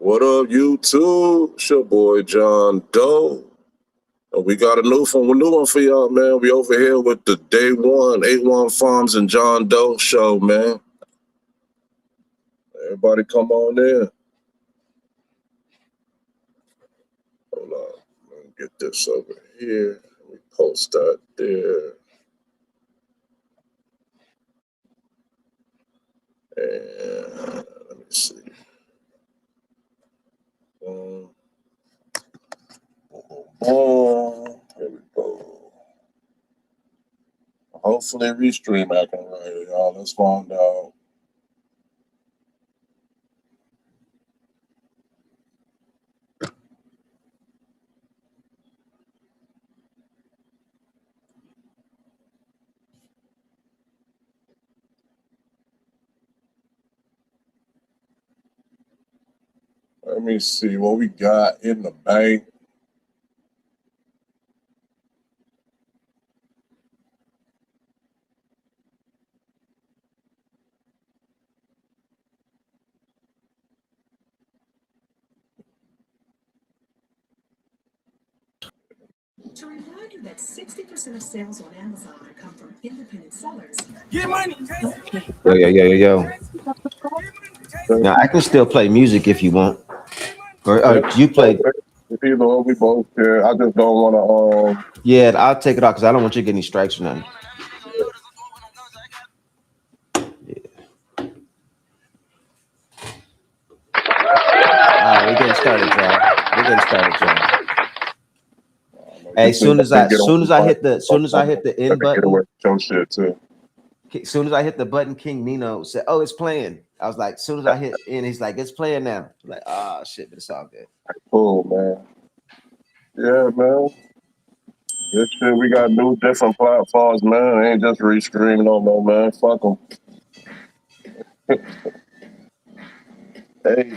What up, YouTube? It's your boy John Doe. We got a new one for y'all, man. We over here with the Day One 81 Farms and John Doe show, man. Everybody come on in. Hold on. Let me get this over here. Let me post that there. And let me see. Boom. Here we go. Hopefully Restream acting right, y'all. Let's find out. Let me see what we got in the bank. To remind you that 60% of sales on Amazon come from independent sellers. Get money. Yo. Now I can still play music if you want. Or you play. If either or, we both can. I just don't want to. Yeah, I'll take it off because I don't want you to get any strikes or nothing. Yeah. All right, we're getting started, y'all. Hey, soon as I hit the end button. As soon as I hit the button, King Nino said, "Oh, it's playing." I was like, as soon as I hit in, he's like, "It's playing now." I'm like, oh shit, but it's all good. Cool, man. Yeah, man. This shit, we got new different platforms, man. It ain't just Restream no more, man. Fuck them. Hey,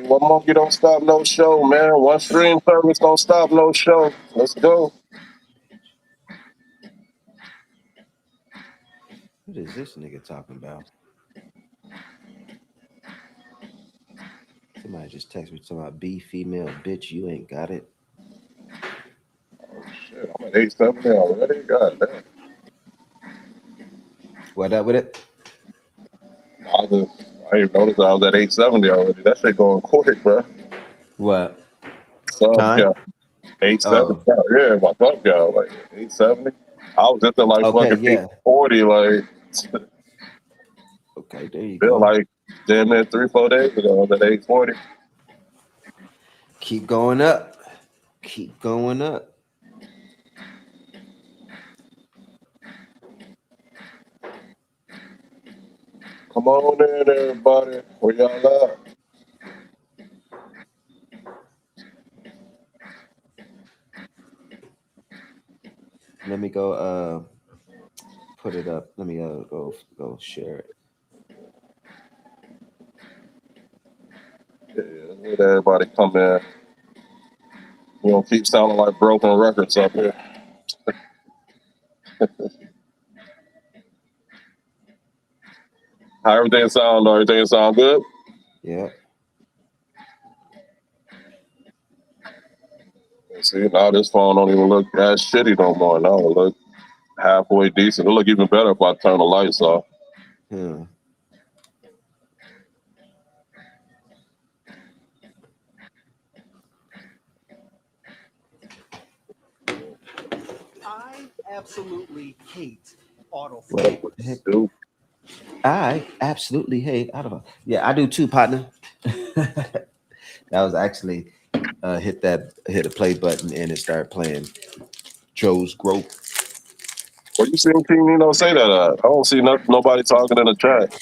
one monkey don't stop no show, man. One stream service don't stop no show. Let's go. What is this nigga talking about? Somebody just texted me talking about B female bitch. You ain't got it. Oh shit, I'm at 870 already. God damn. What up with it? I didn't notice I was at 870 already. That shit going quick, bro. What? Sub count. 870. Yeah, my sub count like 870. I was just at like fucking 840, like. Okay, there you Feel go. like damn near 3-4 days ago, I was at 840. Keep going up. Keep going up. Come on in, everybody. Where y'all at? Let me go put it up. Let me go share it. Yeah, let everybody come in. We don't keep sounding like broken records up here. How everything sound? Everything sound good? Yeah. See, now this phone don't even look that shitty no more. Now it look halfway decent. It'll look even better if I turn the lights off. Yeah. I absolutely hate autofill. I absolutely hate autofill. Yeah, I do too, partner. That was actually hit a play button and it started playing Joe's Growth. Well, you seen King Nino say that? I don't see nobody talking in the chat.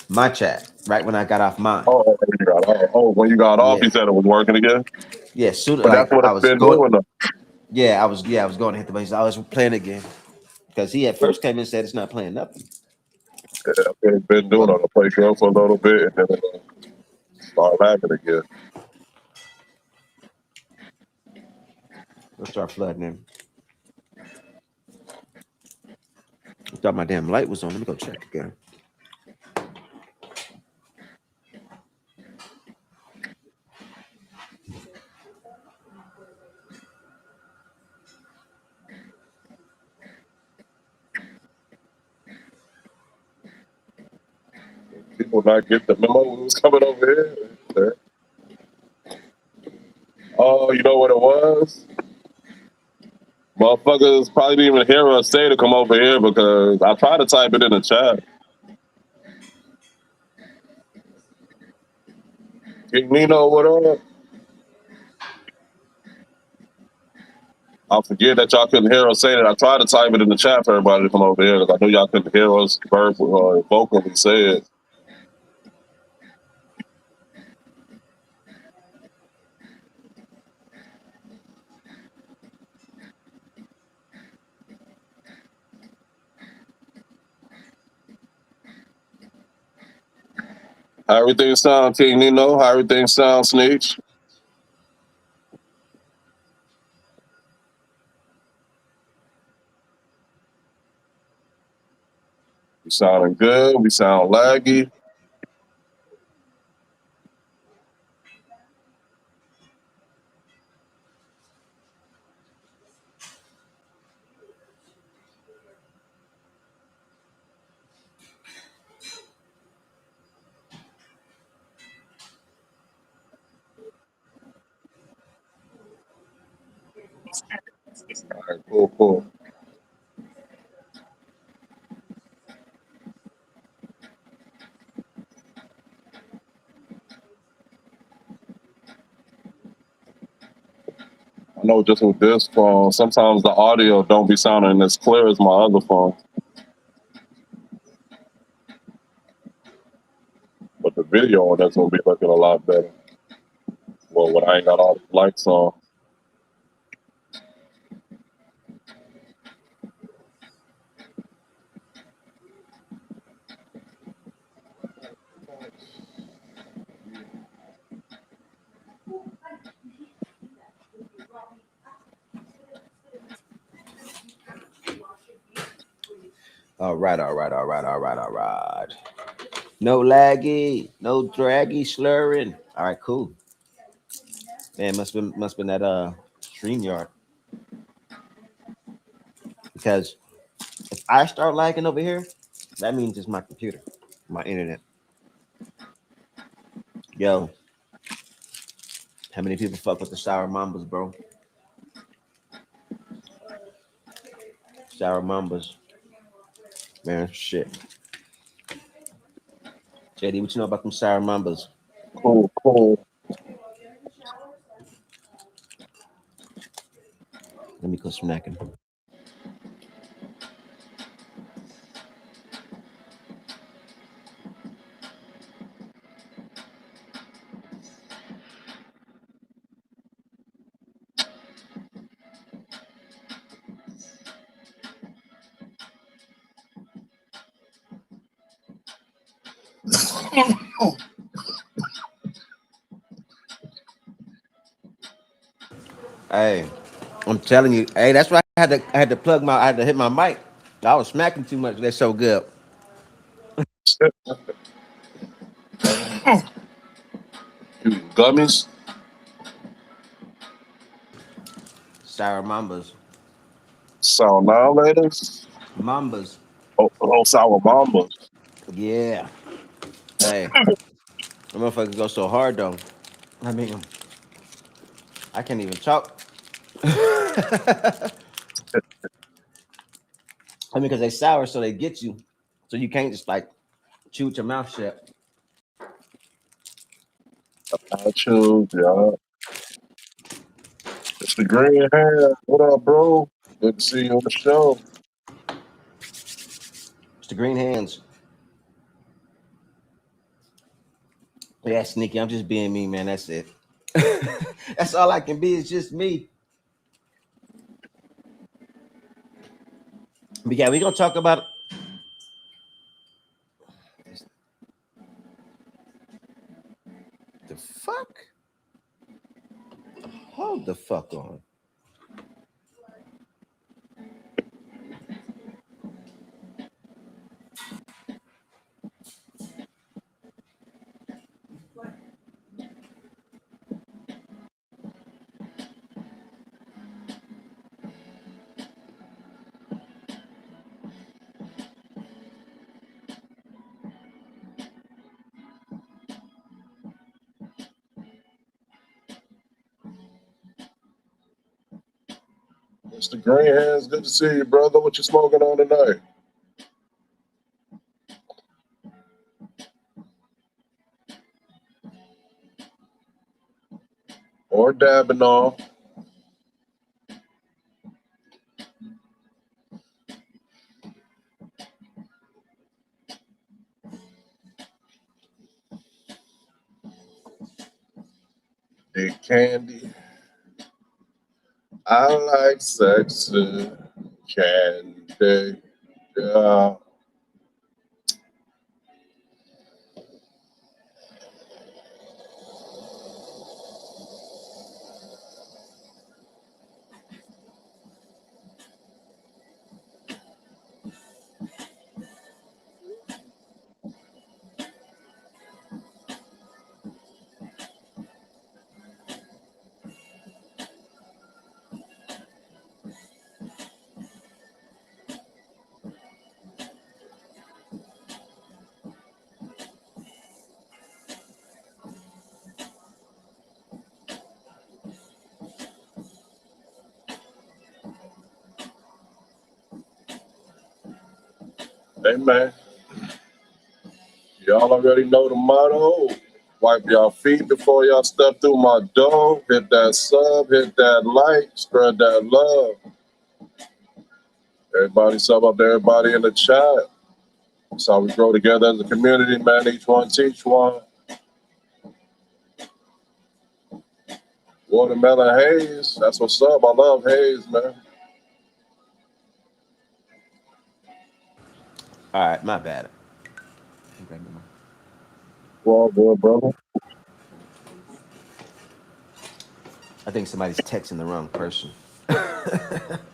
My chat, right when I got off mine. When you got off, he said it was working again. Yeah, soon. But like, that's what it's been doing. Yeah, I was going to hit the button. I was playing again because he at first came in and said it's not playing nothing. Yeah, it's been doing on the play show for a little bit and then it started happening again. Let's start flooding in. I thought my damn light was on. Let me go check again. people not get the memo when it was coming over here. Oh, you know what it was? Motherfuckers probably didn't even hear us say to come over here because I tried to type it in the chat. King Nino, what up? I forget that y'all couldn't hear us say it. I tried to type it in the chat for everybody to come over here because I knew y'all couldn't hear us verbally or vocally say it. How everything sound, King Nino? How everything sound, Sneaks? We sounding good. We sound laggy. All right, cool. I know just with this phone, sometimes the audio don't be sounding as clear as my other phone. But the video on that's gonna be looking a lot better. Well, when I ain't got all the lights on. All right. No laggy, no draggy, slurring. All right, cool. Man, must been that StreamYard. Because if I start lagging over here, that means it's my computer, my internet. Yo, how many people fuck with the sour mambas, bro? Sour mambas. Man, shit. JD, what you know about them sour mambas? Cool. Let me go smacking. Hey, I'm telling you. Hey, that's why I had to plug I had to hit my mic. I was smacking too much. They're so good. Gummies? Sour mambas. Sound now later? Mambas. Oh, sour mamba. Yeah. Hey, the motherfuckers go so hard though. I mean, I can't even talk. I mean, because they sour, so they get you. So you can't just like chew with your mouth shut. Nachos, yeah. It's the green hair. What up, bro? Good to see you on the show. It's the green hands. Yeah, sneaky. I'm just being me, man. That's it. That's all I can be. It's just me. But yeah, we're gonna talk about the fuck. Hold the fuck on. Mr. Greenhands, good to see you, brother. What you smoking on tonight? Or dabbing on? Big candy. I like sexy candy. Yeah. Hey, man. Y'all already know the motto. Wipe y'all feet before y'all step through my door. Hit that sub, hit that like, spread that love. Everybody sub up to everybody in the chat. That's how we grow together as a community, man. Each one teach one. Watermelon haze. That's what's up. I love haze, man. All right, my bad. Well, good, brother. I think somebody's texting the wrong person. But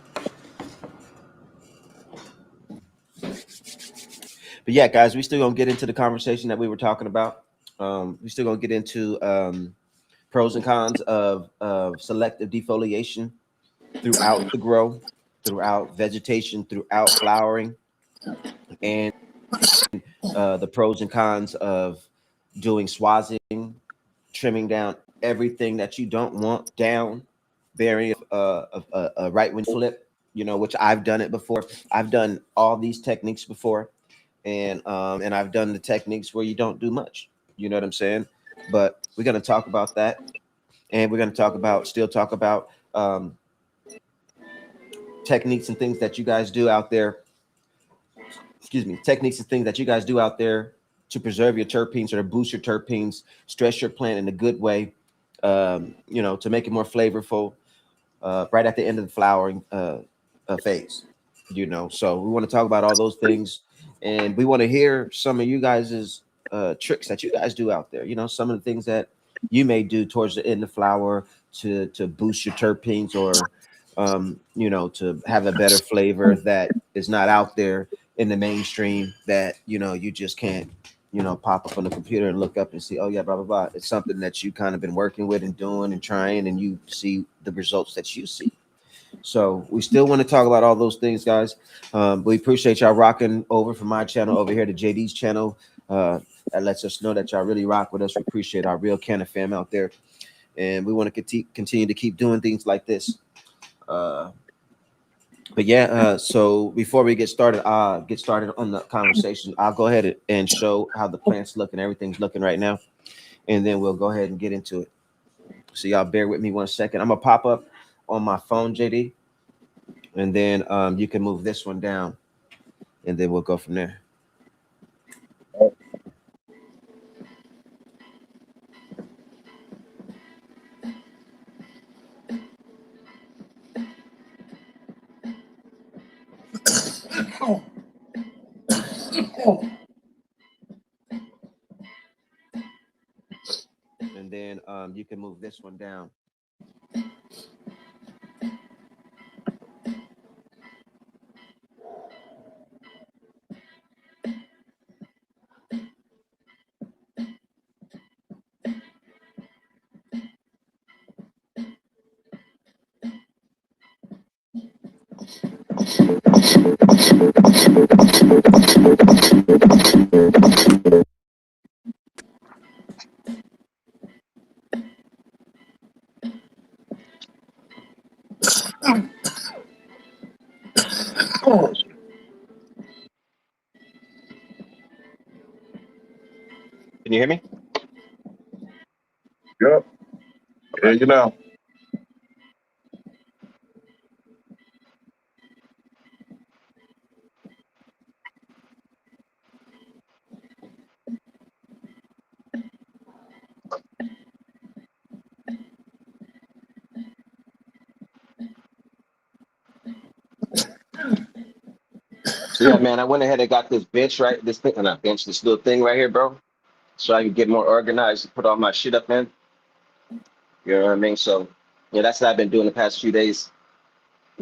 yeah, guys, we still gonna get into the conversation that we were talking about. We still gonna get into pros and cons of selective defoliation throughout the grow, throughout vegetation, throughout flowering, and the pros and cons of doing swazing, trimming down everything that you don't want down, varying of a right wing flip, which I've done it before. I've done all these techniques before, and I've done the techniques where you don't do much. You know what I'm saying? But we're gonna talk about that, and we're gonna talk about techniques and things that you guys do out there. Excuse me, techniques and things that you guys do out there to preserve your terpenes or to boost your terpenes, stress your plant in a good way, to make it more flavorful right at the end of the flowering phase. So we want to talk about all those things, and we want to hear some of you guys' tricks that you guys do out there. Some of the things that you may do towards the end of flower to boost your terpenes or to have a better flavor that is not out there in the mainstream that you just can't pop up on the computer and look up and see, oh yeah, blah blah blah. It's something that you kind of been working with and doing and trying, and you see the results that you see. So we still want to talk about all those things, guys. We appreciate y'all rocking over from my channel over here to JD's channel. That lets us know that y'all really rock with us. We appreciate our real Canna fam out there, and we want to continue to keep doing things like this. But yeah, so before we get started on the conversation, I'll go ahead and show how the plants look and everything's looking right now, and then we'll go ahead and get into it. So y'all bear with me 1 second. I'm gonna pop up on my phone, JD, and then you can move this one down, and then we'll go from there. And then you can move this one down. Can you hear me? Yep. Here you now. So yeah, man, I went ahead and got this bench right, this thing, not bench, this little thing right here, bro. So I can get more organized, put all my shit up in. You know what I mean? So yeah, that's what I've been doing the past few days,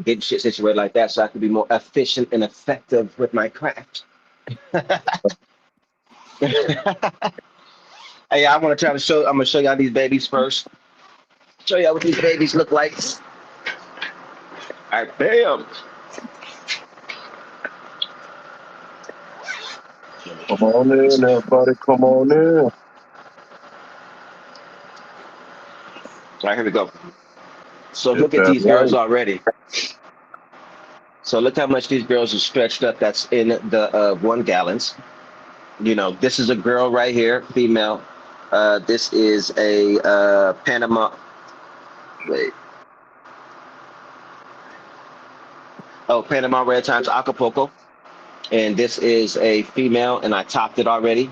getting shit situated like that, so I can be more efficient and effective with my craft. Hey, I want to try to show. I'm gonna show y'all these babies first. Show y'all what these babies look like. All right, bam. Come on in, everybody. Come on in. All right, here we go. So Hit look at that these girls like. already. So look how much these girls are stretched up. That's in the 1 gallons. You know, this is a girl right here, female. This is a Panama. Wait. Oh, Panama Red times Acapulco. And this is a female, and I topped it already.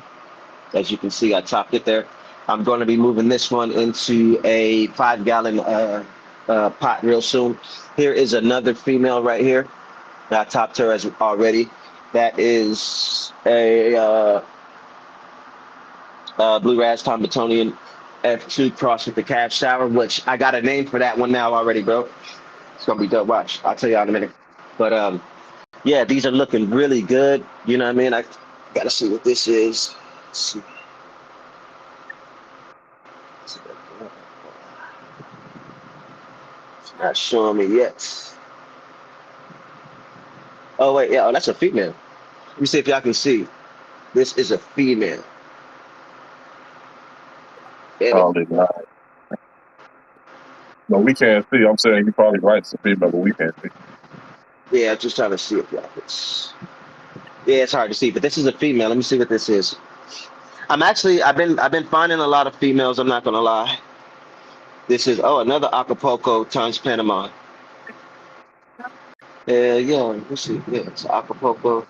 As you can see, I topped it there. I'm going to be moving this one into a 5-gallon pot real soon. Here is another female right here. I topped her as already. That is a Blue Raz Tom Batonian F2 cross with the calf shower, which I got a name for that one now already, bro. It's gonna be dope. Watch. I'll tell you in a minute. But yeah, these are looking really good. You know what I mean? I gotta see what this is. Let's see. It's not showing me yet. Oh wait, yeah, oh, that's a female. Let me see if y'all can see. This is a female. Probably not. No, we can't see. I'm saying you probably right, it's a female, but we can't see. Yeah, I'm just trying to see if y'all can. Yeah, it's hard to see, but this is a female. Let me see what this is. I've been finding a lot of females. I'm not gonna lie. This is another Acapulco times Panama. Yeah, let's see. Yeah, it's Acapulco.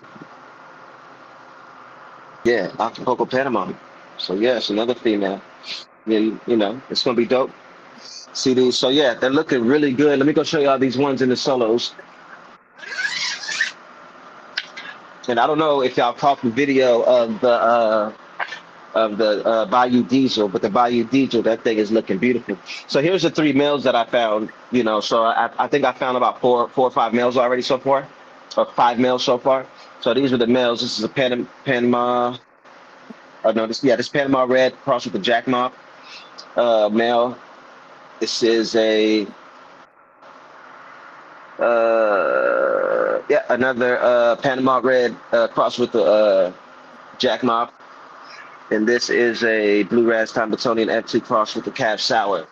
Yeah, Acapulco, Panama. So yeah, it's another female. And you know, it's gonna be dope. See these? So yeah, they're looking really good. Let me go show y'all these ones in the solos. And I don't know if y'all caught the video of the Bayou Diesel, but the Bayou Diesel, that thing is looking beautiful. So here's the 3 males that I found. You know, so I think I found about four or 5 males already so far, or 5 males so far. So these are the males. This is a Panama. Oh no, this Panama Red crossed with the Jack Mob male. This is a another Panama Red crossed with the Jack Mob. And this is a Blue Raz Tom Batonian F2 cross with the calf sour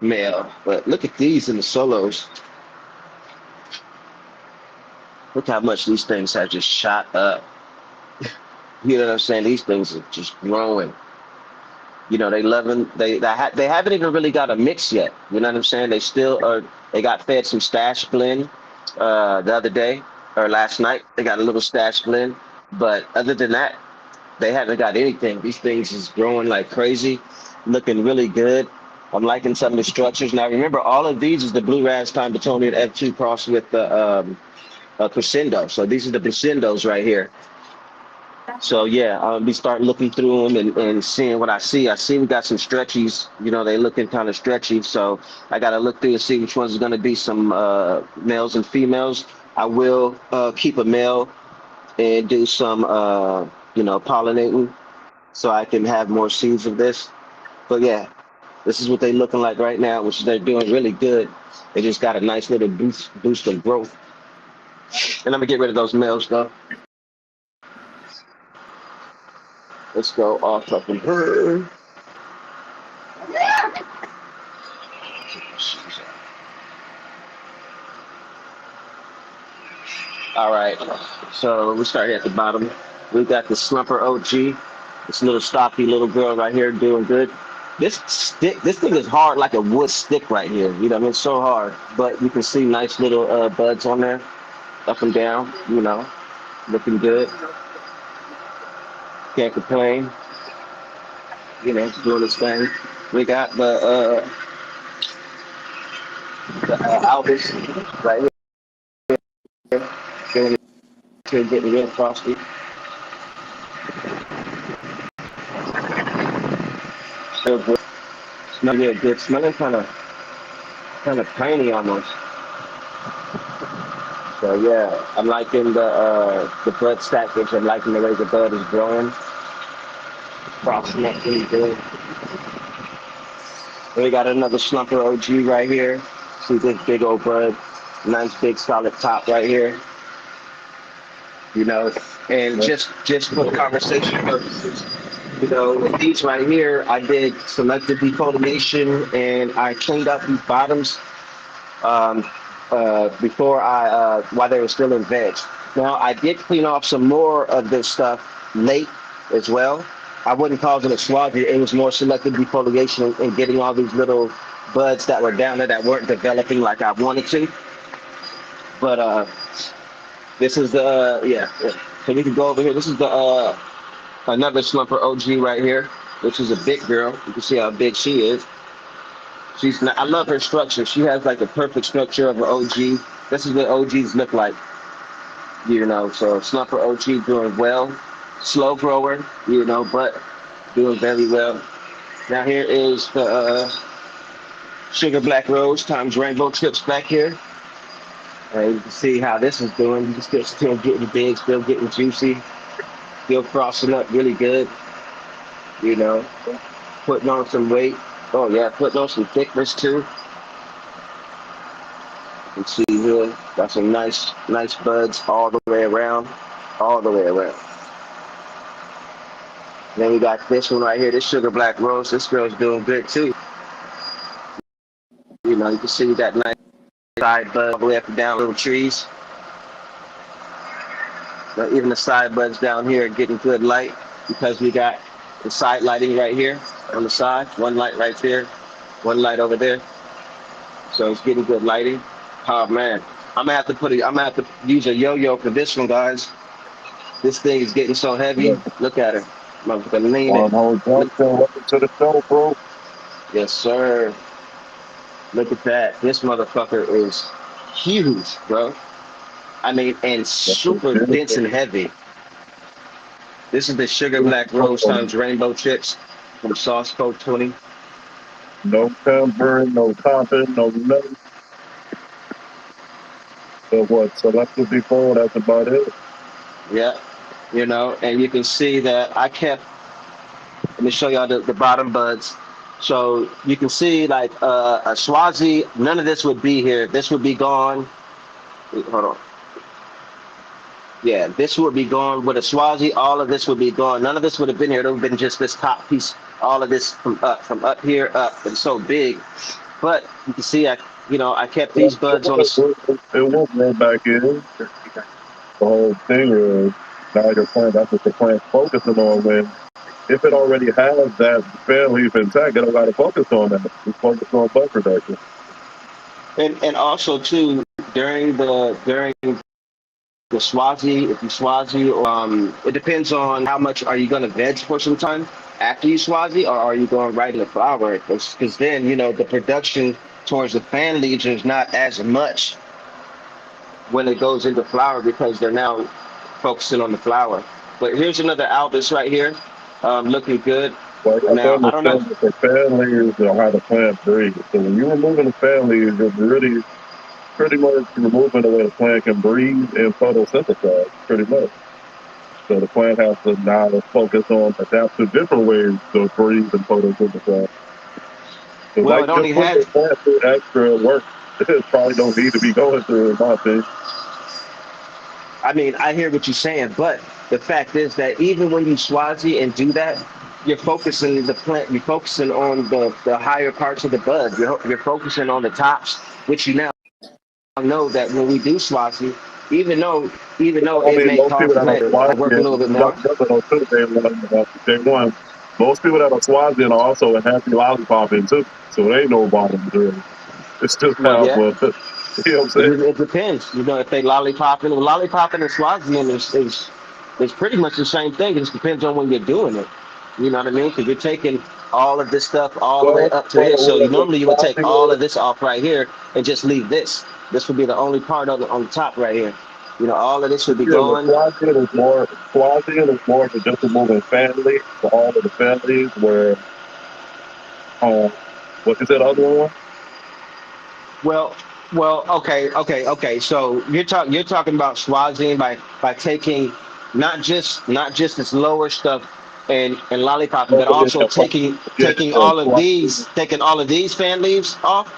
male. But look at these in the solos. Look how much these things have just shot up. You know what I'm saying? These things are just growing. You know, they haven't even really got a mix yet. You know what I'm saying? They still are. They got fed some stash blend the other day or last night. They got a little stash blend, but other than that, they haven't got anything. These things is growing like crazy, looking really good. I'm liking some of the structures. Now remember, all of these is the Blue Raz Time Batonian F2 crossed with the Crescendo. So these are the Crescendos right here. So yeah, I'll be starting looking through them and seeing what I see. I see we got some stretchies. You know, they looking kind of stretchy. So I got to look through and see which ones are going to be some males and females. I will keep a male and do some, you know, pollinating so I can have more seeds of this. But yeah, this is what they're looking like right now, which they're doing really good. They just got a nice little boost of growth. And I'm gonna get rid of those males though. Let's go off up and her. All right, so we start at the bottom. We got the Slumper OG. This little stocky little girl right here doing good. This thing is hard like a wood stick right here. You know, I mean, it's so hard. But you can see nice little buds on there, up and down. You know, looking good. Can't complain. You know, doing its thing. We got the Albus right here, getting real frosty. Still good. Smelling real good. Smelling kind of piney almost. So yeah, I'm liking the bud stackage. I'm liking the way the bud is growing. Frosting up really good. And we got another slumper OG right here. See this big old bud, nice big solid top right here. You know, and just for conversation purposes, you know, with these right here, I did selective defoliation and I cleaned up these bottoms um, before while they were still in veg. Now I did clean off some more of this stuff late as well. I wouldn't call it a swazi. It was more selective defoliation and getting all these little buds that were down there that weren't developing like I wanted to. But this is the yeah. So we can go over here. This is the another slumper OG right here, which is a big girl. You can see how big she is. She's not, I love her structure. She has like the perfect structure of an OG. This is what OGs look like, you know. So slumper OG doing well, slow grower, you know, but doing very well. Now here is the sugar black rose times rainbow trips back here. You can see how this is doing. Still getting big, still getting juicy, still crossing up really good, you know, putting on some weight. Oh yeah, putting on some thickness too. You can see here, got some nice buds all the way around, all the way around. Then we got this one right here, this sugar black rose. This girl's doing good too. You know, you can see we got nice side buds all the way up and down little trees. But even the side buds down here are getting good light because we got the side lighting right here on the side. One light right there, one light over there. So it's getting good lighting. Oh man, I'm gonna have to use a yo-yo for this one, guys. This thing is getting so heavy. Look at her. I'm gonna lean it. Welcome to the show, bro. Yes, sir. Look at that. This motherfucker is huge, bro. I mean, and super dense and heavy. This is the sugar black rose times rainbow chips from Sauce Code 20. No tampering, no topping, no nothing. So what? Selective before, that's about it. Yeah, you know, and you can see that I kept. Let me show y'all the bottom buds. So you can see like a Swazi. None of this would be here. This would be gone. Wait, hold on. Yeah, this would be gone with a Swazi. All of this would be gone. None of this would have been here. It would have been just this top piece. All of this from up here up. It's so big. But you can see, I kept these buds on the. It will grow back in. The whole thing is now your plant. That's what the plant's focusing on. When if it already has that fan leaf intact, it don't got to focus on that. It's focused on bud production. And also too during the Swazi, if you Swazi, it depends on how much are you going to veg for some time after you Swazi, or are you going right in the flower? Because then, you know, the production towards the fan leaves is not as much when it goes into flower because they're now focusing on the flower. But here's another Albus right here, looking good. Well, Now, I don't know. The fan leaves are how the plant breathes. So when you're removing the fan leaves, you're really pretty much removing the way the plant can breathe and photosynthesize, pretty much. So the plant has to now focus on adapt to different ways to breathe and photosynthesize. So Well, like it only just had. plant through extra work. It probably don't need to be going through, in my opinion. I mean, I hear what you're saying, but the fact is that even when you Swazi and do that, you're focusing the plant. You're focusing on the higher parts of the bud. You're focusing on the tops, which you now know that when we do Swazi, even though I it mean, may most cause people the that are plant to work a Swazian, little bit y'all more. know too, they won. Most people that are Swazian are also a happy lollipopping too. So they ain't no bottom really. It's just Well, how, yeah, you know what I'm saying? it depends. You know, if they lollipopping, well, lollipoping and Swazian is pretty much the same thing. It just depends on when you're doing it. You know what I mean? Because you're taking all of this stuff all the way Well, up to here. well, So well, you the normally you would take all Swazian, of this off right here and just leave this. This would be the only part on the top right here. You know, all of this would be yeah, the gone. Swazian is more than just removing family for all of the families where, um, what is that other one? Well, okay. So you're talking about Swazian by taking not just this lower stuff and lollipopping, Oh, but yeah, also taking yeah, Swazian. taking all of these fan leaves off.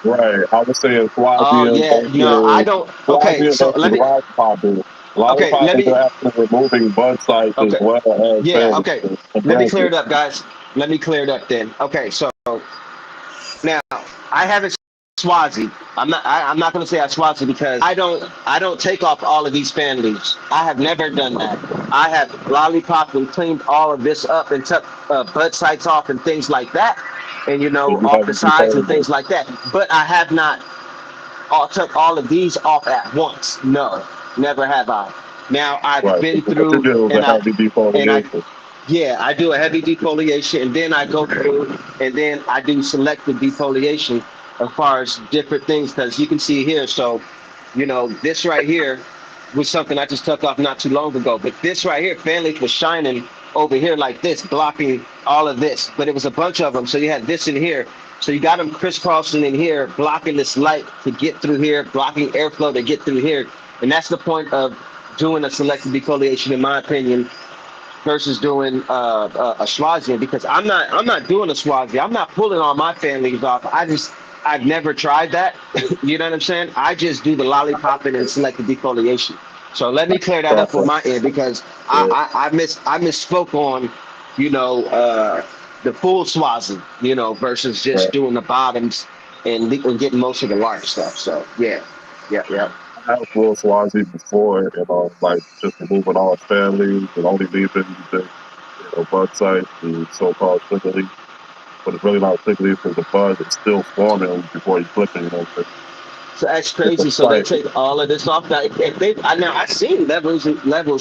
Right. I was saying Oh Swazian yeah, no, I versus don't. Okay, Swazian so versus let me. Lollipoppers. Okay, let Lollipoppers me. are actually removing bud sites as Okay, well as yeah. families Okay, and let me clear branches. it up, guys. Let me clear it up then. Okay, so now, I haven't Swazi. I'm not going to say I Swazi because I don't take off all of these fan leaves. I have never done that. I have lollipop and cleaned all of this up and took bud sites off and things like that, and So you off the haven't sides and determined. things like that. But I have not took all of these off at once. No, never have I. Now I've Right. So been what you through did was and a heavy I defoliation. yeah, I do a heavy defoliation and then I go through and then I do selective defoliation as far as different things because you can see here. So, this right here was something I just took off not too long ago. But this right here, fan leaf was shining over here like this, blocking all of this. But it was a bunch of them. So you had this in here. So you got them crisscrossing in here, blocking this light to get through here, blocking airflow to get through here. And that's the point of doing a selective defoliation, in my opinion, versus doing a Swazian because I'm not doing a Swazian. I'm not pulling all my fan leaves off. I've never tried that. You know what I'm saying? I just do the lollipopping and selective defoliation. So let me clear that Right. up on my end because Yeah. I misspoke on you know the full Swazi versus just Right. doing the bottoms and getting most of the large stuff. So yeah. I had full Swazi before, like just removing all families and only leaving just, bud sites, the so-called sugar leaf. But it's really not a sugar leaf because the bud is still forming before you flip it, So that's It's a crazy. So they site. take all of this off. Now, if they, I seen levels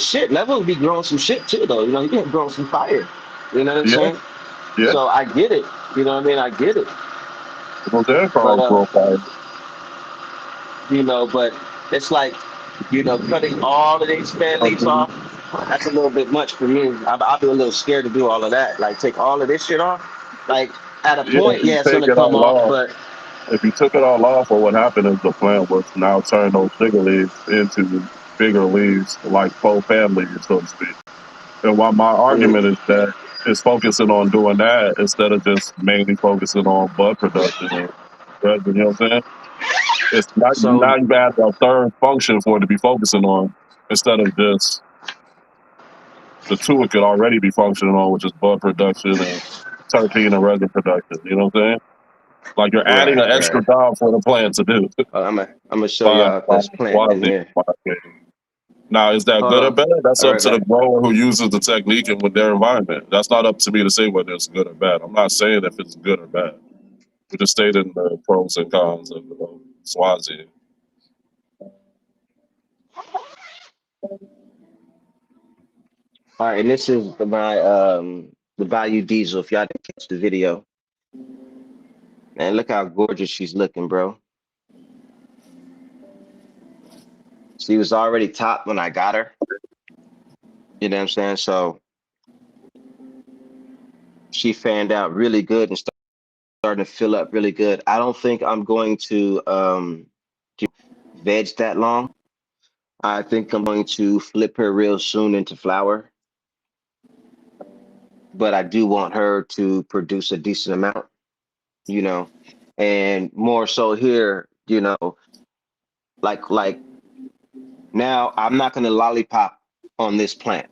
shit. Levels be growing some shit too, though. You get growing some fire. You know what I'm Yeah, saying? yeah. So I get it. You know what I mean? I get it. Those air But cars grow fire. but it's like, cutting all of these fan leaves off. That's a little bit much for me. I'll be a little scared to do all of that. Like take all of this shit off. Like at a Yeah, point, if you yeah, it's take gonna it come all off, off, but if you took it all off, or what happened is the plant was now turn those sugar leaves into bigger leaves, like full family, so to speak. And while my argument is that it's focusing on doing that instead of just mainly focusing on bud production and resin, you know what I'm saying? It's not so now you add a third function for it to be focusing on instead of just the two it could already be functioning on, which is bud production and terpene and resin production. You know what I'm saying? Like you're adding right, an extra right. job for the plant to do. I'm gonna show by, y'all by this plant in Swazi, here. my opinion. Now, is that Hold good or on. bad? That's All up right, to the back. grower who uses the technique and with their environment. That's not up to me to say whether it's good or bad. I'm not saying if it's good or bad. We're just stating the pros and cons of Swazi. All right, and this is my the Bayou Diesel. If y'all didn't catch the video, man, look how gorgeous she's looking, bro. She was already top when I got her. You know what I'm saying? So she fanned out really good and starting to fill up really good. I don't think I'm going to veg that long. I think I'm going to flip her real soon into flower, but I do want her to produce a decent amount, you know, and more so here, like now I'm not going to lollipop on this plant.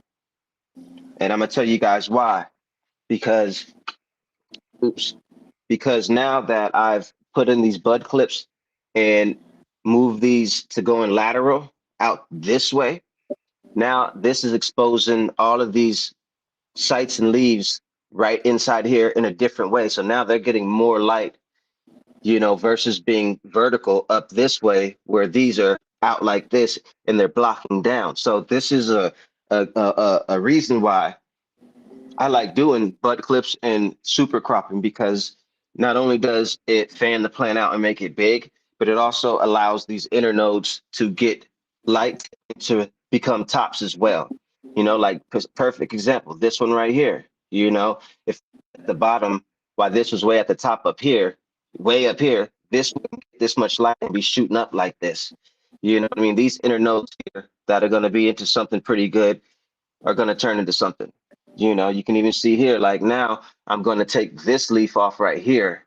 And I'm going to tell you guys why. Because, oops, because now that I've put in these bud clips and moved these to go in lateral, out this way. Now this is exposing all of these sites and leaves right inside here in a different way. So now they're getting more light, you know, versus being vertical up this way where these are out like this and they're blocking down. So this is a reason why I like doing bud clips and super cropping, because not only does it fan the plant out and make it big, but it also allows these inner nodes to get light to become tops as well. You know, like perfect example, this one right here. You know, if at the bottom, while this was way at the top up here, way up here, this wouldn't get this much light and be shooting up like this. You know what I mean? These inner nodes here that are going to be into something pretty good are going to turn into something. You know, you can even see here, like now I'm going to take this leaf off right here.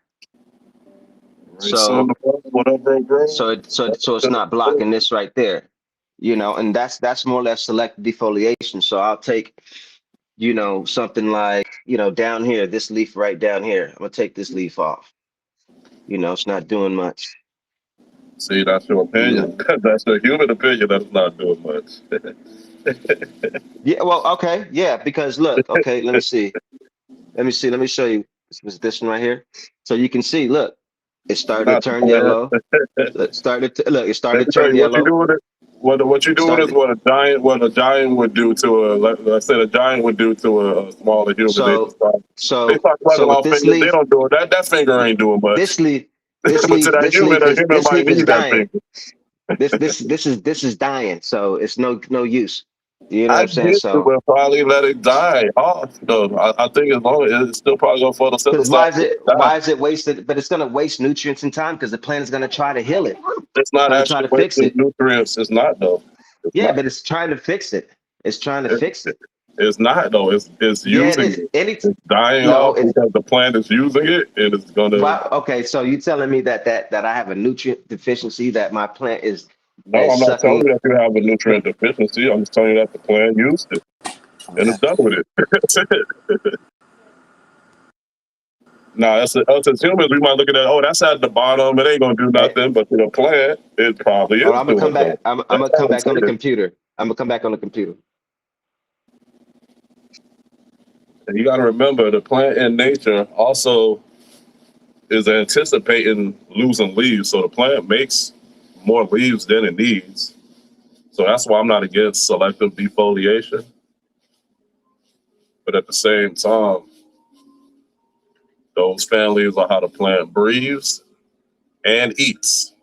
Right, so what up, bro? So it's not blocking this right there, you know, and that's more or less selective defoliation. So I'll take, you know, something like, you know, down here, this leaf right down here. I'm gonna take this leaf off. You know, it's not doing much. See, that's your opinion. That's the human opinion. That's not doing much. Yeah, well, okay, yeah, because look, okay, let me see. Let me show you. This was this one right here. So you can see, look, it's starting to Not the turn plan. yellow. It started to look, it Let started me to tell turn you what you yellow. do with it. What you doing is Started what a giant would do to a. I said a giant would do to a smaller human. so They start rubbing with off this fingers. They leaf, don't do it. That finger ain't doing much. this leaf, But to that human, a human this might leaf is need that dying. finger. This is dying. So it's no use. You know what I I'm saying? get it, So but probably let it die off. Though I think as long as it's still probably gonna because photosynthesize, let it die. why is it wasted? But it's gonna waste nutrients and time because the plant is gonna try to heal it. It's It's not gonna try actually to fix wasting it. nutrients. It's not though. It's Yeah, not. but it's trying to fix it. It's trying to It, fix it. it's not though. It's Yeah, it using is. it. Any It's dying no, off it's because the plant is using it, and it's gonna. why okay, so you telling me that I have a nutrient deficiency that my plant No, is I'm not telling sucking. you that you have a nutrient deficiency. I'm just telling you that the plant used it and Okay. it's done with it. That's it. Now, us as humans, we might look at that. Oh, that's at the bottom. It ain't gonna do Hey, nothing. But to the plant, it probably oh, is I'm gonna come doing back. something. I'm That's gonna how come I'm back on the saying. computer. I'm gonna come back on the computer. And you got to remember, the plant in nature also is anticipating losing leaves. So the plant makes more leaves than it needs. So that's why I'm not against selective defoliation. But at the same time, those families are how the plant breathes and eats.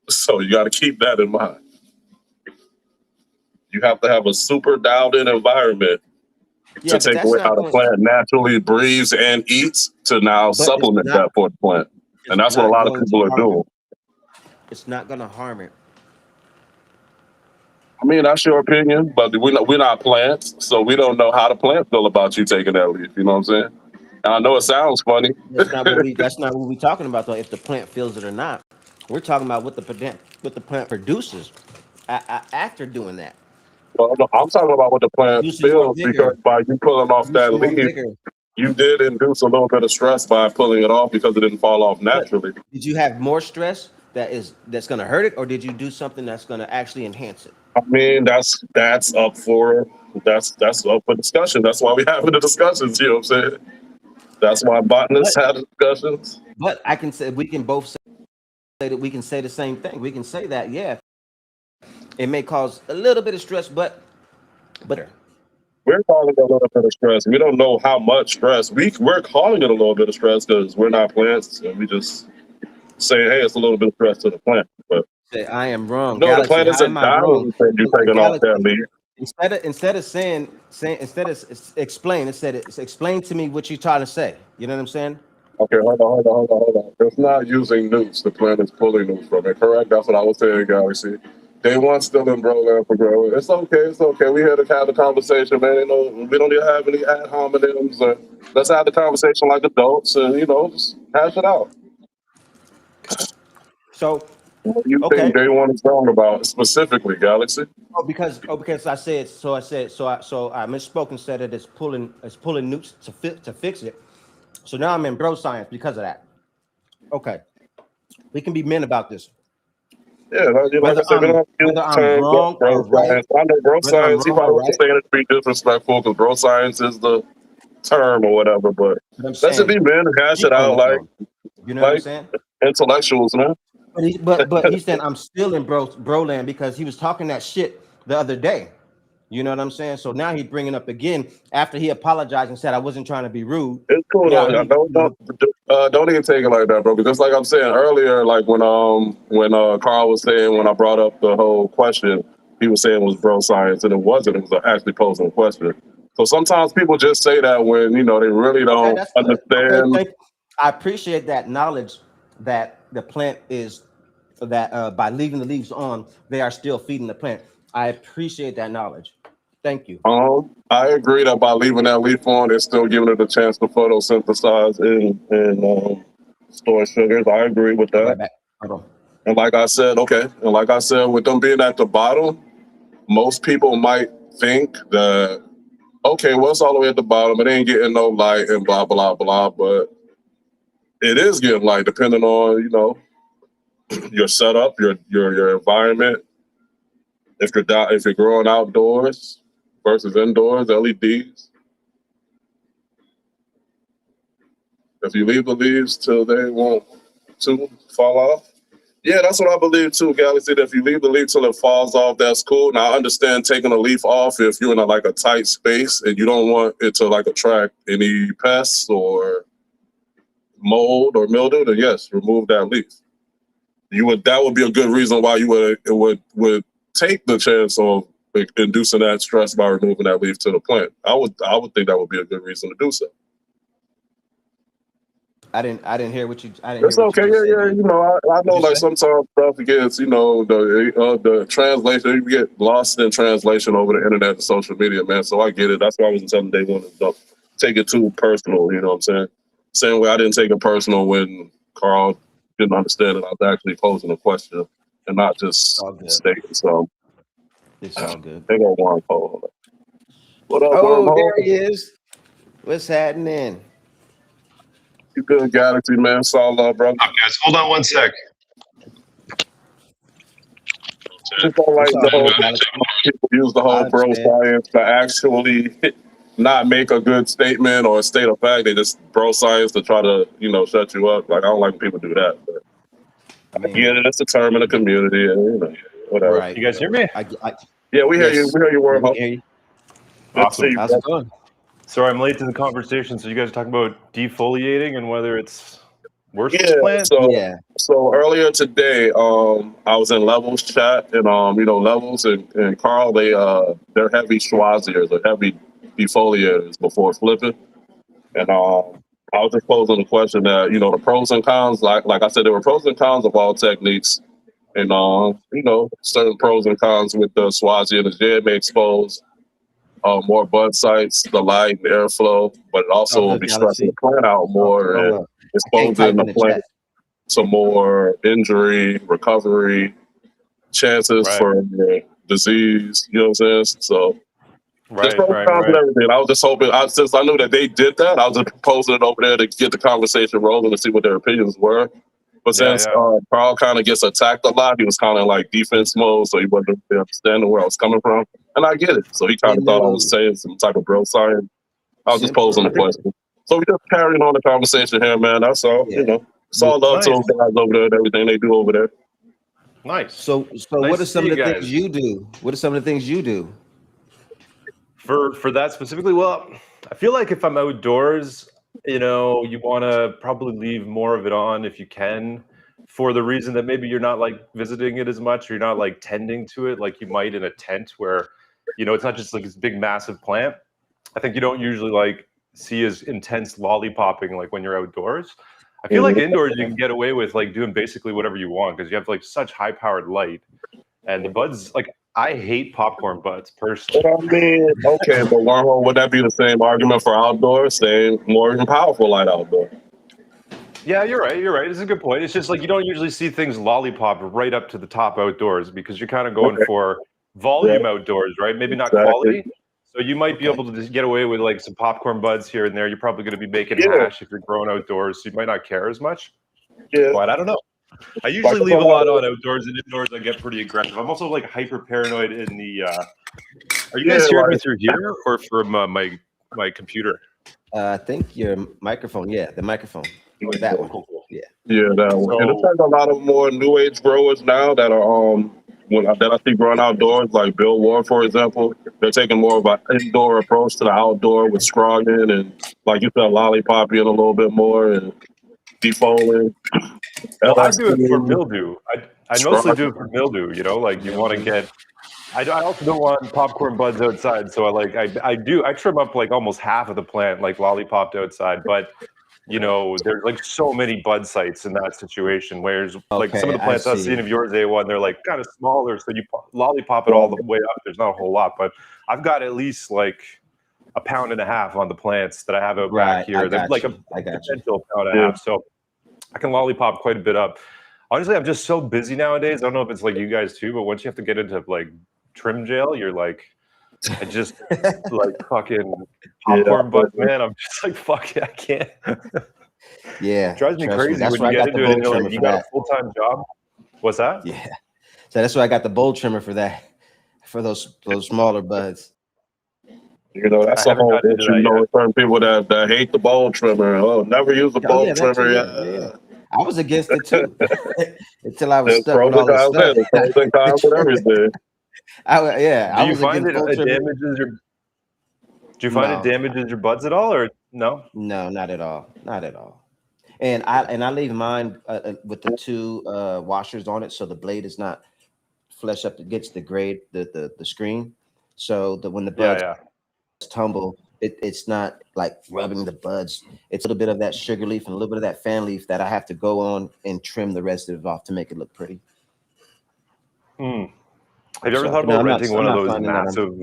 So you got to keep that in mind. You have to have a super dialed in environment to Yeah, but take that's away not how the going. plant naturally breathes and eats to now But supplement that for the plant. And it's that's what a not lot of going to people are harm it. doing. It's not gonna harm it. I mean, that's your opinion, but we're not plants, so we don't know how the plant feel about you taking that leaf. You know what I'm saying? And I know it sounds funny. That's not what we're talking about though. If the plant feels it or not, we're talking about what the plant produces after doing that. Well, no, I'm talking about what the plant Producing more feels because vigor. by you pulling off that Producing more leaf, vigor. you did induce a little bit of stress by pulling it off because it didn't fall off But naturally. did you have more stress that's gonna hurt it, or did you do something that's gonna actually enhance it? I mean, that's up for discussion. That's why we having the discussions. You know what I'm saying? That's why botanists But have discussions. I can say we can both say that we can say the same thing. We can say that yeah, it may cause a little bit of stress, but We're calling it a little bit of stress. We don't know how much stress. We're calling it a little bit of stress because we're not plants, and we just say, hey, it's a little bit of stress to the plant. But say I am wrong. no, the Galaxy, plant how am isn't I wrong? dying when you taking off that Galaxy, leaf. instead of saying instead of explain, it said it's explain to me what you're trying to say. You know what I'm saying? Okay, hold on. It's not using nukes. The plant is pulling nukes from it. Correct? That's what I was saying, Galaxy. They want still in Broland for growing. It's okay. It's okay. We here to have the conversation, man. You know, we don't need to have any ad hominems. Let's have the conversation like adults, and just hash it out. So What do you think okay. Day One is wrong about specifically, Galaxy? Because I misspoke and said that it's pulling nukes to fix it. So now I'm in bro science because of that. Okay, we can be men about this. Yeah, like I said, we don't have to use whether the I'm term wrong bro or right, science. I know bro whether I'm science, he wrong probably or wasn't right, saying it to be disrespectful because bro science is the term or whatever, but but I'm that should saying be men hash speak it on out the term. You know what I'm like saying? intellectuals, man. But he's saying I'm still in bro land because he was talking that shit the other day. You know what I'm saying? So now he's bringing up again after he apologized and said I wasn't trying to be rude. It's cool Now though. he, you know, Don't even take it like that, bro. Because like I'm saying earlier, like when Carl was saying when I brought up the whole question, he was saying it was bro science, and it wasn't. It was actually posing a question. So sometimes people just say that when they really okay, don't that's good. Okay, understand. thank. I appreciate that knowledge that the plant is that by leaving the leaves on, they are still feeding the plant. I appreciate that knowledge. Thank you. I agree that by leaving that leaf on, it's still giving it a chance to photosynthesize and store sugars. I agree with I'll be that. right back. Hold on. And like I said, with them being at the bottom, most people might think that okay, well it's all the way at the bottom, it ain't getting no light and blah blah blah, but it is getting light depending on your setup, your environment. If you're growing outdoors versus indoors, LEDs. If you leave the leaves till they want to fall off. Yeah, that's what I believe too, Galaxy. That if you leave the leaf till it falls off, that's cool. Now I understand taking a leaf off if you're in a tight space and you don't want it to attract any pests or mold or mildew. Then yes, remove that leaf. That would be a good reason why you would take the chance of inducing that stress by removing that leaf to the plant. I would think that would be a good reason to do so. I didn't hear what you It's okay. just said. Yeah. I know What'd you say? sometimes stuff gets, the translation, you get lost in translation over the internet and social media, man. So I get it. That's why I was telling day one, don't take it too personal. You know what I'm saying? Same way I didn't take it personal when Carl didn't understand that I was actually posing a question and not It's just all good. stating something. It's all good. They go wormhole. What up, Oh, wormhole? there he is. What's happening? You good, Galaxy, man? Saw love, brother. Guys, hold on one sec. Just don't It's like all the whole good, Alex. people use the I whole bro understand. science to actually not make a good statement or state a fact. They just bro science to try to shut you up. Like I don't like when people do that. But I I get mean, it. It's a term in the community, and whatever. right. You guys hear me? Yeah, we hear you. Yes. We hear you, Yeah, we wormhole. can hear you. Good to see Awesome. you, How's bro. it going? Sorry, I'm late to the conversation. So you guys are talking about defoliating and whether it's worse for Yeah. the plant? Yeah. So earlier today, I was in Levels chat, and Levels and Carl, they're heavy schwaziers or heavy defoliators before flipping. And I was just posing the question that the pros and cons. Like I said, there were pros and cons of all techniques, and certain pros and cons with the Swazi and the J may expose more bud sites, the light, and airflow, but it It's all also will good, be stressing the Galaxy. plant out more Hold and up. I can't exposing type the in the plant chat. to more injury, recovery, chances Right. for disease. You know what I'm saying? So there's Right, pros and right, cons and right. everything. I was just hoping, since I knew that they did that, I was just posing it over there to get the conversation rolling and see what their opinions were. But Yeah, since yeah. Carl kind of gets attacked a lot, he was kind of like defense mode, so he wasn't really understanding where I was coming from. And I get it. So he kind of thought I was Hello. saying some type of bro science. I was just posing the Simple. question. So we just carrying on the conversation here, man. That's all. Yeah. It's all love to Nice. those guys over there and everything they do over there. Nice. So Nice what to are some see of you the things guys. you do? What are some of the things you do? For that specifically, well, I feel like if I'm outdoors, you want to probably leave more of it on if you can, for the reason that maybe you're not visiting it as much, or you're not tending to it like you might in a tent where, it's not just this big massive plant. I think you don't usually see as intense lollipopping when you're outdoors. I feel like indoors you can get away with doing basically whatever you want because you have such high powered light, and the buds I hate popcorn buds personally. But I mean, okay, but wormhole, would that be the same argument for outdoors? Same, more even powerful light outdoor. Yeah, you're right. You're right. It's a good point. It's just you don't usually see things lollipop right up to the top outdoors because you're kind of going Okay. for volume outdoors, right? Maybe not quality. So you might be able to just get away with some popcorn buds here and there. You're probably going to be making Yeah. hash if you're growing outdoors, so you might not care as much. Yeah. But I don't know. I usually leave a lot on outdoors, and indoors I get pretty aggressive. I'm also like hyper paranoid in the. Are you guys hearing me through here or from my computer? I think your microphone. Yeah, the microphone. That one. Cool. Yeah. Yeah, that one. And So- it's like a lot of more new age growers now that are that I see growing outdoors, like Bill Ward, for example. They're taking more of an indoor approach to the outdoor with scrogging and, like you said, lollipopping a little bit more and defoliant. Well, I do it for mildew. I mostly do it for mildew. You know, like you want to get. I also don't want popcorn buds outside, so I trim up like almost half of the plant, like lollipopped outside. But you know, there's like so many bud sites in that situation. Whereas like some of the plants I've seen of yours, A1, they're like kind of smaller, so you lollipop it all the way up. There's not a whole lot, but I've got at least like a pound and a half on the plants that I have out back here. They're like a potential pound and a half, so I can lollipop quite a bit up. Honestly, I'm just so busy nowadays. I don't know if it's like you guys too, but once you have to get into like trim jail, you're like, I just like fucking popcorn buds, man. I'm just like, fuck it, I can't. Yeah, it drives me crazy when you get into it and you're like, you got a full-time job. What's that? Yeah, so that's why I got the bowl trimmer for that, for those smaller buds. You know, that's the whole issue. You know, certain people that hate the bowl trimmer. Oh, never use the bowl trimmer. Yeah. I was against it too until I was stuck with all the stuff. There's pros and cons with everything. Do you find it damages your? Do you find it damages your buds at all, or no? No, not at all. Not at all. And I leave mine with the two washers on it, so the blade is not flesh up against the grade, the screen, so that when the buds tumble, it's not like rubbing the buds. It's a little bit of that sugar leaf and a little bit of that fan leaf that I have to go on and trim the rest of it off to make it look pretty. Have you ever thought about renting one of those massive?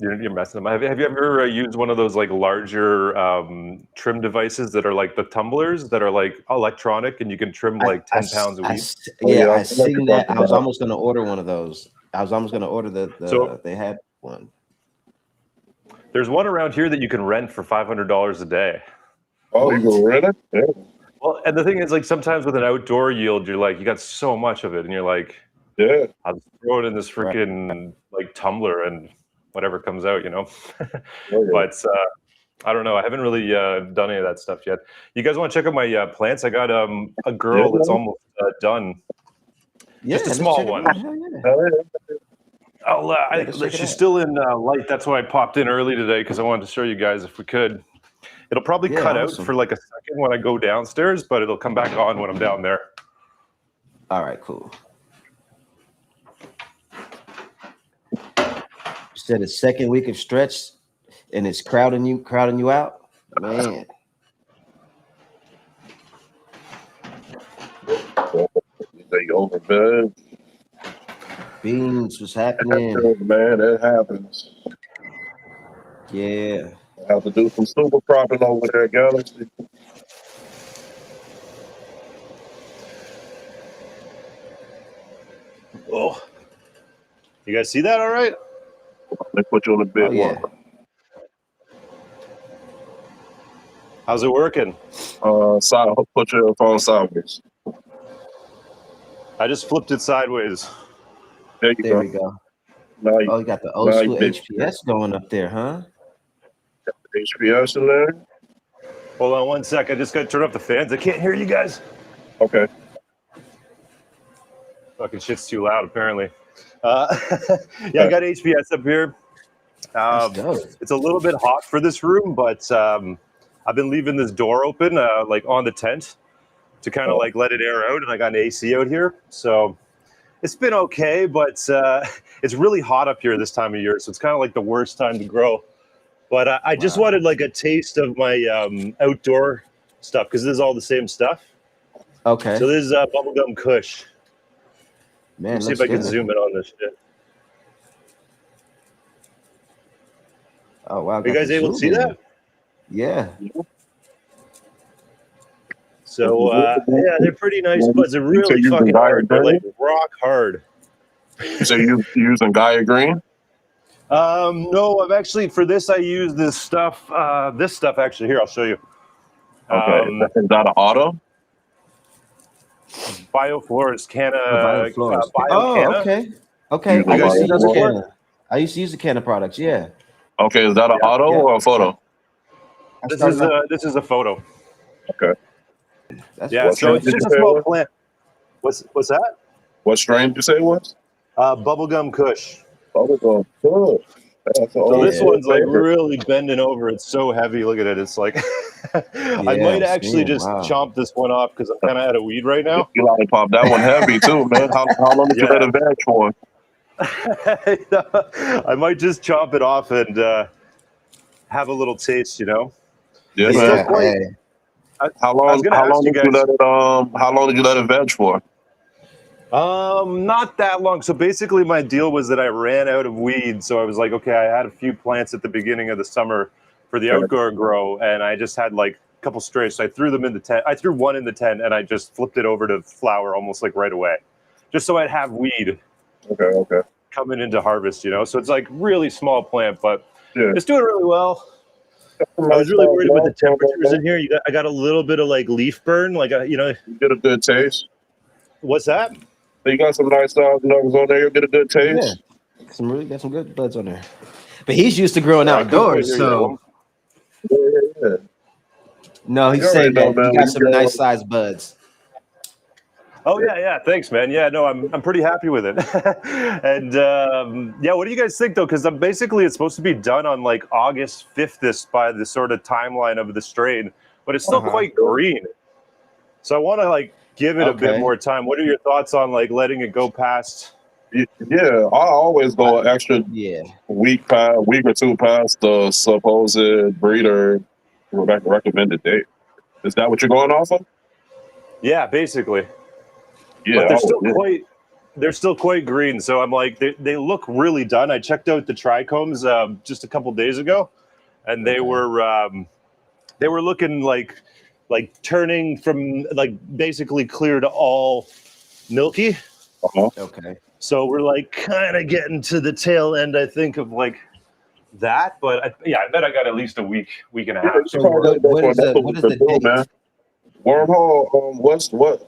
You're messing them. Have you ever used one of those like larger trim devices that are like the tumblers that are like electronic and you can trim like 10 pounds a week? I seen that. I was almost going to order one of those. I was almost going to order so they had one. There's one around here that you can rent for $500 a day. Oh, you can rent it? Yeah. Well, and the thing is, like sometimes with an outdoor yield, you're like, you got so much of it, and you're like, yeah, I'll just throw it in this freaking like tumbler and whatever comes out, you know. But I don't know. I haven't really done any of that stuff yet. You guys want to check out my plants? I got a girl that's almost done. Just a small one. She's still in light. That's why I popped in early today because I wanted to show you guys if we could. It'll probably cut out for like a second when I go downstairs, but it'll come back on when I'm down there. All right, cool. You said a second week of stretch, and it's crowding you out, man. They overfed. Beans was happening. Man, it happens. Yeah. I have to do some super cropping over there, Galaxy. Oh, you guys see that? All right. They put you on a big one. How's it working? Put your phone sideways. I just flipped it sideways. There we go. You got the old school HPS going up there, huh? Got the HPS in there. Hold on one sec. I just got to turn off the fans. I can't hear you guys. Okay. Fucking shit's too loud, apparently. I got HPS up here. It's a little bit hot for this room, but I've been leaving this door open, like on the tent, to kind of like let it air out, and I got an AC out here, so it's been okay. But it's really hot up here this time of year, so it's kind of like the worst time to grow. But I just wanted like a taste of my outdoor stuff because this is all the same stuff. Okay. So this is bubblegum Kush. Man, let's see if I can zoom in on this shit. Oh wow! Are you guys able to see that? Yeah. So yeah, they're pretty nice buds. They're really fucking hard. They're like rock hard. So you're using Gaia Green? No, I've actually for this I use this stuff. This stuff actually here. I'll show you. Okay, is that an auto? Bioflorist Canna. Bioflorist. Bio Canna. Okay. Use I the used to use a Bioflorist? Canna. I used to use the Canna products. Yeah. Okay, is that an Yeah. auto or a photo? This is a photo. Okay. That's Yeah, What so strain it's did just you a say it small was? plant. What's that? What strain did you say it was? Bubblegum Kush. Bubblegum. Good. That's an So old this Yeah. school one's like favorite. really bending over. It's so heavy. Look at it. It's like I Yeah. might actually Same. just Wow. chomp this one off because I'm kind of out of weed right now. You lollipop, that one heavy too, man. How long did you Yeah. let it veg for? I might just chomp it off and have a little taste. Yeah, It's man. still Yeah. quite. Hey. I How was long? gonna How ask long you did you guys. let it? How long did you let it veg for? Not that long. So basically, my deal was that I ran out of weed. So I was like, okay, I had a few plants at the beginning of the summer for the Okay. outdoor grow, and I just had like a couple strays. So I threw them in the tent. I threw one in the tent, and I just flipped it over to flower almost like right away, just so I'd have weed Okay. coming into harvest. So it's like really small plant, but Yeah. it's doing really well. I was really worried about the temperatures in here. I got a little bit of like leaf burn, like You get a good taste. what's that? You got some nice nuggets on there. You get a good taste. Got some good buds on there. But he's used to growing I couldn't quite outdoors, hear you. so Yeah. no, he's You already saying know, that man. you got some nice sized buds. Oh yeah, thanks, man. Yeah, no, I'm pretty happy with it. And yeah, what do you guys think though? Because basically it's supposed to be done on like August 5th by the sort of timeline of the strain, but it's still quite green. So I want to like give it a bit more time. What are your thoughts on like letting it go past? Yeah, I always go an extra week or two past the supposed breeder recommended date. Is that what you're going off of? Yeah, basically. Yeah, But they're still quite green. So I'm like, they look really done. I checked out the trichomes just a couple days ago, and they were looking like turning from like basically clear to all milky. Okay. So we're like kind of getting to the tail end, I think, of like that. But I bet I got at least a week and a half. So what is the date? man? Wormhole.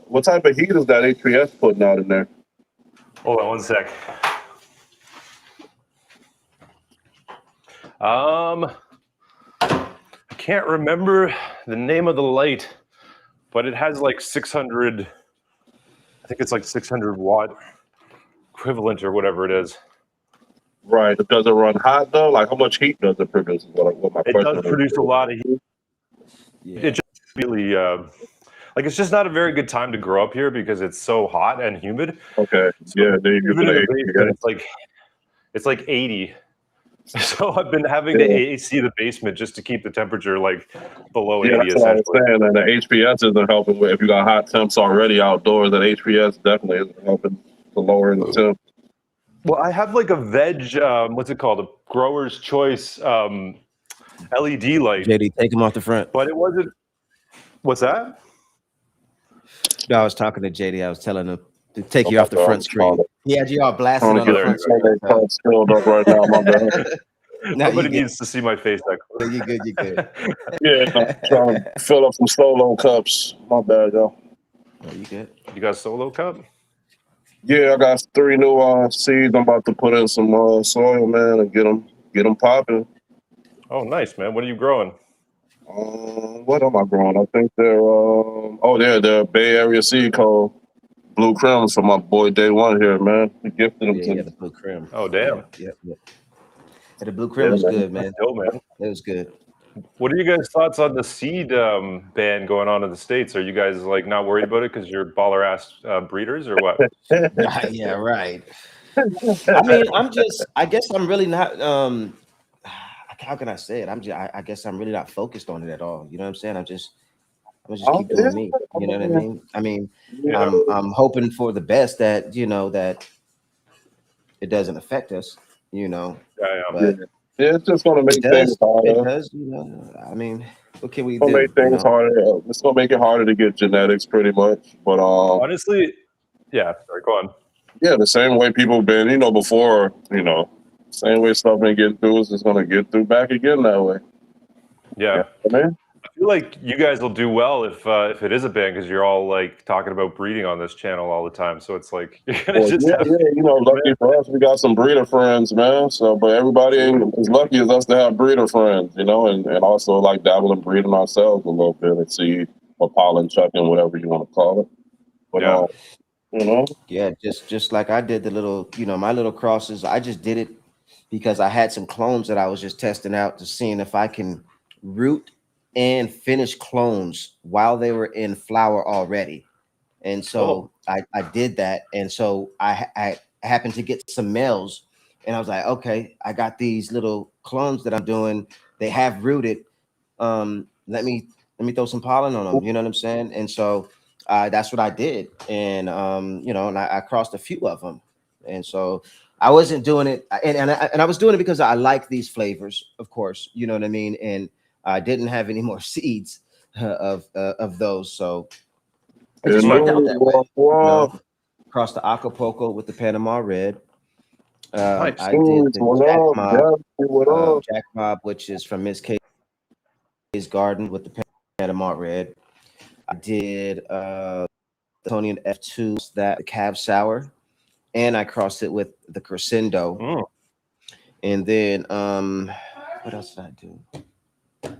What type of heat is that HPS putting out in there? Hold on one sec. I can't remember the name of the light, but it has like 600. I think it's like 600 watt equivalent or whatever it is. Right. Does it run hot though? Like how much heat does it produce? What my it question does is. produce a lot of heat. Yeah. It just really like it's just not a very good time to grow up here because it's so hot and humid. Okay. So Yeah. Then you even in the basement, it's like 80. So I've been having to AC the basement just to keep the temperature like below 80. That's what I was saying. And the HPS isn't helping with if you got hot temps already outdoors. That HPS definitely isn't helping to lower the temp. Well, I have like a veg. What's it called? A grower's choice LED light. JD, take him off the front. But it wasn't. What's that? No, I was talking to JD. I was telling him to take you off the front screen. He had you all blasting on the front screen. Filled up right now, my bad. Nobody needs to see my face that close. You good? Yeah, I'm trying to fill up some solo cups. My bad, y'all. Oh, you good? You got a solo cup? Yeah, I got 3 new seeds. I'm about to put in some soil, man, and get them popping. Oh, nice, man. What are you growing? What am I growing? I think they're the Bay Area seed code Blue Crims for my boy Day One here, man. He gifted them to me. The Blue Crim. Oh, damn. Yep. The Blue Crim was good, man. Dope, man. It was good. What are you guys' thoughts on the seed ban going on in the States? Are you guys like not worried about it because you're baller ass breeders or what? Yeah, right. I mean, I guess I'm really not how can I say it? I guess I'm really not focused on it at all. You know what I'm saying? I'm just keep doing me. You know what I mean? I mean, I'm hoping for the best that that it doesn't affect us. But it's just gonna make things harder. It does, I mean, what can we do? Make things harder. It's gonna make it harder to get genetics, pretty much. But honestly, yeah. Sorry, go on. Yeah, the same way people been, before, same way stuff been getting through is just gonna get through back again that way. Yeah. Man. I feel feel like you guys will do well if it is a band because you're all like talking about breeding on this channel all the time. So it's like you're gonna just have, you know, lucky for us, we got some breeder friends, man. So, but everybody ain't as lucky as us to have breeder friends, you know, and also like dabble in breeding ourselves a little bit and see or pollen chucking, whatever you want to call it. But yeah. you know, Yeah, just like I did the little, my little crosses. I just did it because I had some clones that I was just testing out to seeing if I can root and finish clones while they were in flower already. And so I did that. And so I happened to get some males, and I was like, okay, I got these little clones that I'm doing. They have rooted. Let me throw some pollen on them. You know what I'm saying? And so that's what I did. And and I crossed a few of them. And so I wasn't doing it, and I was doing it because I like these flavors, of course. You know what I mean? And I didn't have any more seeds of those, so it just worked out that way. Across the Acapulco with the Panama Red. Nice. I did the Jack Mob, which is from Miss K's Garden with the Panama Red. I did Tony F2, that the Cab Sour, and I crossed it with the Crescendo. And then what else did I do?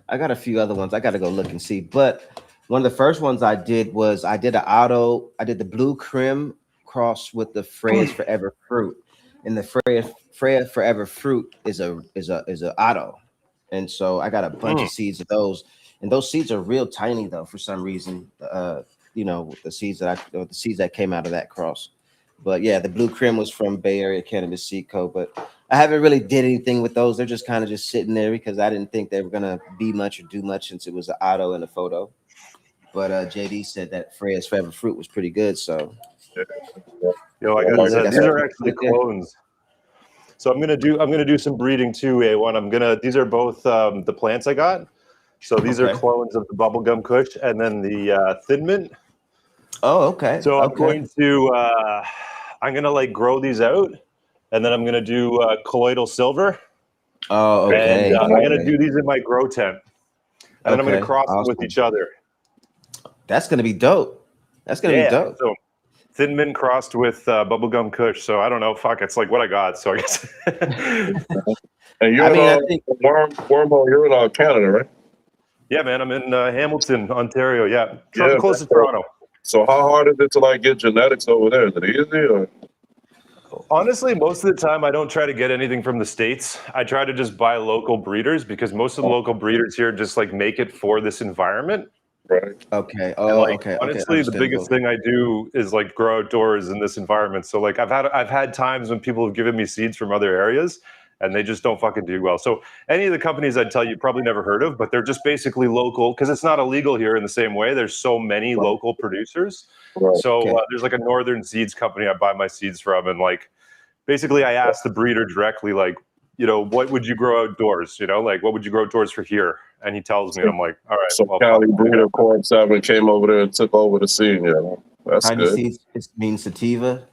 I got a few other ones. I got to go look and see. But one of the first ones I did was I did the Blue Crim cross with the Freya's Forever Fruit, and the Freya Forever Fruit is a auto, and so I got a bunch of seeds of those, and those seeds are real tiny though for some reason. The seeds that came out of that cross. But yeah, the Blue Crim was from Bay Area Cannabis Seed Co. But I haven't really did anything with those. They're just kind of just sitting there because I didn't think they were gonna be much or do much since it was an auto and a photo. But JD said that Freya's Forever Fruit was pretty good. So Yo, I gotta say, these are actually clones. So I'm gonna do some breeding too. These are both the plants I got. So these are clones of the bubblegum kush and then the thin mint. Oh, okay. So I'm going to like grow these out, and then I'm gonna do colloidal silver. Oh, okay. And I'm gonna do these in my grow tent, and then I'm gonna cross them with each other. That's gonna be dope. That's gonna be dope. So thin mint crossed with bubblegum kush. So I don't know. Fuck, it's like what I got. So I guess. And you're I think Wormhole, you're in Canada, right? Yeah, man. I'm in Hamilton, Ontario. Yeah, close to Toronto. So how hard is it to like get genetics over there? Is it easy or? Honestly, most of the time I don't try to get anything from the States. I try to just buy local breeders because most of the local breeders here just like make it for this environment. Right. Okay. Honestly, the biggest thing I do is like grow outdoors in this environment. So like I've had times when people have given me seeds from other areas and they just don't fucking do well. So any of the companies I'd tell you probably never heard of, but they're just basically local because it's not illegal here in the same way. There's so many local producers. Right. So there's like a Northern Seeds company I buy my seeds from, and like basically I asked the breeder directly, like, what would you grow outdoors? Like what would you grow outdoors for here? And he tells me, and I'm like, all right. So Cali breeder Corn 7 came over there and took over the scene. Yeah, that's Tiny good. Seeds means sativa.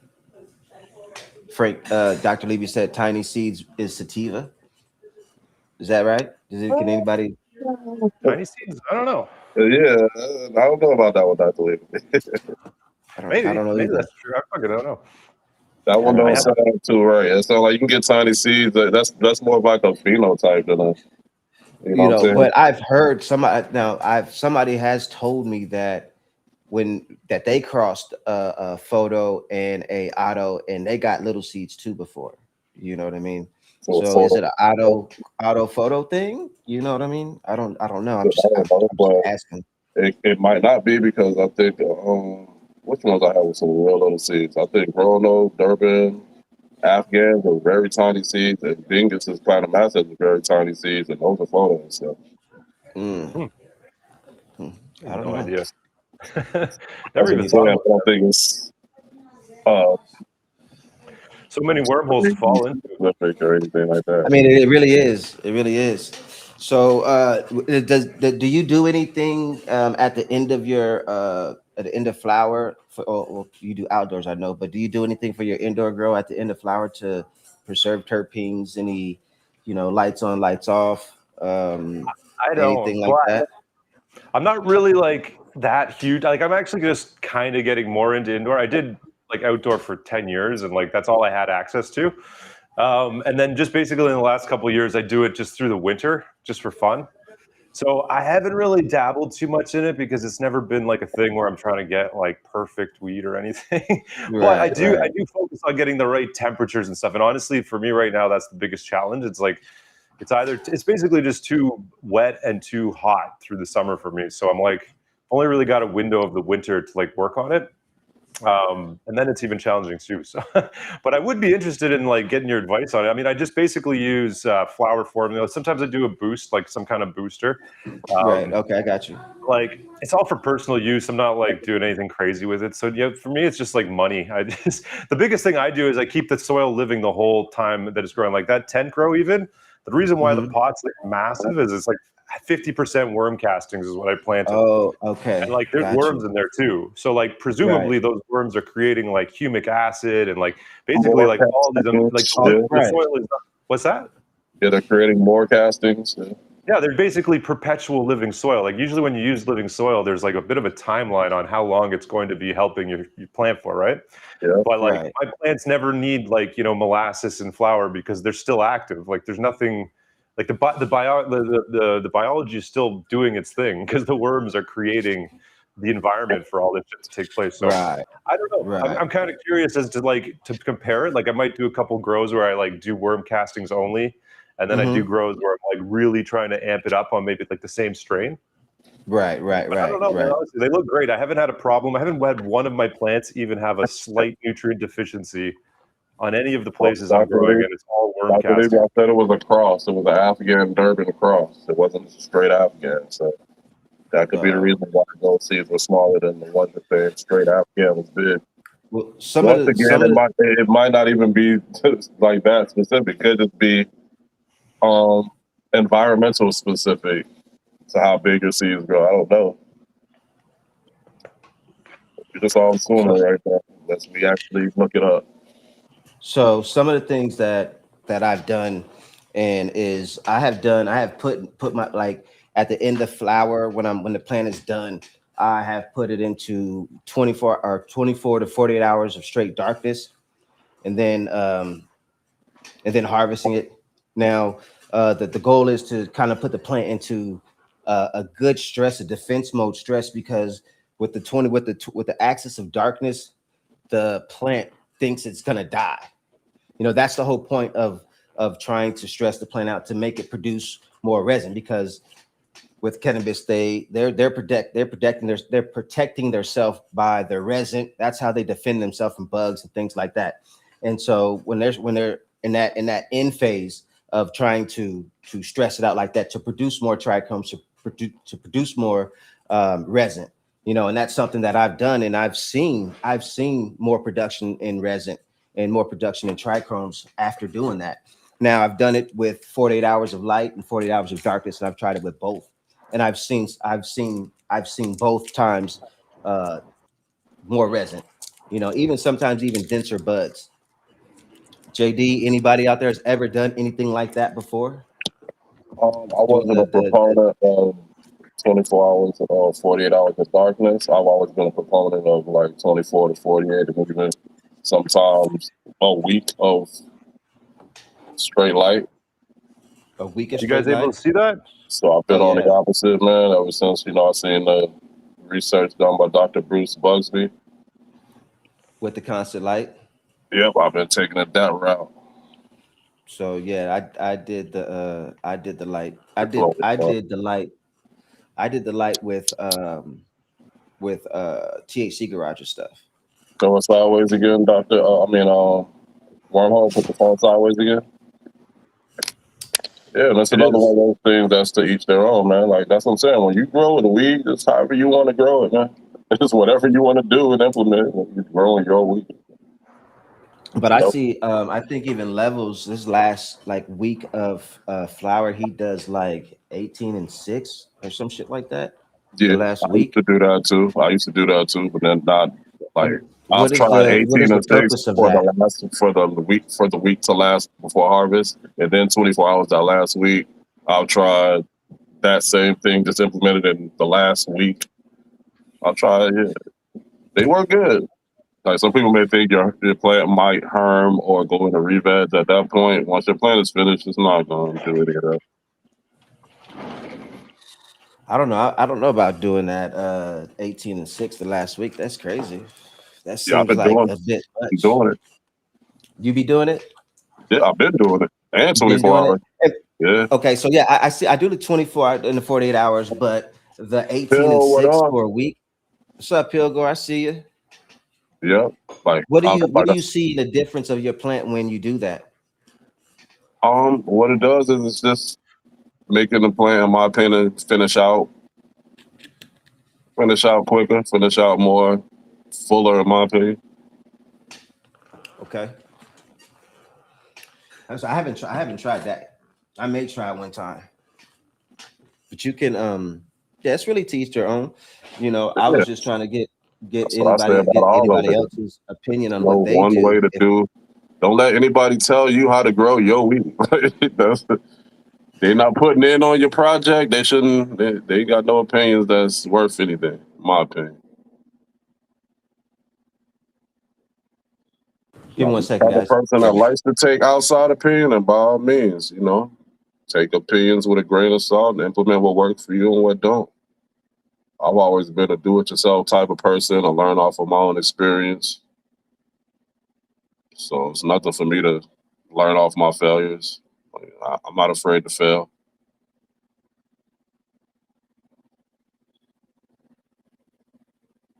Frank, Dr. Levy said Tiny Seeds is sativa. Is that right? Can anybody? Tiny Seeds? I don't know. Yeah, I don't know about that one, Dr. Levy. I don't know. Maybe that's true. I fucking don't know. That one don't sound too right. It's not like you can get Tiny Seeds. That's more of like a phenotype than a. But I've heard somebody has told me that that they crossed a photo and a auto and they got little seeds too before. You know what I mean? So is it an auto photo thing? You know what I mean? I don't know. I'm just asking. It might not be because I think which ones I have with some real little seeds. I think Roanoke, Durban, Afghans are very tiny seeds, and Dingus is kind of massive, very tiny seeds, and those are photos and stuff. I don't know. Idea. Never even thought. I don't think it's so many wormholes fall into it or anything like that. I mean, it really is. It really is. So, do you do anything at the end of your at the end of flower? Or you do outdoors, I know, but do you do anything for your indoor grow at the end of flower to preserve terpenes? Any, lights on, lights off? I don't. Anything like that? I'm not really like that huge. Like I'm actually just kind of getting more into indoor. I did like outdoor for 10 years and like that's all I had access to. And then just basically in the last couple of years, I do it just through the winter, just for fun. So I haven't really dabbled too much in it because it's never been like a thing where I'm trying to get like perfect weed or anything. But I do focus on getting the right temperatures and stuff. And honestly, for me right now, that's the biggest challenge. It's like it's basically just too wet and too hot through the summer for me. So I'm like only really got a window of the winter to like work on it. And then it's even challenging too. So, but I would be interested in like getting your advice on it. I mean, I just basically use flower formula. Sometimes I do a boost, like some kind of booster. Right. Okay, I got you. Like it's all for personal use. I'm not like doing anything crazy with it. So yeah, for me, it's just like money. The biggest thing I do is I keep the soil living the whole time that it's growing. Like that tent grow even. The reason why the pot's like massive is it's like 50% worm castings is what I planted. Oh, okay. And like there's worms in there too. So like presumably those worms are creating like humic acid and like basically like all these like the soil is what's that? Yeah, they're creating more castings. Yeah, they're basically perpetual living soil. Like usually when you use living soil, there's like a bit of a timeline on how long it's going to be helping your plant for, right? Yeah. But like my plants never need like, you know, molasses and flour because they're still active. Like there's nothing like the biology is still doing its thing because the worms are creating the environment for all this shit to take place. So I don't know. I'm kind of curious as to like to compare it. Like I might do a couple grows where I like do worm castings only. And then I do grows where I'm like really trying to amp it up on maybe like the same strain. Right. I don't know, man, honestly, they look great. I haven't had a problem. I haven't had one of my plants even have a slight nutrient deficiency on any of the places I'm growing, and it's all worm casting. I said it was a cross. It was an Afghan Durban cross. It wasn't a straight Afghan. So that could be the reason why those seeds were smaller than the one that they straight Afghan was big. Well, it might not even be like that specific. It could just be environmental specific to how big your seeds grow. I don't know. You just all assuming right now. Let's me actually look it up. So some of the things that I've done and is I have put my like at the end of flower when the plant is done, I have put it into 24 to 48 hours of straight darkness and then harvesting it. Now the goal is to kind of put the plant into a good stress, a defense mode stress, because with the axis of darkness, the plant thinks it's gonna die. You know, that's the whole point of trying to stress the plant out to make it produce more resin, because with cannabis, they're protecting themselves by their resin. That's how they defend themselves from bugs and things like that. And so when they're in that end phase of trying to stress it out like that to produce more trichomes, to produce more resin, you know, and that's something that I've done, and I've seen more production in resin and more production in trichomes after doing that. Now I've done it with 48 hours of light and 48 hours of darkness, and I've tried it with both, and I've seen both times more resin, you know, even sometimes even denser buds. JD, anybody out there has ever done anything like that before? I wasn't a proponent of 24 hours or 48 hours of darkness. I've always been a proponent of like 24 to 48, and even sometimes a week of straight light. A week of you guys able to see that? So I've been on the opposite, man, ever since, you know, I seen the research done by Dr. Bruce Bugsby. With the constant light? Yep, I've been taking it that route. So yeah, I did the light. I did the light with THC garage and stuff. Go sideways again, Doctor. Wormhole, put the phone sideways again. Yeah, that's another one of those things that's to each their own, man. Like that's what I'm saying. When you grow the weed, it's however you want to grow it, man. It's whatever you want to do and implement it when you're growing your weed. But I see, I think even Levels, this last like week of flower, he does like 18 and 6 or some shit like that. Yeah, last I week. used to do that too, but then not like I've tried 18 and 6 for the week to last before harvest, and then 24 hours that last week. I've tried that same thing just implemented in the last week. I'll try it. Yeah. They work good. Like some people may think your plant might harm or go into reveds at that point. Once your plant is finished, it's not going to do any of that. I don't know. I don't know about doing that 18 and 6 the last week. That's crazy. That Yeah, I've seems been like doing a bit much. doing it. You be doing it? Yeah, I've been doing it. And You've been 24 doing hours. it? Yeah. Okay, so yeah, I see. I do the 24 and the 48 hours, but the 18 and Phil, what 6 up? for a week. What's up, Pilgor? I see you. Yeah. Like What do I you was what like, do you see the difference of your plant when you do that? what it does is it's just making the plant, in my opinion, finish out quicker, finish out more fuller, in my opinion. Okay. So I haven't tried that. I may try it one time. But you can yeah, it's really to each their own. You know, I Yeah, was just trying to get that's what I say about get all of anybody it. else's opinion on No what they one do. way to do. Don't let anybody tell you how to grow your wheat. They're not putting in on your project. They shouldn't. They got no opinions that's worth anything, in my opinion. Give me Like, one the second, type of guys. person that likes to take outside opinion, and by all means, take opinions with a grain of salt and implement what works for you and what don't. I've always been a do-it-yourself type of person. I learn off of my own experience, so it's nothing for me to learn off my failures. I'm not afraid to fail.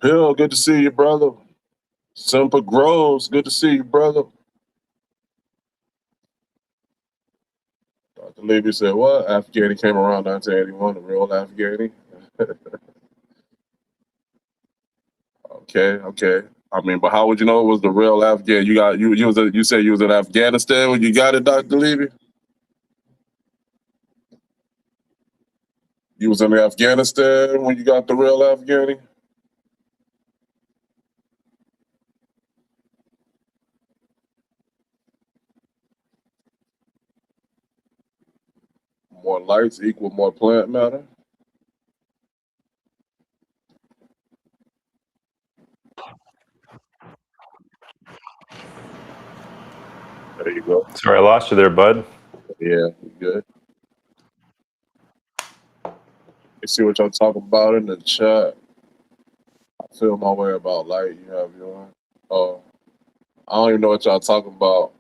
Hill, good to see you, brother. Simple Groves, good to see you, brother. Dr. Levy said, what? Afghani came around 1981, the real Afghani? Okay. I mean, but how would you know it was the real Afghan? You said you was in Afghanistan when you got it, Dr. Levy? You was in Afghanistan when you got the real Afghani? More lights equal more plant matter. There you go. Sorry, I lost you there, bud. Yeah, good. You see what y'all talking about in the chat. I feel my way about light. You have your I don't even know what y'all talking about.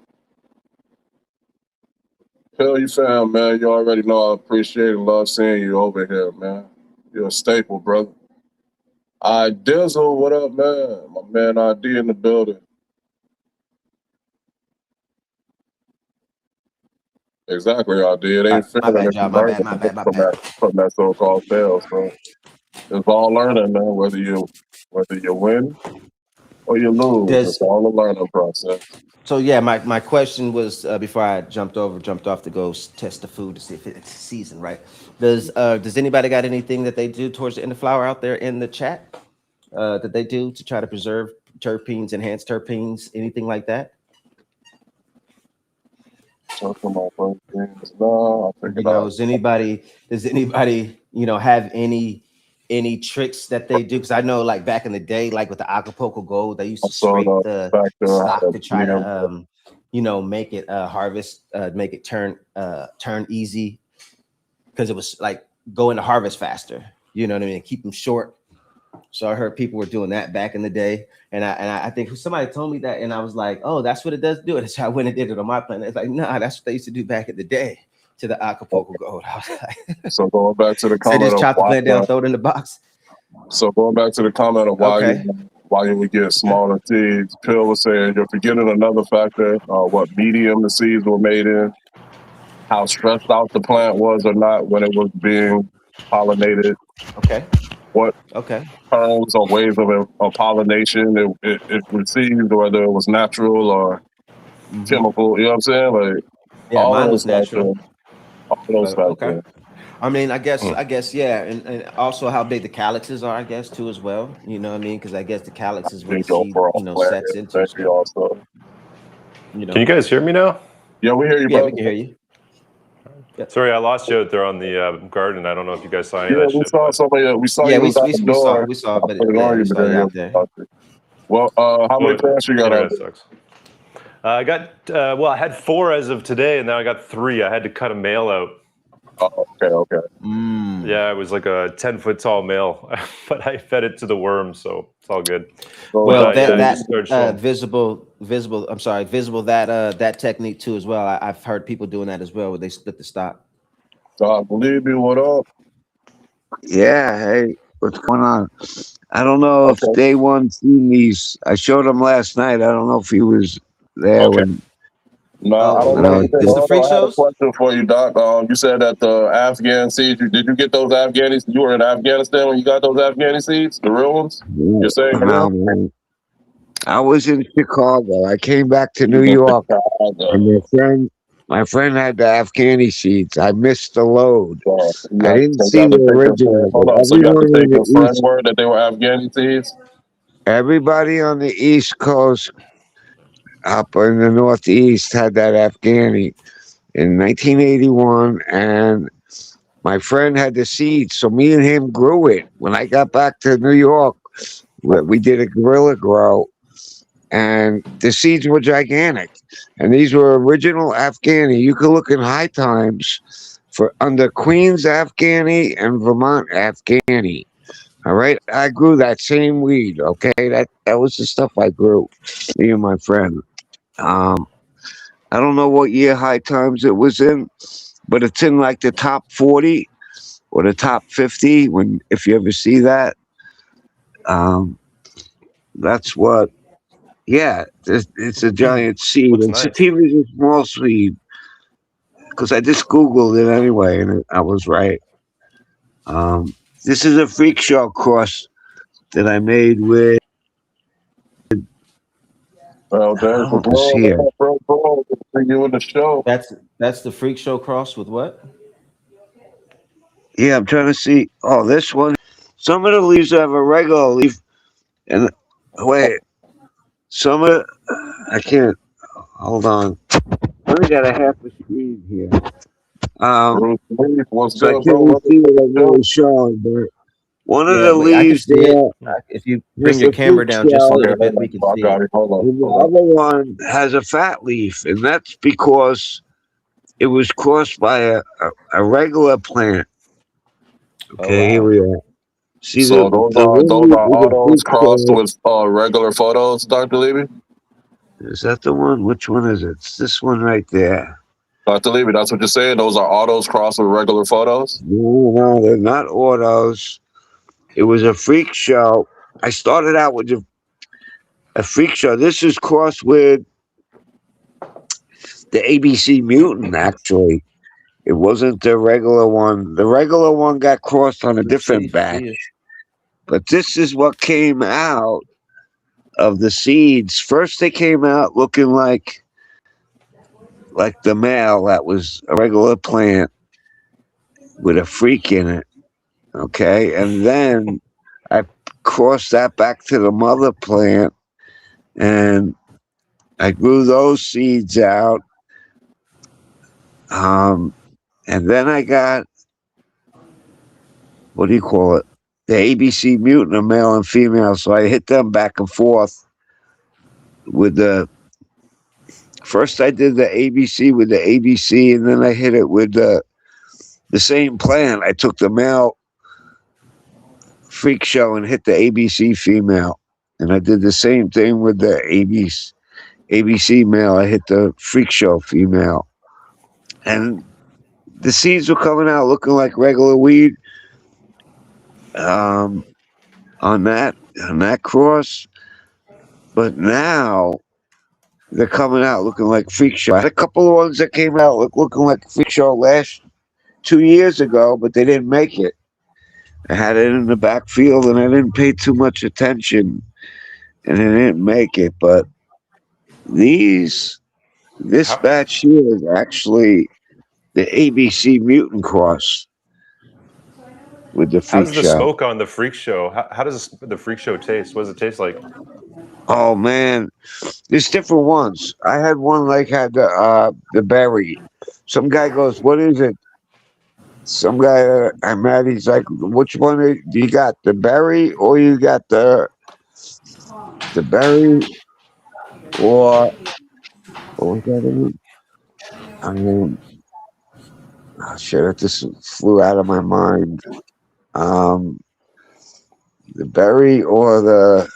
Hell, you fam, man. You already know I appreciate and love seeing you over here, man. You're a staple, brother. I Dizzle, what up, man? My man ID in the building. Exactly, ID. It ain't My failing bad, if you y'all. My learn bad, my bad, my from bad. that so-called fail. So it's all learning, man. Whether you win or you lose, it's Does all a learning process. so yeah, my question was before I jumped off to go test the food to see if it's seasoned right. Does anybody got anything that they do towards the end of flower out there in the chat that they do to try to preserve terpenes, enhance terpenes, anything like that? So for my first games, no, I think You it know, out. does anybody have any tricks that they do? Because I know like back in the day, like with the Acapulco Gold, they used to Also, scrape the the factor how stock to to try PM. to make it harvest, make it turn easy because it was like going to harvest faster. You know what I mean? Keep them short. So I heard people were doing that back in the day, and I think somebody told me that, and I was like, oh, that's what it does do. And so I went and did it on my planet. It's like, nah, that's what they used to do back in the day to the Acapulco Gold. I was like, So going back to the so comment just of chop the why, plant down, throw it in the box. Okay. why you would get smaller seeds, Pill was saying you're forgetting another factor, what medium the seeds were made in, how stressed out the plant was or not when it was being pollinated, Okay. what Okay. terms or ways of pollination it received, whether it was natural or chemical. You know what I'm saying? Like Yeah, all of mine those was natural, factors. All of those but okay. factors. I mean, I guess, yeah, and also how big the calyxes are, I guess, too, as well. You know what I mean? Because I guess the calyx is where Can the go seed, for all plant sets into. maybe So, also. you Can you know, guys hear me now? Yeah, we hear you, yeah, we brother. can hear you. Sorry, I lost you out there on the garden. I don't know if you guys saw any Yeah, of that we shit. saw But... somebody. We saw Yeah, you we was out the door. saw, but Put it yeah, on we you, but saw then you you out there. was. Well, how many plants you got out there? Sucks. I got well, I had 4 as of today, and now I got 3. I had to cut a male out. Oh, okay. Yeah, it was like a 10-foot tall male, but I fed it to the worms, so it's all good. So Well, that visible. I'm sorry, visible. That technique too as well. I've heard people doing that as well, where they split the stock. Doc, believe me, what up? Yeah, hey, what's going on? I don't know if Okay. Day One seen these. I showed him last night. I don't know if he was there Okay. when. No, Oh, I don't when I know. was this the freak I had a shows? question for you, Doc. You said that the Afghan seeds. Did you get those Afghani? You were in Afghanistan when you got those Afghani seeds, the real ones. You're saying the real? no, man. I was in Chicago. I came back to New York, and my friend had the Afghani seeds. I missed the load. I didn't So you see have to the take your original. hold But on. So you have to everyone on take your the friend east, word that they were Afghani seeds. everybody on the East Coast, up in the Northeast, had that Afghani in 1981, and my friend had the seeds, so me and him grew it. When I got back to New York, we did a guerrilla grow, and the seeds were gigantic. And these were original Afghani. You could look in High Times for under Queens Afghani and Vermont Afghani. All right, I grew that same weed. Okay, that was the stuff I grew. Me and my friend. I don't know what year High Times it was in, but it's in like the top 40 or the top 50 when if you ever see that. Um, that's what. Yeah, it's a giant seed. looks And nice. sativa is a small seed because I just googled it anyway, and I was right. This is a freak show cross that I made with. Well, I thanks don't know for if it's blowing here. up, bro. See you in the show. That's the freak show cross with what? Yeah, I'm trying to see. Oh, this one. Some of the leaves have a regular leaf, and wait, some of the, I can't. Hold on. I only got a half a screen here. Bruce Lee, what's So I good, can't bro? really Welcome see to what the I'm show. really showing, but one of Yeah, the I can leaves see it. there If you bring has your a camera fruit down just a shell, little Okay, bit, we hold can on. I see got it. it. Hold and the on. other one has a fat leaf, and that's because it was crossed by a regular plant. Oh Okay, here wow. we are. See So the one those leaf are is a autos fruit crossed shell. with regular photos, Dr. Levy? Is that the one? Which one is it? It's this one right there. Dr. Levy, that's what you're saying? Those are autos crossed with regular photos? No, they're not autos. It was a freak show. I started out with a freak show. This is crossed with the ABC mutant, actually. It wasn't the regular one. The regular one got crossed on a Let's different see it. batch. But this is what came out of the seeds. First, they came out looking like the male that was a regular plant with a freak in it. Okay, and then I crossed that back to the mother plant, and I grew those seeds out. And then I got, what do you call it? The ABC mutant, a male and female. So I hit them back and forth with the. First, I did the ABC with the ABC, and then I hit it with the same plant. I took the male freak show and hit the ABC female. And I did the same thing with the ABC male. I hit the freak show female. And the seeds were coming out looking like regular weed. On that cross, but now they're coming out looking like freak show. I had a couple of ones that came out looking like freak show last 2 years ago, but they didn't make it. I had it in the backfield and I didn't pay too much attention, and they didn't make it. But this How batch here is actually the ABC mutant cross with the freak how's the show. smoke on the freak show? How does the freak show taste? What does it taste like? Oh man, there's different ones. I had one like had the berry. Some guy goes, "What is it?" some guy I met, he's like, which one do you got, the berry or you got the berry or what was that one? Oh, shit, it just flew out of my mind. Um, the berry or the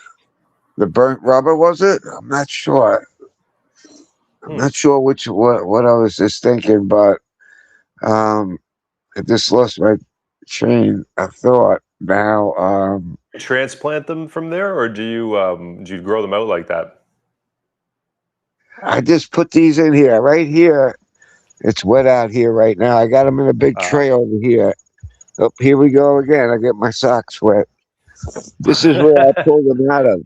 burnt rubber, was it? I'm not sure. I'm not sure what I was just thinking, but I just lost my train of thought. Now, Transplant them from there, or do you grow them out like that? I just put these in here, right here. It's wet out here right now. I got them in a big tray over here. Oh, here we go again. I get my socks wet. This is where I pulled them out of.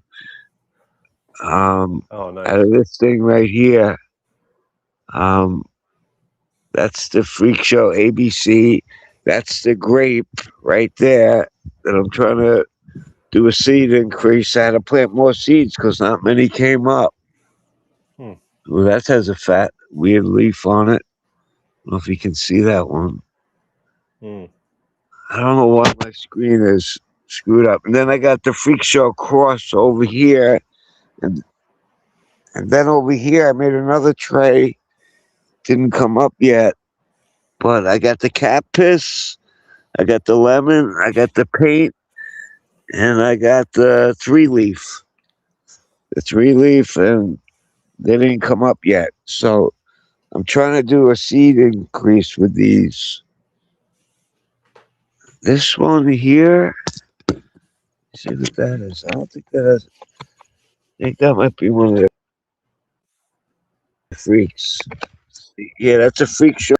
Oh, nice. Out of this thing right here. That's the Freak Show ABC. That's the grape right there that I'm trying to do a seed increase. I had to plant more seeds because not many came up. Well, that has a fat, weird leaf on it. I don't know if you can see that one. I don't know why my screen is screwed up. And then I got the Freak Show cross over here. And then over here, I made another tray. Didn't come up yet. But I got the cat piss. I got the lemon. I got the paint. And I got the 3-leaf. The 3-leaf, and they didn't come up yet. So I'm trying to do a seed increase with these. This one here. See what that is. I don't think that is. I think that might be one of the freaks. Yeah, that's a Freak Show.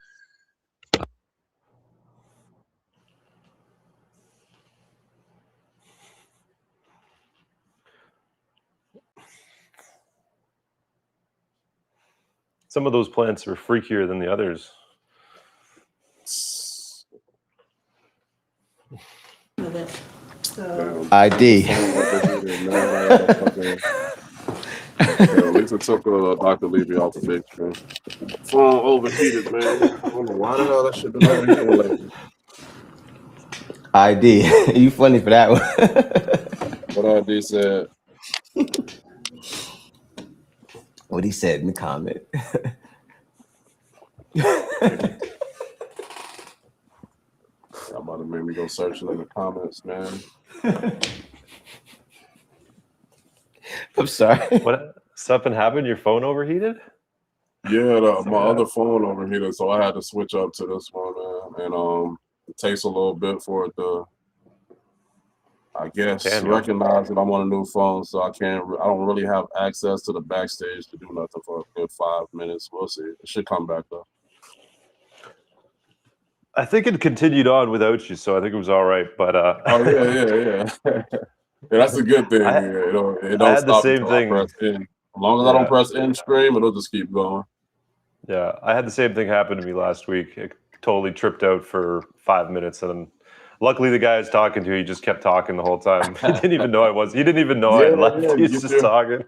Some of those plants are freakier than the others. ID. At least it took Dr. Levy off the big screen. Phone overheated, man. I don't know why the hell that shit been overheating lately. ID. You funny for that one. What ID said? What he said in the comment. Y'all about to make me go searching in the comments, man. I'm sorry. What? Something happened? Your phone overheated? Yeah, my other phone overheated, so I had to switch up to this one, man. And it takes a little bit for it to, I guess, recognize that I'm on a new phone, so I don't really have access to the backstage to do nothing for a good 5 minutes. We'll see. It should come back though. I think it continued on without you, so I think it was all right. But oh yeah. Yeah, that's a good thing. It don't stop until I press in. As long as I don't press end stream, it'll just keep going. Yeah, I had the same thing happen to me last week. It totally tripped out for 5 minutes, and then luckily the guy I was talking to, he just kept talking the whole time. He didn't even know I was. He didn't even know I left. Yeah, He was just talking.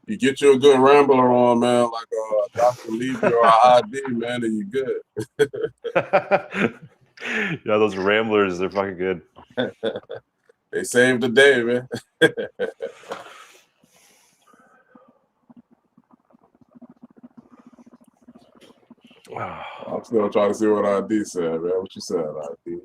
You get you a good rambler on, man, like Dr. Levy or ID, man, and you good. Yeah, those ramblers, they're fucking good. They saved the day, man. I'm still trying to see what ID said, man. What you said, ID?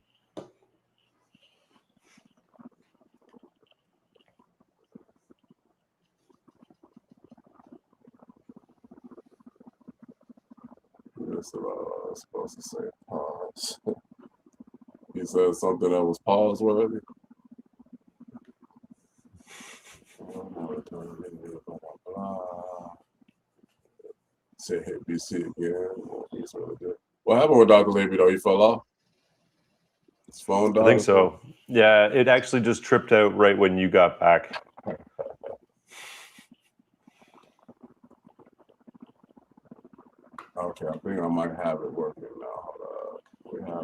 This is supposed to say pause. He said something that was pause worthy. Say hit BC again. What happened with Dr. Levy though? He fell off? His phone died? I think so. Yeah, it actually just tripped out right when you got back. Okay, I think I might have it working now. We had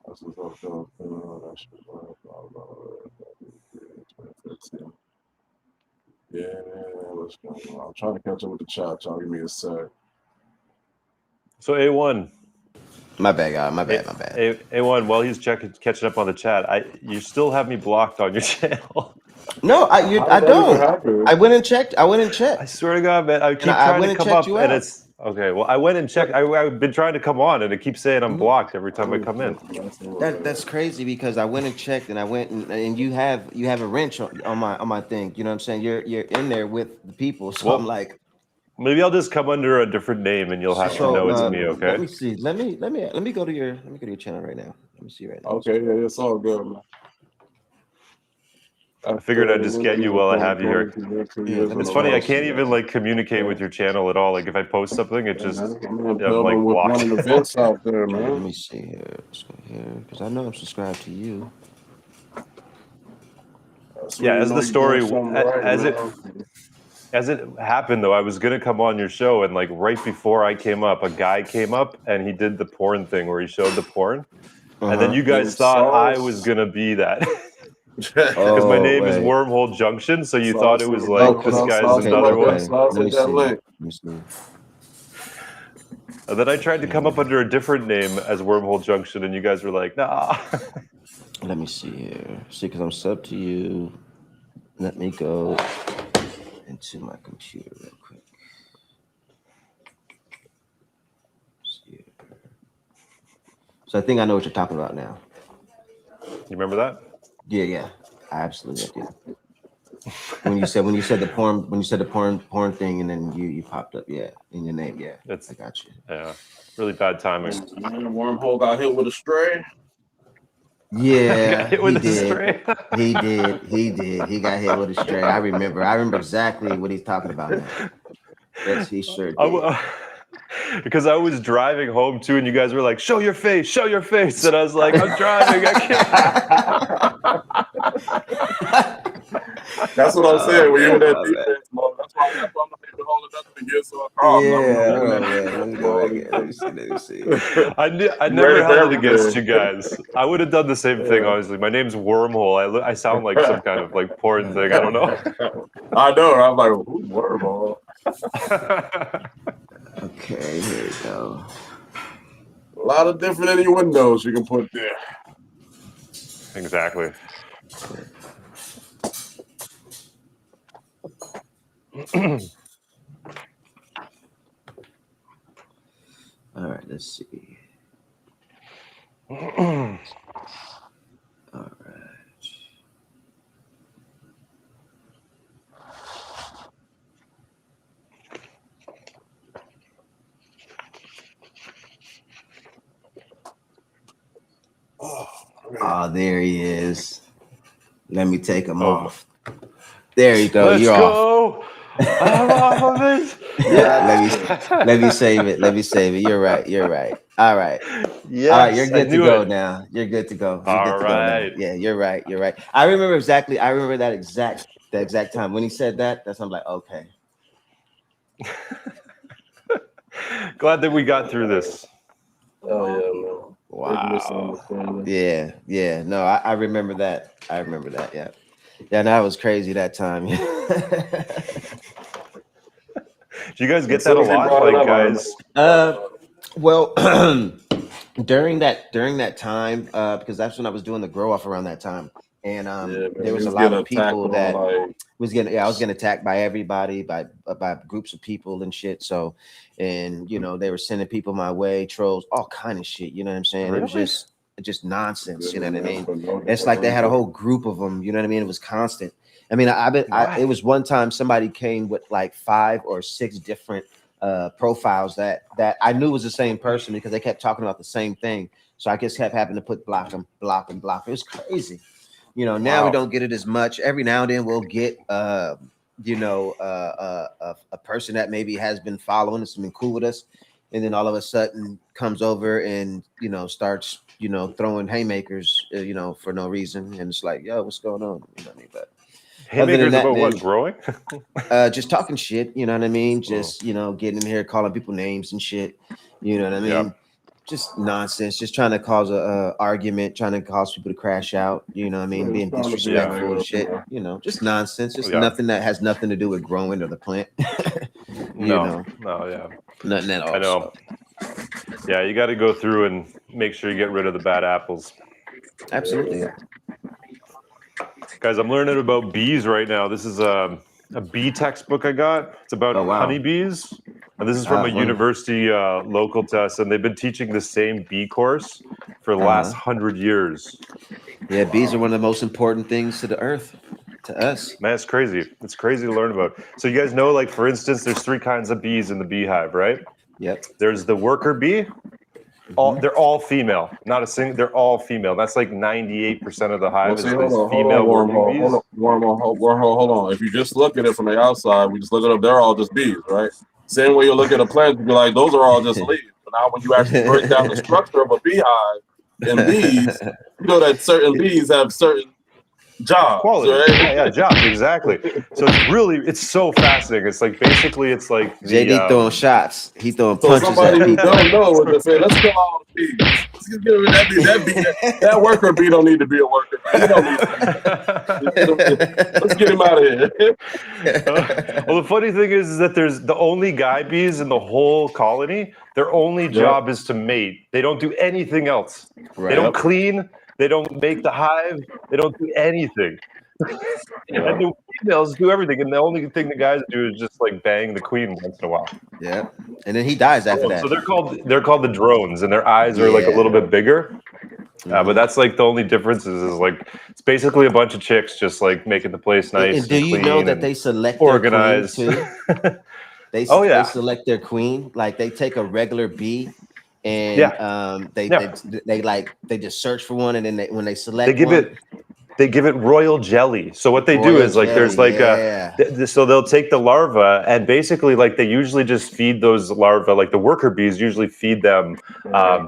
this is up there. That should work. 2015. Yeah, what's going on? I'm trying to catch up with the chat. Y'all give me a sec. So A1. My bad, guy. My bad. A1, while he's catching up on the chat, you still have me blocked on your channel. No, I don't. I went and checked. I swear to God, man. I keep trying to come up, and it's okay. Well, I went and checked. I've been trying to come on, and it keeps saying I'm blocked every time I come in. That's crazy because I went and checked, and I went and you have a wrench on my thing. You know what I'm saying? You're in there with the people, so I'm like, maybe I'll just come under a different name, and you'll have to know it's me. Okay. Let me see. Let me go to your channel right now. Let me see right now. Okay, yeah, it's all good, man. I figured I'd just get you while I have you here. It's funny, I can't even like communicate with your channel at all. Like if I post something, it just I'm like blocked. One of the events out there, man. Let me see here. Because I know I'm subscribed to you. Yeah, as the story as it happened though, I was gonna come on your show, and like right before I came up, a guy came up and he did the porn thing where he showed the porn, and then you guys thought I was gonna be that. Because my name is Wormhole Junction, so you thought it was like this guy's another one. Let me see. And then I tried to come up under a different name as Wormhole Junction, and you guys were like, nah. Let me see here. See, because I'm sub to you. Let me go into my computer real quick. So I think I know what you're talking about now. You remember that? Yeah, I absolutely do. When you said the porn thing, and then you popped up, in your name, I got you. Yeah, really bad timing. Wormhole got hit with a stray. Yeah, he did. He did. He got hit with a stray. I remember exactly what he's talking about now. Yes, he sure did. Because I was driving home too, and you guys were like, show your face, and I was like, I'm driving, I can't. That's what I'm saying. When you're in that defense mode, that's why I'm not able to hold it up to get so I call. Let me see. I never held it against you guys. I would have done the same thing, honestly. My name's Wormhole. I sound like some kind of like porn thing. I don't know. I know. I'm like, who's Wormhole? Okay, here we go. A lot of different innuendos you can put there. Exactly. All right, let's see. All right. Oh, there he is. Let me take him off. There you go. Let's go. I'm off of it. Let me save it. You're right. All right. Yes, all right, you're good to go now. You're good to go. All right. Yeah, you're right. I remember exactly. I remember that exact time when he said that. That's I'm like, okay. Glad that we got through this. Oh yeah, man. Wow. Yeah. No, I remember that. Yeah. Yeah, that was crazy that time. Do you guys get that a lot, like guys? Well, during that time, because that's when I was doing the grow off around that time, and there was a lot of people that was getting. I was getting attacked by everybody, by groups of people and shit. So, and they were sending people my way, trolls, all kind of shit. You know what I'm saying? Really? It was just nonsense. You know what I mean? It's like they had a whole group of them. You know what I mean? It was constant. I mean, it was one time somebody came with like 5 or 6 different profiles that I knew was the same person because they kept talking about the same thing. So I just kept having to put block. It was crazy. Now we don't get it as much. Every now and then we'll get a person that maybe has been following us and been cool with us, and then all of a sudden comes over and starts throwing haymakers for no reason, and it's like, yo, what's going on? You know what I mean? But haymakers about what, growing? Just talking shit, you know what I mean? Just getting in here calling people names and shit, you know what I mean? Yeah. Just nonsense, just trying to cause a argument, trying to cause people to crash out, you know what I mean? Being disrespectful and shit, just nonsense, just nothing that has nothing to do with growing or the plant. No, yeah. Nothing at all. I know. Yeah, you got to go through and make sure you get rid of the bad apples. Absolutely. Guys, I'm learning about bees right now. This is a bee textbook I got. It's about honeybees. And this is from a university local to us. And they've been teaching the same bee course for the last 100 years. Yeah, bees are one of the most important things to the earth, to us. Man, it's crazy. It's crazy to learn about. So you guys know, like, for instance, there's 3 kinds of bees in the beehive, right? Yep. There's the worker bee. They're all female. Not a single. They're all female. That's like 98% of the hive is female working bees. Hold on. If you just look at it from the outside, we just look at them. They're all just bees, right? Same way you look at a plant, you be like, those are all just leaves. But now, when you actually break down the structure of a beehive and bees, you know that certain bees have certain jobs. Quality. Right? Yeah, jobs, exactly. So it's so fascinating. It's like basically it's like JD throwing shots. He throwing So punches somebody at who people. don't know what to say, let's kill all the bees. Let's get rid of that bee. That worker bee don't need to be a worker bee. He don't need to. Let's get him out of here. Well, the funny thing is that there's the only guy bees in the whole colony. Their only job is to mate. They don't do anything else. Right. They don't clean. They don't make the hive. They don't do anything. And the females do everything. And the only thing the guys do is just like bang the queen once in a while. Yeah. And then he dies after that. So they're called the drones, and their eyes are like a little bit bigger. But that's like the only difference is like it's basically a bunch of chicks just like making the place nice. And do you know that they select organized their queen too? They select their queen. Like they take a regular bee and they just search for one, and then when they select they give it royal jelly. So what they do is like there's like so they'll take the larva and basically like they usually just feed those larvae, like the worker bees usually feed them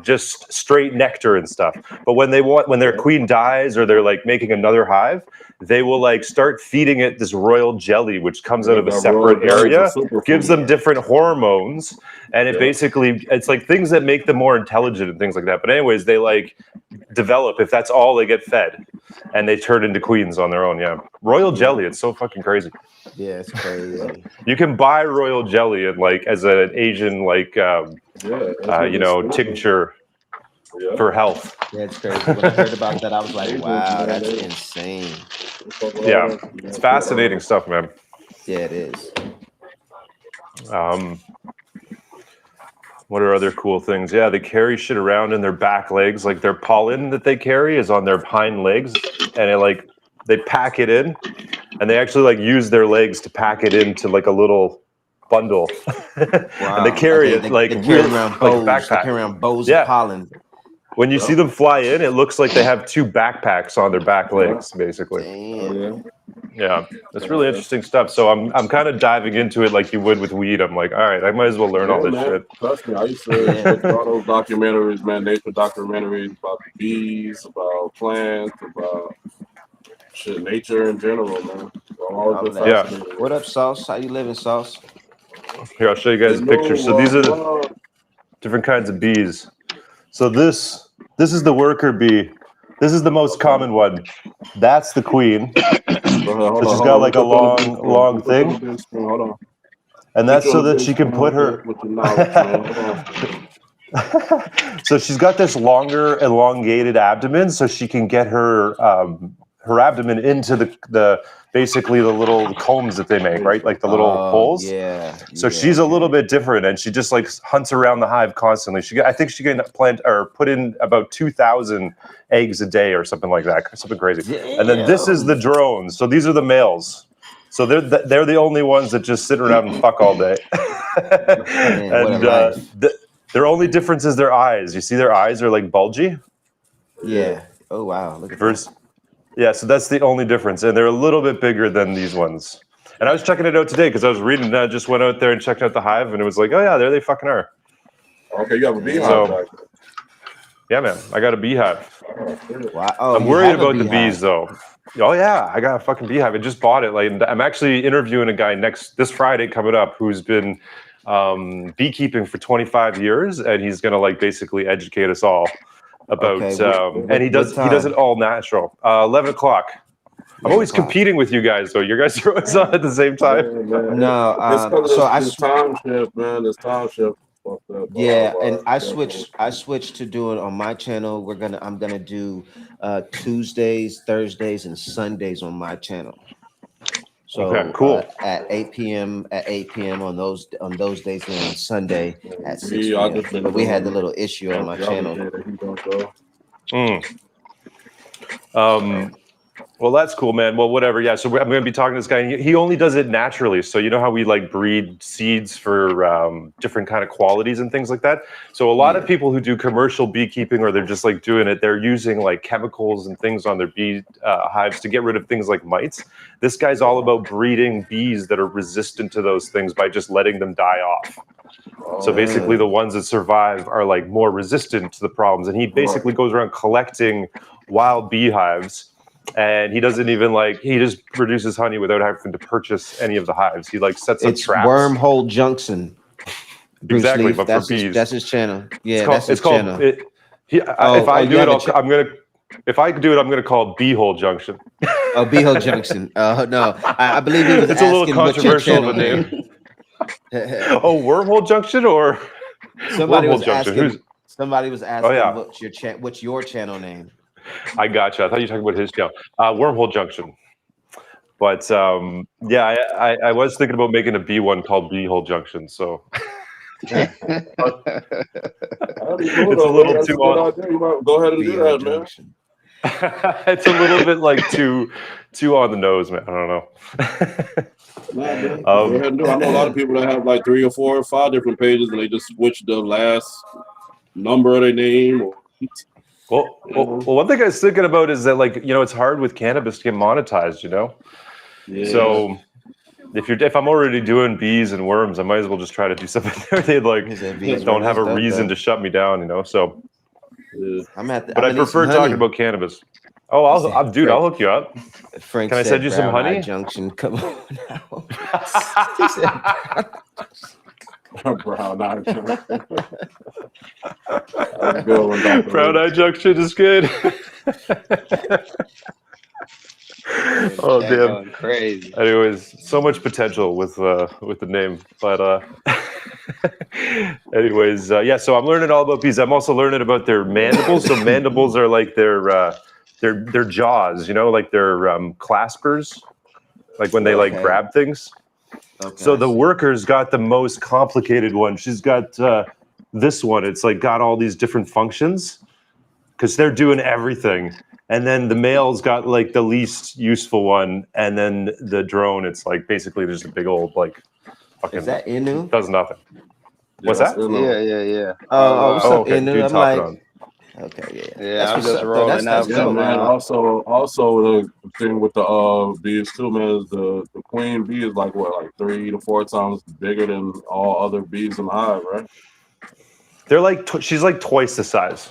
just straight nectar and stuff. But when their queen dies or they're like making another hive, they will like start feeding it this royal jelly, which comes out of a separate area, gives them different hormones, and it basically it's like things that make them more intelligent and things like that. But anyways, they like develop if that's all they get fed, and they turn into queens on their own. Yeah, royal jelly. It's so fucking crazy. Yeah, it's crazy. You can buy royal jelly and like as an Asian like tincture for health. Yeah, it's crazy. When I heard about that, I was like, wow, that's insane. Yeah, it's fascinating stuff, man. Yeah, it is. What are other cool things? Yeah, they carry shit around in their back legs. Like their pollen that they carry is on their hind legs, and they pack it in, and they actually like use their legs to pack it into like a little bundle. Wow. And they carry it like backpack. They carry around bows of pollen. When you see them fly in, it looks like they have 2 backpacks on their back legs, basically. Damn. Yeah, that's really interesting stuff. So I'm kind of diving into it like you would with weed. I'm like, all right, I might as well learn all this shit. Trust me, I used to watch all those documentaries, man, nature documentaries about bees, about plants, about nature in general, man. What up, Sauce? How you living, Sauce? Here, I'll show you guys a picture. So these are the different kinds of bees. So this is the worker bee. This is the most common one. That's the queen. So she's got like a long thing. And that's so that she can put her. So she's got this longer, elongated abdomen, so she can get her abdomen into the basically the little combs that they make, right? Like the little holes. Yeah. So she's a little bit different, and she just like hunts around the hive constantly. I think she can put in about 2,000 eggs a day or something like that, something crazy. Damn. And then this is the drones. So these are the males. So they're the only ones that just sit around and fuck all day. And their only difference is their eyes. You see, their eyes are like bulgy. Yeah. Oh wow. Look at that. Yeah, so that's the only difference, and they're a little bit bigger than these ones. And I was checking it out today because I was reading. I just went out there and checked out the hive, and it was like, oh yeah, there they fucking are. Okay, you have a beehive. Yeah, man, I got a beehive. Wow. I'm worried about the bees though. Oh yeah, I got a fucking beehive. I just bought it. Like, I'm actually interviewing a guy this Friday coming up who's been beekeeping for 25 years, and he's gonna like basically educate us all about and he does it all natural. 11 o'clock. I'm always competing with you guys, though. You guys are always on at the same time. No, so I time shift, man. It's time shift. fucked up. Yeah, and I switched to doing on my channel. I'm gonna do Tuesdays, Thursdays, and Sundays on my channel. Okay, So cool. at 8 p.m. on those days, and then on Sunday at 6 I p.m. just been But we had the doing little issue on my the other channel. day that he don't go. Well, that's cool, man. Well, whatever. Yeah. So I'm going to be talking to this guy. And he only does it naturally. So you know how we like breed seeds for different kind of qualities and things like that. So a lot of people who do commercial beekeeping, or they're just like doing it, they're using like chemicals and things on their bee hives to get rid of things like mites. This guy's all about breeding bees that are resistant to those things by just letting them die off. So basically, the ones that survive are like more resistant to the problems. And he basically goes around collecting wild beehives. And he doesn't even he just produces honey without having to purchase any of the hives. He like sets up traps. Wormhole Junction. Bruce exactly, Leaf, but for bees. That's his channel. Yeah, that's his channel. If I do it, I'm gonna call it Beehole Junction. Oh, Beehole Junction. No, I believe he was it's a little asking what's your controversial channel of a name. name. Oh, Wormhole Junction or somebody Wormhole was Junction? asking. Somebody was asking, Oh, yeah. what's your channel name? I gotcha. I thought you were talking about his channel, Wormhole Junction. But yeah, I was thinking about making a B one called Beehole Junction. So That'd be cool, it's though, a little man. too That's a good idea. You might go ahead and do that, Junction. It's a little bit like too on the nose, man. I don't know. Go ahead and do it. I know a lot of people that have like 3 or 4 or 5 different pages, and they just switch the last number of their name. Or Well, one thing I was thinking about is that, like, you know, it's hard with cannabis to get monetized, you know? Yeah. So if I'm already doing bees and worms, I might as well just try to do something there. They don't have a reason to shut me down, you know? So, but I prefer talking about cannabis. Oh, I'll hook you up. Frank, can I send you some honey? Junction, come on now. Brown Eye Junction. Brown Eye Junction is good. Oh damn! Crazy. Anyways, so much potential with the name, but anyways, yeah. So I'm learning all about bees. I'm also learning about their mandibles. So mandibles are like their jaws, you know, like their claspers, like when they like grab things. Okay, so the worker's got the most complicated one. She's got this one. It's like got all these different functions because they're doing everything. And then the male's got like the least useful one. And then the drone, it's like basically just a big old like fucking. Is that Inu? Does nothing. What's that? Yeah. Oh, what's up, okay. Inu? I'm like, okay, yeah. I'm just rolling out. Yeah, man. Also the thing with the bees too, man, is the queen bee is like 3 to 4 times bigger than all other bees in the hive, right? They're like she's like twice the size,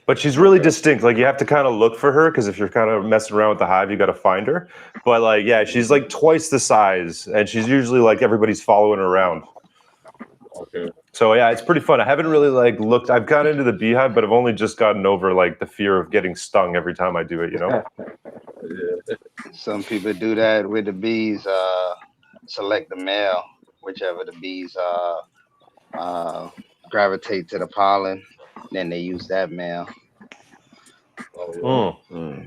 but she's really distinct. Like you have to kind of look for her because if you're kind of messing around with the hive, you got to find her. But like, yeah, she's like twice the size, and she's usually like everybody's following her around. Okay. So yeah, it's pretty fun. I haven't really like looked. I've gotten into the beehive, but I've only just gotten over like the fear of getting stung every time I do it. You know. Yeah. Some people do that with the bees. Select the male, whichever the bees gravitate to the pollen. Then they use that male. Oh, yeah.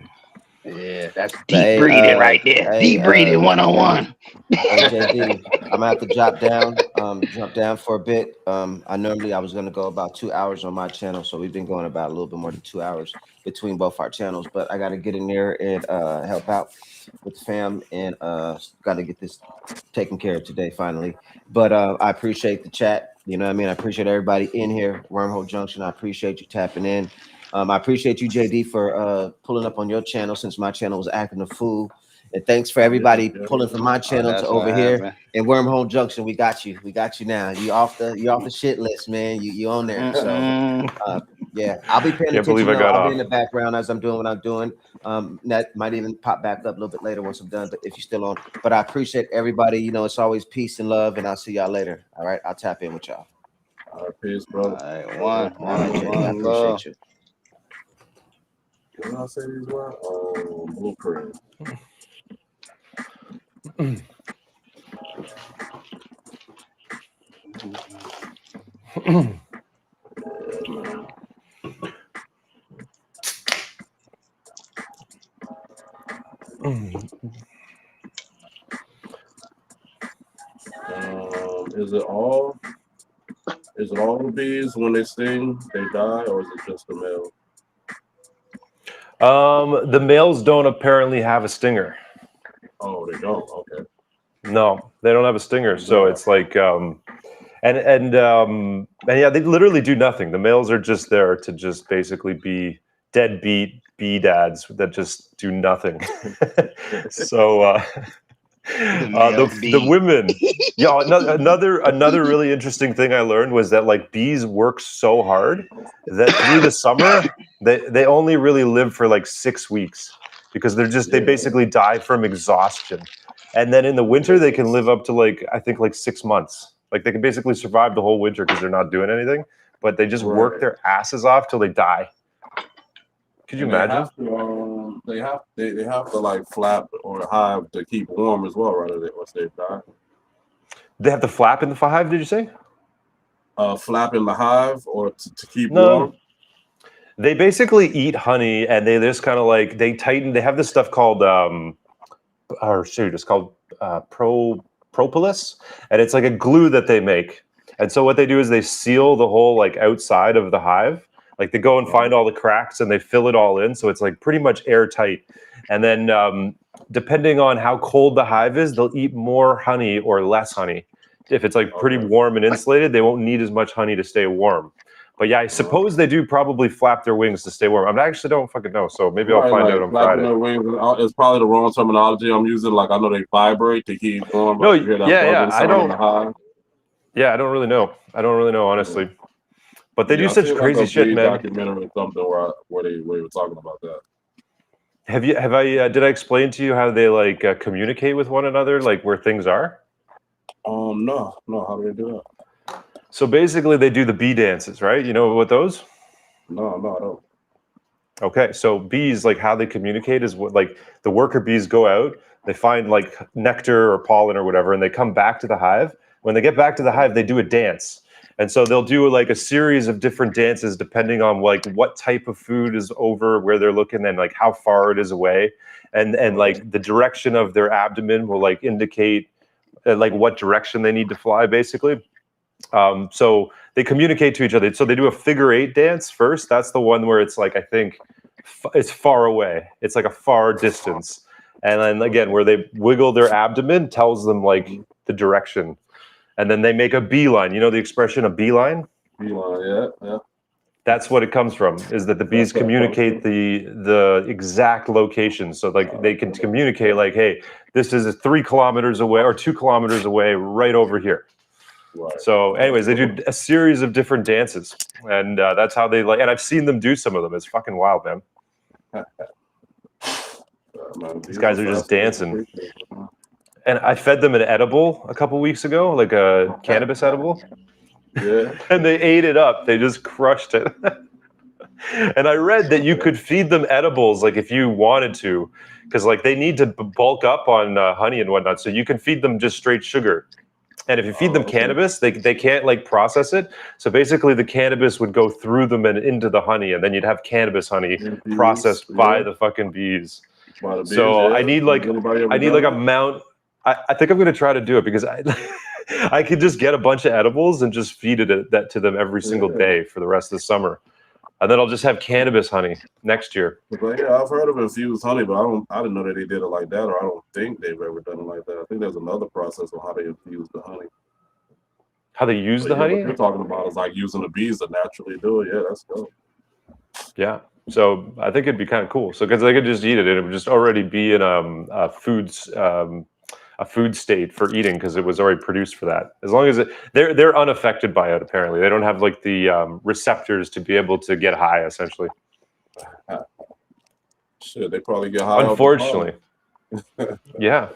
Yeah, that's deep breeding right there. Deep breeding 101. JD, I'm gonna have to drop down for a bit. I was gonna go about 2 hours on my channel, so we've been going about a little bit more than 2 hours between both our channels. But I gotta get in there and help out with the fam, and gotta get this taken care of today finally. But I appreciate the chat. You know what I mean? I appreciate everybody in here. Wormhole Junction, I appreciate you tapping in. I appreciate you, JD, for pulling up on your channel since my channel was acting a fool. And thanks for everybody pulling from my channel to over here. And Wormhole Junction, we got you. We got you now. You off the shit list, man. You on there. So yeah, I'll be paying attention. I'll be in the background as I'm doing what I'm doing. That might even pop back up a little bit later once I'm done, but if you're still on. But I appreciate everybody. You know, it's always peace and love, and I'll see y'all later. All right, I'll tap in with y'all. All right, peace, bro. All right, I appreciate you. What did I say these were? Blueprint. Is it all the bees when they sting, they die, or is it just the male? The males don't apparently have a stinger. Oh, they don't. Okay. No, they don't have a stinger. So it's like, and yeah, they literally do nothing. The males are just there to just basically be deadbeat bee dads that just do nothing. So the women, yeah. Another really interesting thing I learned was that like bees work so hard that through the summer they only really live for like 6 weeks because they basically die from exhaustion. And then in the winter, they can live up to like, I think like 6 months. Like they can basically survive the whole winter because they're not doing anything, but they just work their asses off till they die. Could you imagine? They have to like flap or hive to keep warm as well, right? Once they die. They have to flap in the hive, did you say? Flap in the hive or to keep No. warm? They basically eat honey and they just kind of like, they tighten, they have this stuff called, it's called propolis, and it's like a glue that they make. And so what they do is they seal the whole like outside of the hive. Like they go and find all the cracks and they fill it all in, so it's like pretty much airtight. And then depending on how cold the hive is, they'll eat more honey or less honey. If it's like pretty warm and insulated, they won't need as much honey to stay warm. But yeah, I suppose they do probably flap their wings to stay warm. I actually don't fucking know, so maybe I'll find out on Friday. Their wings, it's probably the wrong terminology I'm using. Like I know they vibrate to keep warm. No, I don't. Yeah, I don't really know. Honestly. But they do such crazy shit, man. Documentary or something where they were talking about that. Did I explain to you how they like communicate with one another, like where things are? No. How do they do that? So basically, they do the bee dances, right? You know what those? No, I don't. Okay, so bees, like how they communicate is what, like the worker bees go out, they find like nectar or pollen or whatever, and they come back to the hive. When they get back to the hive, they do a dance. And so they'll do like a series of different dances depending on like what type of food is over where they're looking and like how far it is away. And like the direction of their abdomen will like indicate like what direction they need to fly, basically. So they communicate to each other. So they do a figure 8 dance first. That's the one where it's like, I think it's far away. It's like a far distance. And then again, where they wiggle their abdomen tells them like the direction. And then they make a beeline. You know the expression a beeline? Beeline, yeah. That's what it comes from, is that the bees communicate the exact location. So like they can communicate like, hey, this is 3 kilometers away or 2 kilometers away right over here. Right. So anyways, they do a series of different dances. And that's how they like, and I've seen them do some of them. It's fucking wild, man. These guys are just dancing. And I fed them an edible a couple weeks ago, like a cannabis edible. Yeah. And they ate it up. They just crushed it. And I read that you could feed them edibles, like if you wanted to, because like they need to bulk up on honey and whatnot. So you can feed them just straight sugar. And if you feed them cannabis, they can't like process it. So basically the cannabis would go through them and into the honey, and then you'd have cannabis honey processed by the fucking bees. So I need like a mount. I think I'm going to try to do it because I could just get a bunch of edibles and just feed that to them every single day for the rest of the summer. And then I'll just have cannabis honey next year. But yeah, I've heard of infused honey, but I didn't know that they did it like that, or I don't think they've ever done it like that. I think there's another process on how they infuse the honey. How they use the honey? What you're talking about is like using the bees to naturally do it. Yeah, that's dope. Yeah. So I think it'd be kind of cool. So because they could just eat it, and it would just already be in a food state for eating because it was already produced for that. As long as they're unaffected by it, apparently they don't have like the receptors to be able to get high. Essentially, shit, they probably get high. Unfortunately, yeah,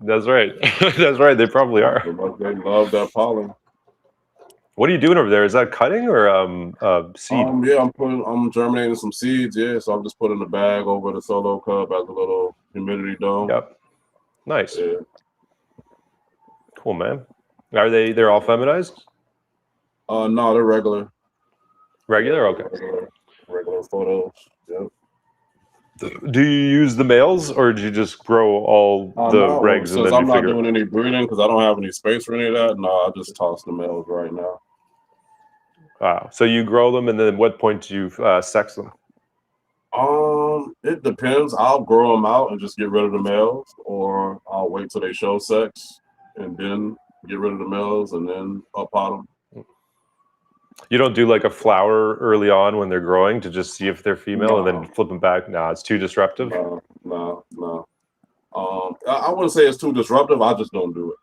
that's right. That's right. They probably are. They love that pollen. What are you doing over there? Is that cutting or seed? Yeah, I'm germinating some seeds. Yeah, so I'm just putting the bag over the solo cup as a little humidity dome. Yep. Nice. Yeah. Cool, man. They're all feminized? No, they're regular. Regular, okay. Regular photos. Yep. Do you use the males, or do you just grow all the No, regs and since then I'm you not figure? doing any breeding because I don't have any space for any of that. No, I just toss the males right now. Wow. So you grow them, and then at what point do you sex them? It depends. I'll grow them out and just get rid of the males, or I'll wait till they show sex and then get rid of the males and then up on them. You don't do like a flower early on when they're growing to just see if they're female and then No. flip them back? No, it's too disruptive. No. I wouldn't say it's too disruptive. I just don't do it.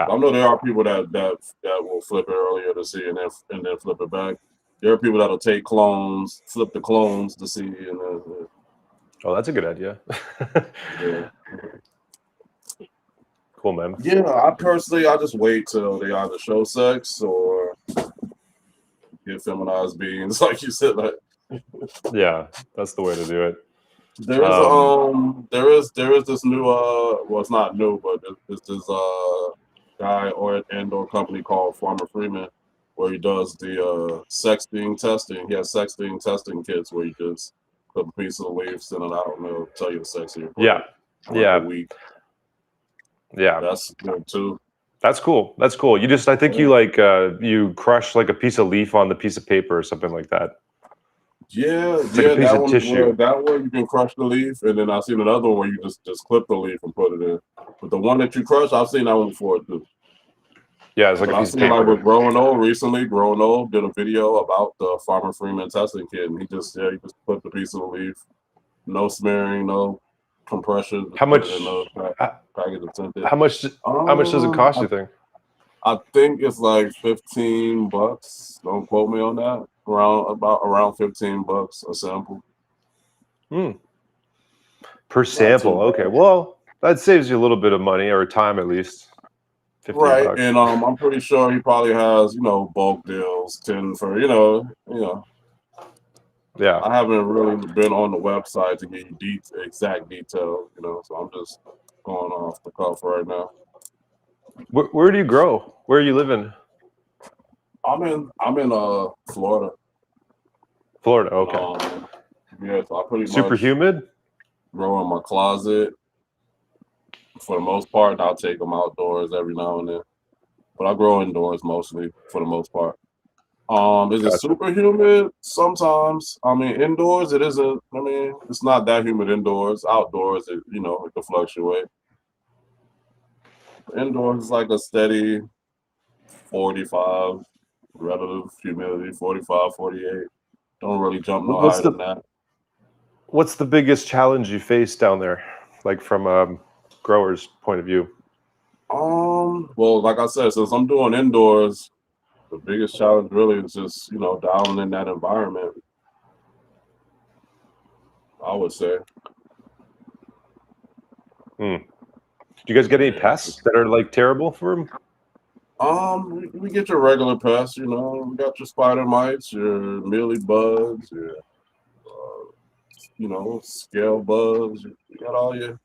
I know there are people that will flip it earlier to see and then flip it back. There are people that'll take clones, flip the clones to see, and then. Oh, that's a good idea. Yeah. Cool, man. Yeah, I just wait till they either show sex or get feminized beings, like you said. Like, yeah, that's the way to do it. there is this new well, it's not new, but there's this guy or company called Farmer Freeman where he does the sexting testing. He has sexting testing kits where you just put a piece of the leaf, send it out, and they'll tell you the sex of your Yeah. a week. Yeah, that's good too. That's cool. That's cool. I think you you crush like a piece of leaf on the piece of paper or something like that. Yeah, it's like a piece of tissue. That one you can crush the leaf, and then I've seen another one where you just clip the leaf and put it in. But the one that you crush, I've seen that one before too. Yeah, it's like a piece of paper. Like with Growing Old recently. Growing Old did a video about the Farmer Freeman testing kit, and he just put the piece of the leaf, no smearing, no compression. How much? Package of tinted. How much does it cost? You think? I think it's like $15. Don't quote me on that. Around $15 a sample. Per sample. Okay. Well, that saves you a little bit of money or time at least. Right, $15. and I'm pretty sure he probably has bulk deals, 10 for Yeah. I haven't really been on the website to get you exact details, so I'm just going off the cuff right now. Where do you grow? Where are you living? I'm in Florida. Florida, okay. Yeah, so I pretty super much humid. Grow in my closet for the most part. And I'll take them outdoors every now and then, but I grow indoors mostly for the most part. Is it super humid? Sometimes. I mean, indoors it isn't. I mean, it's not that humid indoors. Outdoors, it can fluctuate. Indoors is like a steady 45 relative humidity, 45, 48. Don't really jump no higher than that. What's the biggest challenge you face down there, like from a grower's point of view? Well, like I said, since I'm doing indoors, the biggest challenge really is just, down in that environment, I would say. Do you guys get any pests that are like terrible for them? We get your regular pests, we got your spider mites, your mealy bugs, your, scale bugs. You got all your,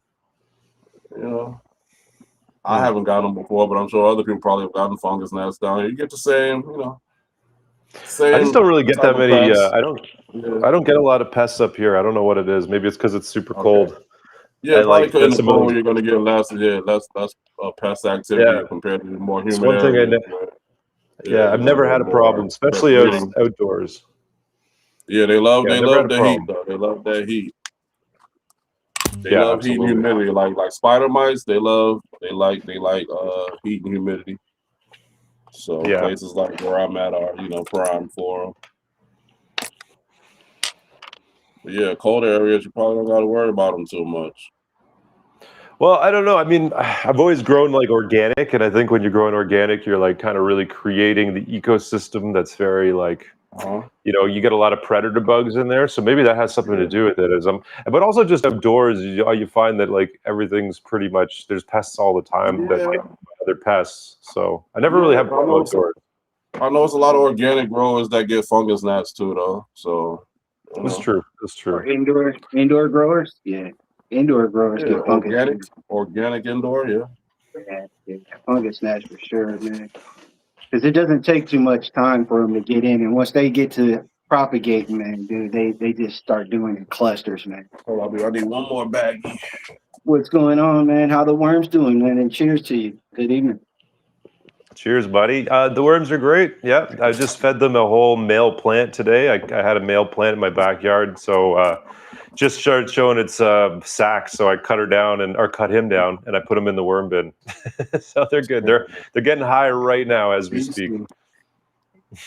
I haven't gotten them before, but I'm sure other people probably have gotten fungus gnats down here. You get the same, same. I just don't really get that many. I Yeah. don't get a lot of pests up here. I don't know what it is. Maybe it's because it's super cold. Yeah, and probably in the cold you're gonna get less pest activity compared to the more humid one thing areas. I've never had a problem, especially outdoors. Yeah, they love the heat though. They love that heat. They love heat and humidity. Like spider mites, they like heat and humidity. So places like where I'm at are prime for them. But yeah, cold areas you probably don't got to worry about them too much. Well, I don't know. I mean, I've always grown like organic, and I think when you're growing organic, you're like kind of really creating the ecosystem that's very like, you get a lot of predator bugs in there. So maybe that has something to do with it. But also just outdoors, you find that like everything's pretty much there's pests all the time that like other pests. So I never really have problems outdoors. I know it's a lot of organic growers that get fungus gnats too, though. So that's true. That's true. Or indoor growers, yeah. Indoor growers get fungus. Organic indoor, yeah. Yeah, fungus gnats for sure, man. Because it doesn't take too much time for them to get in, and once they get to propagating, man, dude, they just start doing in clusters, man. Hold on, I need one more bag. What's going on, man? How the worms doing, man? And cheers to you. Good evening. Cheers, buddy. The worms are great. Yeah, I just fed them a whole male plant today. I had a male plant in my backyard, so just started showing its sack. So I cut him down, and I put him in the worm bin. So they're good. They're getting high right now as we speak.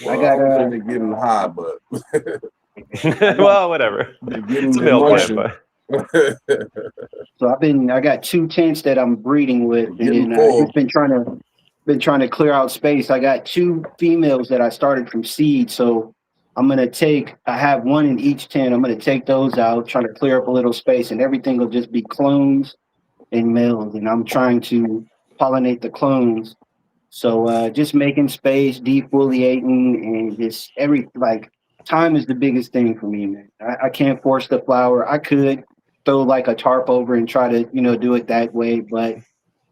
Well, I don't think they're getting high, but well, whatever. It's a male plant, but. So I got 2 tents that I'm breeding with, and I've been trying to clear out space. I got 2 females that I started from seed, so I have 1 in each tent. I'm gonna take those out, trying to clear up a little space, and everything will just be clones and males, and I'm trying to pollinate the clones. So just making space, defoliating, and just time is the biggest thing for me, man. I can't force the flower. I could throw like a tarp over and try to, do it that way, but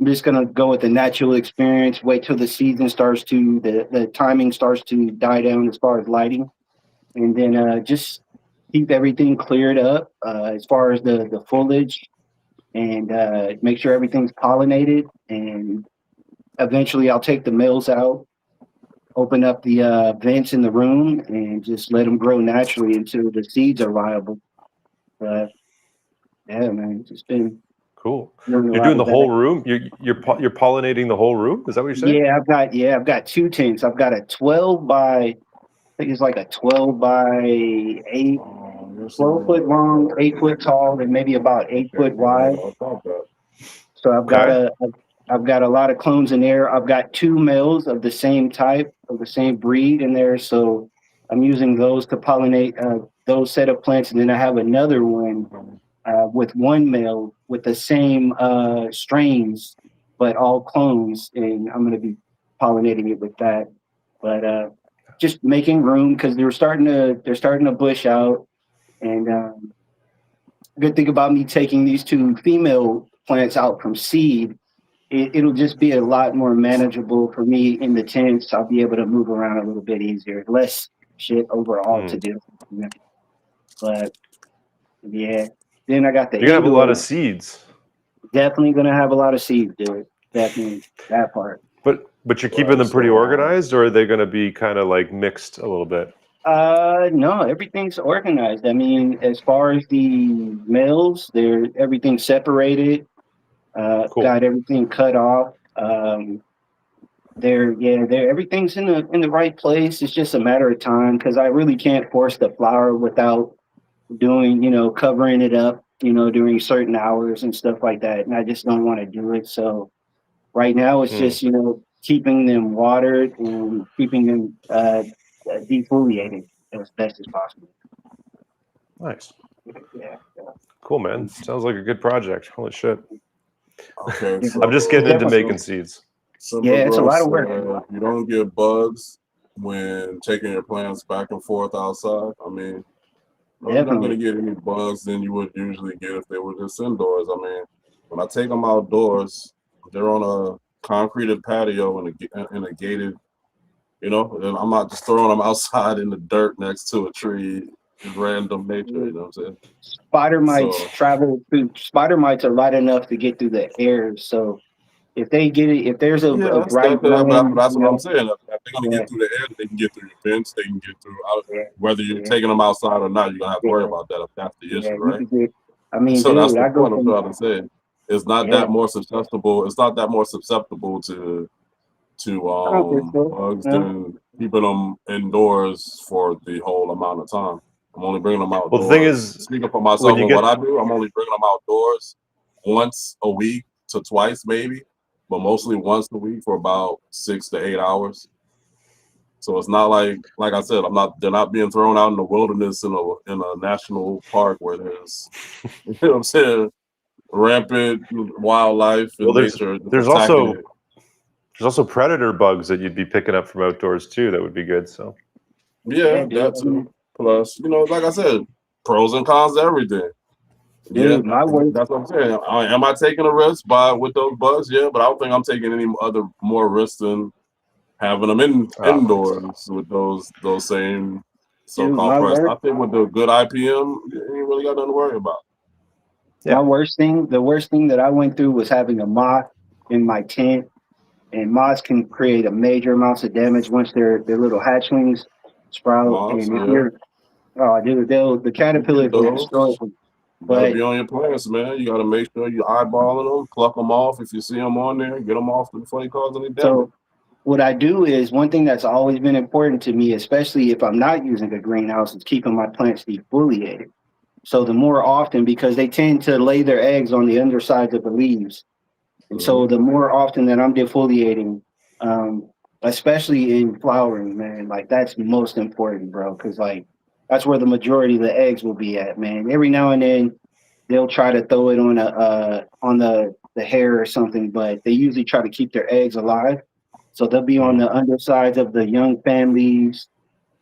I'm just gonna go with the natural experience, wait till the season the timing starts to die down as far as lighting, and then just keep everything cleared up as far as the foliage, and make sure everything's pollinated, and eventually I'll take the males out, open up the vents in the room, and just let them grow naturally until the seeds are viable. But yeah, man, it's just been cool. You're doing the whole room. You're pollinating the whole room. Is that what you're saying? Yeah, I've got 2 tents. I've got a 12 by, I think it's like a 12 by 8, 12 foot long, 8 foot tall, and maybe about 8 foot wide. So I've got a lot of clones in there. I've got 2 males of the same type, of the same breed in there. So I'm using those to pollinate those set of plants. And then I have another one with 1 male with the same strains, but all clones. And I'm going to be pollinating it with that. But just making room, because they're starting to bush out. And good thing about me taking these 2 female plants out from seed, it'll just be a lot more manageable for me in the tents. I'll be able to move around a little bit easier, less shit overall to do. But yeah, then I got the. You're gonna have a lot of seeds. Definitely gonna have a lot of seeds, dude. Definitely that part. But you're keeping them pretty organized, or are they gonna be kind of like mixed a little bit? No, everything's organized. I mean, as far as the males, everything's separated. Cool. Got everything cut off. Everything's in the right place. It's just a matter of time, because I really can't force the flower without doing, covering it up, during certain hours and stuff like that. And I just don't want to do it. So right now it's just, keeping them watered and keeping them defoliated as best as possible. Nice. Yeah. Cool, man. Sounds like a good project. Holy shit. Okay, so I'm just getting into making seeds. It's a lot of work. You don't get bugs when taking your plants back and forth outside. I mean, you're not going to get any bugs than you would usually get if they were just indoors. I mean, when I take them outdoors, they're on a concreted patio in a gated, and I'm not just throwing them outside in the dirt next to a tree in random nature, you know what I'm saying? Spider mites are light enough to get through the air. So if they get it, if there's a bright wind, that's what I'm saying. If they're going to get through the air, they can get through your fence, they can get through whether you're taking them outside or not, you're going to have to worry about that if that's the issue, right? So that's the point I'm trying to say. It's not that more susceptible. It's not that more susceptible to bugs than keeping them indoors for the whole amount of time. I'm only bringing them outdoors. Well, the thing is, speaking for myself and what I do, I'm only bringing them outdoors once a week to twice maybe, but mostly once a week for about 6 to 8 hours. So it's not like I said, they're not being thrown out in the wilderness in a national park where there's, you know what I'm saying, rampant wildlife and nature. There's also predator bugs that you'd be picking up from outdoors too. That would be good. So that too. Plus, like I said, pros and cons to everything. Dude, that's what I'm saying. Am I taking a risk with those bugs? Yeah, but I don't think I'm taking any other more risk than having them indoors with those same so-called price. I think with the good IPM, you ain't really got nothing to worry about. Yeah. The worst thing that I went through was having a moth in my tent, and moths can create a major amounts of damage once their little hatchlings sprout. Moths, and if you're, oh dude, the caterpillars will destroy them. You gotta be on your plants, man. You gotta make sure you're eyeballing them, pluck them off if you see them on there, get them off before they cause any damage. So what I do is, one thing that's always been important to me, especially if I'm not using a greenhouse, is keeping my plants defoliated. So the more often, because they tend to lay their eggs on the undersides of the leaves. And so the more often that I'm defoliating, especially in flowering, man, like that's most important, bro. Cause like, that's where the majority of the eggs will be at, man. Every now and then they'll try to throw it on the hair or something, but they usually try to keep their eggs alive. So they'll be on the undersides of the young fan leaves,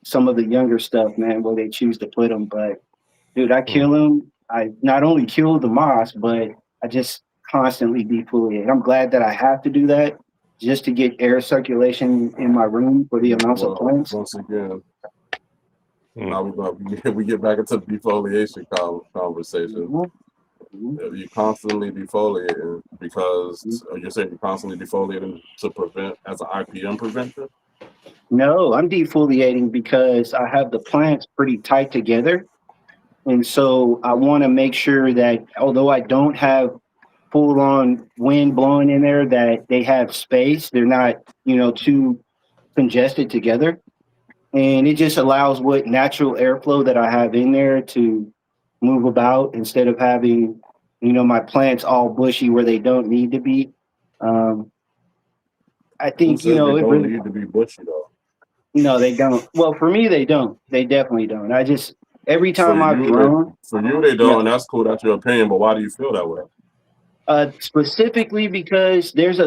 some of the younger stuff, man, where they choose to put them. But dude, I kill them. I not only kill the moss, but I just constantly defoliate. I'm glad that I have to do that just to get air circulation in my room for the amounts of plants. Once again, now we get back into the defoliation conversation. You constantly defoliating because you're saying you're constantly defoliating to prevent as an IPM prevention? No, I'm defoliating because I have the plants pretty tight together. And so I want to make sure that although I don't have full on wind blowing in there, that they have space. They're not, too congested together. And it just allows what natural airflow that I have in there to move about instead of having, my plants all bushy where they don't need to be. I think, they don't need to be bushy though. No, they don't. Well, for me, they don't. They definitely don't. Every time I've grown. For you, they don't, and that's cool. That's your opinion, but why do you feel that way? Specifically because there's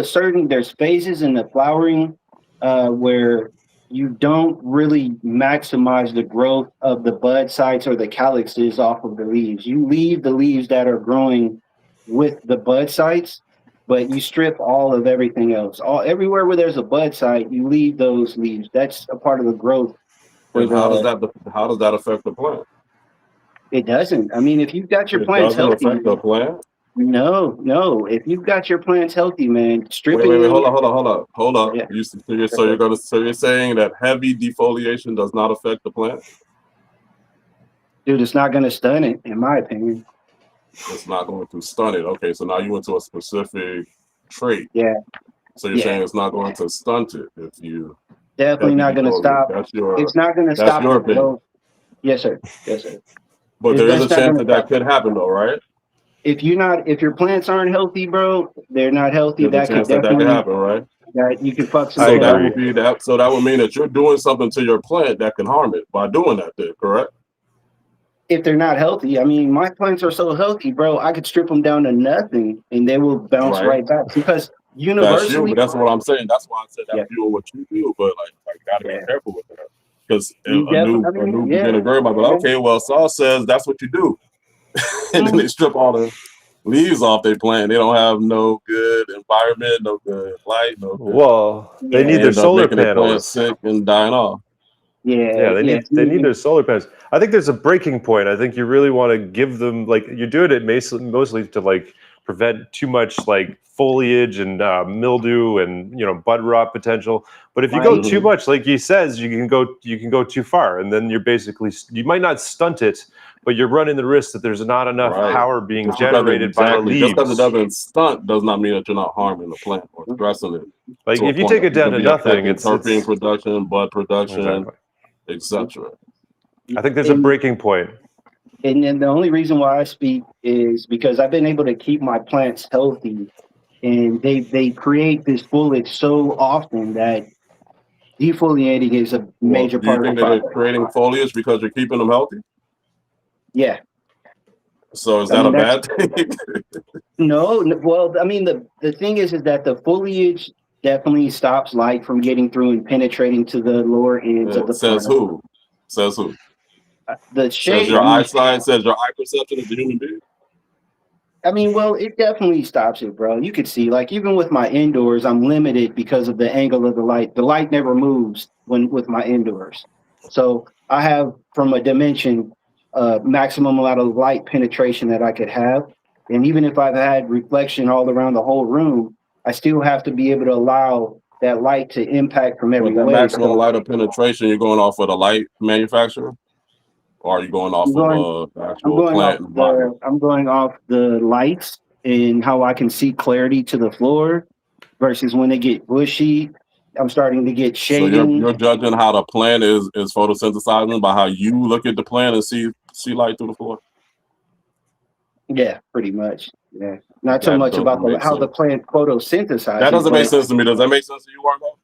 phases in the flowering where you don't really maximize the growth of the bud sites or the calyxes off of the leaves. You leave the leaves that are growing with the bud sites, but you strip all of everything else. Everywhere where there's a bud site, you leave those leaves. That's a part of the growth. And how does that affect the plant? It doesn't. I mean, if you've got your plants healthy, it doesn't affect the plant. No. If you've got your plants healthy, man, stripping. Wait. Hold up. Yeah. So you're saying that heavy defoliation does not affect the plant? Dude, it's not going to stun it, in my opinion. It's not going to stun it. Okay, so now you went to a specific trait. Yeah. So you're saying it's not going to stunt it if you. Definitely not going to stop. It's not going to stop the growth. Yes, sir. But there is a chance that could happen, though, right? If your plants aren't healthy, bro, they're not healthy. That could happen, right? That you can fuck some. So that would mean that you're doing something to your plant that can harm it by doing that, then, correct? If they're not healthy, I mean, my plants are so healthy, bro. I could strip them down to nothing, and they will bounce right back because universally. That's what I'm saying. That's why I said that you do what you do, but like you gotta be careful with that. Because a new beginner girl might be like, okay, well, Saul says that's what you do. And then they strip all the leaves off their plant. They don't have no good environment, no good light, no good. Well, they need their solar panels. Sick and dying off. They need their solar panels. I think there's a breaking point. I think you really want to give them, like, you're doing it mostly to like prevent too much like foliage and mildew and bud rot potential. But if you go too much, like he says, you can go too far, and then you might not stunt it, but you're running the risk that there's not enough power being generated by the leaves. Just because it doesn't stunt does not mean that you're not harming the plant or stressing it. Like if you take it down to nothing, it's terpene production, bud production, etc. I think there's a breaking point. And then the only reason why I speak is because I've been able to keep my plants healthy, and they create this foliage so often that defoliating is a major part of the process. They're creating foliage because you're keeping them healthy? Yeah. So is that a bad thing? No. Well, I mean, the thing is that the foliage definitely stops light from getting through and penetrating to the lower ends of the plant. Says who? The shade. Says your eyesight, says your eye perception as a human being? I mean, well, it definitely stops it, bro. You could see, like, even with my indoors, I'm limited because of the angle of the light. The light never moves when with my indoors. So I have from a dimension maximum amount of light penetration that I could have. And even if I've had reflection all around the whole room, I still have to be able to allow that light to impact from every With that way. maximum So light of penetration, you're going off of the light manufacturer, or are you going off of the actual plant environment? I'm going off the lights and how I can see clarity to the floor versus when they get bushy, I'm starting to get So shading. you're judging how the plant is photosynthesizing by how you look at the plant and see light through the floor. Yeah, pretty much. Yeah, not so much about how the plant photosynthesizes. That doesn't make sense to me. Does that make sense to you, Marco?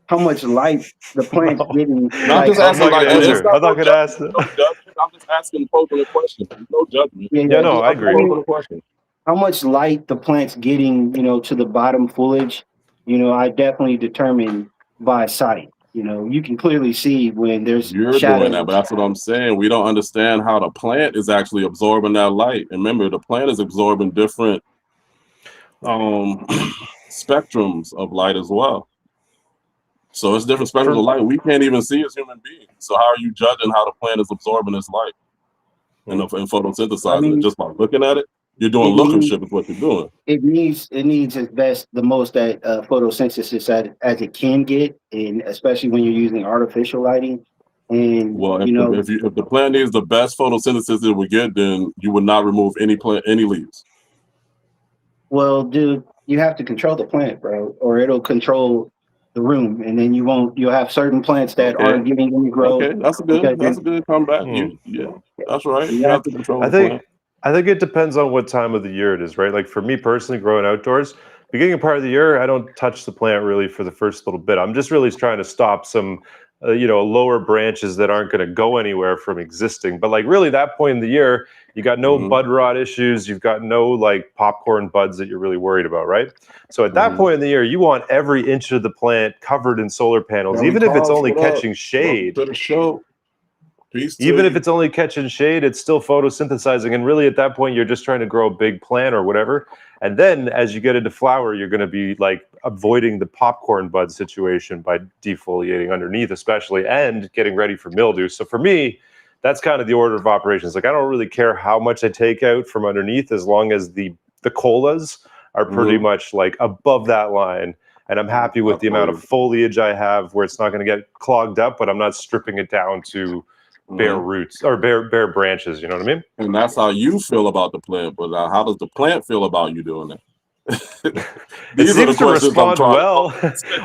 How much light the plant's getting? No, I'm just asking. Like, it's not I'm not gonna ask. No judgment. I'm just asking, posing a question. No judgment. Yeah, no, I agree. Posing a question. How much light the plant's getting, to the bottom foliage, I definitely determine by sight. You can clearly see when there's You're shadows. doing that, but that's what I'm saying. We don't understand how the plant is actually absorbing that light. And remember, the plant is absorbing different spectrums of light as well. So it's different spectrums of light we can't even see as human beings. So how are you judging how the plant is absorbing this light and photosynthesizing it? Just by looking at it, you're doing lookmanship is what you're doing. It needs the most that photosynthesis as it can get, and especially when you're using artificial lighting. And well, if the plant needs the best photosynthesis it would get, then you would not remove any leaves. Well, dude, you have to control the plant, bro, or it'll control the room, and then you'll have certain plants that aren't getting any growth. Okay, that's a good comeback. Yeah, that's right. You have to control the plant. I think it depends on what time of the year it is, right? Like for me personally, growing outdoors, beginning part of the year, I don't touch the plant really for the first little bit. I'm just really trying to stop some, lower branches that aren't going to go anywhere from existing. But like really that point in the year, you got no bud rot issues. You've got no like popcorn buds that you're really worried about, right? So at that point in the year, you want every inch of the plant covered in solar panels, even if it's only catching shade. Even if it's only catching shade, it's still photosynthesizing. And really at that point, you're just trying to grow a big plant or whatever. And then as you get into flower, you're going to be like avoiding the popcorn bud situation by defoliating underneath, especially, and getting ready for mildew. So for me, that's kind of the order of operations. Like I don't really care how much I take out from underneath as long as the colas are pretty much like above that line. And I'm happy with the amount of foliage I have where it's not going to get clogged up, but I'm not stripping it down to bare roots or bare branches, you know what I mean? And that's how you feel about the plant, but how does the plant feel about you doing that? It seems to respond well.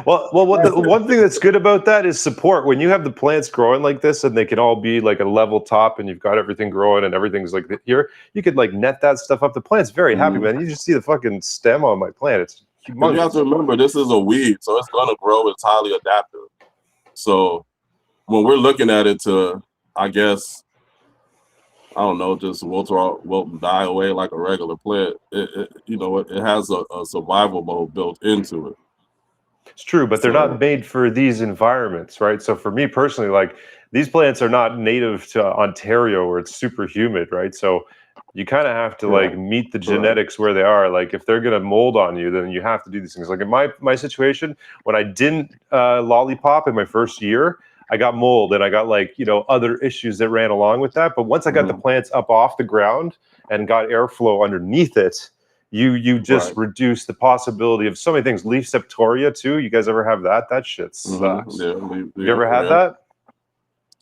One thing that's good about that is support. When you have the plants growing like this and they can all be like a level top and you've got everything growing and everything's like here, you could like net that stuff up. The plant's very happy, man. You just see the fucking stem on my plant. It's humongous. You have to remember, this is a weed, so it's going to grow. It's highly adaptive. So when we're looking at it to, I guess, I don't know, just wilt and die away like a regular plant. It has a survival mode built into it. It's true, but they're not made for these environments, right? So for me personally, like these plants are not native to Ontario where it's super humid, right? So you kind of have to like meet the genetics where they are. Like if they're gonna mold on you, then you have to do these things. Like in my situation, when I didn't lollipop in my first year, I got mold and I got like, other issues that ran along with that. But once I got the plants up off the ground and got airflow underneath it, you just reduce the possibility of so many things. Leaf septoria too. You guys ever have that? That shit sucks. You ever had that?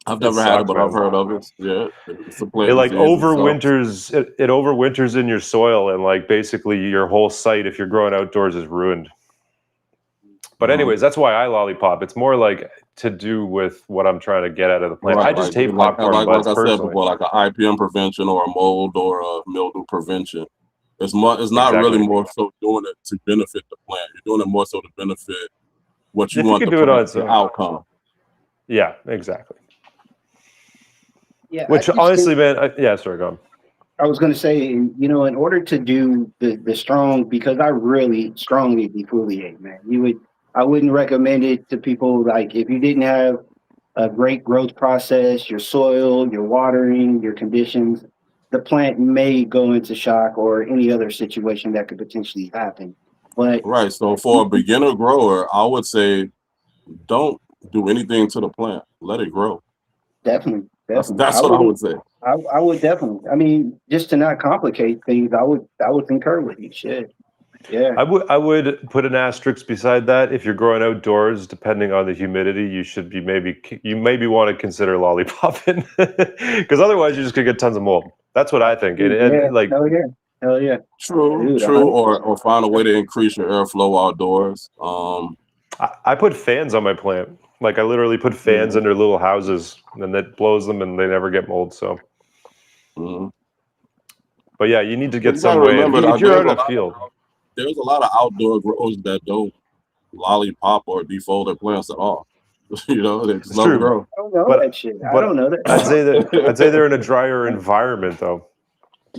I've never had it, but I've heard of it. Yeah, it's a plant. It like overwinters. It overwinters in your soil, and like basically your whole site, if you're growing outdoors, is ruined. But anyways, that's why I lollipop. It's more like to do with what I'm trying to get out of the plant. I just hate popcorn buds personally. Like I said before, like an IPM prevention or a mold or a mildew prevention. It's not really more so doing it to benefit the plant. You're doing it more so to benefit what you want the outcome. Yeah, exactly. Yeah, which honestly, man, sorry, go on. I was going to say, in order to do the strong, because I really strongly defoliate, man. I wouldn't recommend it to people. Like if you didn't have a great growth process, your soil, your watering, your conditions, the plant may go into shock or any other situation that could potentially happen. But right. So for a beginner grower, I would say don't do anything to the plant. Let it grow. Definitely. That's what I would say. I would definitely. I mean, just to not complicate things, I would concur with you. Shit. Yeah. I would put an asterisk beside that. If you're growing outdoors, depending on the humidity, you maybe want to consider lollipopping, because otherwise you're just gonna get tons of mold. That's what I think. And like, hell yeah. True, Dude, true. Or find a way to increase your airflow outdoors. I put fans on my plant. Like I literally put fans under little houses, and that blows them, and they never get mold. So, but yeah, you need to get some way. If you're out in a field, there's a lot of outdoor growers that don't lollipop or defold their plants at all. You know, they just love to grow. I don't know that shit. I don't know that. I'd say they're in a drier environment though.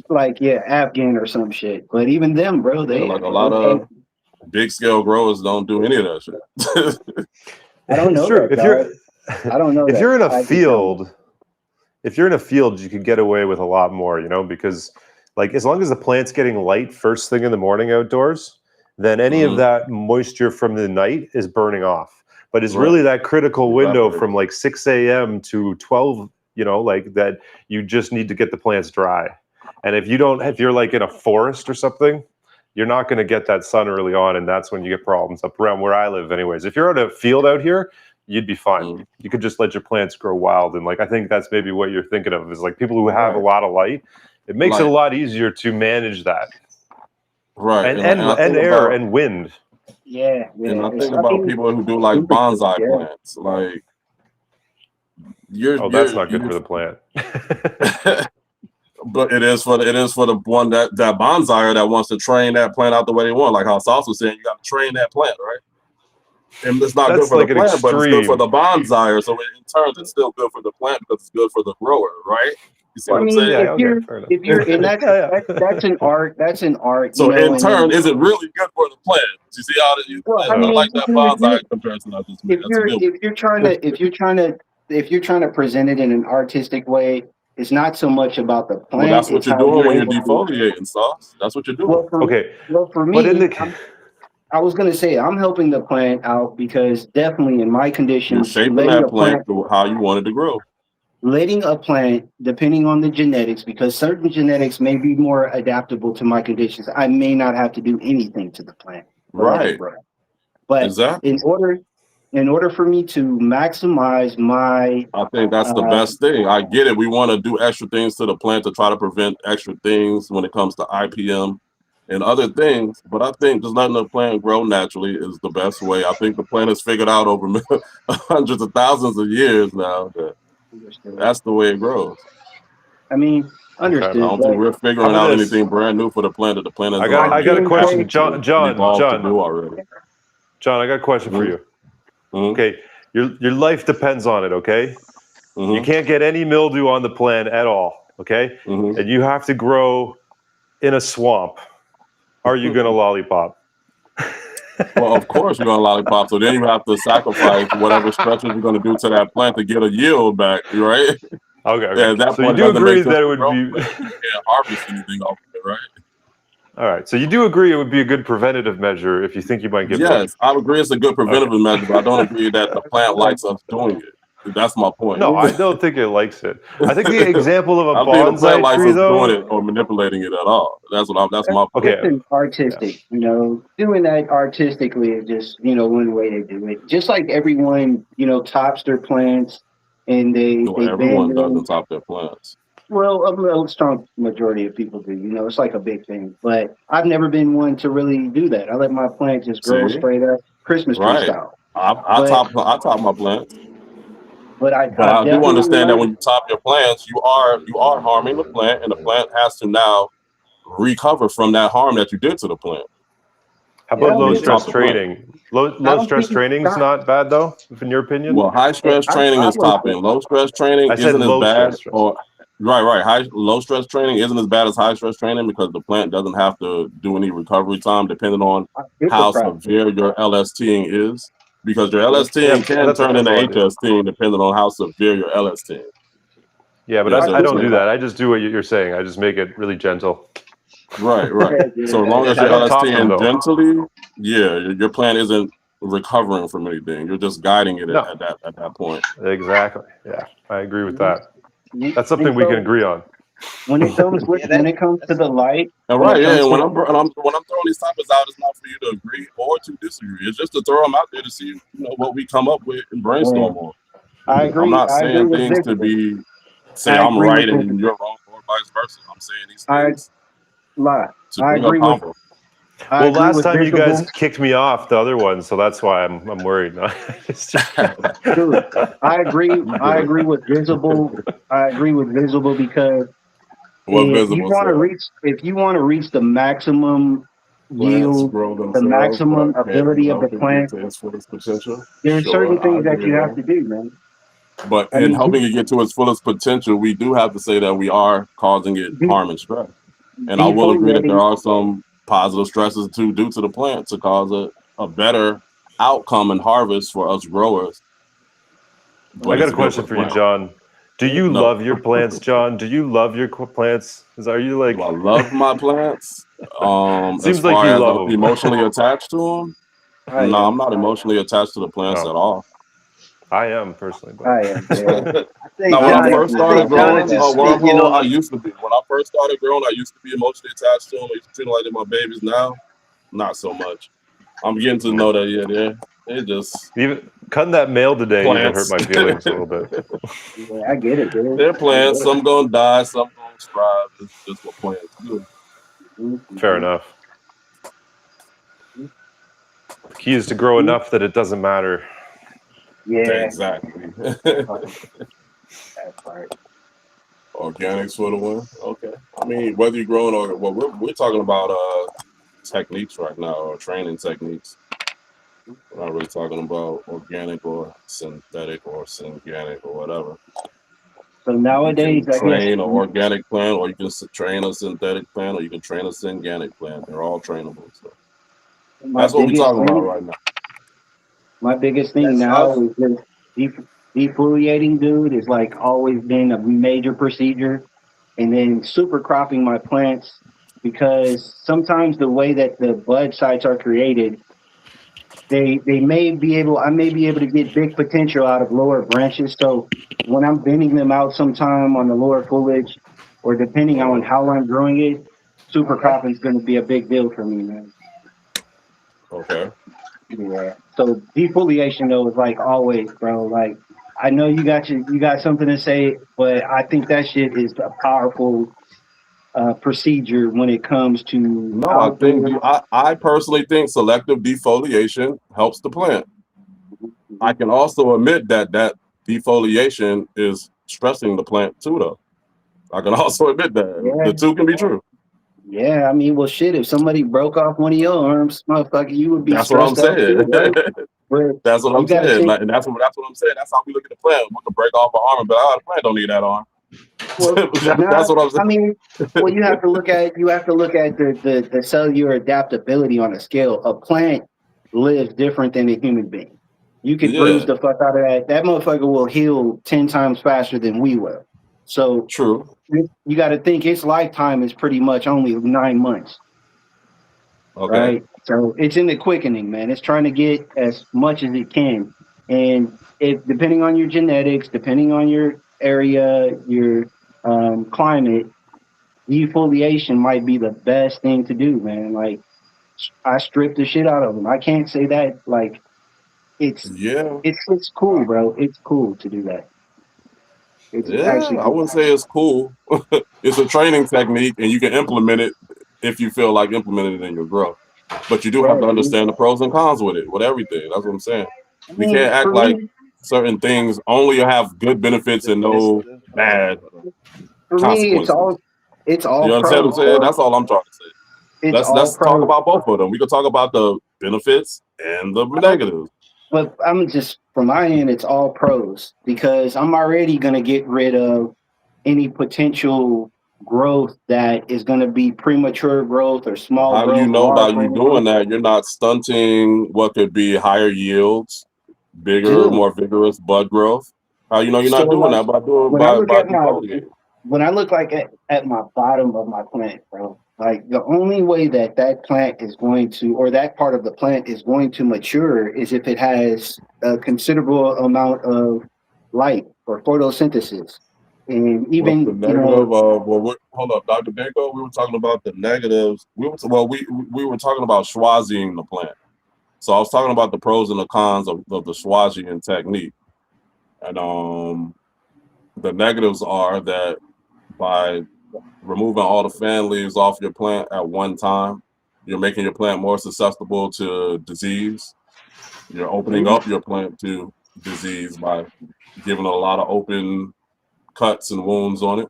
Like Afghan or some shit. But even them, bro, they like a lot of big scale growers don't do any of that shit. I don't know. I don't know. If you're in a field, you could get away with a lot more, you know, because like as long as the plant's getting light first thing in the morning outdoors, then any of that moisture from the night is burning off. But it's really that critical window from like 6 a.m. to 12, you know, like that you just need to get the plants dry. And if you're like in a forest or something, you're not going to get that sun early on, and that's when you get problems up around where I live anyways. If you're in a field out here, you'd be fine. You could just let your plants grow wild. And like, I think that's maybe what you're thinking of is like people who have a lot of light, it makes it a lot easier to manage that. Right. And air and wind. Yeah. And I think about people who do like bonsai plants. Like that's not good for the plant. But it is for the one that bonsaier that wants to train that plant out the way they want. Like how Sauce was saying, you got to train that plant, right? And it's not good for the plant, but it's good for the bonsaier. So in turn, it's still good for the plant because it's good for the grower, right? You see what I'm saying? If you're in that's an art. That's an art. So in turn, is it really good for the plant? You see how I like that bonsai comparison I just made. If you're trying to present it in an artistic way, it's not so much about the plant. Well, that's what you're doing when you're defoliating, Sauce. That's what you're doing. Well, for me, I was going to say I'm helping the plant out because definitely in my conditions, you're shaping that plant to how you want it to grow. Letting a plant, depending on the genetics, because certain genetics may be more adaptable to my conditions, I may not have to do anything to the plant. Right. But in order for me to maximize my... I think that's the best thing. I get it. We want to do extra things to the plant to try to prevent extra things when it comes to IPM and other things. But I think just letting the plant grow naturally is the best way. I think the plant has figured out over hundreds of thousands of years now that that's the way it grows. I mean, understood. I don't think we're figuring out anything brand new for the plant that the plant has. I got a question, John. John, I got a question for you. Okay, your life depends on it, okay? You can't get any mildew on the plant at all, okay? And you have to grow in a swamp. Are you going to lollipop? Well, of course you're going to lollipop. So then you have to sacrifice whatever stretches you're going to do to that plant to get a yield back, right? Okay. Yeah, that so you do agree that it would be... You can't harvest anything off of it, right? All right. So you do agree it would be a good preventative measure if you think you might get... Yes, I agree it's a good preventative measure, but I don't agree that the plant likes us doing it. That's my point. No, I don't think it likes it. I think the example of a bonsai tree, though, doing it or manipulating it at all. That's my point. Okay. Artistic, doing that artistically is just one way to do it. Just like everyone, tops their plants, and everyone doesn't top their plants. Well, a strong majority of people do. It's like a big thing. But I've never been one to really do that. I let my plants just grow straight up, Christmas tree style. I top my plants. But I do understand that when you top your plants, you are harming the plant, and the plant has to now recover from that harm that you did to the plant. How about low stress training? Low stress training is not bad though, in your opinion. Well, high stress training is topping. Low stress training isn't as bad. Right. Low stress training isn't as bad as high stress training because the plant doesn't have to do any recovery time, depending on how severe your LSTing is. Because your LSTing can turn into HSTing depending on how severe your LSTing. Yeah, but I don't do that. I just do what you're saying. I just make it really gentle. Right. So as long as I you're don't top them, LSTing though. gently, yeah, your plant isn't recovering from anything. You're just guiding it at that point. Exactly. Yeah, I agree with that. That's something we can agree on. When it comes to the light, Right, yeah. When I'm throwing these topics out, it's not for you to agree or to disagree. It's just to throw them out there to see what we come up with and brainstorm on. I agree. I'm not I agree saying with things to Visible. say I'm right and you're wrong, or vice versa. I'm saying these things to bring up convo. Well, last time you guys kicked me off the other one, so that's why I'm worried. Dude, I agree. I agree with Visible. I agree with Visible because if you want to reach the maximum yield, the maximum ability of the plant, there are certain things that you have to do, man. But in helping it get to its fullest potential, we do have to say that we are causing it harm and stress. And I will agree that there are some positive stresses due to the plant to cause a better outcome and harvest for us growers. I got a question for you, John. Do you love your plants, John? Do you love your plants? Are you like? Do I love my plants? Seems as like far you as love I'm them. emotionally attached to them, no, I'm not emotionally attached to the plants at all. I am personally. But... I am. Yeah. Now, when I first started growing wormhole, I used to be. When I first started growing, I used to be emotionally attached to them. I used to feel like they're my babies. Now, not so much. I'm getting to know that. They just even cutting that mail today plants. even hurt my feelings a little bit. Yeah, I get it, dude. They're plants. Some gonna die. Some gonna strive. It's just what plants do. Fair enough. The key is to grow enough that it doesn't matter. Yeah, exactly. That's right. Organics for the win. Okay. I mean, whether you're growing or we're talking about techniques right now, or training techniques. We're not really talking about organic or synthetic or syngenic or whatever. So nowadays, you can train an organic plant, or you can train a synthetic plant, or you can train a syngenic plant. They're all trainable. So that's what we're talking about right now. My biggest thing now is just defoliating, dude. Is like always been a major procedure, and then super cropping my plants because sometimes the way that the bud sites are created, I may be able to get big potential out of lower branches. So when I'm bending them out sometime on the lower foliage, or depending on how I'm growing it, super cropping is going to be a big deal for me, man. Okay. Yeah. So defoliation though is like always, bro. Like I know you got something to say, but I think that shit is a powerful procedure when it comes to. No, I personally think selective defoliation helps the plant. I can also admit that defoliation is stressing the plant too, though. I can also admit that the two can be true. Yeah, I mean, well, shit. If somebody broke off one of your arms, motherfucker, you would be. That's what I'm saying. That's what I'm saying, and that's what I'm saying. That's how we look at the plant. We can break off an arm, but the plant don't need that arm. Well, that's what I'm saying. I mean, well, you have to look at the cellular adaptability on a scale. A plant lives different than a human being. You could bruise the fuck out of that. That motherfucker will heal 10 times faster than we will. So true. You got to think its lifetime is pretty much only 9 months. Okay. Right. So it's in the quickening, man. It's trying to get as much as it can, and depending on your genetics, depending on your area, your climate, defoliation might be the best thing to do, man. Like I strip the shit out of them. I can't say that like it's cool, bro. It's cool to do that. I wouldn't say it's cool. It's a training technique, and you can implement it if you feel like implementing it in your growth. But you do have to understand the pros and cons with it, with everything. That's what I'm saying. We can't act like certain things only have good benefits and no bad consequences. It's all. You understand what I'm saying? That's all I'm trying to say. Let's talk about both of them. We can talk about the benefits and the negatives. But I'm just, from my end, it's all pros because I'm already going to get rid of any potential growth that is going to be premature growth or small growth. How do you know by you doing that, you're not stunting what could be higher yields, bigger, more vigorous bud growth? How you know you're So not doing like that by doing when I look by at my defoliating? when I look like at my bottom of my plant, bro, like the only way that that plant is going to, or that part of the plant is going to mature is if it has a considerable amount of light or photosynthesis. And What's the even, negative of? Well, hold up, Dr. Dako. We were talking about the negatives. We were talking about schwazzing the plant. So I was talking about the pros and the cons of the schwazzing technique, and the negatives are that by removing all the fan leaves off your plant at one time, you're making your plant more susceptible to disease. You're opening up your plant to disease by giving it a lot of open cuts and wounds on it.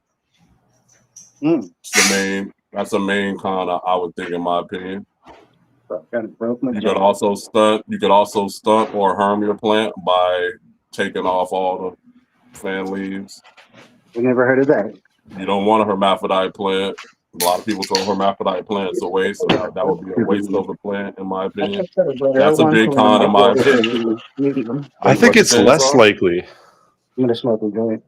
That's the main con I would think, in my opinion. You could also stunt or harm your plant by taking off all the fan leaves. I never heard of that. You don't want a hermaphrodite plant. A lot of people throw hermaphrodite plants away, so that would be a waste of the plant, in my opinion. That's a big con, in my opinion. I think it's less likely. I'm gonna smoke a joint.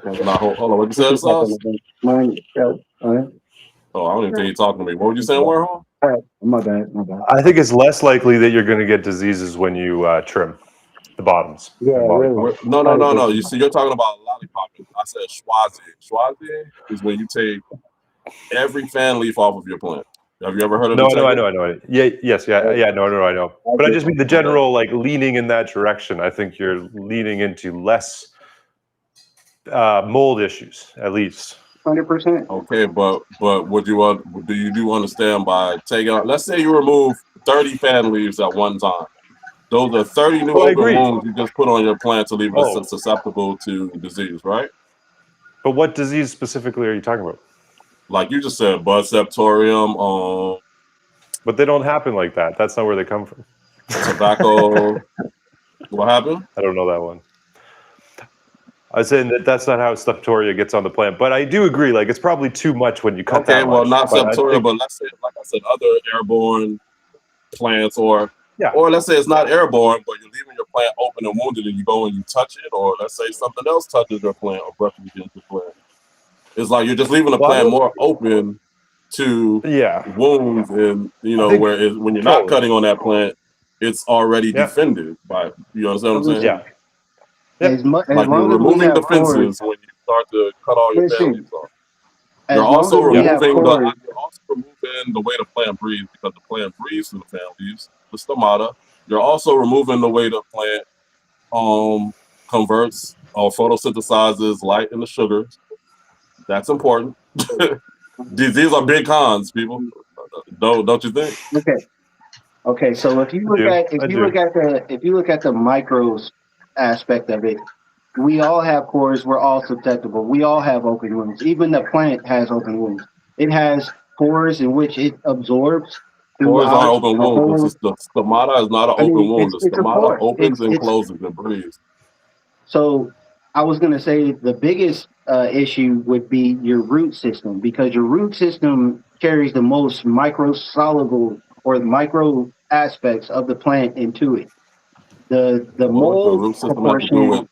Now, hold on, what you said, Sauce? Mine, Oh, I don't even think you're talking to me. What were you saying, Warhol? My bad. I think it's less likely that you're going to get diseases when you trim the bottoms. Yeah, really. No. You see, you're talking about lollipopping. I said schwazzing. Schwazzing is when you take every fan leaf off of your plant. Have you ever heard of No, the I know. Yeah, yes, yeah, I know. But I just mean the general, like, leaning in that direction. I think you're leaning into less mold issues, at least. 100%. Okay, but do you understand by taking out? Let's say you remove 30 fan leaves at one time. Those are 30 new open wounds you just put on your plant to leave it susceptible to disease, right? But what disease specifically are you talking about? Like you just said, bud septorium. But they don't happen like that. That's not where they come from. Tobacco. What happened? I don't know that one. I was saying that's not how septoria gets on the plant, but I do agree. Like, it's probably too much when you cut that much. Okay, well, not septoria, but let's say, like I said, other airborne plants, or let's say it's not airborne, but you're leaving your plant open and wounded, and you go and you touch it, or let's say something else touches your plant or brushes against your plant. It's like you're just leaving the plant more open to wounds, and when you're not cutting on that plant, it's already defended by. You understand what I'm saying? Yeah. Like you're removing defenses when you start to cut all your fan leaves off. You're also removing the way the plant breathes, because the plant breathes through the fan leaves, the stomata. You're also removing the way the plant converts or photosynthesizes light into sugars. That's important. These are big cons, people. Don't you think? Okay. So if you look at the micros aspect of it, we all have pores. We're all susceptible. We all have open wounds. Even the plant has open wounds. It has pores in which it absorbs. Pores aren't open wounds. The stomata is not an open wound. The stomata opens and closes and breathes. So I was going to say the biggest issue would be your root system, because your root system carries the most microsoluble or the micro aspects of the plant into it. The mold the root system has to do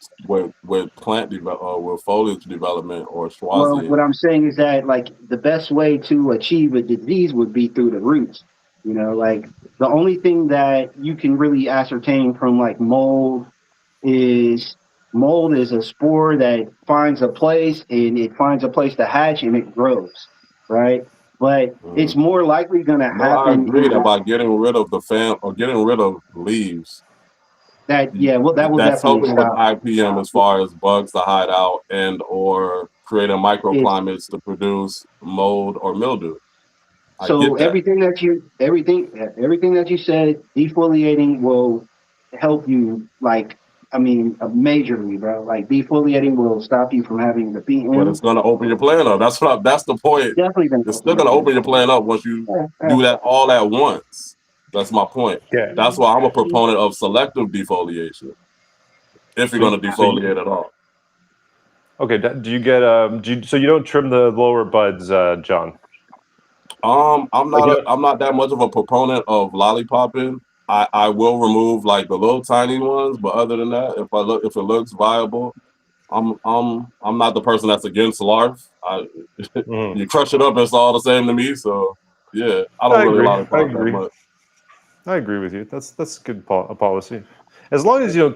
with plant with foliage development or schwazzing. Well, what I'm saying is that, like, the best way to achieve a disease would be through the roots. You know, like, the only thing that you can really ascertain from, like, mold is a spore that finds a place, and it finds a place to hatch, and it grows, right? But it's more likely going to happen. I agree that by getting rid of the fan or getting rid of leaves. That will that's definitely helping stop. with IPM as far as bugs to hide out and or creating microclimates to produce mold or mildew. So everything that you said, defoliating will help you, like, I mean, majorly, bro. Like, defoliating will stop you from having the PM. But it's going to open your plant up. That's the point. Definitely it's still going to open your plant up once you do that all at once. That's my point. Yeah. That's why I'm a proponent of selective defoliation. If you're going to defoliate at all. Okay. Do you get so you don't trim the lower buds, John? I'm not that much of a proponent of lollipopping. I will remove like the little tiny ones, but other than that, if it looks viable, I'm not the person that's against larf. You crush it up, it's all the same to me. So yeah, I don't really like larf that much. I agree with you. That's good policy. As long as you're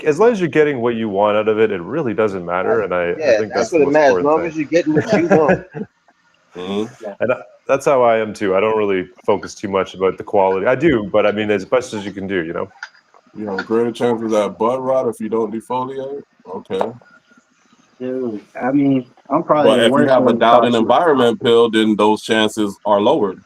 getting what you want out of it, it really doesn't matter. And I think that's what the it most matters. As important long thing. as you're getting what you want. And that's how I am too. I don't really focus too much about the quality. I do, but I mean, as best as you can do, you know. You know, greater chances at bud rot if you don't defoliate. Okay. Dude, I mean, I'm probably But the if you worst have a one to doubt talk in to. environment pill, then those chances are lowered.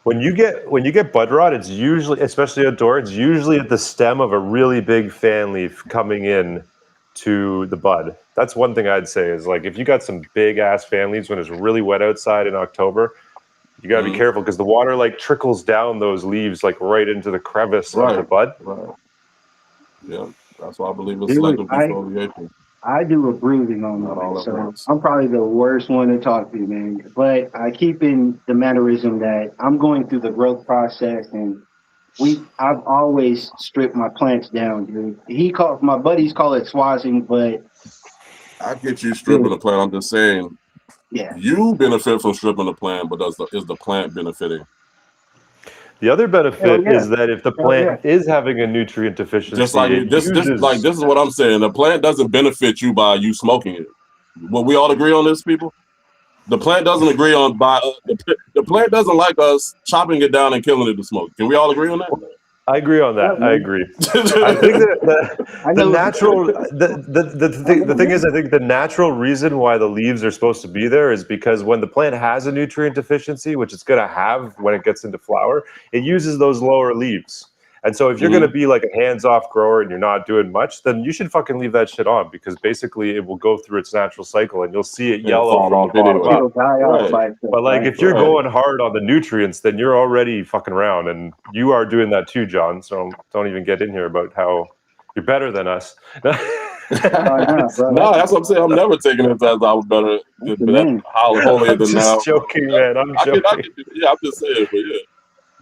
When you get bud rot, it's usually, especially outdoor, it's usually at the stem of a really big fan leaf coming in to the bud. That's one thing I'd say is like if you got some big ass fan leaves when it's really wet outside in October, you gotta be careful because the water like trickles down those leaves like right into the crevice of the bud. Right. Yeah, that's why I believe in Dude, selective defoliation. I do a bruising on Not all mine, at so once. I'm probably the worst one to talk to, man. But I keep in the mannerism that I'm going through the growth process, and I've always stripped my plants down, dude. My buddies call it swazing, but I get you stripping the plant. I'm just saying, you benefit from stripping the plant, but is the plant benefiting? The other benefit is that if the plant is having a nutrient deficiency, Just like this is what I'm saying. The plant doesn't benefit you by you smoking it. Will we all agree on this, people? The plant doesn't agree on the plant doesn't like us chopping it down and killing it to smoke. Can we all agree on that? I agree on that. I agree. I think that the natural the thing is, I think the natural reason why the leaves are supposed to be there is because when the plant has a nutrient deficiency, which it's going to have when it gets into flower, it uses those lower leaves. And so if you're going to be like a hands-off grower and you're not doing much, then you should fucking leave that shit on because basically it will go through its natural cycle and you'll see it yellow from the bottom up. It'll die off by itself. But like if you're going hard on the nutrients, then you're already fucking around, and you are doing that too, John. So don't even get in here about how you're better than us. No, that's what I'm saying. I'm never taking it as I was better than holier than now. Just joking, man. I'm joking. I'm just saying, but yeah.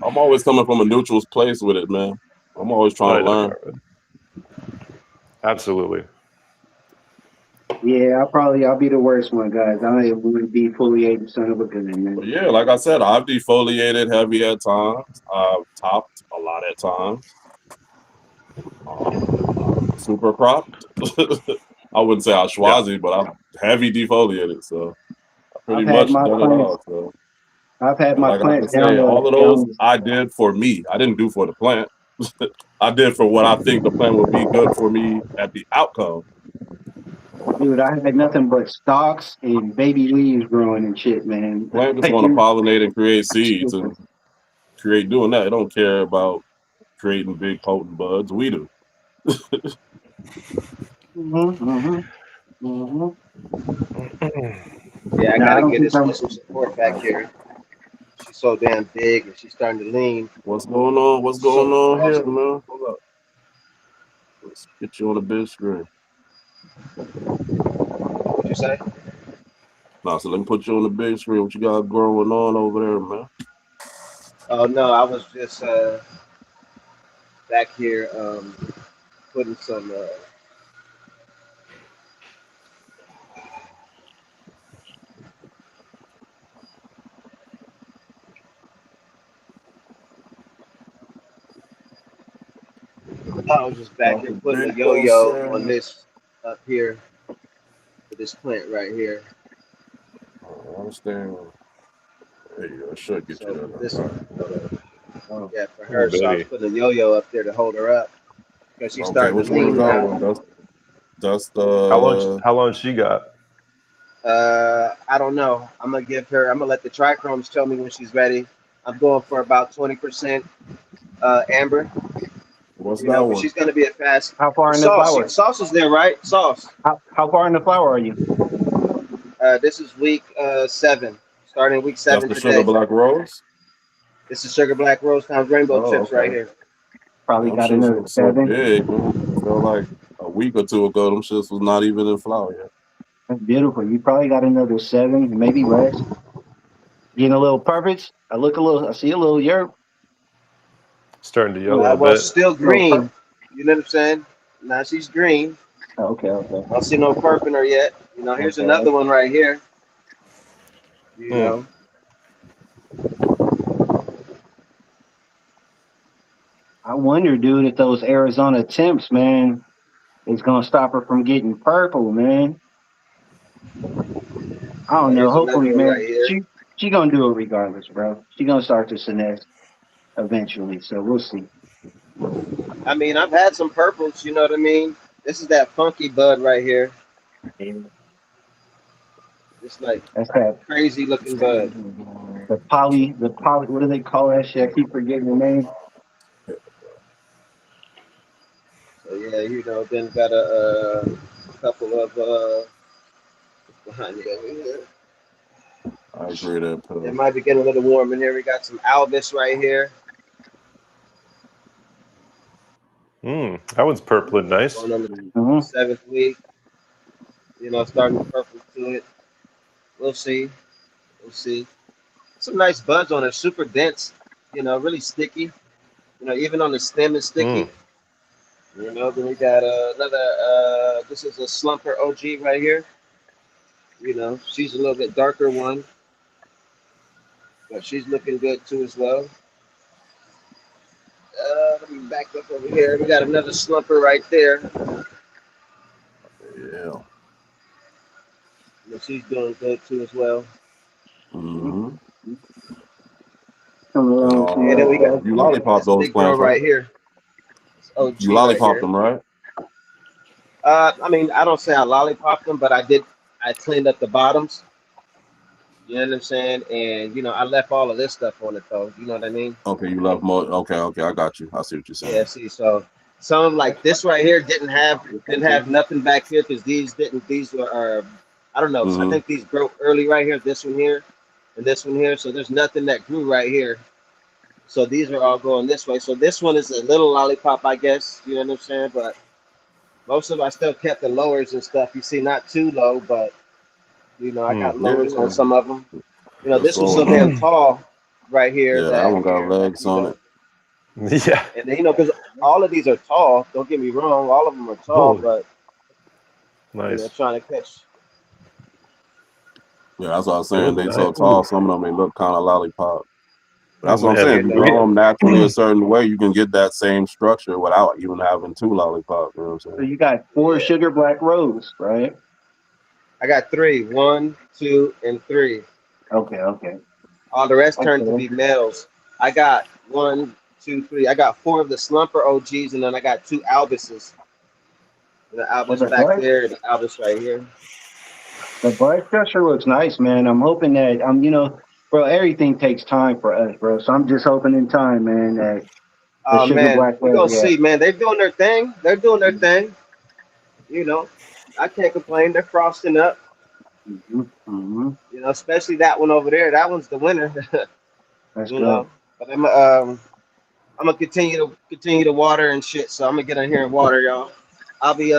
I'm always coming from a neutral place with it, man. I'm always trying to learn. Absolutely. Yeah, I'll be the worst one, guys. I wouldn't be defoliated, son of a gun, man. But yeah, like I said, I've defoliated heavy at times. I've topped a lot at times. Super cropped. I wouldn't say I schwazi, but I'm heavy defoliated, so I pretty much done it all. So. I've had my plants down. All of those I did for me. I didn't do for the plant. I did for what I think the plant would be good for me at the outcome. Dude, I had nothing but stalks and baby leaves growing and shit, man. Plant just want to pollinate and create seeds and create doing that. They don't care about creating big potent buds. We do. Yeah, I gotta get this one some support back here. She's so damn big and she's starting to lean. What's going on? What's going on here, man? Hold up. Let's get you on the big screen. What'd you say? No, so let me put you on the big screen. What you got going on over there, man? Oh no, I was just back here putting some I was just back here putting a yo-yo on this up here for this plant right here. I understand. There you go. I should get you that. Yeah, for her. So I was putting a yo-yo up there to hold her up because she's starting to lean now. That's the. How long she got? I don't know. I'm gonna let the trichromes tell me when she's ready. I'm going for about 20% amber. What's that one? She's gonna be a fast. How far in the flower? Sauce is there, right? Sauce. How far in the flower are you? This is week 7, starting week 7 That's the today. sugar black rose. This is sugar black rose times rainbow chips right here. Probably got another 7. Big, man. I feel like a week or two ago, them shits was not even in flower yet. That's beautiful. You probably got another 7, maybe less. Getting a little purpose. I see a little yerp. Starting to yellow a bit. Still green. You know what I'm saying? Now she's green. Okay. I don't see no perp in her yet. You know, here's another one right here. You know. I wonder, dude, if those Arizona temps, man, is gonna stop her from getting purple, man. I don't know. Here's another Hopefully, one right man. here. She gonna do it regardless, bro. She gonna start to finesse eventually. So we'll see. I mean, I've had some purples. You know what I mean? This is that funky bud right here. It's like That's that. crazy looking bud. The poly. What do they call that shit? I keep forgetting the name. So yeah, you know, then got a couple of behind me over here. I agree that too. It might be getting a little warm in here. We got some Albus right here. That one's purple and nice. Going on the 7th week. You know, starting to purple to it. We'll see. We'll see. Some nice buds on it. Super dense. You know, really sticky. You know, even on the stem is sticky. You know, then we got another. This is a Slumper OG right here. You know, she's a little bit darker one, but she's looking good too as well. Let me back up over here. We got another Slumper right there. Yeah. She's doing good too as well. Mm-hmm. And then we got You lollipop those big girl plants, right? right here. It's OG You lollipop right them, right? I mean, I don't say I lollipop them, but I did. I cleaned up the bottoms. You know what I'm saying? And you know, I left all of this stuff on it though. You know what I mean? Okay, you left more. Okay, I got you. I see what you're saying. Yeah. See, so some like this right here didn't have nothing back here because these didn't. These were I don't know. So I think these broke early right here. This one here, and this one here. So there's nothing that grew right here. So these are all going this way. So this one is a little lollipop, I guess. You know what I'm saying? But most of them I still kept the lowers and stuff. You see, not too low, but you know, I got lowers on some of them. You know, this was so damn tall right here that one got legs on it. Yeah. And then, you know, because all of these are tall. Don't get me wrong, all of them are tall, but nice. You know, trying to catch. Yeah, that's what I was saying. They so tall, some of them they look kind of lollipop. But that's what I'm Man, saying. If you grow them naturally a certain way, you can get that same structure without even having two lollipops. You know what I'm saying? So you got 4 sugar black rose, right? I got 3. 1, 2, and 3. Okay. All the rest turned to be males. I got 1, 2, 3. I got 4 of the Slumper OGs, and then I got 2 Albuses. The Albus back there, and the Albus right here. The bud structure looks nice, man. I'm hoping that you know, bro, everything takes time for us, bro. So I'm just hoping in time, man, that the sugar Man, black we're gonna see, man. They're doing their thing. They're doing their thing. You know, I can't complain. They're frosting up. Mm-hmm. You know, especially that one over there. That one's the winner. Let's you go. know, but I'm gonna continue to water and shit. So I'm gonna get in here and water, y'all. I'll be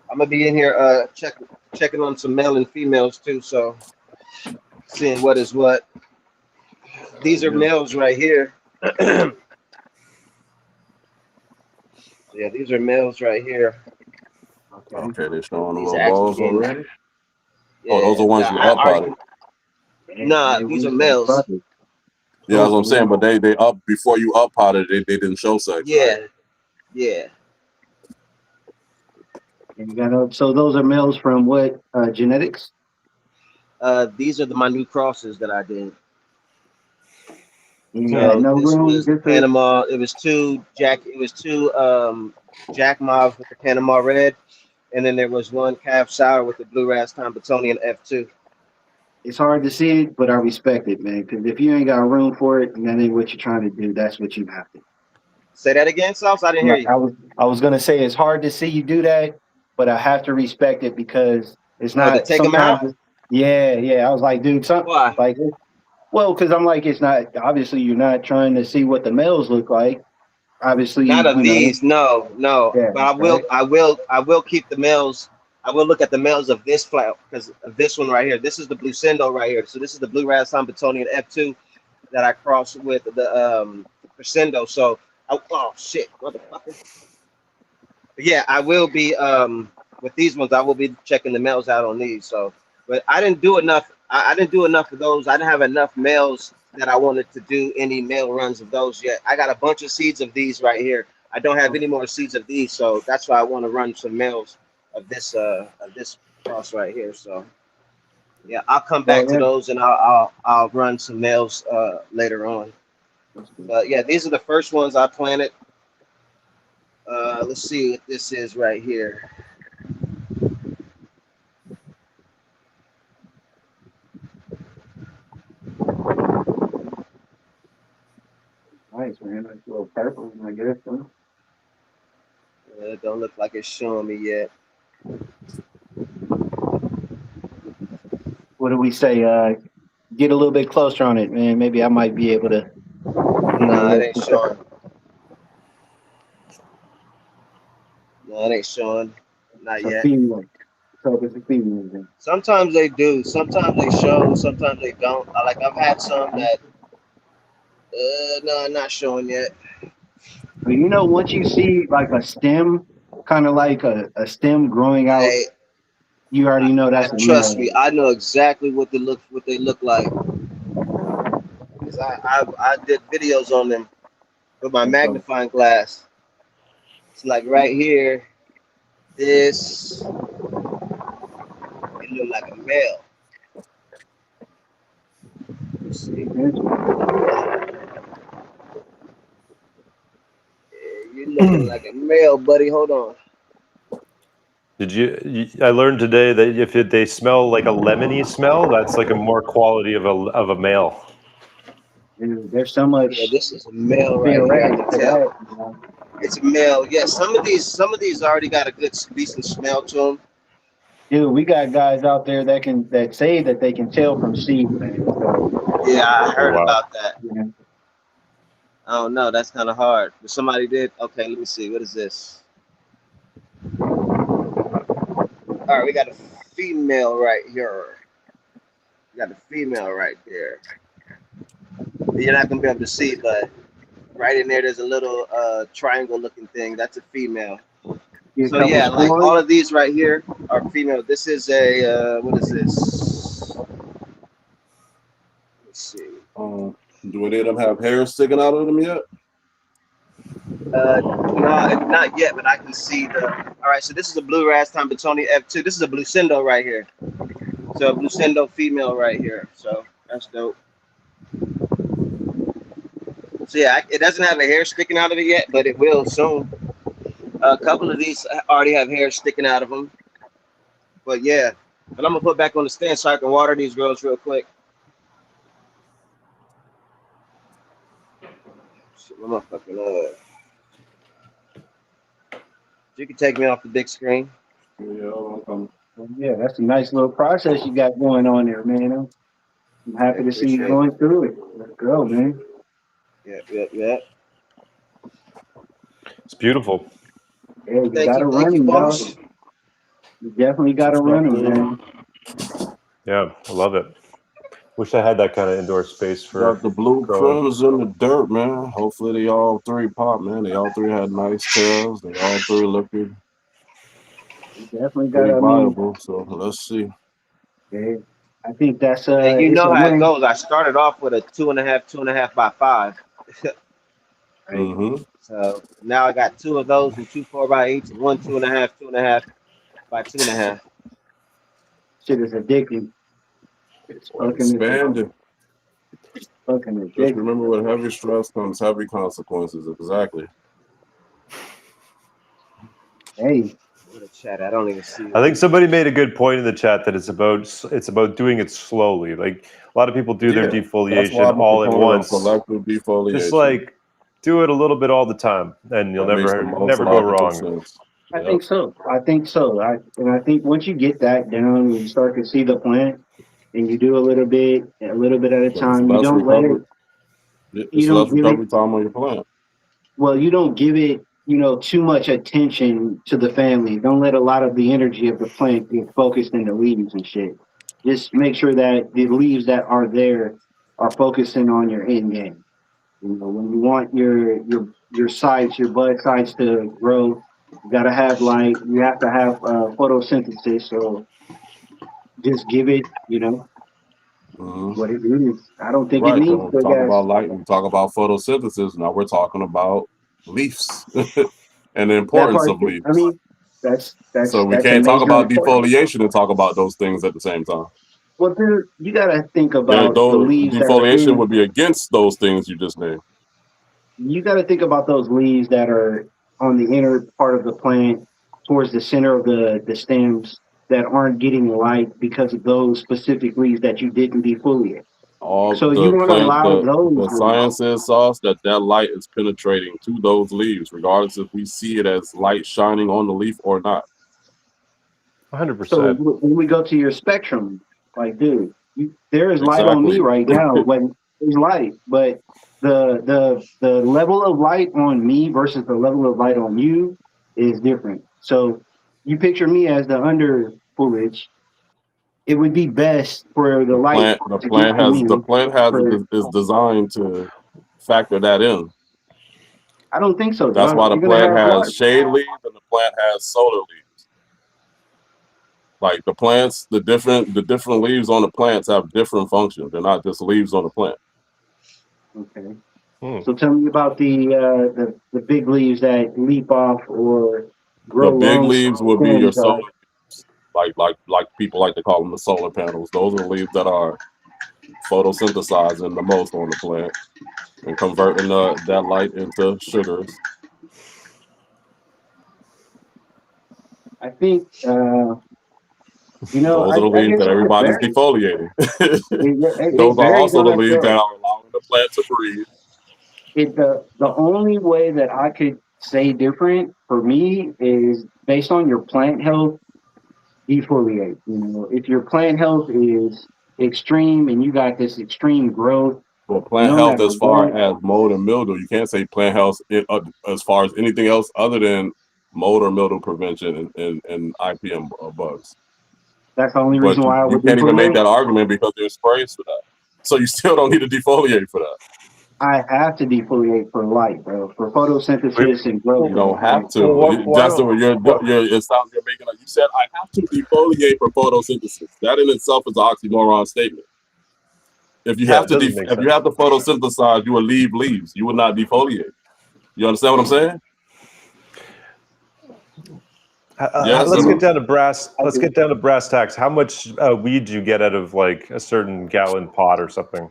I'm gonna be in here checking on some male and females too. So seeing what is what. These are males right here. Yeah, these are males right here. Okay, they're showing the These little are actually balls getting. already. Yeah, those are ones you up potted. Nah, these are males. Yeah, that's what I'm saying. But they up before you up potted. They didn't show sex. Yeah, right? yeah. And you got so those are males from what genetics? These are my new crosses that I did. You had no this room. was Panama. It was two Jack Mobs with the Panama Red, and then there was one Calf Sour with the Blue Raspberry Batonian F2. It's hard to see it, but I respect it, man. Because if you ain't got room for it, and that ain't what you're trying to do, that's what you have to. Say that again, Sauce. I didn't hear you. I was gonna say it's hard to see you do that, but I have to respect it because it's not. To take them out. Yeah. I was like, dude, Why? Like, well, because I'm like, it's not obviously you're not trying to see what the males look like. Obviously, not of these. No. Yeah, but I will keep the males. I will look at the males of this flower because of this one right here. This is the Blue Sendo right here. So this is the Blue Raspberry Batonian F2 that I crossed with the Crescendo. So oh shit, motherfucker. Yeah, I will be with these ones. I will be checking the males out on these. So, but I didn't do enough. I didn't do enough of those. I didn't have enough males that I wanted to do any male runs of those yet. I got a bunch of seeds of these right here. I don't have any more seeds of these, so that's why I want to run some males of this cross right here. So yeah, I'll come back to those and I'll run some males later on. But yeah, these are the first ones I planted. Let's see what this is right here. Nice, man. Nice little purple, I guess. Huh? It don't look like it's showing me yet. What do we say? Get a little bit closer on it, man. Maybe I might be able to. Nah, it ain't showing. No, it ain't showing. Not So yet. female. So it's a female then. Sometimes they do. Sometimes they show. Sometimes they don't. Like I've had some that. No, not showing yet. But you know, once you see like a stem, kind of like a stem growing out, Hey, you already know that's a trust male. me, I know exactly what they look like. Cause I did videos on them with my magnifying glass. It's like right here. This it look like a male. Let's see. You're looking like a male, buddy. Hold on. Did I learned today that if they smell like a lemony smell, that's like a more quality of a male. There's so much. Yeah, this is a male right here. I can tell. It's a male. Yeah, some of these already got a good decent smell to them. Dude, we got guys out there that say that they can tell from seed, man. So, yeah, I heard about that. Yeah. I don't know. That's kind of hard. But somebody did. Okay, let me see. What is this? All right, we got a female right here. We got a female right there. You're not gonna be able to see, but right in there's a little triangle-looking thing. That's a female. So yeah, like all of these right here are female. This is a what is this? Let's see. Do any of them have hair sticking out of them yet? No, not yet, but I can see the. All right, so this is a blue Rastan Batoni F2. This is a Blucindo right here. So a Blucindo female right here. So that's dope. So yeah, it doesn't have a hair sticking out of it yet, but it will soon. A couple of these already have hair sticking out of them. But yeah, and I'm gonna put back on the stand so I can water these girls real quick. Shit, my motherfucking You can take me off the big screen. Yeah, that's a nice little process you got going on there, man. I'm happy to see you going through it. Let's go, man. Yeah. It's beautiful. Yeah, you got to run him, dog. You definitely got to run him, man. Yeah, I love it. Wish I had that kind of indoor space for. Got the blue crims in the dirt, man. Hopefully they all three pop, man. They all three had nice tails. They all three looking definitely pretty viable. So let's see. Yeah, I think that's and you know how it goes. I started off with a 2.5 by 5. So now I got 2 of those and 2 4x8s and 1 2.5 by 2.5. Shit is addicting. It's fucking expanding. Fucking addicting. Just remember, with heavy stress comes heavy consequences. Exactly. Hey. The chat, I don't even see. I think somebody made a good point in the chat that it's about doing it slowly. Like a lot of people do their defoliation all at once. Just like do it a little bit all the time, and you'll never go wrong. I think so. I think once you get that down, you start to see the plant, and you do a little bit at a time. You don't let it. You don't give it time on your plant. Well, you don't give it, too much attention to the family. Don't let a lot of the energy of the plant get focused in the leaves and shit. Just make sure that the leaves that are there are focusing on your end game. When you want your sides, your bud sides to grow, You gotta have light. You have to have photosynthesis. So just give it, what it needs. I don't think it Right. needs So big talk ass. about light. We talk about photosynthesis. Now we're talking about leaves and the That importance part. of leaves. I mean, that's So that's we that's a can't talk major about important. defoliation and talk about those things at the same time. Well, dude, you gotta think Yeah, about the though leaves that are defoliation in. would be against those things you just named. You gotta think about those leaves that are on the inner part of the plant, towards the center of the stems that aren't getting light because of those specific leaves that you didn't defoliate. All So you the want to plant, allow the those leaves. science is sauce that light is penetrating to those leaves, regardless if we see it as light shining on the leaf or not. So 100%. when we go to your spectrum, like, dude, there is light on me Exactly. right now. When there's light, but the level of light on me versus the level of light on you is different. So you picture me as the under foliage. It would be best for the light The to get plant to has me. For is designed to factor that in. I don't think so, That's dog. why the You're gonna plant have has water. shade leaves and the plant has solar leaves. Like the plants, the different leaves on the plants have different functions. They're not just leaves on the plant. Okay. Hmm. So tell me about the big leaves that leap off or The grow big long leaves would be your stems. solar leaves. Like people like to call them the solar panels. Those are the leaves that are photosynthesizing the most on the plant and converting that light into sugars. I think Those are the I leaves guess that it everybody's varies. defoliating. It Those are varies also on the that leaves that show. are allowing the plant to breathe. The only way that I could say different for me is based on your plant health, defoliate. If your plant health is extreme and you got this extreme growth, Well, plant no health matter as far what, as mold and mildew, you can't say plant health as far as anything else other than mold or mildew prevention and IPM bugs. that's the only But reason why I you would can't even make defoliate. that argument because there's sprays for that. So you still don't need to defoliate for that. I have to defoliate for light, bro, for photosynthesis and growth You of the don't have plant. to. Why That's the don't? it sounds you're making. You said I have to defoliate for photosynthesis. That in itself is an oxymoron statement. If you Yeah, have it to doesn't make if you sense. have to photosynthesize, you would leave leaves. You would not defoliate. You understand what I'm saying? Yes or Let's get no? down to brass. Let's get down to brass tacks. How much weed do you get out of like a certain gallon pot or something?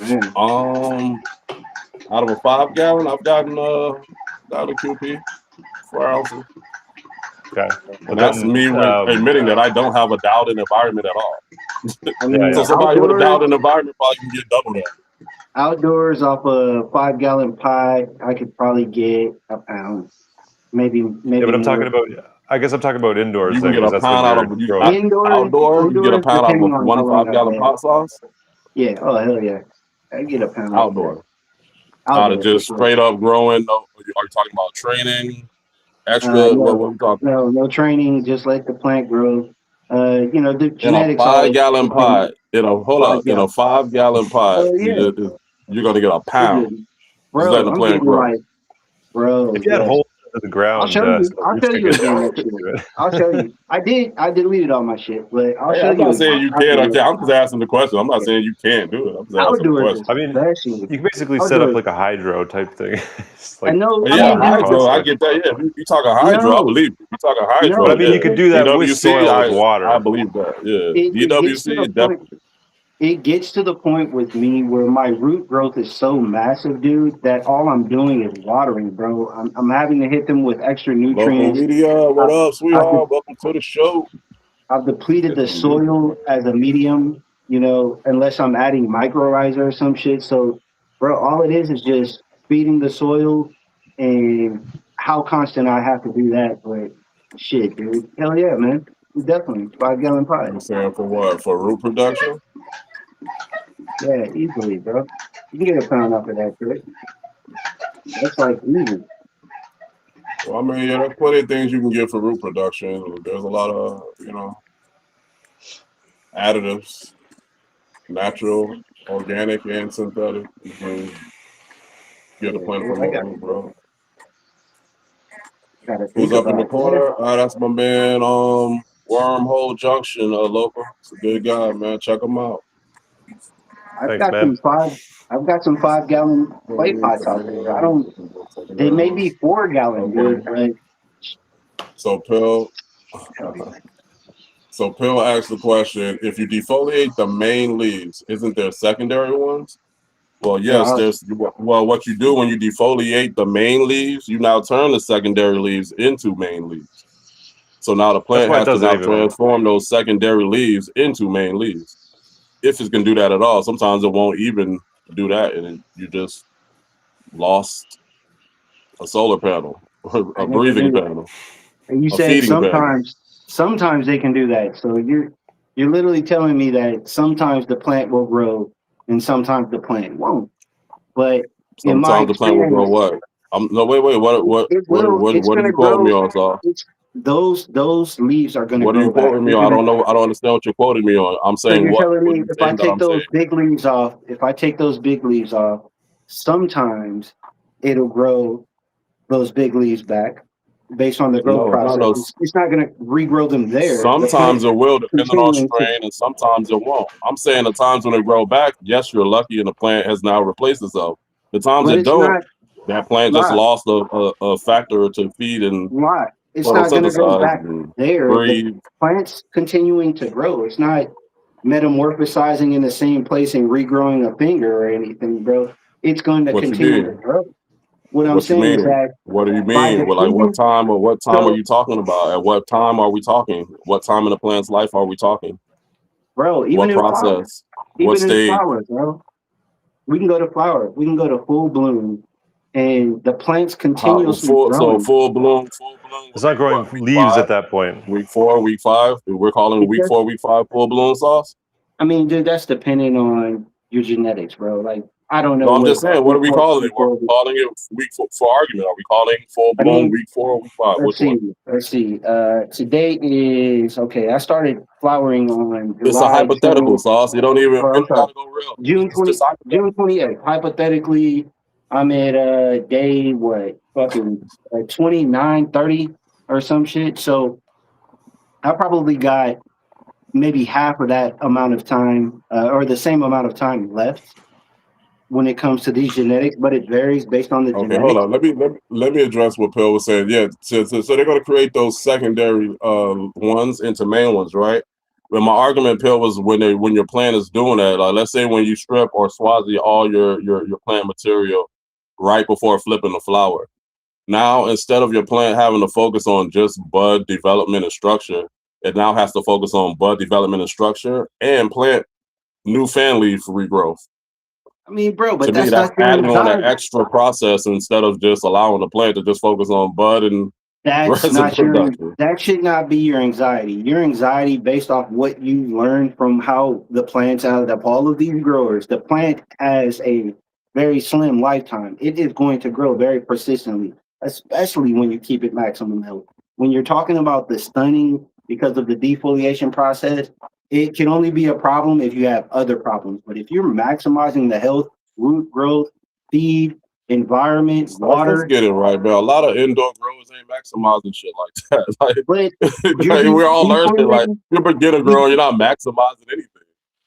Man. Out of a 5 gallon, I've gotten down to QP 4 ounces. Okay, And that's me with admitting that I don't have a dowding environment at all. I mean, So somebody with a outdoors, dowding environment probably can get double that. outdoors off a 5 gallon pie, I could probably get a pound, maybe Yeah, but I'm more. talking about. I guess I'm talking about indoors You can then, get because a that's when pound out you're of growing. outdoor. You get a pound out of depending a on how long 1 5 gallon I've had. pot sauce. Yeah, oh hell yeah, I get a pound off of that. Outdoor. Out of Outdoor for just sure. straight up growing. No, are you talking about training? Extra? What No, are we talking? no training. Just let the plant grow. The In a genetics all 5 gallon depend. pot. In Five a gallon. 5 gallon pot. Oh yeah, You're gonna get a pound. nigga, Just bro, letting the I'm plant getting grow. like, bro, If you had yes. holes into the ground, so I'll roots show could you get again next year. into it. I'll show you. I deleted all my shit, but I'll Hey, show I'm you not saying again you after can or this. can't. I'm just asking the question. I'm not Yeah. saying you can't do it. I'm just asking the Outdoors question. is I mean, especially you can basically set up outdoors. like a hydro type thing. It's I like know. I Yeah, mean, dude, hydro. I concept. get that. Yeah, if you talking hydro, I no, believe you. You talking But I hydro? no. mean, you Yeah, could do that with DWC. soil with I water. believe that. Yeah, It gets to the DWC. point. It gets to the point with me where my root growth is so massive, dude, that all I'm doing is watering, bro. I'm having to hit them with extra Local nutrients. media. What I've, up, I've, sweetheart? Welcome to the show. I've depleted Get the some music. soil as a medium, unless I'm adding mycorrhiza or some shit. So, bro, all it is just feeding the soil and how constant I have to do that. But shit, dude, hell yeah, man, definitely 5 gallon pie. You saying for what? For root production? Yeah, easily, bro. You can get a pound off of that, shit. That's like easy. Well, I mean, yeah, there's plenty of things you can get for root production. There's a lot of additives, natural, organic, and synthetic. You can get a Yeah, plant dude, from I more got root, bro. Gotta Who's think up in the about that. corner? That's my man, Wormhole Junction, local. It's a good guy, man. Check him out. I've Thanks, got man. some five. I've got some 5 gallon clay pots out there. I don't. They may be 4 gallon, dude, but So Pill, asked the question: if you defoliate the main leaves, isn't there secondary ones? Well, there yes. are. Well, what you do when you defoliate the main leaves, you now turn the secondary leaves into main leaves. So now the That's plant why it has to doesn't now even. transform those secondary leaves into main leaves. If it can do that at all, sometimes it won't even do that, and you just lost a solar panel, I a never breathing knew. panel, And you a said feeding panel. sometimes they can do that. So you're literally telling me that sometimes the plant will grow and sometimes the plant won't. But in my Sometimes the plant will grow experience, what? No, wait. it will. It's What are gonna you quoting me grow. on, Saul? It's those leaves are gonna What are grow you back. quoting me They're on? I gonna. don't know. I don't understand what you're quoting me on. I'm So saying you're what? telling What are me you if I saying that take I'm saying? those big leaves off, if I take those big leaves off, sometimes it'll grow those big leaves back based on the growth No. process. It's not going to regrow them there. The Sometimes plant's it will, depending on continuing to. strain, and sometimes it won't. I'm saying the times when it grow back, yes, you're lucky, and the plant has now replaced itself. The times But it it's don't, not that plant just lot, lost a factor to feed and lot. It's not going to grow photosynthesize back and there. The breathe. plant's continuing to grow. It's not metamorphosizing in the same place and regrowing a finger or anything, bro. It's going to What you continue to mean? grow. What I'm What you saying is mean? that What do you by mean? Well, like depleting, what time are so you talking about? At what time are we talking? What time in the plant's life are we talking? bro, What process? What even in stage? flowers, bro, we can go to flower, we can go to full bloom, and the plant's continuously growing. Full bloom It's would not be growing what? Week leaves at 5, that point. week 4, week 5. We're calling It week just, 4, week 5 full bloom sauce. I mean, dude, that's dependent on your genetics, bro. Like, I don't know No, I'm what just saying. What are week we four, calling it? week What are four. we calling it? For argument, are we calling full I bloom mean, week 4, week 5? let's Which one? see, let's see. Today is okay. I started flowering on It's a July hypothetical 20, sauce. You don't even. or We I'm don't sorry, gotta go real. June It's just 20, June hypothetical. 28th. Hypothetically, I'm at day what fucking 29, 30 or some shit. So I probably got maybe half of that amount of time or the same amount of time left when it comes to these genetics, but it varies based on the Okay, hold genetics. on. Let me address what Pill was saying. Yeah, so they're going to create those secondary ones into main ones, right? But my argument, Pill, was when your plant is doing that. Like, let's say when you strip or swazi all your plant material right before flipping the flower. Now, instead of your plant having to focus on just bud development and structure, it now has to focus on bud development and structure and plant new fan leaf regrowth. I mean, bro, To but me, that's that's not your adding on an anxiety. extra process instead of just allowing the plant to just focus on bud and That's resin not your. production. That should not be your anxiety. Your anxiety based off what you learned from how the plants out of all of these growers. The plant has a very slim lifetime. It is going to grow very persistently, especially when you keep it maximum health. When you're talking about the stunning because of the defoliation process, it can only be a problem if you have other problems. But if you're maximizing the health, root growth, feed, environment, So let's water, get it right, man. A lot of indoor growers ain't maximizing shit like that. but you're Like we're all learning. Like defoliating. you're a beginner grower, you're not maximizing anything.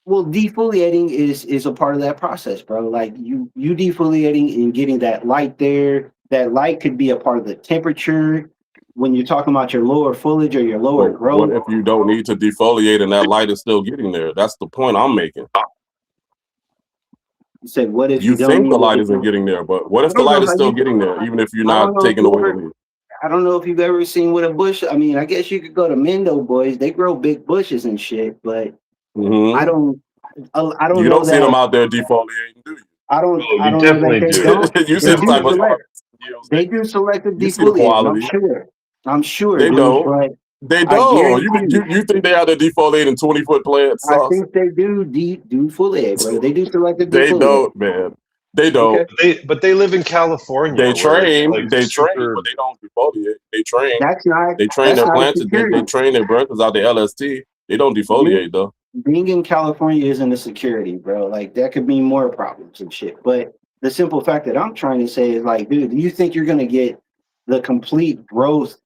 Well, defoliating is a part of that process, bro. Like you defoliating and getting that light there. That light could be a part of the temperature when you're talking about your lower foliage or your lower But what growth. if you don't need to defoliate and that light is still getting there? That's the point I'm making. You said, what if You you don't think the need to light isn't defoliate? getting there, but what I if the don't light know is how still you. getting there, even if you're I don't not know if taking you away the ever. leaf? I don't know if you've ever seen what a bush. I mean, I guess you could go to Mendo Boys. They grow big bushes and shit, but I Mm-hmm. don't. I don't You know don't see them that. out there defoliating, do you? Oh, I you don't know that definitely they do. don't. You see They the do type of select. harvest yields They do selective you see the defoliating. I'm quality. sure. I'm sure, They dude. don't. But They I don't. guarantee you, You think they out there defoliating 20-foot plants, I sauce? think they do defoliate, bro. They do selective They defoliate. don't, man. They don't. Okay, But they live in California where it's like They train, but super. they don't defoliate. They train. They train that's their not a plants. They security. train their branches out the LST. They don't Being, defoliate though. being in California isn't a security, bro. Like that could mean more problems and shit. But the simple fact that I'm trying to say is like, dude, do you think you're gonna get the complete growth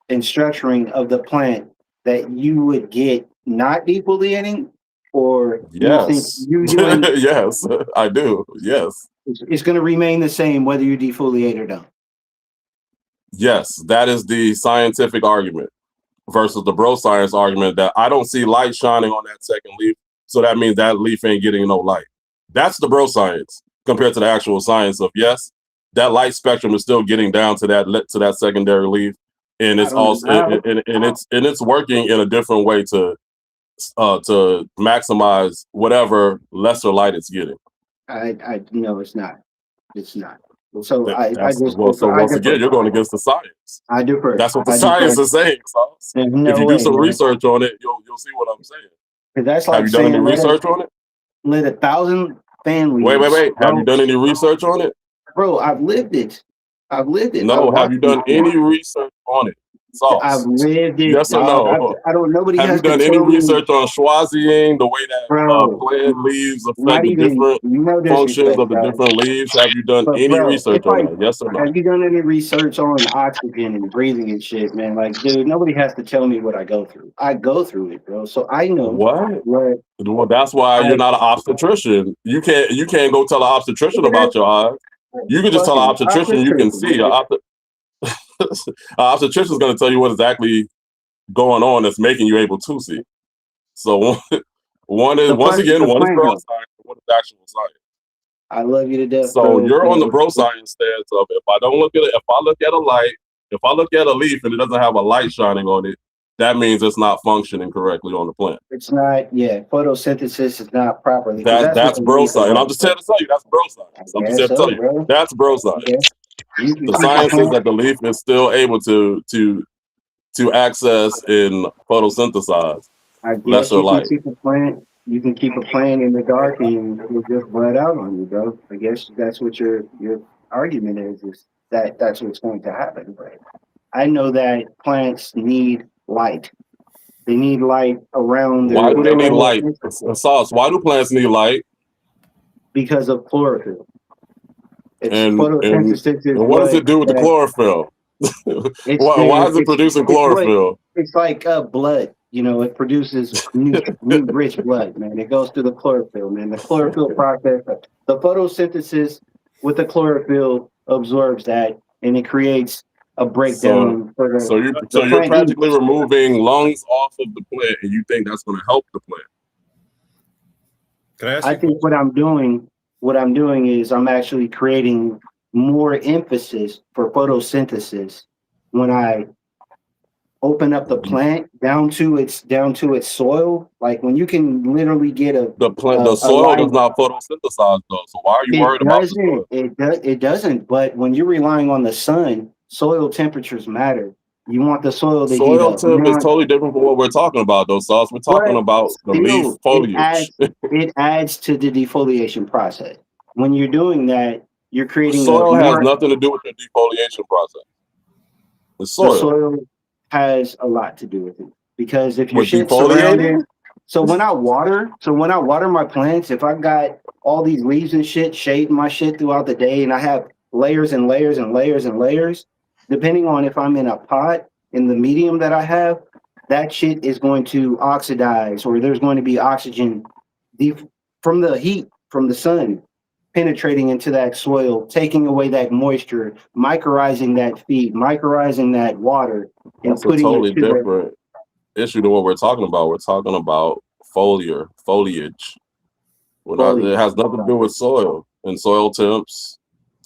and structuring of the plant that you would get not defoliating, or you think Yes. you doing Yes, I do. Yes. it's going to remain the same whether you defoliate or don't? Yes, that is the scientific argument versus the bro science argument that I don't see light shining on that second leaf, so that means that leaf ain't getting no light. That's the bro science compared to the actual science of yes, that light spectrum is still getting down to that secondary leaf, and it's also and it's working in a different way to maximize whatever lesser light it's getting. I no, it's not. It's not. So So once again, you're going against the science. I defer. That's what the science is saying. So if you do some research on it, you'll see what I'm saying. That's like have you done any research on it? Let 1,000 families. Wait. Have you done any research on it? Bro, I've lived it. No, have you done any research on it? Sauce. I've lived it. Yes or no? I don't. Nobody have has you done to any tell research on schwazzing, the way that plant leaves affect the different functions of the different leaves? Have you done any research on that? Yes or no? Have you done any research on oxygen and breathing and shit, man? Like, dude, nobody has to tell me what I go through. I go through it, bro. So I know what. Well, that's why you're not an obstetrician. You can't go tell an obstetrician about your eyes. You can just tell an obstetrician you can see. An obstetrician is going to tell you what exactly going on that's making you able to see. So one is bro science, one is actual science. I love you to death. So you're on the bro science stance of if I look at a light, if I look at a leaf and it doesn't have a light shining on it, that means it's not functioning correctly on the plant. It's not, photosynthesis is not properly. That's bro science. And I'm just here to tell you that's bro science. I'm just here to tell you bro. That's bro science. The science is that the leaf is still able to access and photosynthesize lesser light. You can keep a plant in the dark and it'll just bud out on you, bro. I guess that's what your argument is that's what's going to happen. But I know that plants need light. They need light around their. Why do they need light? Sauce. Why do plants need light? Because of chlorophyll. And what does it do with the chlorophyll? Why is it producing chlorophyll? It's like blood. It produces new rich blood, man. It goes through the chlorophyll, man. The chlorophyll process, the photosynthesis with the chlorophyll absorbs that, and it creates a breakdown. So you're practically removing lungs off of the plant, and you think that's going to help the plant? Can I ask? I think what I'm doing is I'm actually creating more emphasis for photosynthesis when I open up the plant down to its soil. Like when you can literally get the soil does not photosynthesize though. So why are you worried about the soil? It doesn't. But when you're relying on the sun, soil temperatures matter. You want the soil to heat up. Soil temp is totally different from what we're talking about, though, Sauce. We're talking about the leaf foliage. It adds to the defoliation process. When you're doing that, you're creating soil has nothing to do with the defoliation process. The soil has a lot to do with it, because if your shit's surrounded. So when I water my plants, if I've got all these leaves and shit shading my shit throughout the day, and I have layers and layers and layers and layers, depending on if I'm in a pot, in the medium that I have, that shit is going to oxidize, or there's going to be oxygen from the heat, from the sun, penetrating into that soil, taking away that moisture, mycorrhizing that feed, mycorrhizing that water. That's a totally different issue than what we're talking about. We're talking about foliage. It has nothing to do with soil and soil temps.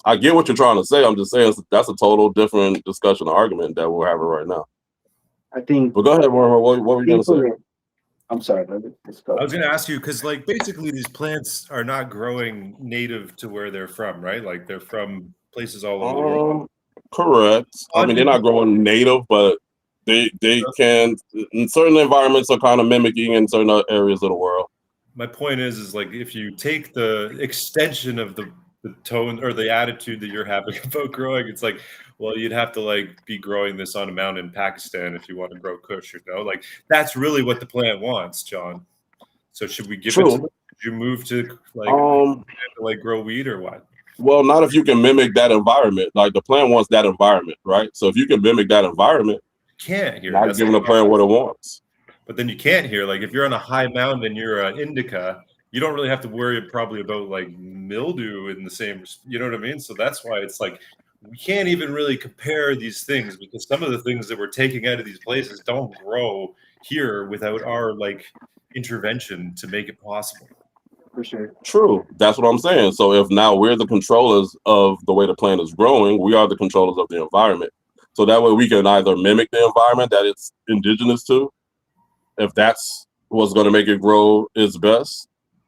I get what you're trying to say. I'm just saying that's a total different discussion or argument that we're having right now. I think. But go ahead, Warren. What were you going to say? I'm sorry, brother. I was going to ask you, because like basically these plants are not growing native to where they're from, right? Like they're from places all over the world. Correct. I mean, they're not growing native, but they can, in certain environments, are kind of mimicking in certain areas of the world. My point is like if you take the extension of the tone or the attitude that you're having about growing, it's like, well, you'd have to like be growing this on a mountain in Pakistan if you want to grow Kush, like that's really what the plant wants, John. So should we give it? Should you move to like grow weed or what? Well, not if you can mimic that environment. Like the plant wants that environment, right? So if you can mimic that environment, can't here. not giving the plant what it wants. But then you can't here. Like if you're on a high mountain and you're an indica, you don't really have to worry probably about like mildew in the same. You know what I mean? So that's why it's like we can't even really compare these things because some of the things that we're taking out of these places don't grow here without our like intervention to make it possible. For sure. True. That's what I'm saying. So if now we're the controllers of the way the plant is growing, we are the controllers of the environment. So that way we can either mimic the environment that it's indigenous to, if that's what's going to make it grow its best,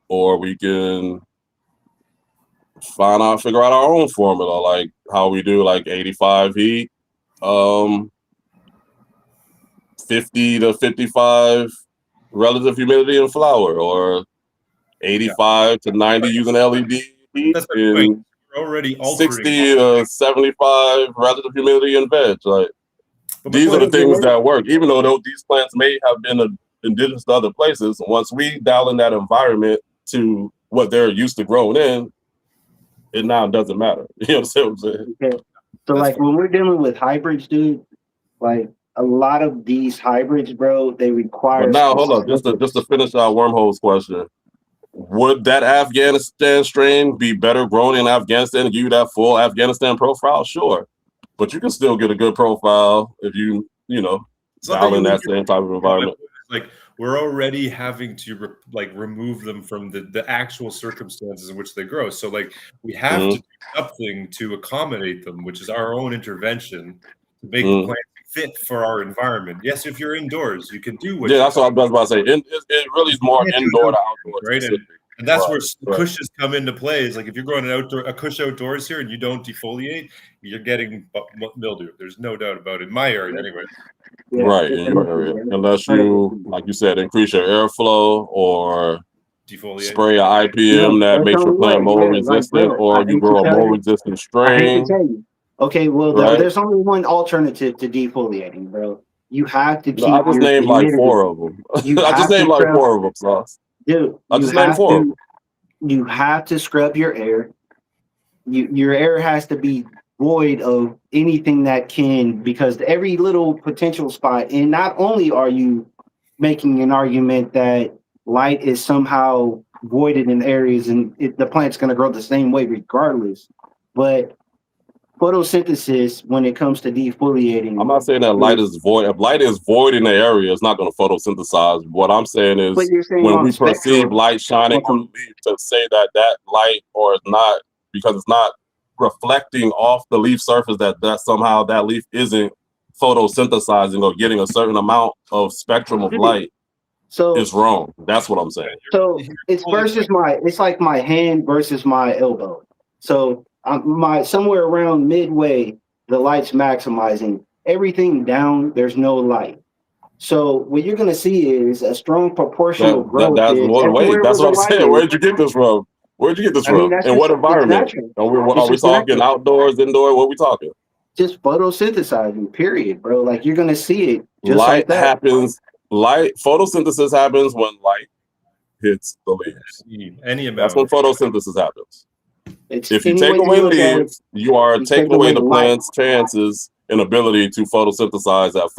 or we can figure out our own formula, like how we do like 85 heat, 50 to 55 relative humidity in flower, or 85 to 90 using LED heat, and already 60 to 75 relative humidity in veg. Like these are the things that work. Even though these plants may have been indigenous to other places, once we dial in that environment to what they're used to growing in, it now doesn't matter. You know what I'm saying? Okay. So like when we're dealing with hybrids, dude, like a lot of these hybrids, bro, they require. But now hold on, just to finish our wormholes question. Would that Afghanistan strain be better grown in Afghanistan and give you that full Afghanistan profile? Sure. But you can still get a good profile if you dial in that same type of environment. Like we're already having to remove them from the actual circumstances in which they grow. So like we have to do something to accommodate them, which is our own intervention to make the plant fit for our environment. Yes, if you're indoors, you can do what. Yeah, that's what I was about to say. It really is more indoor to outdoor, right? And that's where cushes come into play. Is like if you're growing a cush outdoors here and you don't defoliate, you're getting mildew. There's no doubt about it. In my area, anyway. Yeah, right, in your area, unless you, like you said, increase your airflow or defoliate. Spray an IPM that makes your plant more resistant, or you grow a more resistant strain. I hate to tell you. Okay, well, there's only one alternative to defoliating, bro. You have to keep. I just named like 4 of them. I just named like 4 of them, Sauce. Dude, I just named 4 of them. You have to scrub your air. Your air has to be void of anything that can, because every little potential spot, and not only are you making an argument that light is somehow voided in areas and the plant's going to grow the same way regardless, but photosynthesis, when it comes to defoliating, I'm not saying that light is void. If light is void in the area, it's not going to photosynthesize. What I'm saying is when we perceive light shining from the leaf, to say that light or it's not, because it's not reflecting off the leaf surface, that somehow that leaf isn't photosynthesizing or getting a certain amount of spectrum of light, so is wrong. That's what I'm saying. So it's it's like my hand versus my elbow. So somewhere around midway, the light's maximizing. Everything down, there's no light. So what you're gonna see is a strong proportional growth. That's what I'm saying. Where did you get this from? Where'd you get this from? In what environment? Are we talking outdoors, indoor? What are we talking? Just photosynthesizing, period, bro. Like you're gonna see it. Just light like that. happens. Photosynthesis happens when light hits the leaves. That's when photosynthesis happens. If you take away leaves, you are taking away the plant's chances and ability to photosynthesize at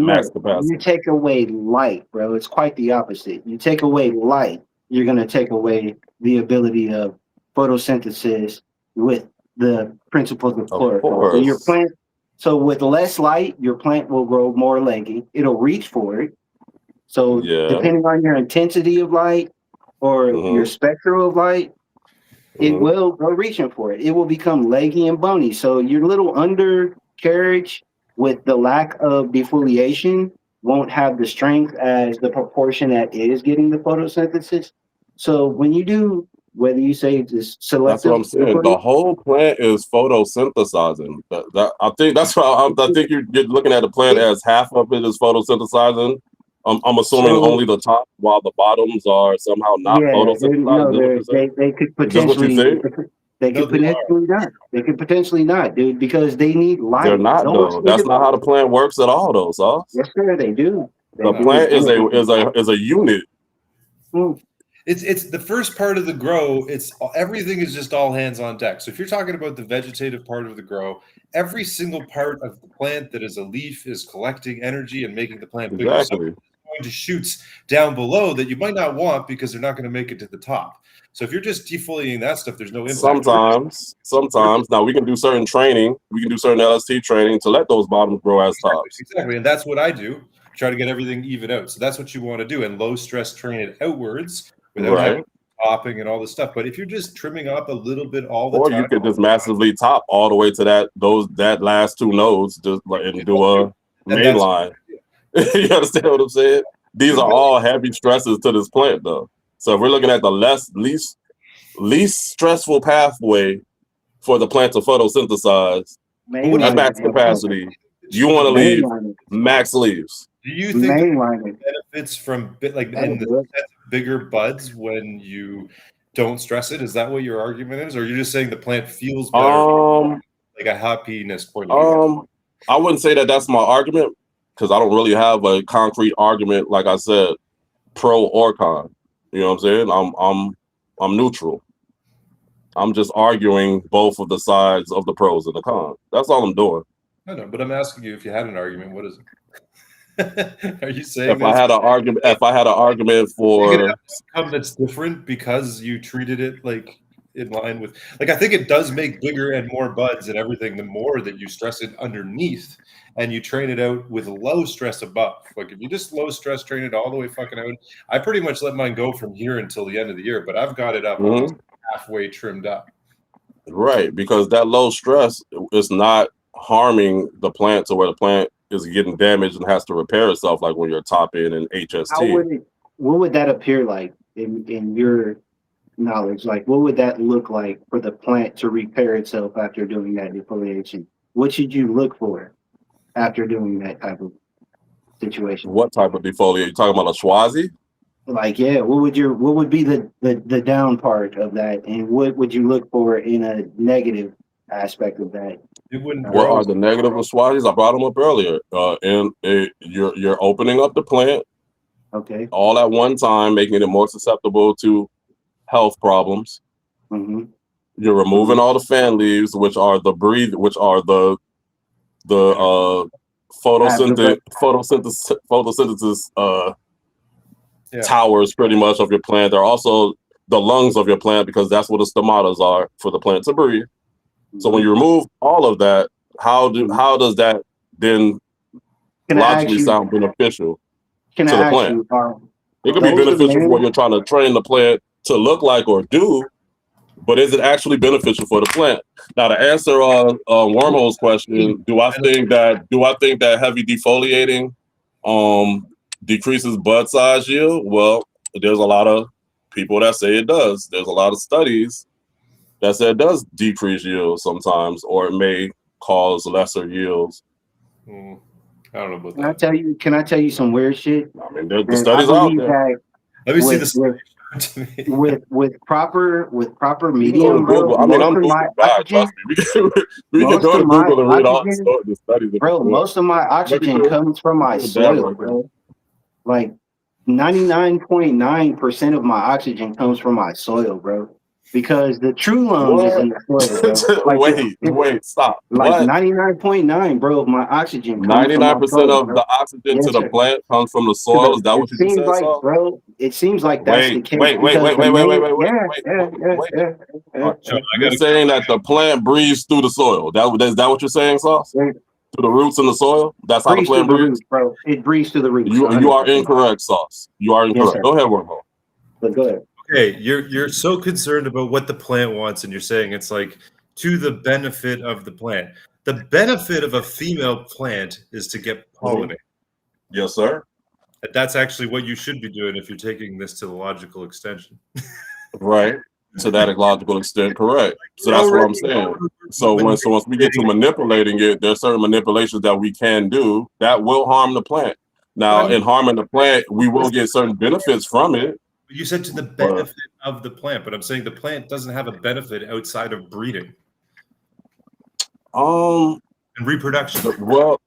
max capacity. You take away light, bro. It's quite the opposite. You take away light, you're going to take away the ability of photosynthesis with the principles of chlorophyll. So with less light, your plant will grow more leggy. It'll reach for it. So depending on your intensity of light or your spectrum of light, it will go reaching for it. It will become leggy and bony. So your little undercarriage with the lack of defoliation won't have the strength as the proportion that is getting the photosynthesis. So when you do, whether you say it's selective, that's what I'm saying. The whole plant is photosynthesizing. I think that's why I think you're looking at the plant as half of it is photosynthesizing. I'm assuming only the top, while the bottoms are somehow not photosynthesizing. They could potentially. They could potentially not. They could potentially not, dude, because they need light. They're not though. That's not how the plant works at all, though, Sauce. Yes, sir. They do. The plant is a unit. It's the first part of the grow. Everything is just all hands on deck. So if you're talking about the vegetative part of the grow, every single part of the plant that is a leaf is collecting energy and making the plant bigger. So Exactly. going to shoots down below that you might not want because they're not going to make it to the top. So if you're just defoliating that stuff, there's no impact. Sometimes. Now we can do certain training. We can do certain LST training to let those bottoms grow as tops. Exactly, and that's what I do. Try to get everything even out. So that's what you want to do, and low stress train it outwards without having topping and all this stuff. But if you're just trimming up a little bit all the time, or you could just massively top all the way to that last two nodes, just like and do a main line. You understand what I'm saying? These are all heavy stresses to this plant, though. So if we're looking at the least stressful pathway for the plant to photosynthesize at max capacity, you want to leave max leaves. Do you think there benefits from in the bigger buds when you don't stress it? Is that what your argument is, or you're just saying the plant feels better, like a happiness point of view? I wouldn't say that that's my argument because I don't really have a concrete argument. Like I said, pro or con. You know what I'm saying? I'm neutral. I'm just arguing both of the sides of the pros and the cons. That's all I'm doing. I know, but I'm asking you if you had an argument. What is it? Are you saying if I had an argument for outcome that's different because you treated it like in line with, like, I think it does make bigger and more buds and everything the more that you stress it underneath and you train it out with low stress above. Like if you just low stress train it all the way fucking out, I pretty much let mine go from here until the end of the year, but I've got it up almost halfway trimmed up. Right, because that low stress is not harming the plant to where the plant is getting damaged and has to repair itself, like when you're topping and HST. What would that appear like in your knowledge? Like, what would that look like for the plant to repair itself after doing that defoliation? What should you look for after doing that type of situation? What type of defoliate? You talking about a Schwazi? Like, yeah, what would be the down part of that, and what would you look for in a negative aspect of that? What are the negative of Schwazis? I brought them up earlier. You're opening up the plant, okay, all at one time, making it more susceptible to health problems. Mm-hmm. You're removing all the fan leaves, which are the photosynthesis towers, pretty much, of your plant. They're also the lungs of your plant because that's what the stomatas are for the plant to breathe. So when you remove all of that, how does that then logically sound beneficial to the plant? It could be beneficial for what you're trying to train the plant to look like or do, but is it actually beneficial for the plant? Now, to answer Wormhole's question, do I think that heavy defoliating decreases bud size yield? Well, there's a lot of people that say it does. There's a lot of studies that say it does decrease yield sometimes, or it may cause lesser yields. I don't know about that. Can I tell you some weird shit? I mean, the studies out there. Let me see this. With proper medium, bro. I mean, I'm Google God, trust me. We can go to Google and read all the studies. Bro, most of my oxygen comes from my soil, bro. Like 99.9% of my oxygen comes from my soil, bro. Because the true lungs is in the soil, bro. Like, wait, stop. Like 99.9, bro, of my oxygen. 99% of the oxygen to the plant comes from the soil. Is that what you just said, like, bro? It seems like that's the case. Wait. You're saying that the plant breathes through the soil. Is that what you're saying, Sauce? Through the roots in the soil? That's how the plant breathes? Bro. It breathes through the roots. You are incorrect, Sauce. You are incorrect. Go ahead, Wormhole. But go ahead. Okay, you're so concerned about what the plant wants, and you're saying it's like to the benefit of the plant. The benefit of a female plant is to get pollinated. Yes, sir. That's actually what you should be doing if you're taking this to the logical extension. Right. To that logical extent, correct. So that's what I'm saying. So once we get to manipulating it, there's certain manipulations that we can do that will harm the plant. Now, in harming the plant, we will get certain benefits from it. You said to the benefit of the plant, but I'm saying the plant doesn't have a benefit outside of breeding. And reproduction. Well,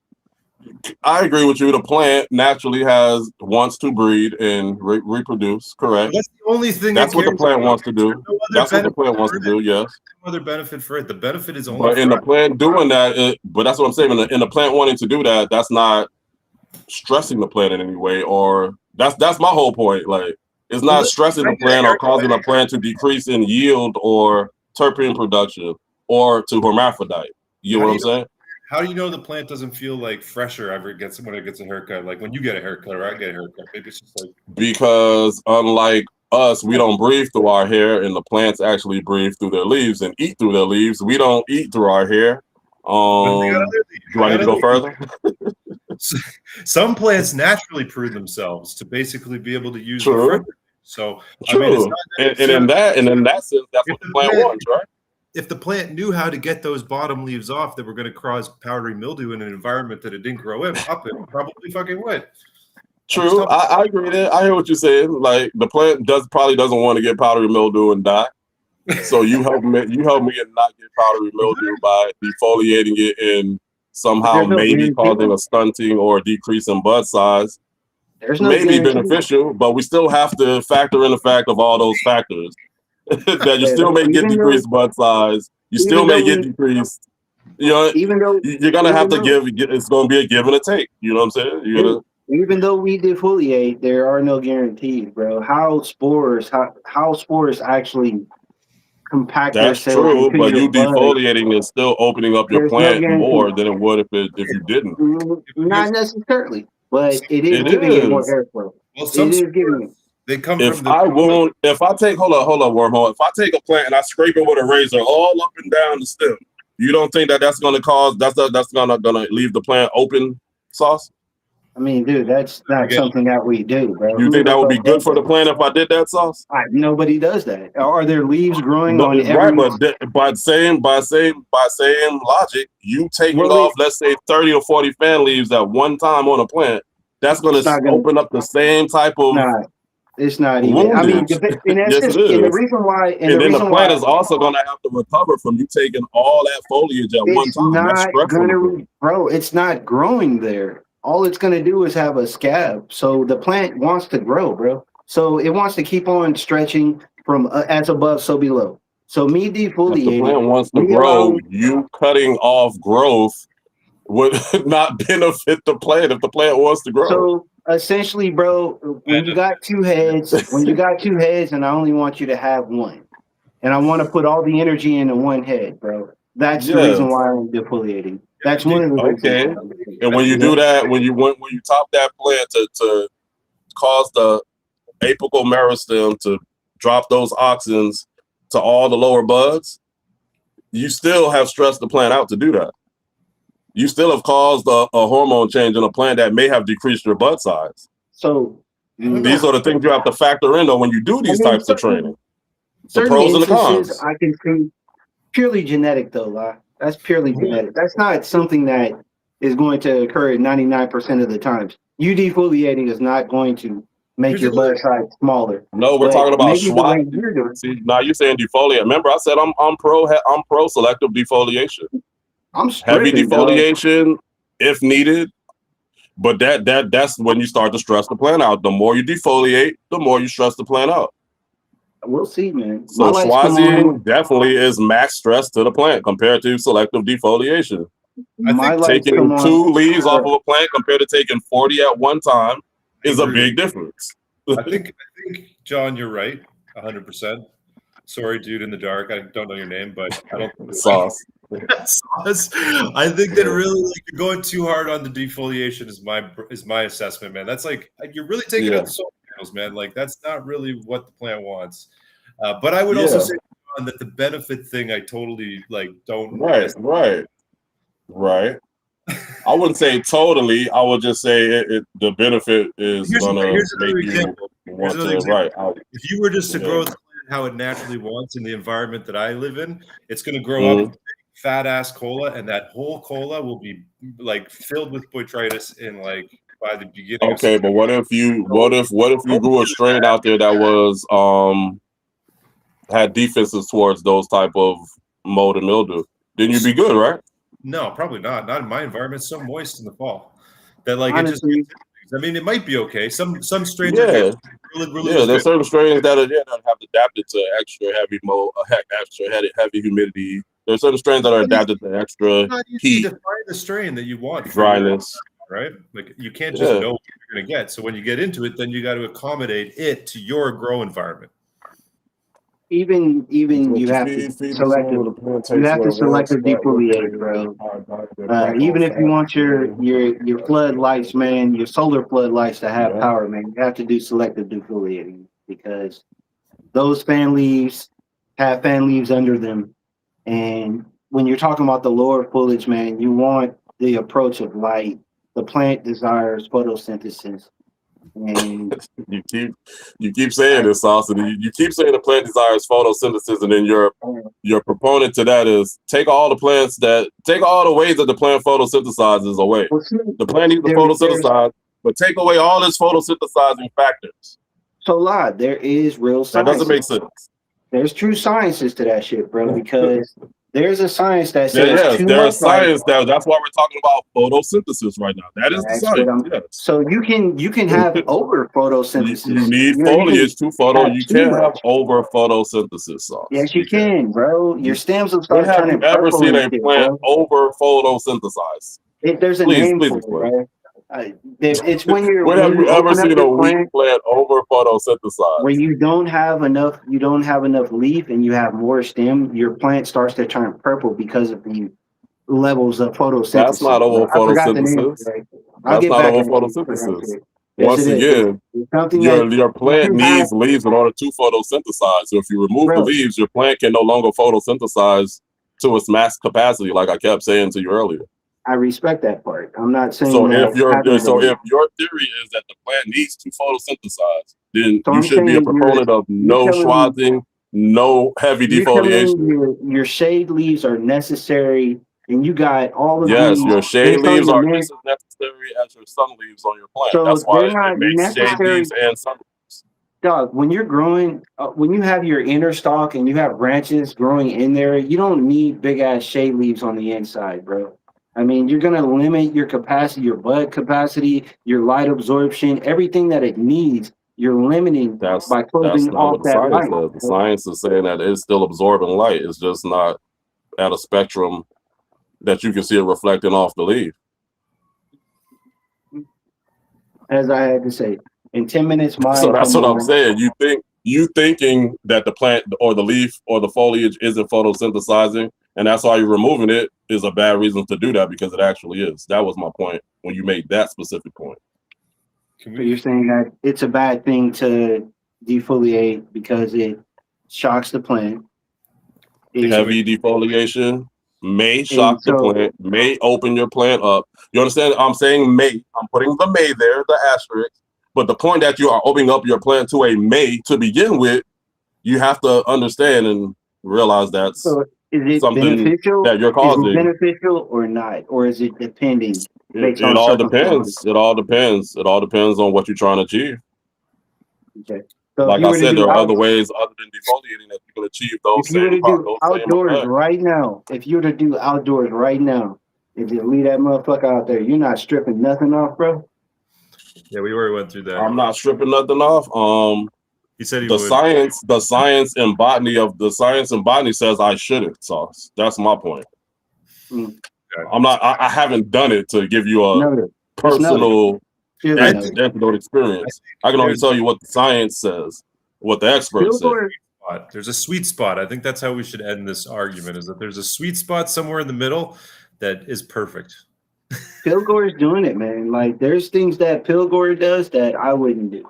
I agree with you. The plant naturally wants to breed and reproduce. Correct. Well, that's the only thing. That's what the plant wants to do. No that's what the plant wants to do. Yes. No other benefit for it. The benefit is only. But in the plant doing that, but that's what I'm saying. In the plant wanting to do that, that's not stressing the plant in any way. Or that's my whole point. Like, it's not stressing the plant or causing the plant to decrease in yield or terpene production or to hermaphrodite. You know what I'm saying? How do you know the plant doesn't feel like fresher when it gets a haircut? Like when you get a haircut or I get a haircut, maybe it's just like, because unlike us, we don't breathe through our hair, and the plants actually breathe through their leaves and eat through their leaves. We don't eat through our hair. Do I need to go further? Some plants naturally prune themselves to basically be able to use the True. fresher. So True. I mean, it's not that and in that sense, that's what the plant wants, right? If the plant knew how to get those bottom leaves off that were going to cause powdery mildew in an environment that it didn't grow up in, probably fucking would. True, I agree there. I hear what you're saying. Like, the plant probably doesn't want to get powdery mildew and die. So you help me not get powdery mildew by defoliating it and somehow maybe causing a stunting or a decrease in bud size. Maybe beneficial, but we still have to factor in the fact of all those factors. That you still may get decreased bud size. You still may get decreased. You know, you're gonna have to give. It's gonna be a give and a take. You know what I'm saying? You're gonna. Even though we defoliate, there are no guarantees, bro. How spores actually compact That's themselves true, into but your you bud. defoliating is still opening up your There's plant no more guarantee. than it would if you didn't. Not necessarily, but it is It giving it more is. airflow. Well, some it is giving it. They come If from the. hold on, wormhole. If I take a plant and I scrape it with a razor all up and down the stem, you don't think that's going to cause that's gonna leave the plant open, Sauce? I mean, dude, that's not something that we do, bro. You think that would be good for the plant if I did that, Sauce? Nobody does that. Are there leaves growing on every? Right, but by same logic, you taking off, let's say 30 or 40 fan leaves at one time on a plant, that's going to open up the same type of. It's not even. I mean, in yes, essence, it is. and the reason why, and then the plant is also going to have to recover from you taking all that foliage at one time. That's stressful. Bro, it's not growing there. All it's going to do is have a scab. So the plant wants to grow, bro. So it wants to keep on stretching from as above, so below. So me defoliating. If the plant wants to grow, you cutting off growth would not benefit the plant if the plant wants to grow. So essentially, bro, when you got two heads, and I only want you to have one, and I want to put all the energy into one head, bro. That's the reason why I'm defoliating. That's one of the reasons. And when you do that, when you top that plant to cause the apical meristem to drop those auxins to all the lower buds, you still have stressed the plant out to do that. You still have caused a hormone change in a plant that may have decreased your bud size. So these are the things you have to factor in though when you do these types of training. The certain pros and the cons. I can see purely genetic though, La. That's purely genetic. That's not something that is going to occur 99% of the times. You defoliating is not going to make your bud size smaller. No, we're talking about Schwab. See, now you're saying defoliate. Remember, I said I'm pro selective defoliation. I'm heavy defoliation if needed, but that's when you start to stress the plant out. The more you defoliate, the more you stress the plant out. We'll see, man. So Schwarzing definitely is max stress to the plant compared to selective defoliation. I think taking 2 leaves off of a plant compared to taking 40 at one time is a big difference. I think, John, you're right, 100%. Sorry, dude in the dark. I don't know your name, but I don't. Sauce. I think that really you're going too hard on the defoliation is my assessment, man. That's like you're really taking out the solar panels, man. Like that's not really what the plant wants. But I would also say that the benefit thing, I totally don't. Right. I wouldn't say totally. I would just say the benefit is gonna make you want to. If you were just to grow the plant how it naturally wants in the environment that I live in, it's going to grow up fat ass cola, and that whole cola will be filled with botrytis in by the beginning. Okay, but what if you grew a strain out there that was had defenses towards those type of mold and mildew? Then you'd be good, right? No, probably not. Not in my environment. It's so moist in the fall. that like honestly, it just. I mean, it might be okay. Some strains Yeah. are good. Really Yeah, there's good. certain strains that have adapted to extra heavy humidity. There's certain strains that are adapted to extra It's not easy heat, to find the strain that you want for your dryness. right? Like you can't just know what you're going to get. So when you get into it, then you got to accommodate it to your grow environment. even you have to selective defoliate, bro. Even if you want your floodlights, man, your solar floodlights to have power, man, you have to do selective defoliating because those fan leaves have fan leaves under them. And when you're talking about the lower foliage, man, you want the approach of light. The plant desires photosynthesis. And you keep saying this, Sauce, and you keep saying the plant desires photosynthesis, and then your proponent to that is take all the ways that the plant photosynthesizes away. The plant needs to photosynthesize, but take away all its photosynthesizing factors. So, Lod, there is real science. That doesn't make sense. There's true sciences to that shit, bro, because there's a science that says there's science that's why we're talking about photosynthesis right now. That is the science. Yes. So you can have over photosynthesis. You need foliage to photo. You can't have over photosynthesis, Sauce. Yes, you can, bro. Your stems will start turning purple. Have you ever seen a plant over photosynthesize? There's a name for it, bro. It's when you're. When have you ever seen a wheat plant over photosynthesize? When you don't have enough leaf and you have more stem, your plant starts to turn purple because of the levels of photosynthesis. That's not over photosynthesis. That's not over photosynthesis. Once again, your plant needs leaves in order to photosynthesize. So if you remove the leaves, your plant can no longer photosynthesize to its max capacity, like I kept saying to you earlier. I respect that part. I'm not saying so. If your theory is that the plant needs to photosynthesize, then you should be a proponent of no schwazzing, no heavy defoliation. Your shade leaves are necessary, and you got all of these. Yes, your shade leaves are just as necessary as your sun leaves on your plant. So that's why it makes necessary. Shade leaves and sun leaves. Dog, when you're growing, when you have your inner stalk and you have branches growing in there, you don't need big ass shade leaves on the inside, bro. I mean, you're going to limit your capacity, your bud capacity, your light absorption, everything that it needs. You're limiting by closing off that light. The science is saying that it's still absorbing light. It's just not at a spectrum that you can see it reflecting off the leaf. As I had to say, in 10 minutes, so that's what I'm saying. You thinking that the plant or the leaf or the foliage isn't photosynthesizing, and that's why you're removing it, is a bad reason to do that, because it actually is. That was my point when you made that specific point. So you're saying that it's a bad thing to defoliate because it shocks the plant. Heavy defoliation may shock the plant, may open your plant up. You understand? I'm saying may. I'm putting the may there, the asterisk. But the point that you are opening up your plant to a may to begin with, you have to understand and realize that's something that you're causing. Is it beneficial or not? Or is it depending? It all depends. It all depends. It all depends on what you're trying to achieve. Okay. So like I said, there are other ways other than defoliating that you can achieve those same outdoors right now. If you were to do outdoors right now, and just leave that motherfucker out there, you're not stripping nothing off, bro. Yeah, we already went through that. I'm not stripping nothing off. He said he would. The science and botany says I shouldn't, Sauce. That's my point. Okay. I'm not. I haven't done it to give you a personal antidote experience. I can only tell you what the science says, what the experts say. There's a sweet spot. I think that's how we should end this argument: is that there's a sweet spot somewhere in the middle that is perfect. Pilgor is doing it, man. Like there's things that Pilgor does that I wouldn't do.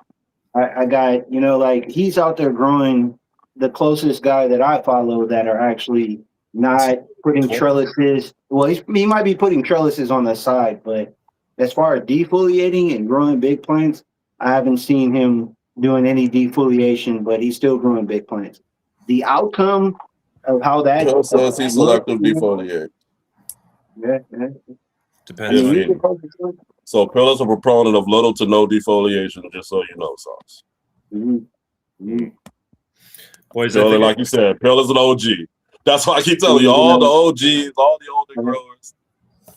I got, like he's out there growing the closest guy that I follow that are actually not putting trellises. Well, he might be putting trellises on the side, but as far as defoliating and growing big plants, I haven't seen him doing any defoliation, but he's still growing big plants. The outcome of how that says he selective defoliate. Yeah. Depends. So Pill is a proponent of little to no defoliation, just so you know, Sauce. Boys, like you said, Pill is an OG. That's why I keep telling you, all the OGs, all the older growers.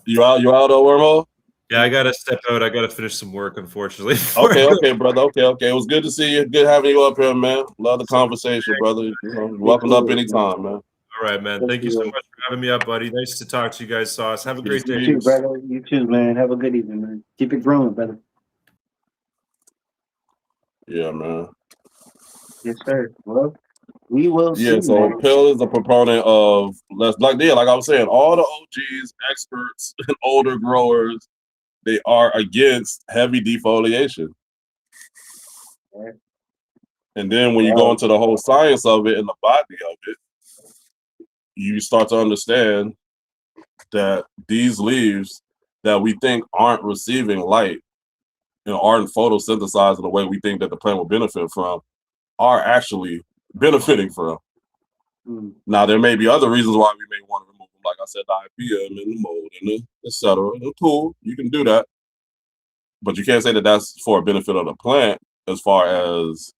You out, Wormhole? Yeah, I gotta step out. I gotta finish some work, unfortunately. Okay, brother. Okay. It was good to see you. Good having you up here, man. Love the conversation, brother. You know, welcome up anytime, man. All right, man. Thank you so much for having me up, buddy. Nice to talk to you guys, Sauce. Have a great day. You too, brother. You too, man. Have a good evening, man. Keep it growing, brother. Yeah, man. Yes, sir. Well, we will see. Yeah, so Man. Pill is a proponent of like I was saying, all the OGs, experts, and older growers, they are against heavy defoliation. Right. And then when you go into the whole science of it and the botany of it, you start to understand that these leaves that we think aren't receiving light and aren't photosynthesized in the way we think that the plant will benefit from are actually benefiting from. Now, there may be other reasons why we may want to remove them, like I said, the IPM and the mold and the et cetera. They're cool. You can do that. But you can't say that that's for a benefit of the plant as far as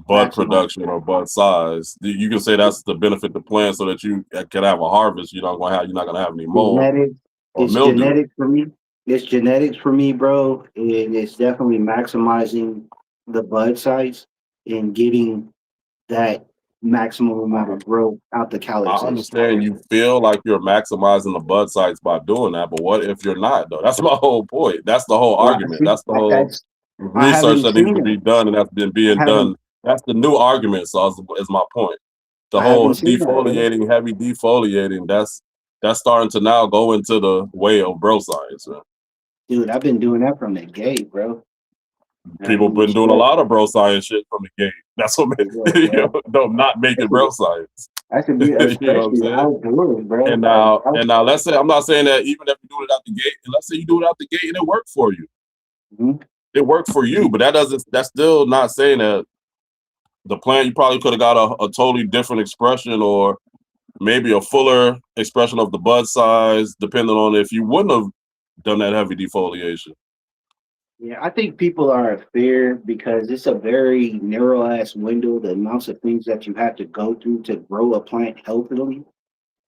bud production or bud size. You can say that's the benefit of the plant so that you can have a harvest. You're not gonna have any mold or mildew. Genetics for me. It's genetics for me, bro. And it's definitely maximizing the bud size and getting that maximum amount of growth out the calyxes. I understand you feel like you're maximizing the bud size by doing that, but what if you're not, though? That's my whole point. That's the whole argument. That's the whole research that needs to be done, and that's been being done. That's the new argument, so is my point. The whole defoliating, heavy defoliating, that's starting to now go into the way of bro science, man. Dude, I've been doing that from the gate, bro. People been doing a lot of bro science shit from the gate. That's what not making bro science. I could be especially outdoors, bro. And now let's say I'm not saying that even if you do it out the gate, and let's say you do it out the gate and it worked for you. It worked for you, but that's still not saying that the plant, you probably could have got a totally different expression or maybe a fuller expression of the bud size, depending on if you wouldn't have done that heavy defoliation. Yeah, I think people are in fear because it's a very narrow ass window, the amounts of things that you have to go through to grow a plant healthily,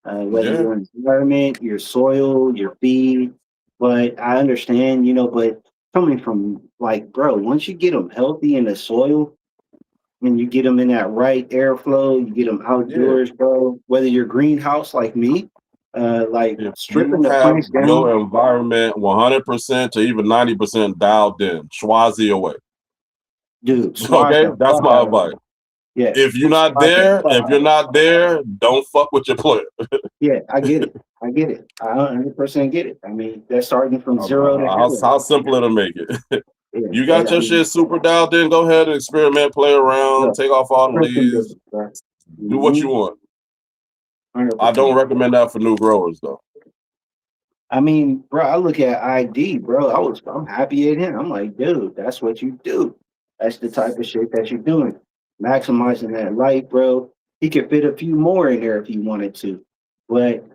whether your environment, your soil, your feed. But I understand, but coming from like, bro, once you get them healthy in the soil and you get them in that right airflow, you get them outdoors, bro, whether you're greenhouse like me, stripping the plants down. Your environment 100% to even 90% dialed in, Schwazi away. Dude, okay, that's my advice. Yeah. If you're not there, don't fuck with your plant. Yeah, I get it. I 100% get it. I mean, that's starting from zero to how simple it'll make it. You got your shit super dialed in. Go ahead and experiment, play around, take off all the leaves, do what you want. 100%. I don't recommend that for new growers, though. I mean, bro, I look at ID, bro. I'm happy at him. I'm like, dude, that's what you do. That's the type of shit that you're doing. Maximizing that light, bro. He could fit a few more in there if he wanted to, but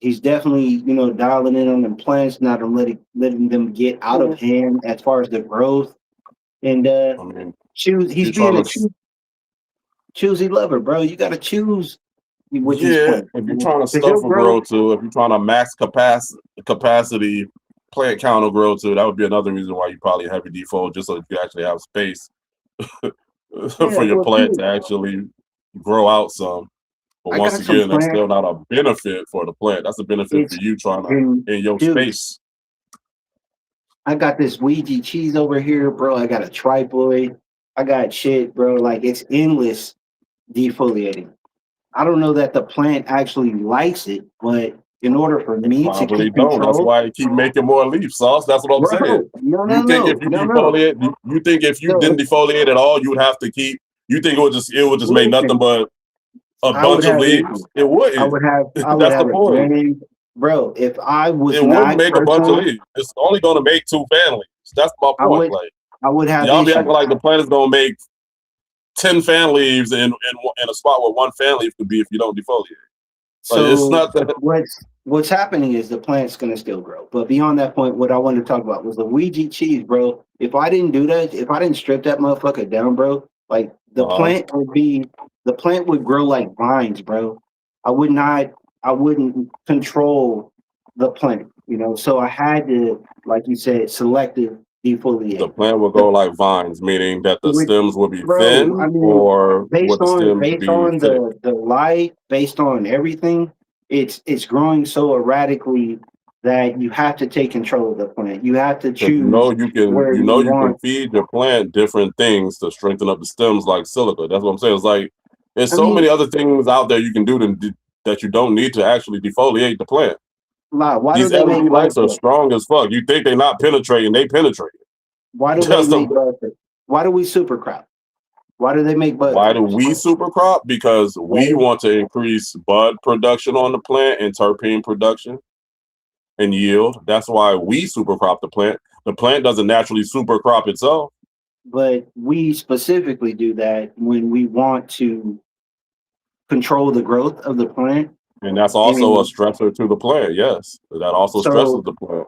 he's definitely, dialing in on them plants, not letting them get out of hand as far as the growth. And he's being a choosy lover, bro. You got to choose. If you're trying to stuff a grow to, if you're trying to max capacity plant count or grow to, that would be another reason why you probably have a default, just so that you actually have space for your plant to actually grow out some. But once again, that's still not a benefit for the plant. That's a benefit for you trying to in your space. I got this Ouija cheese over here, bro. I got a triploid. I got shit, bro. Like, it's endless defoliating. I don't know that the plant actually likes it, but in order for me to keep control, that's why I keep making more leaf sauce. That's what I'm saying. You think if you didn't defoliate at all, you would have to keep. You think it would just make nothing but a bunch of leaves? It wouldn't. I would have That's the point. Bro, if I was it wouldn't make a bunch of leaves. It's only going to make 2 families. That's my point. I would have. Y'all be acting like the plant is going to make 10 fan leaves in a spot where 1 fan leaf could be if you don't defoliate. So it's not that. What's happening is the plant's going to still grow. But beyond that point, what I wanted to talk about was the Ouija cheese, bro. If I didn't do that, if I didn't strip that motherfucker down, bro, like the plant would grow like vines, bro. I wouldn't control the plant. You know, so I had to, like you said, selective defoliate. The plant will go like vines, meaning that the stems will be Bro, I thin, mean, or would the stems based be on thick? the light, based on everything, it's growing so erratically that you have to take control of the plant. You have to Because choose where you you can want. feed your plant different things to strengthen up the stems, like silica. That's what I'm saying. It's like there's I so many mean, other things out there you can do that you don't need to actually defoliate the plant. why do These they make LED lights are buffer? strong as fuck. You think they're not penetrating? They penetrate. Why do they Just make a, buffer? Why do we super crop? Why do they make bud why do cutters? we super crop? Because we Right? want to increase bud production on the plant and terpene production and yield. That's why we super crop the plant. The plant doesn't naturally super crop itself. But we specifically do that when we want to control the growth of the plant. And that's also a And stressor to the plant. Yes, that also stresses so the plant.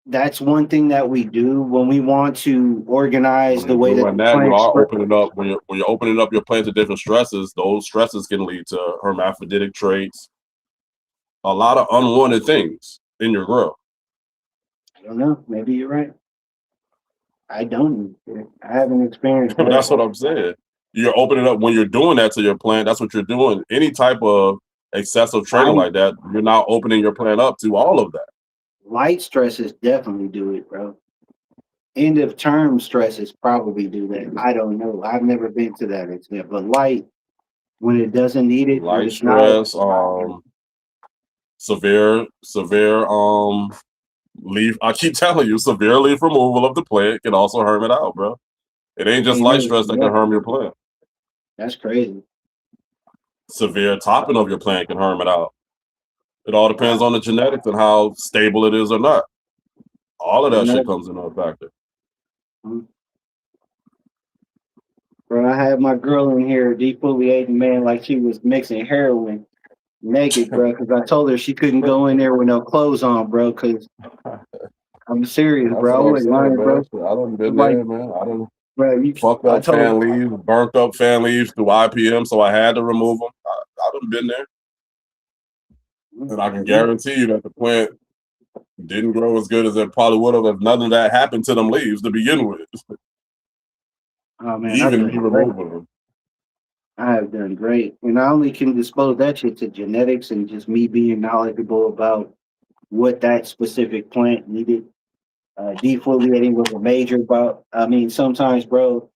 that's one thing that we do when we want to organize When the you're way that doing the that, you plant are spread. opening up when you're opening up your plant to different stresses. Those stresses can lead to hermaphroditic traits, a lot of unwanted things in your growth. I don't know. Maybe you're right. I don't. I haven't experienced that. That's what I'm saying. You're opening up when you're doing that to your plant. That's what you're doing. Any type of excessive trading like that, you're now opening your plant up to all of that. Light stresses definitely do it, bro. End of term stresses probably do that. I don't know. I've never been to that extent. But light, when it doesn't need it, when Light it's not, stress, severe leaf. I keep telling you, severe leaf removal of the plant can also harm it out, bro. It ain't I just ain't light never stress seen that can that. harm your plant. That's crazy. Severe topping of your plant can harm it out. It all depends on the genetics and how stable it is or not. All of that shit comes into a factor. Bro, I had my girl in here defoliating, man, like she was mixing heroin naked, bro, because I told her she couldn't go in there with no clothes on, bro, because I'm serious, That's bro. I what I'm wasn't saying, lying, man. bro. I done been Like, there, man. I done bro, fucked I up told fan leaves, burnt up fan leaves through IPM, so I had to remove them. I done been there. And I can guarantee you that the plant didn't grow as good as it probably would have if none of that happened to them leaves to begin with. oh man, Even if you remove them. I have done great. And I only can dispose that shit to genetics and just me being knowledgeable about what that specific plant needed. Defoliating was a major, but I mean, sometimes, bro,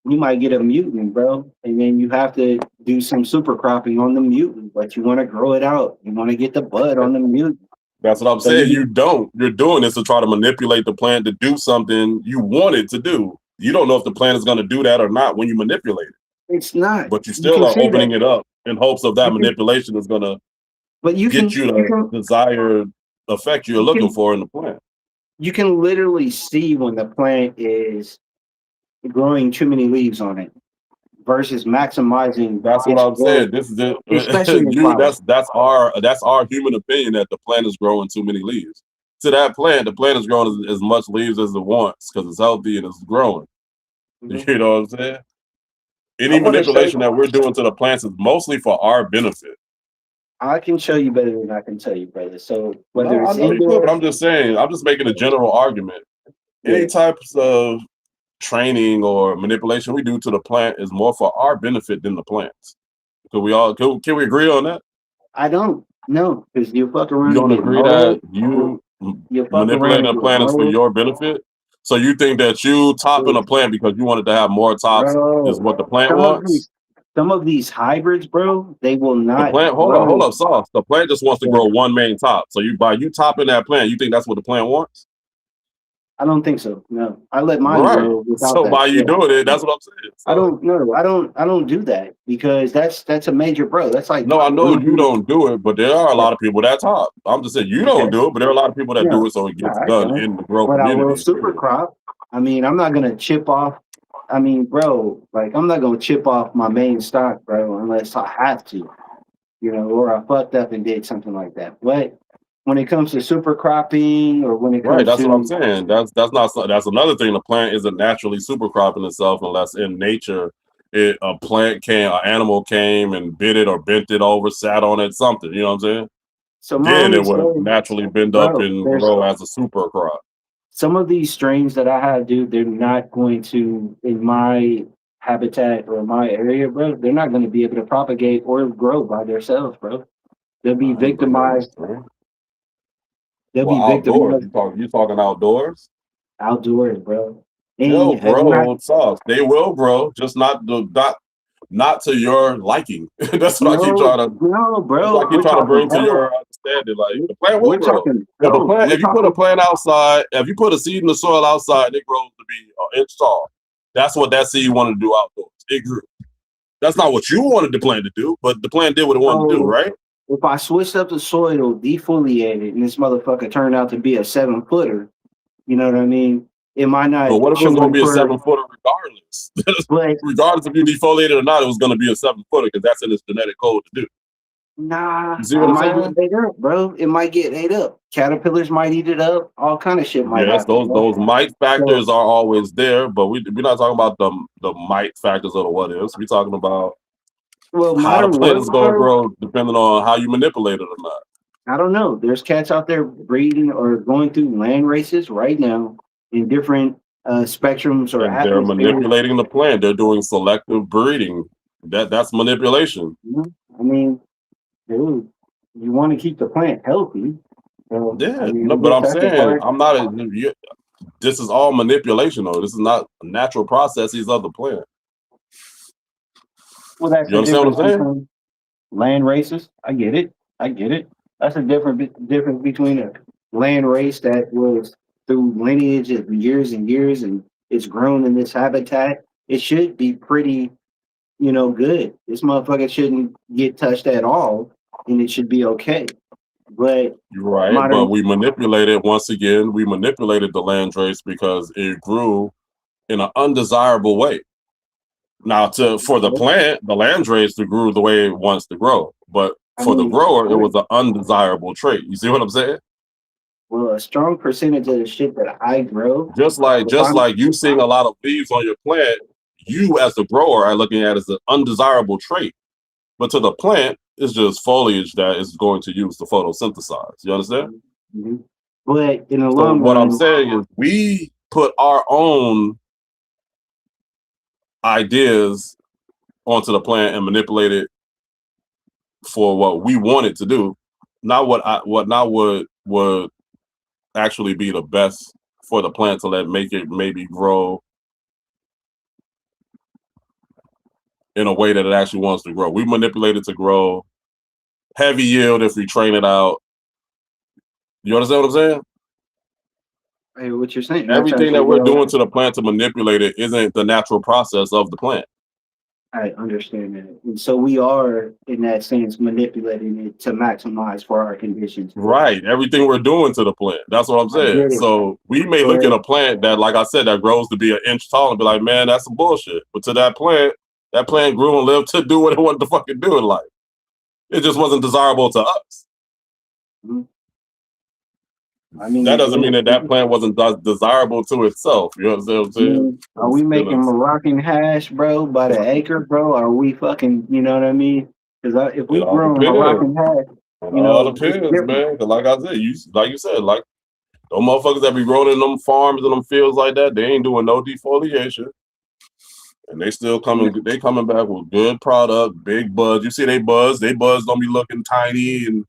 you might get a mutant, bro, and then you have to do some super cropping on the mutant, but you want to grow it out. You want to get the bud on the mutant. That's what I'm So saying. You don't. You're doing this to try to manipulate the plant to do something you want it to do. You don't know if the plant is going to do that or not when you manipulate it. It's not. But you You still can are see that. opening it up in hopes of that manipulation is going to get you the desired effect you're looking for in the plant. You can literally see when the plant is growing too many leaves on it versus maximizing. That's what I'm saying. This is it. Especially in flowers. That's our human opinion that the plant is growing too many leaves. To that plant, the plant is growing as much leaves as it wants because it's healthy and it's growing. Mm-hmm. You know what I'm saying? Any manipulation that we're doing to the plants is mostly for our benefit. I can show you better than I can tell you, brother. So whether No, I it's know you could, indoor, but I'm just saying, I'm just making a general argument. Any types of training or manipulation we do to the plant is more for our benefit than the plants. Can we agree on that? I don't know because you fuck around. You don't and get agree mold. that you Fuck around manipulating and a get plant is for mold. your benefit? So you think that you topping a plant because you wanted to have more tops is what the plant wants? Some of these hybrids, bro, they will The not. plant, hold up, Sauce. The plant just wants to grow one main top. So by you topping that plant, you think that's what the plant wants? I don't think so. No, I let mine Right. grow without So that. by you doing it, that's what I'm saying. So, I don't know. I don't do that because that's a major, bro. That's like no, I know you don't do it, but there are a lot of people that top. I'm just saying you don't do it, but there are a lot of people that do it, so it gets done in the grow but I will community. super crop. I mean, I'm not gonna chip off. I mean, bro, like I'm not gonna chip off my main stock, bro, unless I have to, you know, or I fucked up and did something like that. But when it comes to super cropping or when it comes That's to what I'm saying. That's another thing. The plant isn't naturally super cropping itself unless in nature an animal came and bit it or bent it over, sat on it, something. You know what I'm saying? then it would have naturally bend up and grow as a super crop. Some of these strains that I have, dude, they're not going to, in my habitat or my area, bro, they're not going to be able to propagate or grow by themselves, bro. They'll be victimized. They'll be outdoors. victimized. You talking outdoors? Outdoors, bro. They'll grow soft. They will grow, just not to your liking. That's what I keep trying to. No, bro. Like you trying to bring to your understanding. Like the plant will grow. If you put a plant outside, if you put a seed in the soil outside, it grows to be an inch tall. That's what that seed wanted to do outdoors. It grew. That's not what you wanted the plant to do, but the plant did what it wanted to do, right? If I switched up the soil, defoliated, and this motherfucker turned out to be a 7-footer, you know what I mean? It might not. But what if it's going to be a 7-footer regardless? Regardless if you defoliated or not, it was going to be a 7-footer because that's in its genetic code to do. Nah, you see what it I'm might saying? get ate up, bro. It might get ate up. Caterpillars might eat it up. All kind of shit might happen. Those mite factors are always there, but we're not talking about the mite factors of the what ifs. We're talking about how the plant is going to grow depending on how you manipulate it or not. I don't know. There's cats out there breeding or going through land races right now in different spectrums or and they're manipulating the plant. They're doing selective breeding. That's manipulation. I mean, dude, you want to keep the plant healthy. So, but I'm saying I'm not. This is all manipulation, though. This is not natural processes of the plant. Well, that's you understand what I'm saying? Land races. I get it. That's a difference between a land race that was through lineage of years and years and it's grown in this habitat. It should be pretty, good. This motherfucker shouldn't get touched at all, and it should be okay. But you're right. But we manipulated once again. We manipulated the land race because it grew in an undesirable way. Now, for the plant, the land race to grow the way it wants to grow, but for the grower, it was an undesirable trait. You see what I'm saying? Well, a strong percentage of the shit that I grow, just like you seeing a lot of leaves on your plant, you as the grower are looking at it as an undesirable trait. But to the plant, it's just foliage that is going to use to photosynthesize. You understand? Mm-hmm. But in the long run, what I'm saying is we put our own ideas onto the plant and manipulate it for what we want it to do, not what would actually be the best for the plant to make it maybe grow in a way that it actually wants to grow. We manipulate it to grow heavy yield if we train it out. You understand what I'm saying? Hey, what you're saying? Everything that we're doing to the plant to manipulate it isn't the natural process of the plant. I understand that. And so we are, in that sense, manipulating it to maximize for our conditions. Right. Everything we're doing to the plant. That's what I'm saying. So we may look at a plant that, like I said, that grows to be an inch tall and be like, man, that's some bullshit. But to that plant grew and lived to do what it wanted to fucking do in life. It just wasn't desirable to us. Mm-hmm. I mean, that doesn't mean that plant wasn't desirable to itself. You understand what I'm saying? Are we making Moroccan hash, bro, by the acre, bro? Are we fucking, you know what I mean? Because if we grow Moroccan hash, it all depends, man. Because like I said, you said, those motherfuckers that be growing in them farms and them fields like that, they ain't doing no defoliation. And they still coming back with good product, big buds. You see they buds don't be looking tiny and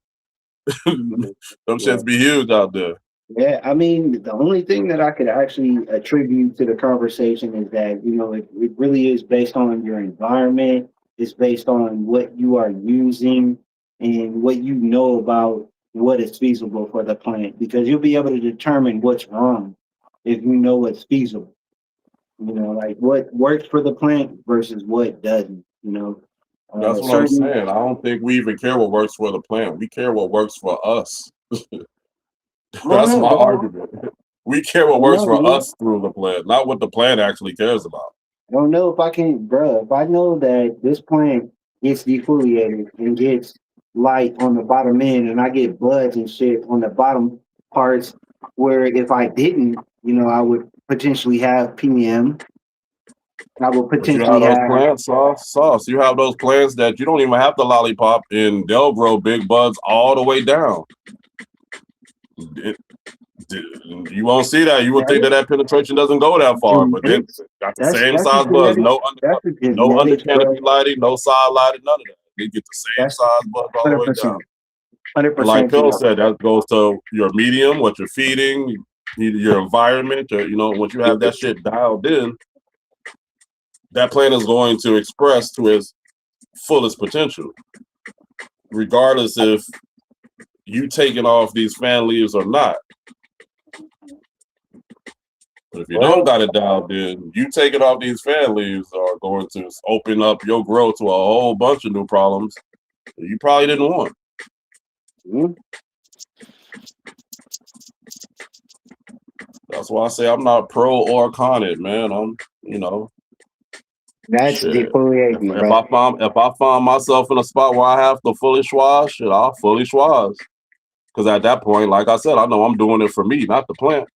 them shits be huge out there. Yeah, I mean, the only thing that I could actually attribute to the conversation is that, it really is based on your environment. It's based on what you are using and what you know about what is feasible for the plant, because you'll be able to determine what's wrong if you know what's feasible. Like what works for the plant versus what doesn't, That's what I'm saying. I don't think we even care what works for the plant. We care what works for us. That's my argument. We care what works for us through the plant, not what the plant actually cares about. I don't know if I can, bro. If I know that this plant gets defoliated and gets light on the bottom end and I get buds and shit on the bottom parts, where if I didn't, I would potentially have PM. I will But you have potentially those have. plants, sauce. You have those plants that you don't even have to lollipop, and they'll grow big buds all the way down. You won't see that. You would think that penetration doesn't go that far, but then got the same That's a size buds. genetic. That's a No under genetics, canopy bro. lighting, no side lighting, none of that. They get the same That's size buds all the way down. 100%. And like 100% Phil genetic. said, that goes to your medium, what you're feeding, your environment. Once you have that shit dialed in, that plant is going to express to its fullest potential, regardless if you taking off these fan leaves or not. But if you don't got it dialed in, you taking off these fan leaves are going to open up your growth to a whole bunch of new problems that you probably didn't want. Mm-hmm. That's why I say I'm not pro or con it, man. That's shit. defoliation, If I find myself in a spot where I have to fully schwaz, shit, I'll fully schwaz. Because at that point, like I said, I know I'm doing it for me, not the plant.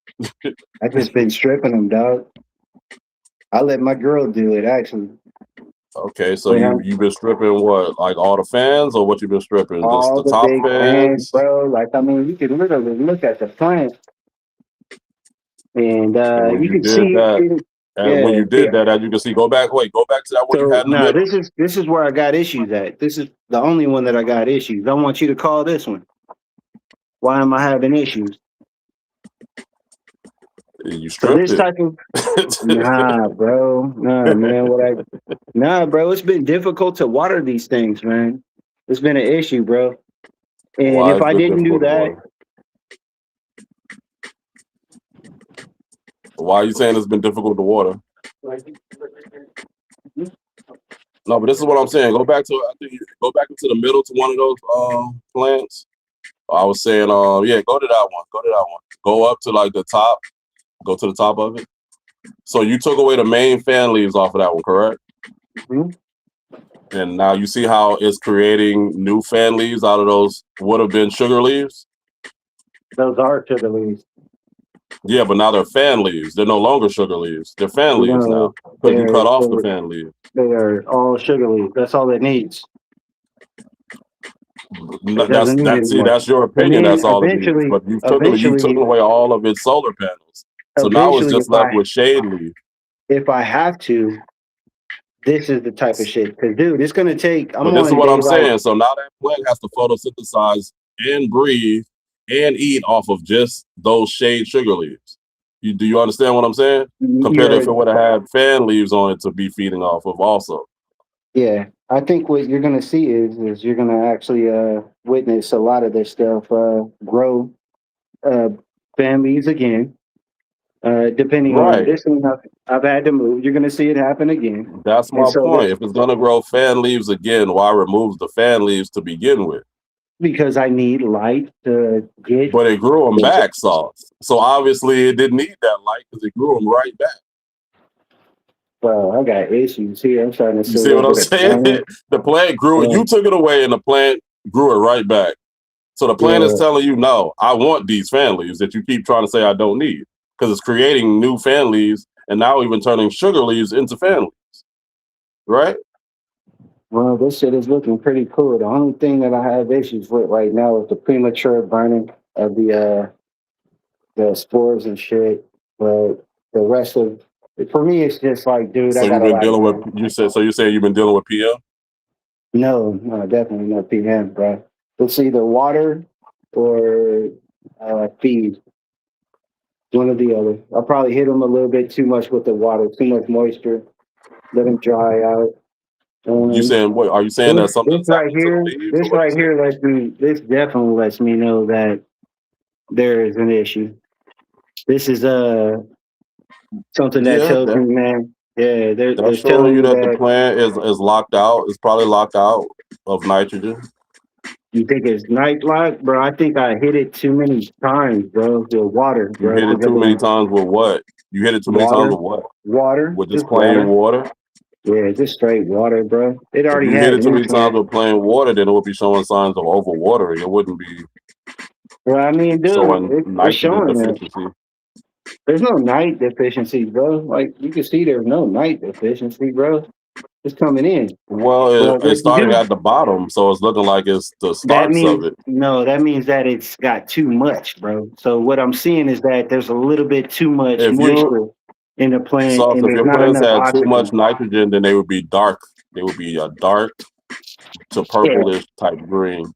I just been stripping them, dog. I let my girl do it, actually. Okay, so you've been stripping what, like all the fans, or what you been stripping? Just All the the top big fans, bro. Like, I mean, you can literally look at the plant, and when you you can did see that, it. and when you did that, as you can see, go back to that one you So had in the no, middle. this is where I got issues at. This is the only one that I got issues. I want you to call this one. Why am I having issues? You stripped this it. type of nah, bro. Nah, man. Nah, bro. It's been difficult to water these things, man. It's been an issue, bro. And Why if is I it didn't do difficult to that, water? Why are you saying it's been difficult to water? No, but this is what I'm saying. Go back into the middle to one of those plants. I was saying, yeah, go to that one. Go up to like the top. Go to the top of it. So you took away the main fan leaves off of that one, correct? Mm-hmm. And now you see how it's creating new fan leaves out of those would have been sugar leaves? Those are sugar leaves. Yeah, but now they're fan leaves. They're no longer sugar leaves. They're fan leaves now. Because you cut off the fan leaves. They are all sugar leaves. That's all it needs. That's your opinion. That's all it needs. But you took away all of its solar panels. So now it's just left with shade leaf. If I have to, this is the type of shit. Because, dude, it's going to take. But this is what I'm saying. So now that plant has to photosynthesize and breathe and eat off of just those shade sugar leaves. Do you understand what I'm saying? Compared to if it would have had fan leaves on it to be feeding off of also. Yeah, I think what you're going to see is you're going to actually witness a lot of this stuff grow fan leaves again. Depending on this one, I've had to move. You're going to see it happen again. That's my point. If it's going to grow fan leaves again, why remove the fan leaves to begin with? Because I need light to get. But it grew them back, Sauce. So obviously it didn't need that light because it grew them right back. Well, I got issues here. I'm trying to see. You see what I'm saying? The plant grew it. You took it away and the plant grew it right back. So the plant is telling you, no, I want these fan leaves that you keep trying to say I don't need. Because it's creating new fan leaves and now even turning sugar leaves into fan leaves. Right? Well, this shit is looking pretty cool. The only thing that I have issues with right now is the premature burning of the spores and shit. But the rest of for me, it's just like, dude, so I got you've been dealing with you said you've been dealing with PM? No, definitely not PM, bro. It's either water or feed. One or the other. I'll probably hit them a little bit too much with the water, too much moisture. Let them dry out. You saying what? Are you saying that something this right here? This right here lets me. This definitely lets me know that there is an issue. This is something that tells me, man. Yeah, they're showing you that the plant is locked out. It's probably locked out of nitrogen. You think it's night lock, bro? I think I hit it too many times, bro. The water, bro. You hit it too many times with what? You hit it too many times with what? Water. With just plain water? Yeah, just straight water, bro. It already if you hit it too many times with plain water, then it would be showing signs of overwatering. It wouldn't be well, I mean, dude, showing it's nitrogen showing deficiency. There's no night deficiency, bro. Like you can see, there's no night deficiency, bro. It's coming in. Well, But it's what you starting do, at the bottom, so it's looking like it's the that starts of means it. no, that means that it's got too much, bro. So what I'm seeing is that there's a little bit too much If you moisture in the plant, Sauce, and if there's your not plants enough had too much oxygen. nitrogen, then they would be dark. They would be a dark to Yeah. purplish type green.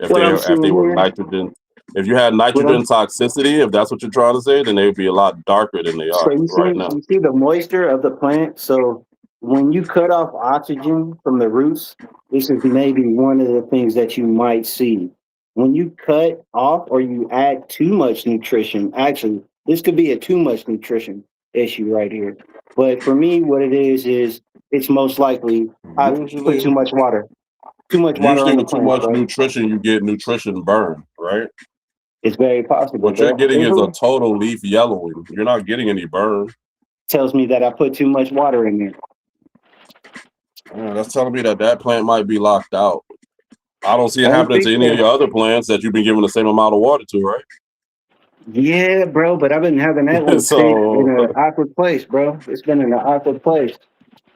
What I'm If they seeing were here, nitrogen, if you had what nitrogen I'm toxicity, if that's what you're trying to say, then they would be a lot darker than they so are right now. you see the moisture of the plant. So when you cut off oxygen from the roots, this is maybe one of the things that you might see. When you cut off or you add too much nutrition, actually, this could be a too much nutrition issue right here. But for me, what it is it's most likely I put too Usually, much water, too much water usually on the with too plant, much bro. nutrition, you get nutrition burn, right? It's very possible, What you're bro. getting is a It total leaf yellowing. You're not getting any burn. tells me that I put too much water in there. Yeah, that's telling me that that plant might be locked out. I don't see I it don't happening think to any of so. your other plants that you've been giving the same amount of water to, right? Yeah, bro, but I've been having that one sit in So an awkward place, bro. It's been in an awkward place.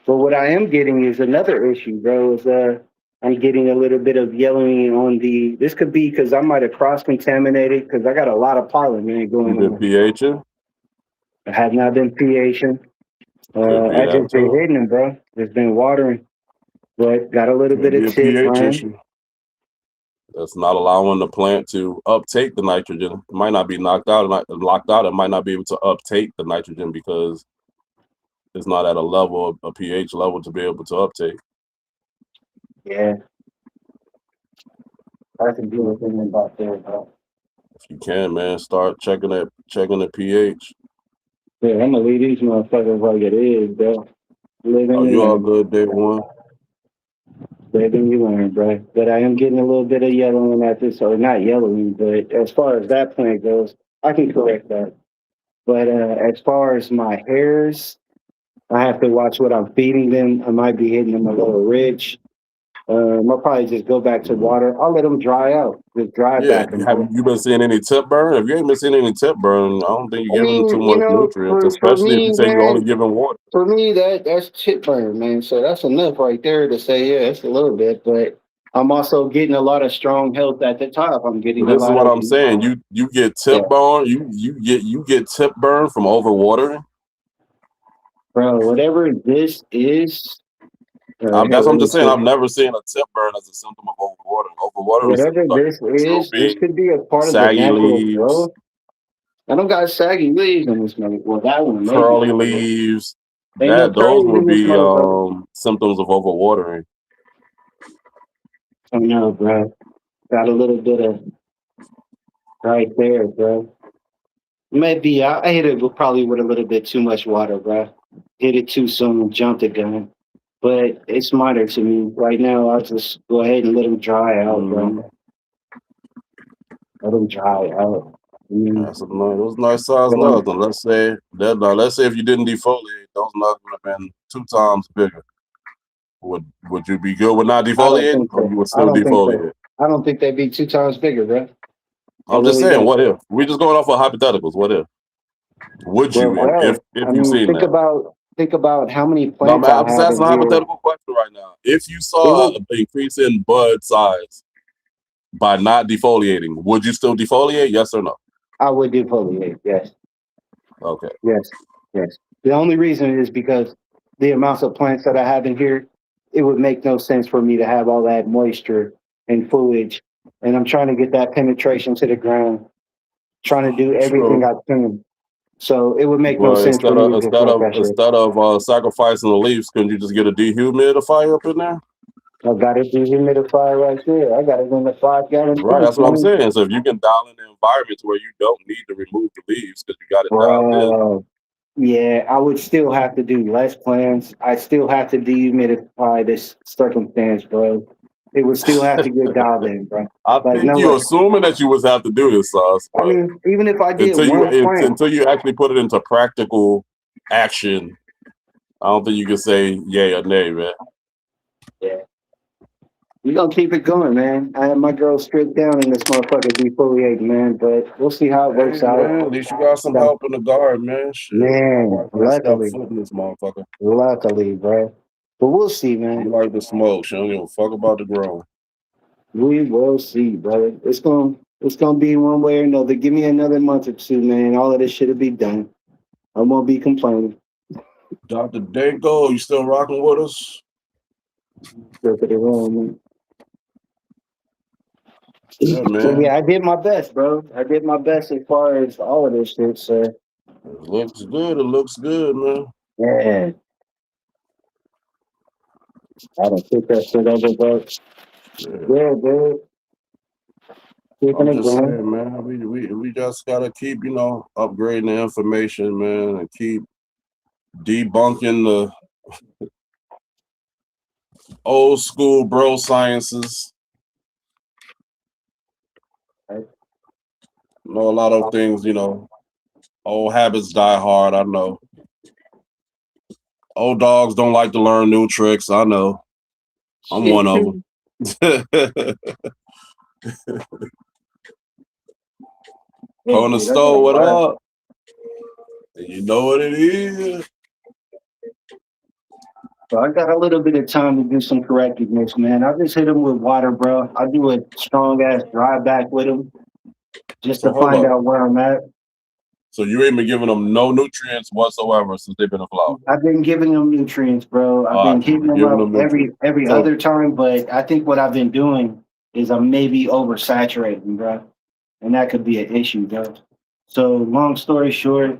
But what I am getting is another issue, bro. Is I'm getting a little bit of yellowing on the. This could be because I might have cross contaminated because I got a lot of pollen man you've going been on. pHing. I have not been pHing. Could be I that just been too. hitting them, bro. Just been watering, but got a little Could bit be of a tip pH burn. issue. That's not allowing the plant to uptake the nitrogen. It might not be knocked out, locked out. It might not be able to uptake the nitrogen because it's not at a level, a pH level to be able to uptake. Yeah, I can do a thing about that, bro. If you can, man, start checking the pH. Yeah, I'm gonna leave these motherfuckers like it is, bro. Oh, Living and you all learning. good, day one? Living you learn, bro. But I am getting a little bit of yellowing at this, or not yellowing, but as far as that plant goes, I can correct that. But as far as my hairs, I have to watch what I'm feeding them. I might be hitting them a little rich. I'll probably just go back to water. I'll let them dry out. Just dry Yeah, back them, have bro. you been seeing any tip burn? If you ain't been seeing any tip burn, I don't think I you're giving them too mean, you much know, nutrients, for especially if you me, say you're only man, giving water. for me, that's chip burn, man. So that's enough right there to say, yeah, it's a little bit. But I'm also getting a lot of strong health at the top. I'm But getting a this is lot what of, I'm saying. You get yeah, tip burn. You get tip burn from overwatering. bro. Whatever this is, That's what I'm just saying. it, I've never seen a tip burn as a symptom of overwatering. Overwatering whatever symptoms are this usually is, this drooping, could be a part of the saggy natural leaves, growth. I don't got saggy leaves in this motherfucker. Well, that one maybe. curly leaves. Ain't no Those curly would in this be motherfucker. symptoms of overwatering. I know, bro. Got a little bit of right there, bro. Maybe I hit it probably with a little bit too much water, bro. Hit it too soon, jumped the gun. But it's smarter to me. Right now, I'll just go ahead and let them dry out, Mm-hmm. bro. Let them dry out. That's those nice size But nuts. And let's say if you didn't defoliate, those nuts would have been 2 times bigger. Would you be good with not I don't defoliating, think or so. you would I still don't think so. defoliate? I don't think they'd be 2 times bigger, bro. I I'm just really saying, don't. what if? We're just going off of hypotheticals. What if? Would Well, you bro, if I you mean, seen that? think about how many No, plants man, I I'm just have asking in a here. hypothetical question right now. If you It saw will. an increase in bud size by not defoliating, would you still defoliate? Yes or no? I would defoliate. Yes. Okay. Yes, yes. The only reason is because the amounts of plants that I have in here, it would make no sense for me to have all that moisture and foliage. And I'm trying to get that penetration to the ground, trying to do everything True. I can. So it would make no But sense for me to just let that shit. instead of sacrificing the leaves, couldn't you just get a dehumidifier up in there? I got a dehumidifier right there. I got it in the 5 gallon Right, tank, that's what I'm man. saying. So if you can dial in the environments where you don't need to remove the leaves because you got it dialed in. Bro, yeah, I would still have to do less plants. I still have to dehumidify this circumstance, bro. It would still have to get dialed in, bro. I Like, think no you're way. assuming that you would have to do this, Sauce, I but mean, even if I get one plant, until you actually put it into practical action, I don't think you can say yay or nay, man. yeah. We gonna keep it going, man. I have my girl stripped down in this motherfucker defoliate, man. But we'll see how it Hey works out. man, at least you got some So, help in the guard, man. Shit, my man, wife ain't stepped luckily, foot in this motherfucker. bro. But we'll see, She man. like the smoke. She don't give a fuck about the grown. We will see, brother. It's gonna be one way or another. Give me another month or two, man. All of this shit'll be done. I won't be complaining. Dr. Danko, you still rocking with us? Go to the room, man. Yeah, So man. yeah, I did my best, bro. I did my best as far as all of this shit. So It looks good. It looks good, man. yeah, I don't pick that shit over, but yeah, dude. Keeping I'm it just going. saying, man. We just gotta keep, upgrading the information, man, and keep debunking the old school bro sciences. Right. A lot of things, old habits die hard. I know. Old dogs don't like to learn new tricks. I know. I'm one of them. On the stove, what up? You know what it is. So I got a little bit of time to do some correctiveness, man. I just hit him with water, bro. I do a strong ass dry back with him just So to hold find up. out where I'm at. So you ain't been giving them no nutrients whatsoever since they've been afloat. I've been giving them nutrients, bro. I've All been right, you've hitting been them giving up them nutrients. every So other time, but I think what I've been doing is I'm maybe oversaturating, bro, and that could be an issue, bro. So long story short,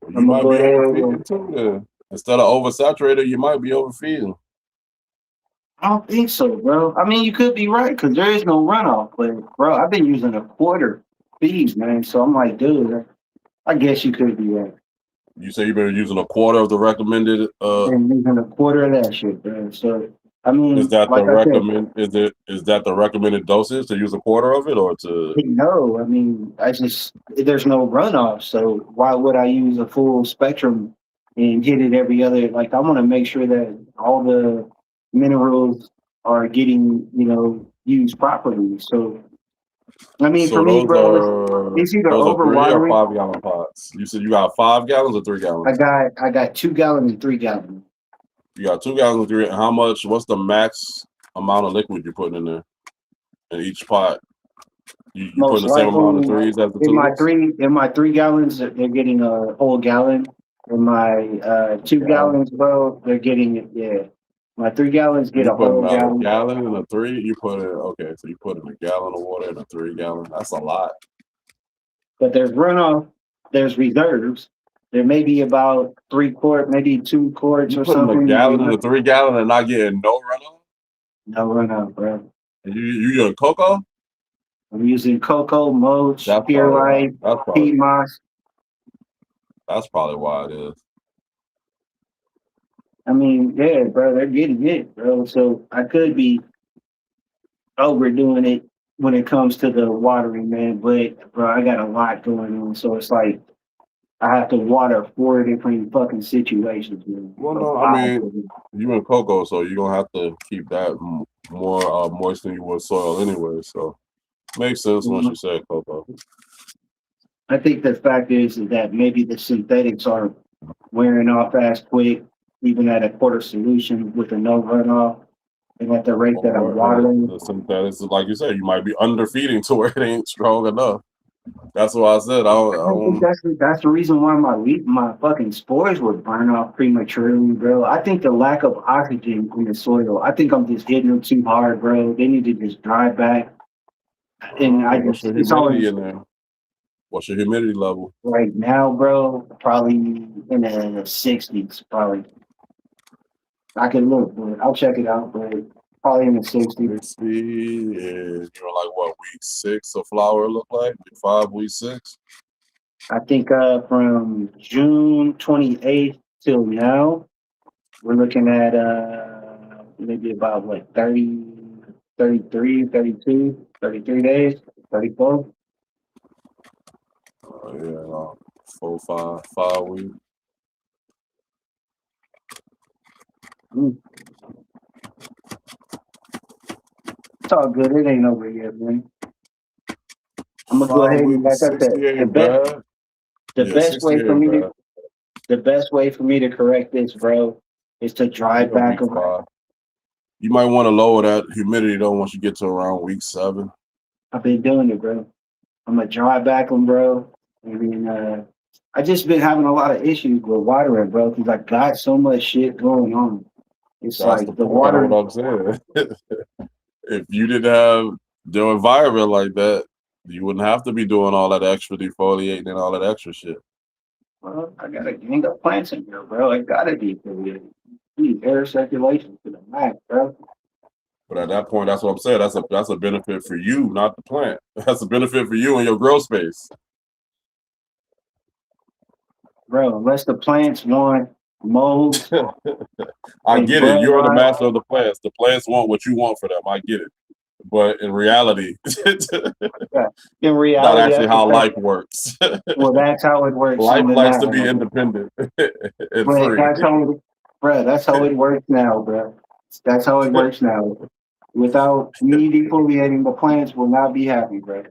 you I'm gonna might go be ahead and overfeeding too. Then instead of oversaturated, you might be overfeeding. I don't think so, bro. I mean, you could be right because there is no runoff, but bro, I've been using a quarter feed, man. So I'm like, dude, I guess you could be right. You say you've been using a quarter of the recommended. Been using a quarter of that shit, bro. So I Is mean, that the like I said, recommend? Is that the recommended dosage to use a quarter of it, or to? no. I mean, I just there's no runoff, so why would I use a full spectrum and hit it every other? Like I want to make sure that all the minerals are getting used properly. So I mean, for So me, those bro, are it's either those are 3 or overwatering. 5 gallon pots. You said you got 5 gallons or 3 gallons. I got 2 gallon and 3 gallon. You got 2 gallons of 3. How much? What's the max amount of liquid you're putting in there in each pot? You putting Most the same amount of likely, threes as the in my twos? three in my 3 gallons, they're getting a whole gallon. In my two Gallon. gallons, bro, they're getting My 3 gallons So get you a putting whole about a gallon. gallon and a three. You put it okay. So you put in a gallon of water and a 3 gallon. That's a lot. But there's runoff. There's reserves. There may be about 3 quart, maybe 2 quarts You or putting a something. gallon and a 3 gallon and not getting no runoff. No runoff, bro. And you using cocoa? I'm using cocoa, mulch, That's pure probably why. light, peat moss. That's probably why it is. I mean, yeah, bro, they're getting it, bro. So I could be overdoing it when it comes to the watering, man. But bro, I got a lot going on, so it's like I have to water 4 different fucking situations, man. Well, Or no, I five mean of them. you in cocoa, so you're gonna have to keep that more moist than you would soil anyway. So makes sense once Mhm. you said cocoa. I think the fact is that maybe the synthetics are wearing off as quick, even at a quarter solution with a no runoff, and at the rate that I'm Or watering. the synthetics, like you said, you might be underfeeding to where it ain't strong enough. That's why I said I I don't think don't. that's the reason why my fucking spores were burning off prematurely, bro. I think the lack of oxygen in the soil. I think I'm just hitting them too hard, bro. They need to just dry back. And I What's just your it's humidity always in there? What's your humidity level? right now, bro. Probably in the 60s, probably. I can look, but I'll check it out, but probably in the 60s. 60 is like what, week 6 of flower look like? Week 5, week 6? I think from June 28th till now, we're looking at maybe about what 30, 33, 32, 33 days, 34. Yeah, 4, 5 weeks. Mm. It's all good. It ain't over yet, man. I'm gonna go 5 ahead and, like weeks, I said, 60 ain't bad. the Yeah, best 60 way for ain't me bad. to the best way for me to correct this, bro, is to You're drive back week 5. You might want to lower that humidity though once you get to around week 7. I've been doing it, bro. I'm gonna drive back them, bro. I mean, I just been having a lot of issues with watering, bro, because I got so much shit going on. It's That's the like the point of water, what I'm saying. If you didn't have the environment like that, you wouldn't have to be doing all that extra defoliating and all that extra shit. well, I gotta gang up plants in here, bro. I gotta be affiliated. Need air circulation to the max, bro. But at that point, that's what I'm saying. That's a benefit for you, not the plant. That's a benefit for you and your grow space. Bro, unless the plants want mold I and get it. bud You're the rot. master of the plants. The plants want what you want for them. I get it. But in reality, Yeah. In not reality, actually how life works. well, that's how it works Life on the likes to be now. independent and But free. that's how it, bro. That's how it works now, bro. That's how it works now. Without me defoliating, the plants will not be happy, bro.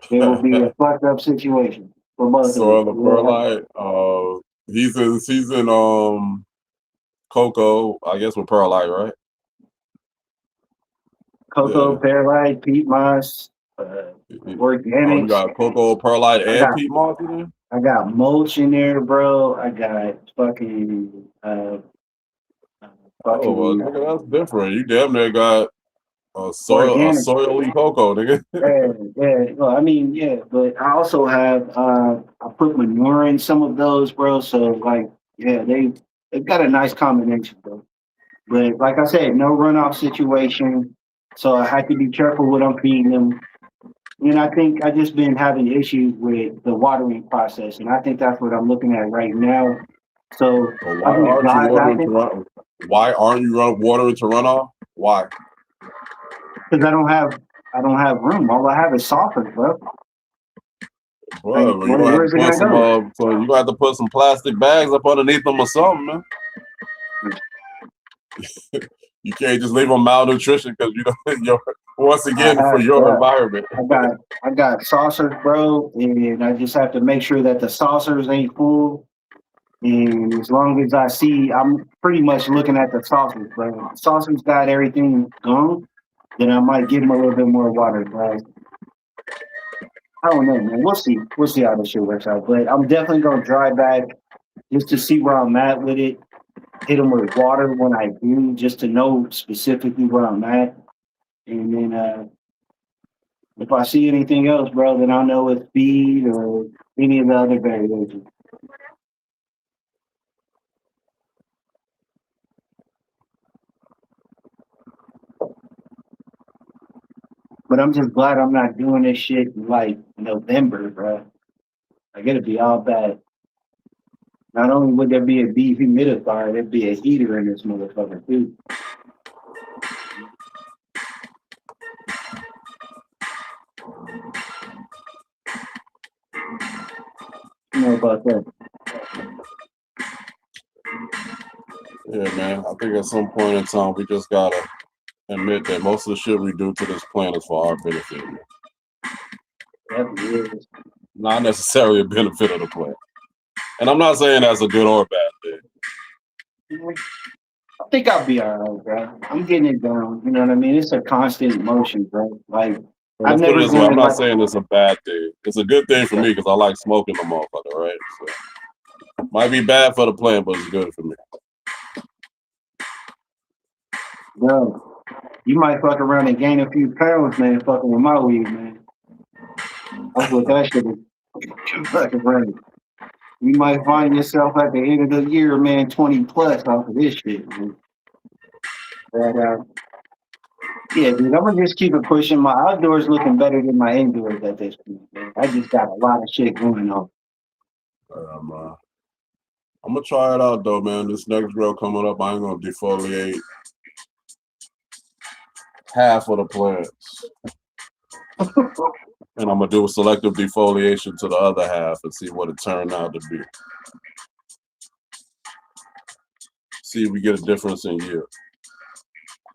It will be a fucked up situation for both of us. Soil of Yeah. perlite. He's in cocoa, I guess with perlite, right? Cocoa, Yeah. perlite, peat moss, Oh, you organics. got cocoa, perlite, I and got peat moss in there? I got mulch in there, bro. I got fucking Oh, well, fucking nigga, that's different. You damn near got a organic. soily cocoa, nigga. Yeah, yeah. Well, I mean, yeah, but I also have I put manure in some of those, bro. So like, yeah, they've got a nice combination, bro. But like I said, no runoff situation. So I had to be careful what I'm feeding them. And I think I just been having issues with the watering process, and I think that's what I'm looking at right now. So Well, I just drive back it why aren't you watering to runoff? Why? because I don't have room. All I have is sulfur, bro. Like, Bro, you gonna have to where's it put gonna some go? so you gonna have to put some plastic bags up underneath them or something, man. You can't just leave them malnutrition because you know once again for your environment. I got saucers, bro, and I just have to make sure that the saucers ain't full. And as long as I see, I'm pretty much looking at the saucers, bro. If the saucers got everything gone, then I might give them a little bit more water, bro. I don't know, man. We'll see. We'll see how this shit works out. But I'm definitely gonna drive back just to see where I'm at with it. Hit them with water when I do, just to know specifically where I'm at. And then if I see anything else, bro, then I'll know it's feed or any of the other variations. But I'm just glad I'm not doing this shit in like November, bro. Like it'd be all bad. Not only would there be a dehumidifier, there'd be a heater in this motherfucker too. You know about that? Yeah, man. I think at some point in time we just gotta admit that most of the shit we do to this planet is for our benefit. Definitely is. Not necessarily a benefit of the planet. And I'm not saying that's a good or bad thing. I think I'll be all right, bro. I'm getting it down. You know what I mean? It's a constant motion, bro. Like Well, I've let's put it never this way. I'm been not like saying it's a bad thing. It's a good thing for me because I like smoking the motherfucker, right? So might be bad for the plant, but it's good for me. Bro, you might fuck around and gain a few pounds, man, fucking with my weed, man. That's what that shit is fucking running. You might find yourself at the end of the year, man, 20 plus off of this shit, man. But yeah, dude, I'm gonna just keep it pushing. My outdoors looking better than my indoors at this point, man. I just got a lot of shit going on. I'm gonna try it out though, man. This next grow coming up, I ain't gonna defoliate half of the plants. And I'm gonna do a selective defoliation to the other half and see what it turned out to be. See if we get a difference in yield,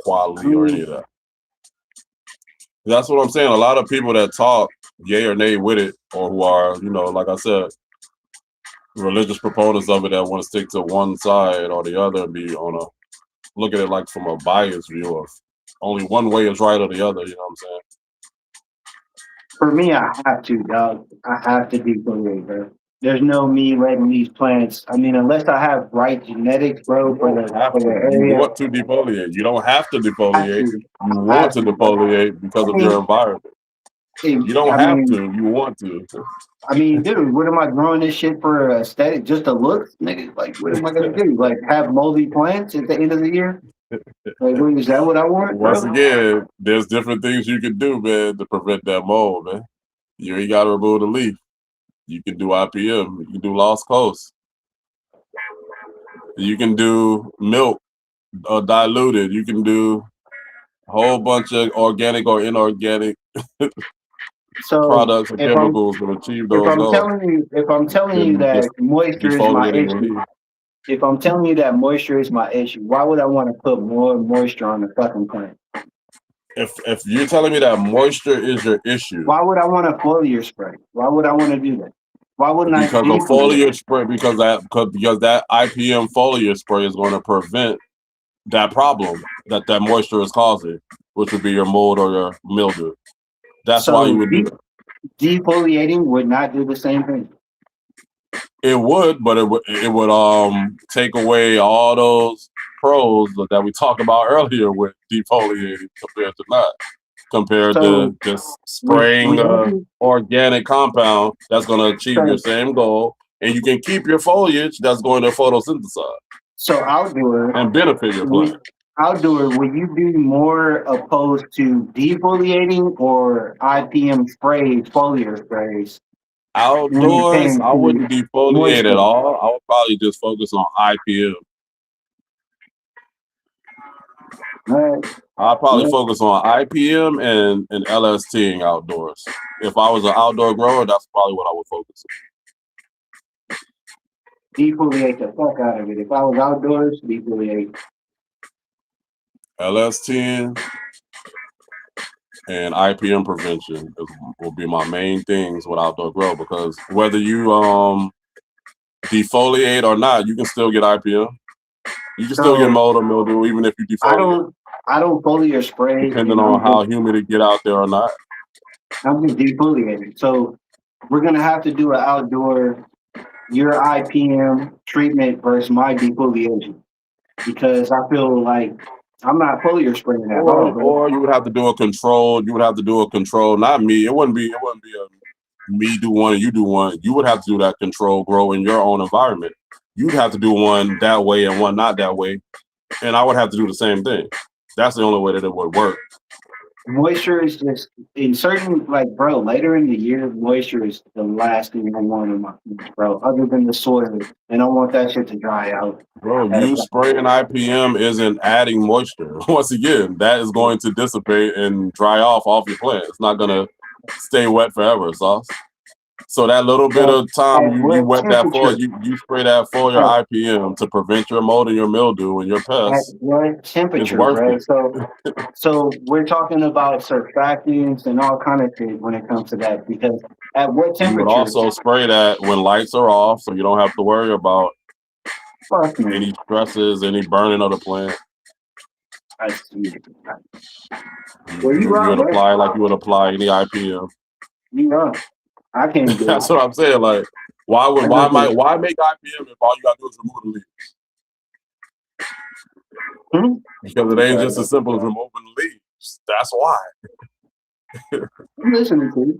quality, or any of that. That's what I'm saying. A lot of people that talk yay or nay with it, or who are, like I said, religious proponents of it that want to stick to one side or the other, be on a look at it like from a biased view of only one way is right or the other. You know what I'm saying? For me, I have to, dog. I have to defoliate, bro. There's no me letting these plants. I mean, unless I have right genetics, bro, You don't have for the to. You area. want to defoliate. You don't have to I have defoliate. to. You I want have to to, bro. defoliate because I of your mean, environment. You don't I have mean, to. You want to. dude, what am I growing this shit for aesthetic? Just to look, nigga? Like, what am I gonna do? Like, have moldy plants at the end of the year? Like, is that what I want, Once bro? again, there's different things you can do, man, to prevent that mold, man. You ain't got to remove the leaf. You can do IPM. You can do lost coast. You can do milk diluted. You can do a whole bunch of organic or inorganic So products and if I'm chemicals to achieve if those I'm goals. telling you Than just that moisture is my defoliating the issue, leaf. if I'm telling you that moisture is my issue, why would I want to put more moisture on the fucking plant? If you're telling me that moisture is your issue, Why would I want a foliar spray? Why would I want to do that? Why wouldn't I because of defoliate? foliar spray, because that IPM foliar spray is going to prevent that problem that moisture is causing, which would be your mold or your mildew. That's why you So would do that. defoliating would not do the same thing. It would, but it would take away all those pros that we talked about earlier with defoliating compared So to just would spraying you organic compound that's going to achieve your same goal, and you can keep your foliage that's going to photosynthesize. So outdoor and benefit your plant. Outdoor, would you be more opposed to defoliating or IPM sprays, foliar sprays? When it Outdoors, came I wouldn't to defoliate at moisture. all. I would probably just focus on IPM. I'll probably focus on IPM and LSTing outdoors. If I was an outdoor grower, that's probably what I would focus on. Defoliate the fuck out of it. If I was outdoors, defoliate. LS10 and IPM prevention will be my main things with outdoor grow, because whether you defoliate or not, you can still get IPM. You can still get mold or mildew even if you defoliate. I don't foliar spray. Depending on how humid it get out there or not. I'm just defoliating. So we're gonna have to do an outdoor your IPM treatment versus my defoliation, because I feel like I'm not foliar spraying at all. Or you would have to do a control. You would have to do a control. Not me. It wouldn't be a me do one and you do one. You would have to do that control grow in your own environment. You'd have to do one that way and one not that way, and I would have to do the same thing. That's the only way that it would work. Moisture is just in certain, like, bro, later in the year, moisture is the last thing I want in my plants, bro, other than the soil. And I want that shit to dry out. Bro, you spraying IPM isn't adding moisture. Once again, that is going to dissipate and dry off your plant. It's not going to stay wet forever, Sauce. So that little bit of time you wet that for, you spray that for your IPM to prevent your mold and your mildew and your pests. At what temperature, it's worth bro? it. So we're talking about surfactants and all kind of shit when it comes to that, because at what temperature? You would also spray that when lights are off, so you don't have to worry about any stresses, any burning of the plant. I see. You would apply like you would apply any IPM. You know, I can't do it. That's what I'm saying. Like, why make IPM if all you gotta do is remove the leaves? Because it ain't just as simple as removing the leaves. That's why. I'm listening to you.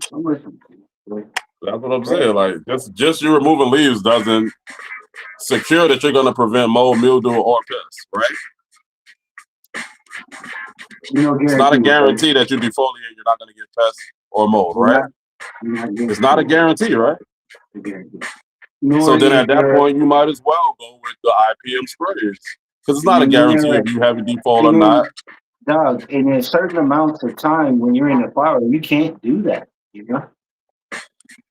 That's what I'm saying. Like, just you removing leaves doesn't secure that you're gonna prevent mold, mildew, or pests, right? It's not a guarantee that you defoliate, you're not gonna get pests or mold, right? It's not a guarantee, right? So then at that point, you might as well go with the IPM sprays, because it's not a guarantee if you have a default or not. Dog, and in certain amounts of time when you're in the flower, you can't do that, you know?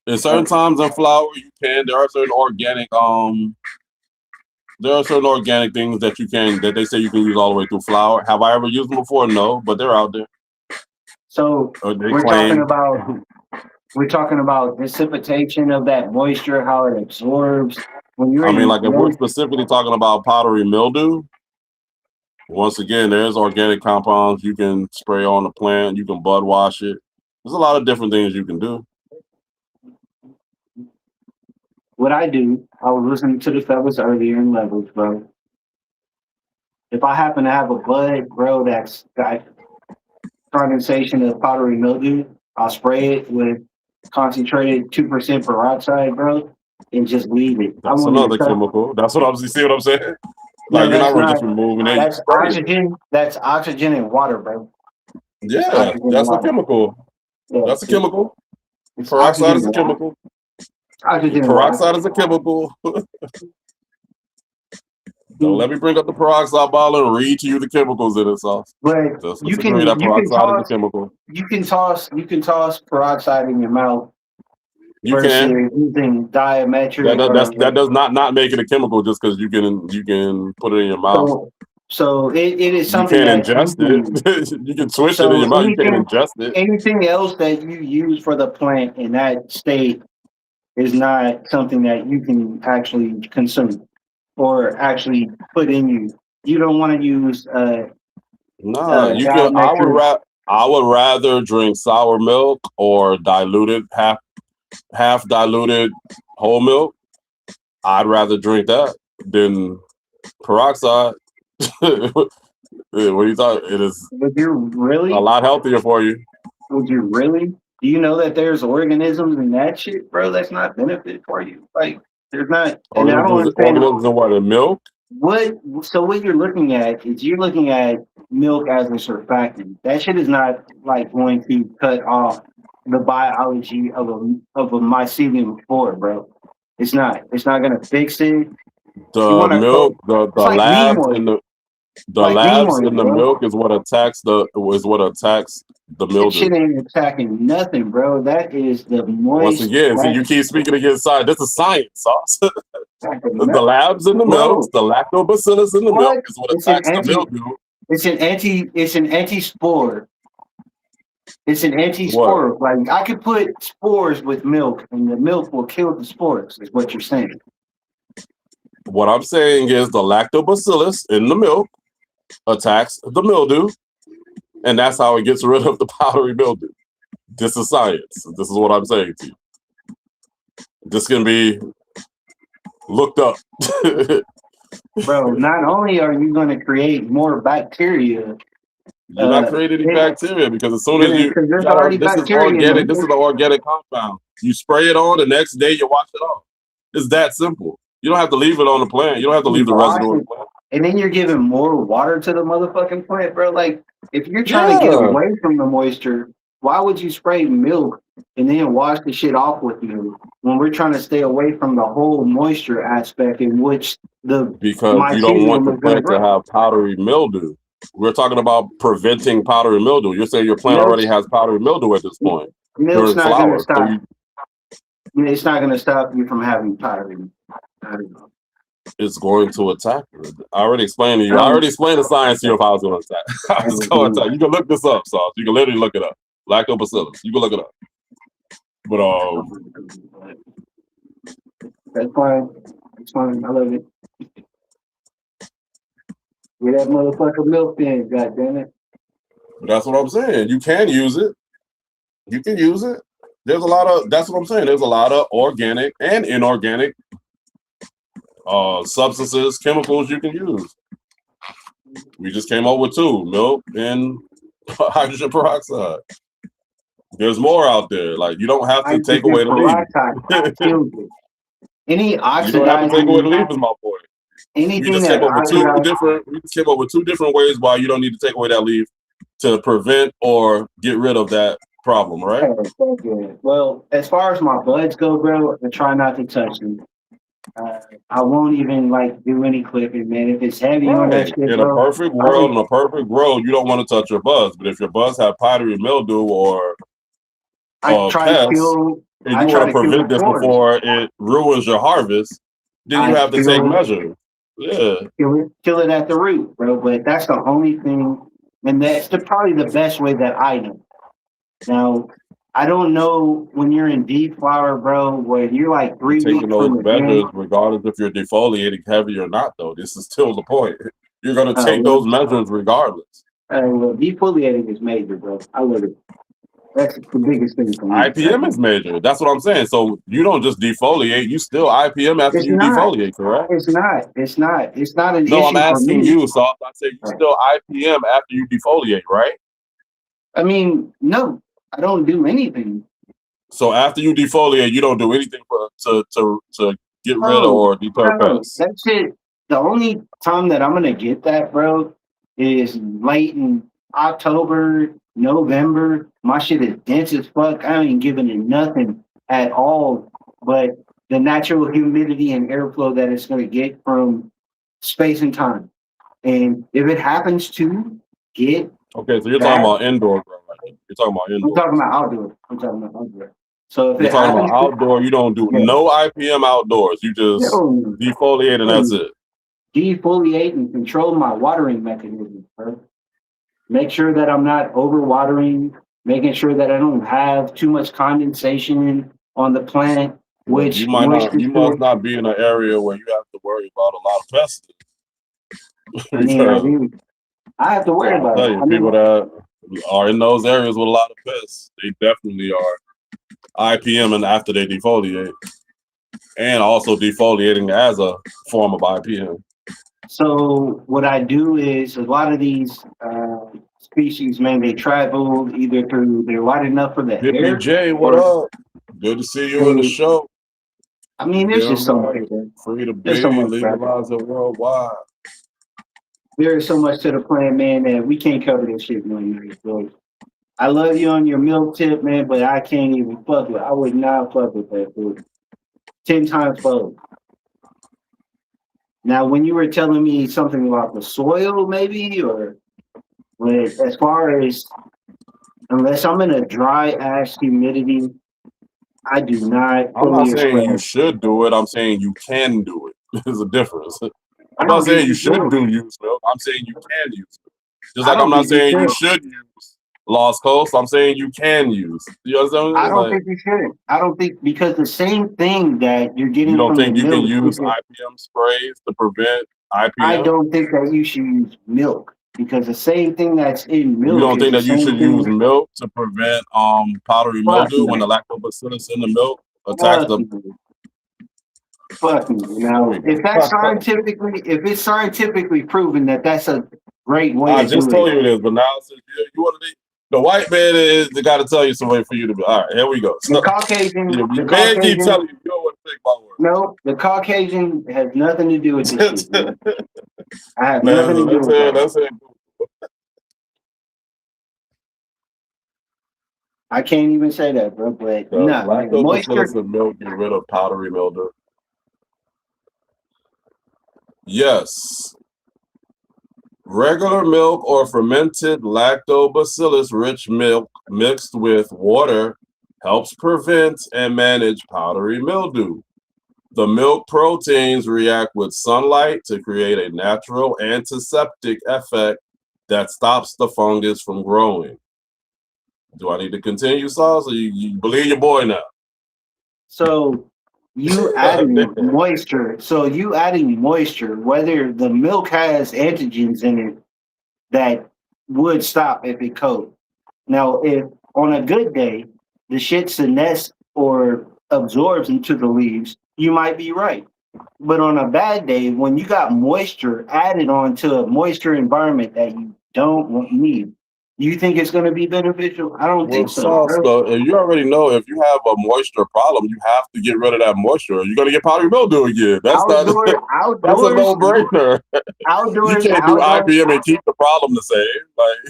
In certain times in flower, you can. There are certain organic things that they say you can use all the way through flower. Have I ever used them before? No, but they're out there. So we're talking about precipitation of that moisture, how it absorbs. When you're like if we're specifically talking about powdery mildew, once again, there's organic compounds you can spray on the plant. You can bud wash it. There's a lot of different things you can do. What I do, I was listening to the fellas earlier in levels, bro. If I happen to have a bud, bro, that's got condensation of powdery mildew, I'll spray it with concentrated 2% peroxide, bro, and just leave it. That's another chemical. That's what I'm see what I'm saying? Like you're not really just removing it. That's oxygen. That's oxygen and water, bro. Yeah, that's a chemical. Yeah, that's a chemical. Peroxide is a chemical. Peroxide is a chemical. Don't let me bring up the peroxide bottle and read to you the chemicals in it, sauce. But you can peroxide is a chemical. You can toss peroxide in your mouth. You can using diametric. That does not make it a chemical just because you can put it in your mouth. So it is something you can't ingest it. You can switch it in your mouth. You can't ingest it. Anything else that you use for the plant in that state is not something that you can actually consume or actually put in you. You don't want to use. You can. I would rather drink sour milk or diluted half diluted whole milk. I'd rather drink that than peroxide. What do you thought? It is. Would you really a lot healthier for you? Would you really? Do you know that there's organisms in that shit, bro? That's not benefit for you. Like there's not. Organisms in what? In milk? So what you're looking at is you're looking at milk as a surfactant. That shit is not like going to cut off the biology of a mycelium spore, bro. It's not. It's not gonna fix it. The milk, the labs in the milk is what attacks the mildew. That shit ain't attacking nothing, bro. That is the moist. Once again, see, you keep speaking against science. This is science, sauce. The labs in the milk, the lactobacillus in the milk is what attacks the mildew. It's an anti-spore. It's an anti-spore. Like I could put spores with milk, and the milk will kill the spores. Is what you're saying. What I'm saying is the lactobacillus in the milk attacks the mildew, and that's how it gets rid of the powdery mildew. This is science. This is what I'm saying to you. This can be looked up. Bro, not only are you going to create more bacteria, you're not creating any bacteria because as soon as this is organic. This is an organic compound. You spray it on, the next day you wash it off. It's that simple. You don't have to leave it on the plant. You don't have to leave the residue on the plant. And then you're giving more water to the motherfucking plant, bro. Like, if you're trying to get away from the moisture, why would you spray milk and then wash the shit off with you when we're trying to stay away from the whole moisture aspect in which because you don't want the plant to have powdery mildew. We're talking about preventing powdery mildew. You're saying your plant already has powdery mildew at this point. Milk's not going to stop. It's not going to stop you from having powdery. It's going to attack you. I already explained to you. I already explained the science to you of how it's going to attack. It's going to attack. You can look this up, Sauce. You can literally look it up. Lactobacillus. You can look it up. But that's fine. It's fine. I love it. Get that motherfucker milk in, goddammit. That's what I'm saying. You can use it. You can use it. There's a lot of. That's what I'm saying. There's a lot of organic and inorganic substances, chemicals you can use. We just came up with 2: milk and hydrogen peroxide. There's more out there. Like you don't have to take away the leaf. Any oxidizing. You don't have to take away the leaf is my point. Anything we just came up with two different ways why you don't need to take away that leaf to prevent or get rid of that problem, right? Well, as far as my buds go, bro, I try not to touch them. I won't even do any clipping, man. If it's heavy on that shit, in a perfect world, you don't want to touch your buds. But if your buds have powdery mildew or pests, and you want to prevent this before it ruins your harvest, then you have to take measures. Yeah, kill it at the root, bro. But that's the only thing, and that's probably the best way that I know. Now, I don't know when you're in deflower, bro, where you're like 3 You're weeks taking from those the measures end. regardless if you're defoliating heavy or not, though. This is still the point. You're going to take Well, those measures regardless. well, defoliating is major, bro. I love it. That's the biggest thing for me. IPM is major. That's what I'm saying. So you don't just defoliate. You still IPM after It's you not. defoliate, correct? It's not. It's not. It's not an No, I'm issue for asking me. you. So I say you still IPM after you defoliate, right? I mean, no, I don't do anything. So after you defoliate, you don't do anything to get rid of or deter pests. That's it. The only time that I'm gonna get that, bro, is late in October, November. My shit is dense as fuck. I ain't giving it nothing at all. But the natural humidity and airflow that it's gonna get from space and time. And if it happens to get Okay, so you're that, talking about indoor, bro. Right? You're talking about I'm indoor. talking about outdoor. I'm talking about outdoor. So if You're it talking happens about outdoor. You don't do yeah. no IPM outdoors. You just defoliate and that's it. Defoliate and control my watering mechanism, bro. Make sure that I'm not overwatering, making sure that I don't have too much condensation on the plant, which you must not be in an area where you have to worry about a lot of pests. I mean, I do. I have to worry about it. You, people that are in those areas with a lot of pests, they definitely are IPMing after they defoliate, and also defoliating as a form of IPM. So what I do is a lot of these species, man, they travel either through they're light enough for the Hippie air. J, what up? Good to see you in the show. I mean, there's just so much. Free to There's so be, much, legalize it worldwide. There is so much to the plan, man, that we can't cover this shit one night, bro. I love you on your milk tip, man, but I can't even fuck with. I would not fuck with that, dude. 10 times fold. Now, when you were telling me something about the soil, maybe, or as far as unless I'm in a dry ass humidity, I do not. I'm not saying you should do it. I'm saying you can do it. There's a difference. I'm not saying you should do use milk. I'm saying you can use it. Just like I'm not saying you should use Lost Coast. I'm saying you can use. You understand? I don't think you shouldn't. I don't think because the same thing that you're getting. You don't from think the you milk, can use IPM sprays to prevent IPM? I don't think that you should use milk because the same thing that's in milk. You don't think that you should use milk to prevent powdery mildew when the lactobacillus in the milk attacks the. Fuck me. Now, if it's scientifically proven that that's a great way to do it. I just told you it is, but now you want to. The white man is got to tell you some way for you to be. All right, here we go. The Caucasian. The man keep telling you don't want to think about work. No, the Caucasian has nothing to do with this shit. I have nothing to do with that. That's it. I can't even say that, bro. But no, lactobacillus in milk get rid of powdery mildew. Yes. Regular milk or fermented lactobacillus-rich milk mixed with water helps prevent and manage powdery mildew. The milk proteins react with sunlight to create a natural antiseptic effect that stops the fungus from growing. Do I need to continue, Sauce, or you believe your boy now? So you adding moisture. So you adding moisture, whether the milk has antigens in it that would stop if it cold. Now, if on a good day, the shit senesces or absorbs into the leaves, you might be right. But on a bad day, when you got moisture added onto a moisture environment that you don't need, you think it's going to be beneficial? I don't think so. Sauce, though, you already know if you have a moisture problem, you have to get rid of that moisture. You're going to get powdery mildew again. That's that's a no-brainer. Outdoors, you can't do IPM and keep the problem the same. Like,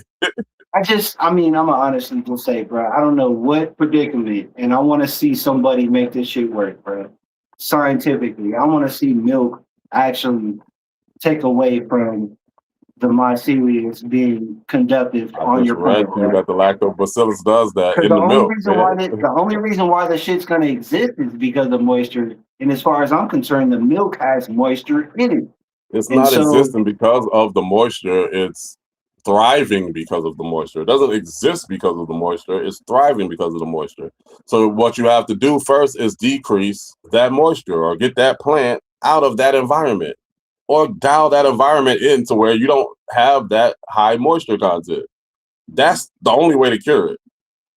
I'm gonna honestly just say, bro, I don't know what predicament, and I want to see somebody make this shit work, bro. Scientifically, I want to see milk actually take away from the mycelium being conductive on your plant. That the lactobacillus does that in the milk. The only reason why the shit's gonna exist is because of moisture. And as far as I'm concerned, the milk has moisture in it. It's not existing because of the moisture. It's thriving because of the moisture. It doesn't exist because of the moisture. It's thriving because of the moisture. So what you have to do first is decrease that moisture or get that plant out of that environment or dial that environment into where you don't have that high moisture content. That's the only way to cure it.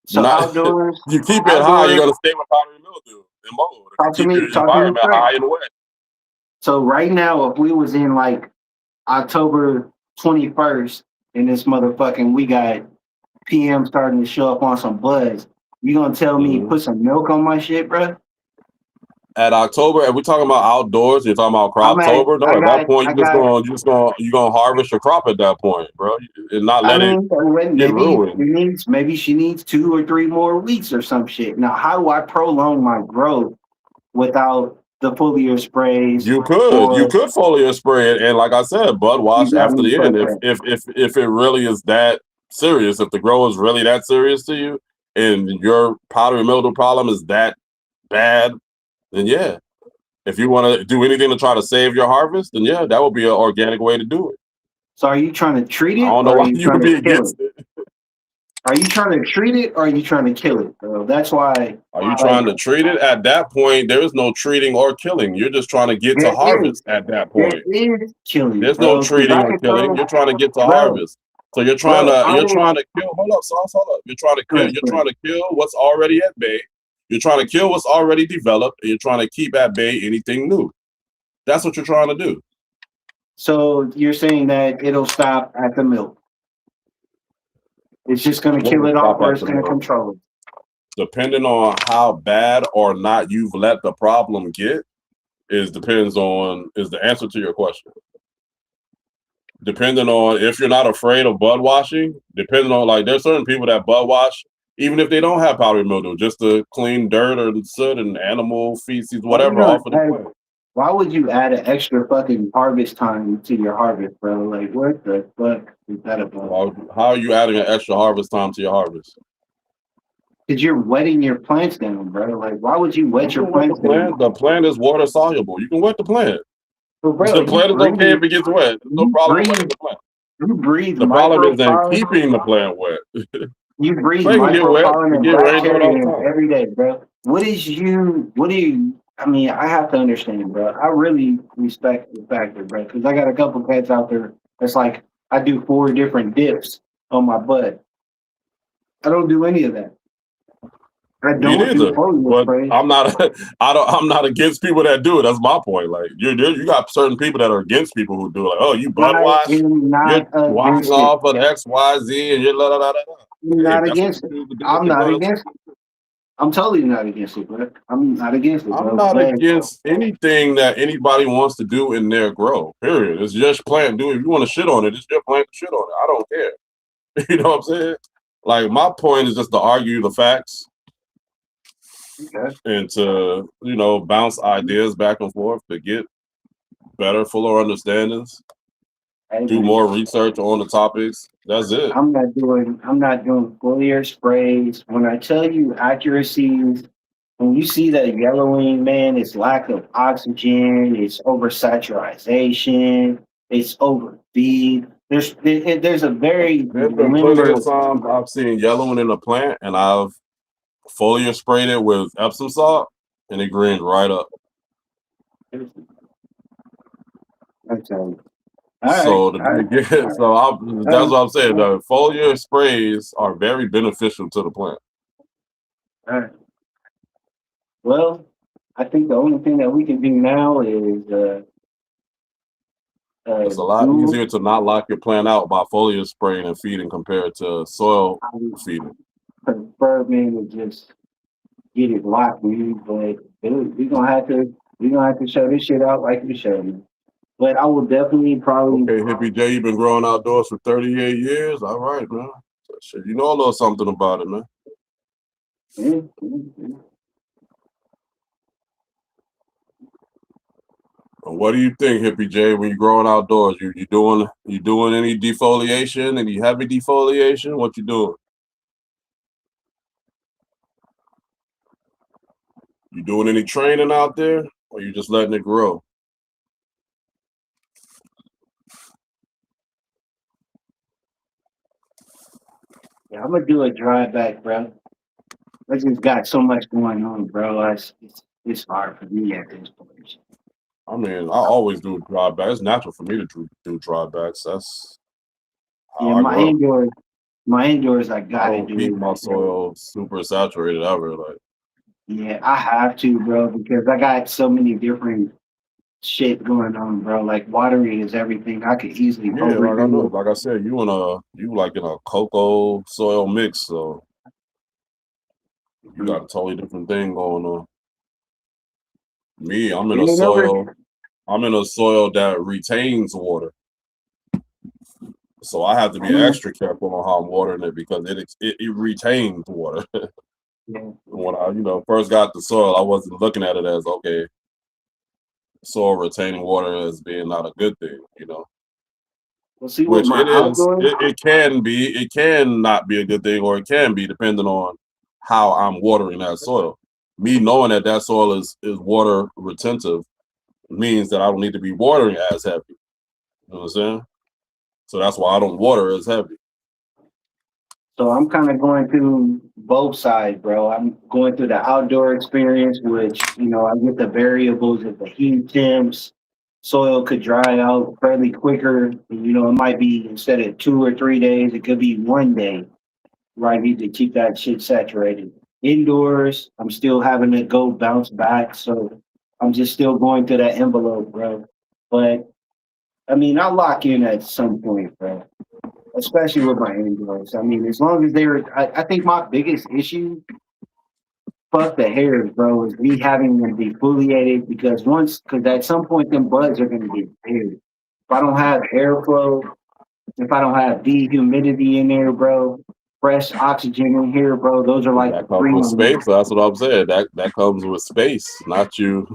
So outdoors, you keep it high, you're going to stay with powdery mildew and mold. Talk to keep me, your talk to me environment high and wet. So right now, if we was in like October 21st and this motherfucking, we got PM starting to show up on some buds, you gonna tell me put some milk on my shit, bro? At October, and we're talking about outdoors, you're talking about Croptober. No, at that point, you're gonna harvest your crop at that point, bro, and not let it get ruined. Maybe she needs 2 or 3 more weeks or some shit. Now, how do I prolong my growth without the foliar sprays? You could foliar spray it, and like I said, bud wash after the end. If it really is that serious, if the grow is really that serious to you, and your powdery mildew problem is that bad, then yeah. If you want to do anything to try to save your harvest, then yeah, that would be an organic way to do it. So are you trying to treat it? I don't know why you would be against it. Are you trying to treat it or are you trying to kill it, bro? That's why. Are you trying to treat it? At that point, there is no treating or killing. You're just trying to get to harvest at that point. There is killing. There's no treating or killing. You're trying to get to harvest. So you're trying to kill. Hold up, Sauce. Hold up. You're trying to kill. You're trying to kill what's already at bay. You're trying to kill what's already developed, and you're trying to keep at bay anything new. That's what you're trying to do. So you're saying that it'll stop at the milk? It's just going to kill it off, or it's going to control it? Depending on how bad or not you've let the problem get, is the answer to your question. Depending on if you're not afraid of bud washing, depending on, like, there's certain people that bud wash even if they don't have powdery mildew, just to clean dirt or soot and animal feces, whatever, off of the plant. Why would you add an extra fucking harvest time to your harvest, bro? Like, what the fuck is that about? How are you adding an extra harvest time to your harvest? Because you're wetting your plants down, bro. Like, why would you wet your plants down? The plant is water soluble. You can wet the plant. Bro, the plant is okay if it gets wet. There's no problem with the plant. You breathe. The problem is in keeping the plant wet. You breathe micropollen and bacteria every day, bro. I mean, I have to understand, bro. I really respect the factor, bro, because I got a couple pets out there that's like, I do 4 different dips on my butt. I don't do any of that. I don't do foliar spray. I'm not against people that do it. That's my point. Like you got certain people that are against people who do it. Like, oh, you butt wash, you're washing off of X, Y, Z, and you're la la la la. I'm not against it. I'm not against it. I'm totally not against it, bro. I'm not against it. I'm not against anything that anybody wants to do in their grow. Period. It's just plant. Do it. If you want to shit on it, it's your plant to shit on it. I don't care. You know what I'm saying? Like, my point is just to argue the facts. Okay. And to, bounce ideas back and forth to get better, fuller understandings. Do more research on the topics. That's it. I'm not doing foliar sprays. When I tell you accuracies, when you see that yellowing, man, it's lack of oxygen, it's oversaturation, it's overfeed. There's a very there's been plenty of times I've seen yellowing in a plant, and I've foliar sprayed it with Epsom salt, and it greened right up. Okay. That's what I'm saying. The foliar sprays are very beneficial to the plant. All right. Well, I think the only thing that we can do now is it's a lot easier to not lock your plant out by foliar spraying and feeding compared to soil feeding. Prefer me to just get it locked, man, but we're gonna have to show this shit out like you showed me. But I will definitely probably. Okay, Hippie J, you've been growing outdoors for 38 years. All right, man. Shit, you know a little something about it, man. Mm-hmm. What do you think, Hippie J, when you're growing outdoors? You doing any defoliation, any heavy defoliation? What you doing? You doing any training out there, or you just letting it grow? Yeah, I'm gonna do a drive back, bro. I just got so much going on, bro. It's hard for me at this point. I mean, I always do drive back. It's natural for me to do drive backs. That's how Yeah, I grow. my indoors, I I gotta don't keep do my it. Bro. soil super saturated ever. Like, Yeah, I have to, bro, because I got so many different shit going on, bro. Like watering is everything. I could easily yeah, like I know, overdo it. like I said, you like in a cocoa soil mix, so you got a totally different thing going on. Me, I'm in You a ain't never. soil that retains water. So I have to I be mean, extra careful on how I'm watering it because it retains water. yeah. When I first got the soil, I wasn't looking at it as okay, soil retaining water as being not a good thing, Well, see, with which my it is. outdoor, It can be. It can not be a good thing, or it can be depending on how I'm watering that soil. Me knowing that soil is water retentive means that I don't need to be watering as heavy. You know what I'm saying? So that's why I don't water as heavy. so I'm kind of going through both sides, bro. I'm going through the outdoor experience, which I get the variables of the heat temps. Soil could dry out fairly quicker. It might be instead of 2 or 3 days, it could be one day where I need to keep that shit saturated. Indoors, I'm still having to go bounce back, so I'm just still going through that envelope, bro. But I mean, I'll lock in at some point, bro. Especially with my indoors. I mean, as long as I think my biggest issue, fuck the hairs, bro, is me having them defoliated because at some point them buds are gonna get big. If I don't have airflow, if I don't have dehumidity in there, bro, fresh oxygen in here, bro, those are like That the comes three. with space. That's what I'm saying. That comes with space, not you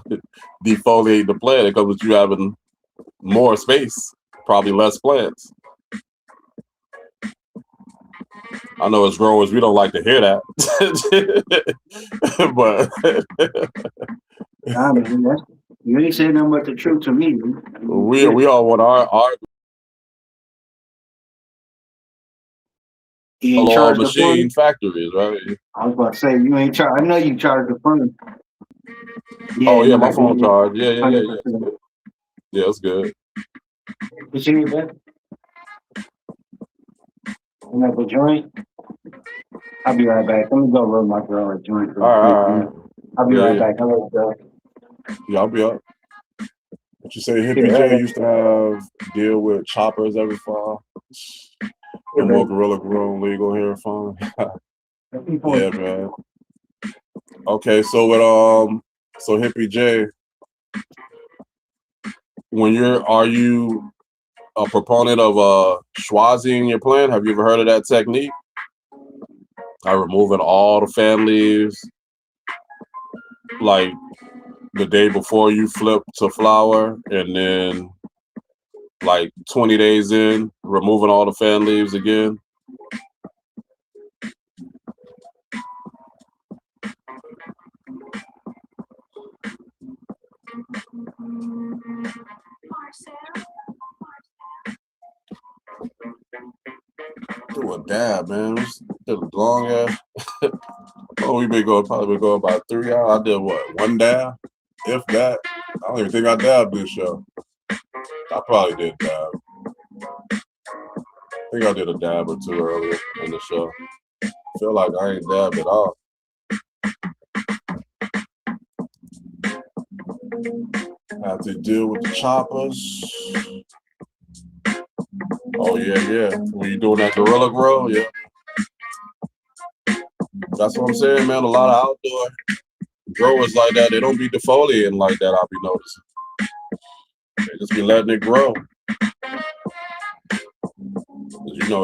defoliate the plant. It comes with you having more space, probably less plants. I know as growers we don't like to hear that, but I mean, you ain't saying nothing but the truth to me. we all want our He ain't all charged the machine fund. factories, right? I was about to say you ain't charged. I know you charged the fund. Oh Yeah, yeah, my no, phone charged. Yeah, yeah, yeah, yeah. It's 100%. good. Yeah, it's good. What you need, man? Another joint? I'll be right back. Let me go roll my girl a joint real quick. All right. I'll be Yeah, right yeah. back. Hello, girl. Yeah, I'll be up. What you say, Here, Hippie hold J on. used to have deal with choppers every fall. Here, No more baby. Gorilla Grown legal hair phone. Happy Yeah, 4th. man. Okay, so so Hippie J, are you a proponent of schwazzing in your plant? Have you ever heard of that technique? Removing all the fan leaves, like the day before you flip to flower, and then like 20 days in, removing all the fan leaves again. Do a dab, man. Did a long ass. Oh, probably been going about 3 hours. I did what, one dab, if that. I don't even think I dabbed this show. I probably did dab. I think I did a dab or two earlier in the show. Feel like I ain't dabbed at all. Have to deal with the choppers. Oh yeah. When you doing that Gorilla Grow, yeah. That's what I'm saying, man. A lot of outdoor growers like that, they don't be defoliating like that, I'll be noticing. They just be letting it grow.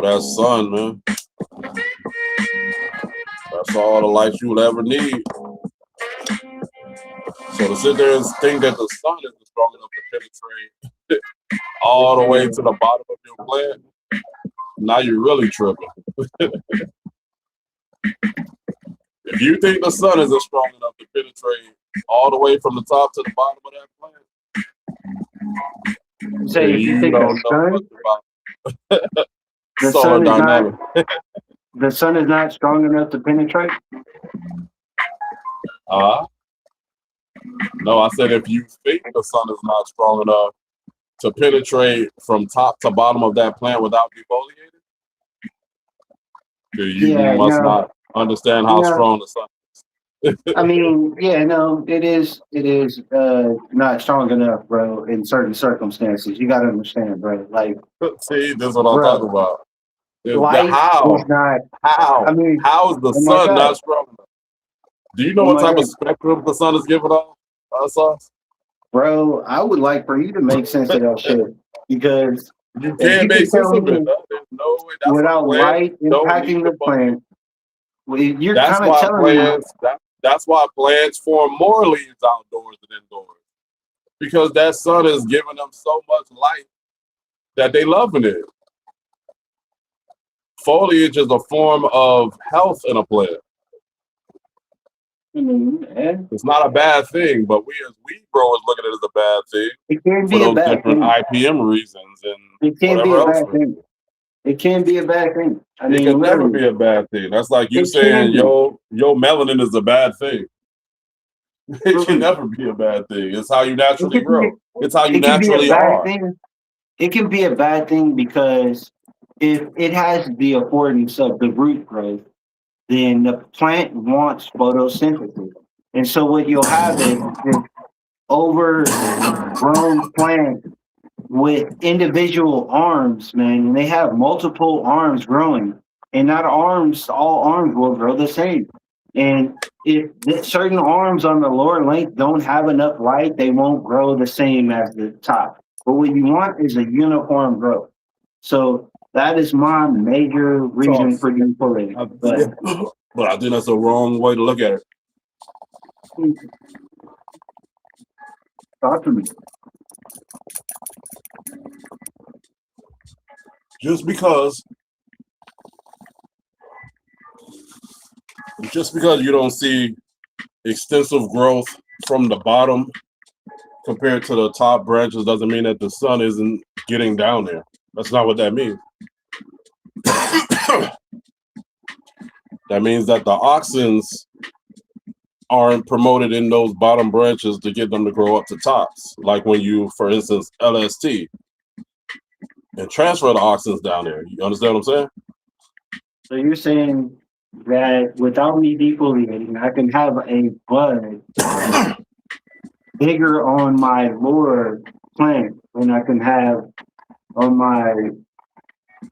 That's sun, man. That's all the light you'll ever need. So to sit there and think that the sun isn't strong enough to penetrate all the way to the bottom of your plant, now you're really tripping. If you think the sun isn't strong enough to penetrate all the way from the top to the bottom of that plant, say if you you think don't know much about the solar sun is not, dynamics. the sun is not strong enough to penetrate? No, I said if you think the sun is not strong enough to penetrate from top to bottom of that plant without defoliating, you must not understand how strong the sun is. I mean, yeah, no, it is not strong enough, bro, in certain circumstances. You gotta understand, bro. Like, see, this is what I'm talking about. Light is not. I mean, how is the sun not strong enough? Do you know what type of spectrum the sun is giving off, Sauce? Bro, I would like for you to make sense of that shit, because you can't make sense of it. There's no way. That's without light impacting the plant, you're kind of telling me. That's why plants form more leaves outdoors than indoors, because that sun is giving them so much light that they loving it. Foliage is a form of health in a plant. It's not a bad thing, but we as weed growers look at it as a bad thing. It can be for those a bad different thing. IPM reasons and it can be a bad thing. It can be a bad thing. I mean, it can never be a bad thing. That's like you saying your melanin is a bad thing. It can never be a bad thing. It's how you naturally grow. It's how you naturally are. It can be a bad thing because if it has the affordance of the root growth, then the plant wants photosynthesis. And so what you'll have is this overgrown plant with individual arms, man. And they have multiple arms growing. And not all arms will grow the same. And if certain arms on the lower length don't have enough light, they won't grow the same as the top. But what you want is a uniform growth. So that is my major reason for defoliating. But I think that's the wrong way to look at it. Talk to me. Just because you don't see extensive growth from the bottom compared to the top branches doesn't mean that the sun isn't getting down there. That's not what that means. That means that the auxins aren't promoted in those bottom branches to get them to grow up to tops. Like when you, for instance, LST and transfer the auxins down there. You understand what I'm saying? So you're saying that without me defoliating, I can have a bud bigger on my lower plant than I can have on my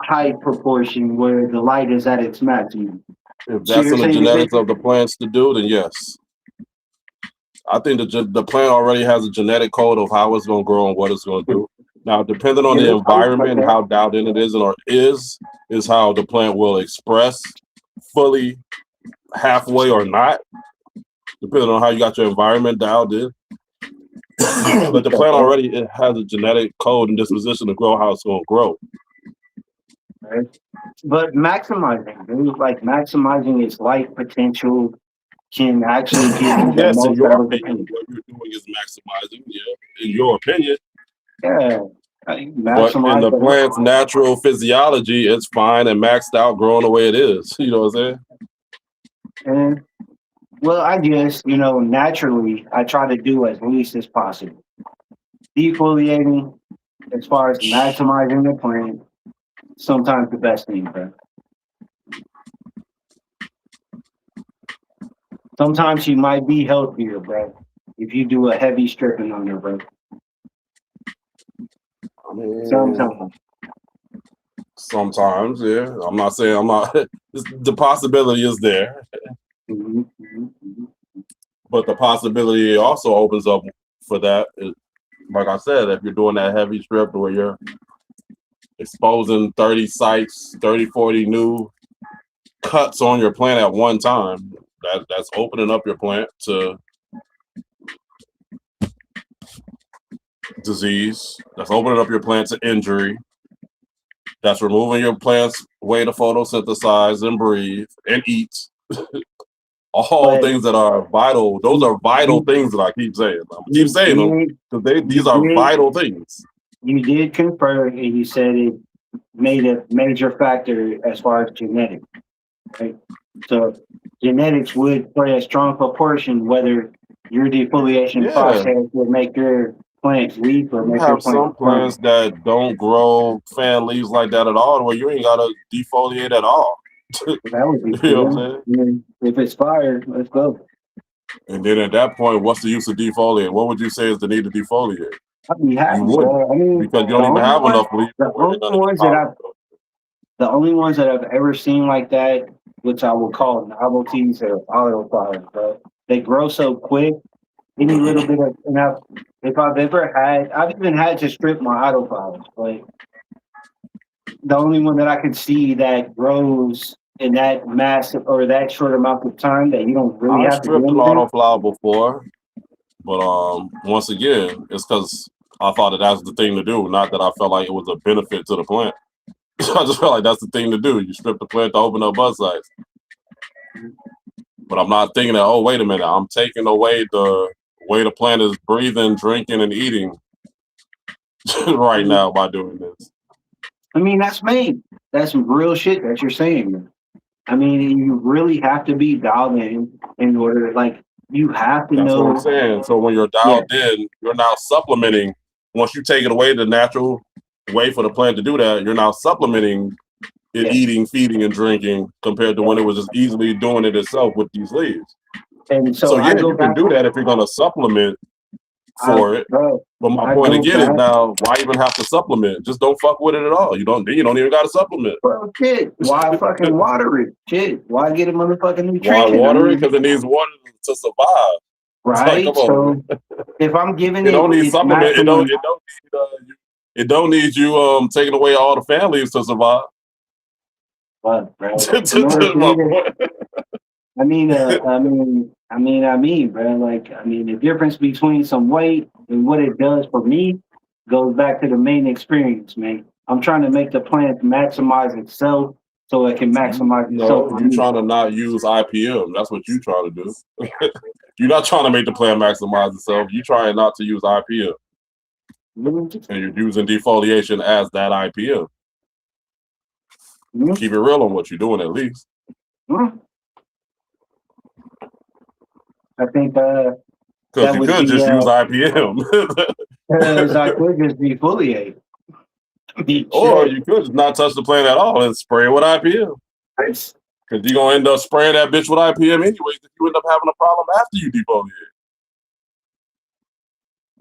height proportion where the light is at its maximum. If that's in the genetics of the plants to do, then yes. I think the plant already has a genetic code of how it's going to grow and what it's going to do. Now, depending on the environment, how dialed in it is how the plant will express fully, halfway or not, depending on how you got your environment dialed in. But the plant already has a genetic code and disposition to grow how it's going to grow. Right. But maximizing its light potential can actually give you the most out of the thing. What you're doing is maximizing, in your opinion. Yeah. But in the plant's natural physiology, it's fine and maxed out, growing the way it is. You know what I'm saying? And well, I guess, naturally, I try to do as least as possible. Defoliating, as far as maximizing the plant, sometimes the best thing, bro. Sometimes you might be healthier, bro, if you do a heavy stripping on there, bro. Sometimes, yeah. I'm not saying I'm not. The possibility is there. But the possibility also opens up for that. Like I said, if you're doing that heavy strip where you're exposing 30 sites, 30, 40 new cuts on your plant at one time, that's opening up your plant to disease. That's opening up your plant to injury. That's removing your plant's way to photosynthesize and breathe and eat. All things that are vital. Those are vital things that I keep saying. I keep saying them because these are vital things. You did confirm, and you said it made a major factor as far as genetics. right? So genetics would play a strong proportion whether your defoliation process would make your plants weak or You make your have plants some strong. plants that don't grow fan leaves like that at all, where you ain't gotta defoliate at all. That would be You know what I'm cool. saying? I mean, if it's fire, let's go. And then at that point, what's the use of defoliating? What would you say is the need to defoliate? I'd be happy, You wouldn't, bro. I mean, because you don't even have enough leaves the where you're only gonna get ones that powder. the only ones that I've ever seen like that, which I would call novelties or autoflowers, bro. They grow so quick. Any little bit of enough. If I've even had to strip my autoflowers. Like the only one that I could see that grows in that massive or that short amount of time that you don't really I have to do stripped an anything. autoflower before, but once again, it's because I thought that that's the thing to do, not that I felt like it was a benefit to the plant. I just felt like that's the thing to do. You strip the plant to open up bud sites. But I'm not thinking that, oh, wait a minute, I'm taking away the way the plant is breathing, drinking, and eating right now by doing this. I mean, that's me. That's some real shit that you're saying. I mean, you really have to be dialed in order, like, you have to That's know. what I'm saying. So when you're dialed in, you're now supplementing. Once you take it away, the natural way for the plant to do that, you're now supplementing it eating, feeding, and drinking compared to when it was just easily doing it itself with these leaves. And So I yeah, go you can back do that if you're going to supplement for it. But my point again is now, why even have to supplement? Just don't fuck with it at all. You don't even got to supplement. Well, shit, why fucking water it? Shit, why get a motherfucking nutrition? Why water it? Because it needs water to survive. Right. Like, come on, so if I'm giving it don't need its supplement. maximum, It don't need you taking away all the fan leaves to survive. But, bro, in order for me to, I mean, bro, like, I mean, the difference between some weight and what it does for me goes back to the main experience, man. I'm trying to make the plant maximize itself so it can maximize itself. No, you're trying to not use IPM. That's what you're trying to do. You're not trying to make the plant maximize itself. You're trying not to use IPM. And you're using defoliation as that IPM. Keep it real on what you're doing, at least. I think because you could just use IPM. Because I could just defoliate. Or you could just not touch the plant at all and spray it with IPM. Because you're going to end up spraying that bitch with IPM anyways if you end up having a problem after you defoliate.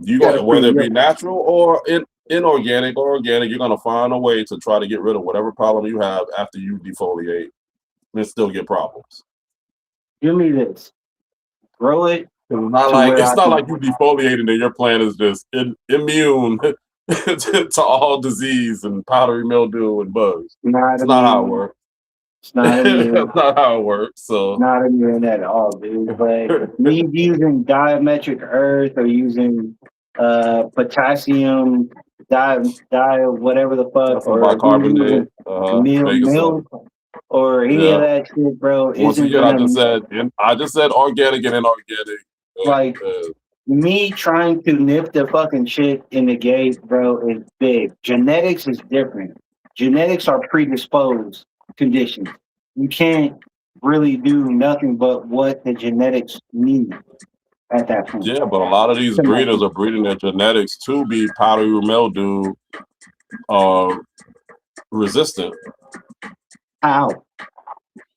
You got whether it be natural or inorganic or organic, you're going to find a way to try to get rid of whatever problem you have after you defoliate and still get problems. Give me this. Grow it. It's not like you defoliating and your plant is just immune to all disease and powdery mildew and bugs. It's not how it works. It's not immune. That's not how it works. So not immune at all, dude. But me using diametric earth or using potassium whatever the fuck, or bicarbonate, milk or any of that shit, bro. Once again, I just said organic and inorganic. Like me trying to nip the fucking shit in the gate, bro, is big. Genetics is different. Genetics are predisposed conditions. You can't really do nothing but what the genetics need at that point. Yeah, but a lot of these breeders are breeding their genetics to be powdery mildew resistant. How?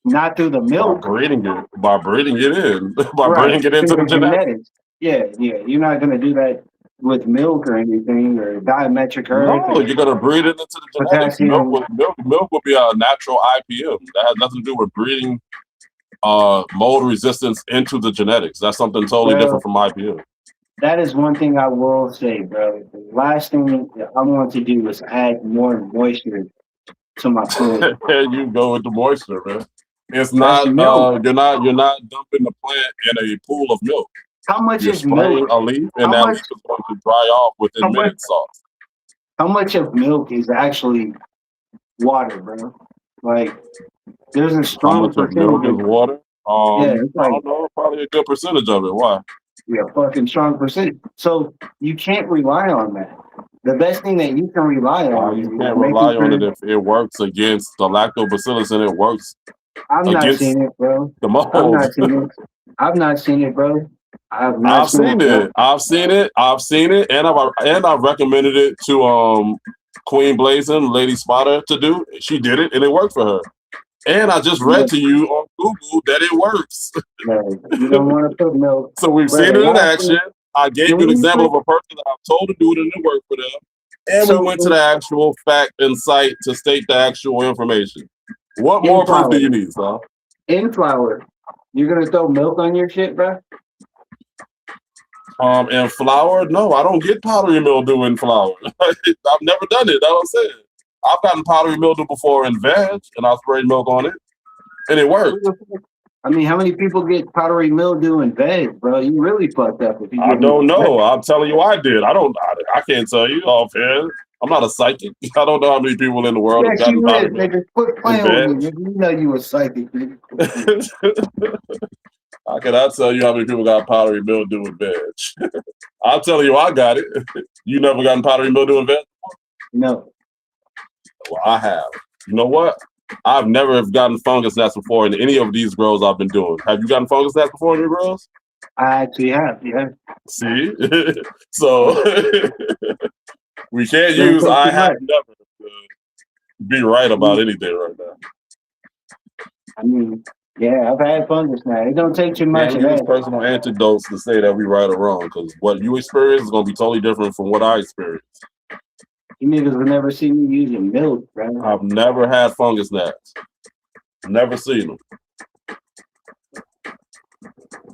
Not through the milk. By breeding it in. Bringing it into the genetics. Yeah. You're not gonna do that with milk or anything or diametric earth. No, you're gonna breed it into the genetics. Milk will be a natural IPM. That has nothing to do with breeding mold resistance into the genetics. That's something totally different from IPM. That is one thing I will say, bro. The last thing I want to do is add more moisture to my plant. There you go with the moisture, man. It's not you're not dumping the plant in a pool of milk. How much You're is milk? A leaf, and that leaf is going to dry off within minutes. How much of milk is actually water, bro? Like, there's a strong percentage. How much of milk is water? I don't know, probably a good percentage of it. Why? Yeah, fucking strong percentage. So you can't rely on that. The best thing that you can rely on. You can't rely on it if it works against the lactobacillus and it works I've not against seen it, bro. the I've mold. not seen it. I've not seen it, bro. I've not I've seen bro. it. I've seen it. I've seen it, and I've recommended it to Queen Blazing, Lady Spotter to do. She did it, and it worked for her. And I just read to you on Google that it works. No, you don't want to put milk. So we've Bro, seen the it in last action. thing- I gave you an example of a person that I've told to do it and it worked for them. And we went to the actual fact and site to state the actual information. What more proof do you need, son? In flour. You're gonna throw milk on your shit, bro? And flour? No, I don't get powdery mildew in flour. I've never done it. That's what I'm saying. I've gotten powdery mildew before in veg, and I sprayed milk on it, and it worked. I mean, how many people get powdery mildew in veg, bro? You really fucked up if you. I don't know. I'm telling you, I did. I can't tell you offhand. I'm not a psychic. I don't know how many people in the world have Yes, gotten you powdery is, mildew. nigga. Quit playing with me, nigga. You know you a psychic, nigga. How can I tell you how many people got powdery mildew in veg? I'm telling you, I got it. You never gotten powdery mildew in veg? No. Well, I have. You know what? I've never have gotten fungus gnats before in any of these grows I've been doing. Have you gotten fungus gnats before in your grows? I actually have, yeah. See? So we can't use I have never to be right about anything right now. I mean, yeah, I've had fungus now. It don't take too much Can't of use that. personal antidotes to say that we right or wrong, because what you experience is going to be totally different from what I experienced. You niggas will never see me using milk, bro. I've never had fungus gnats. Never seen them.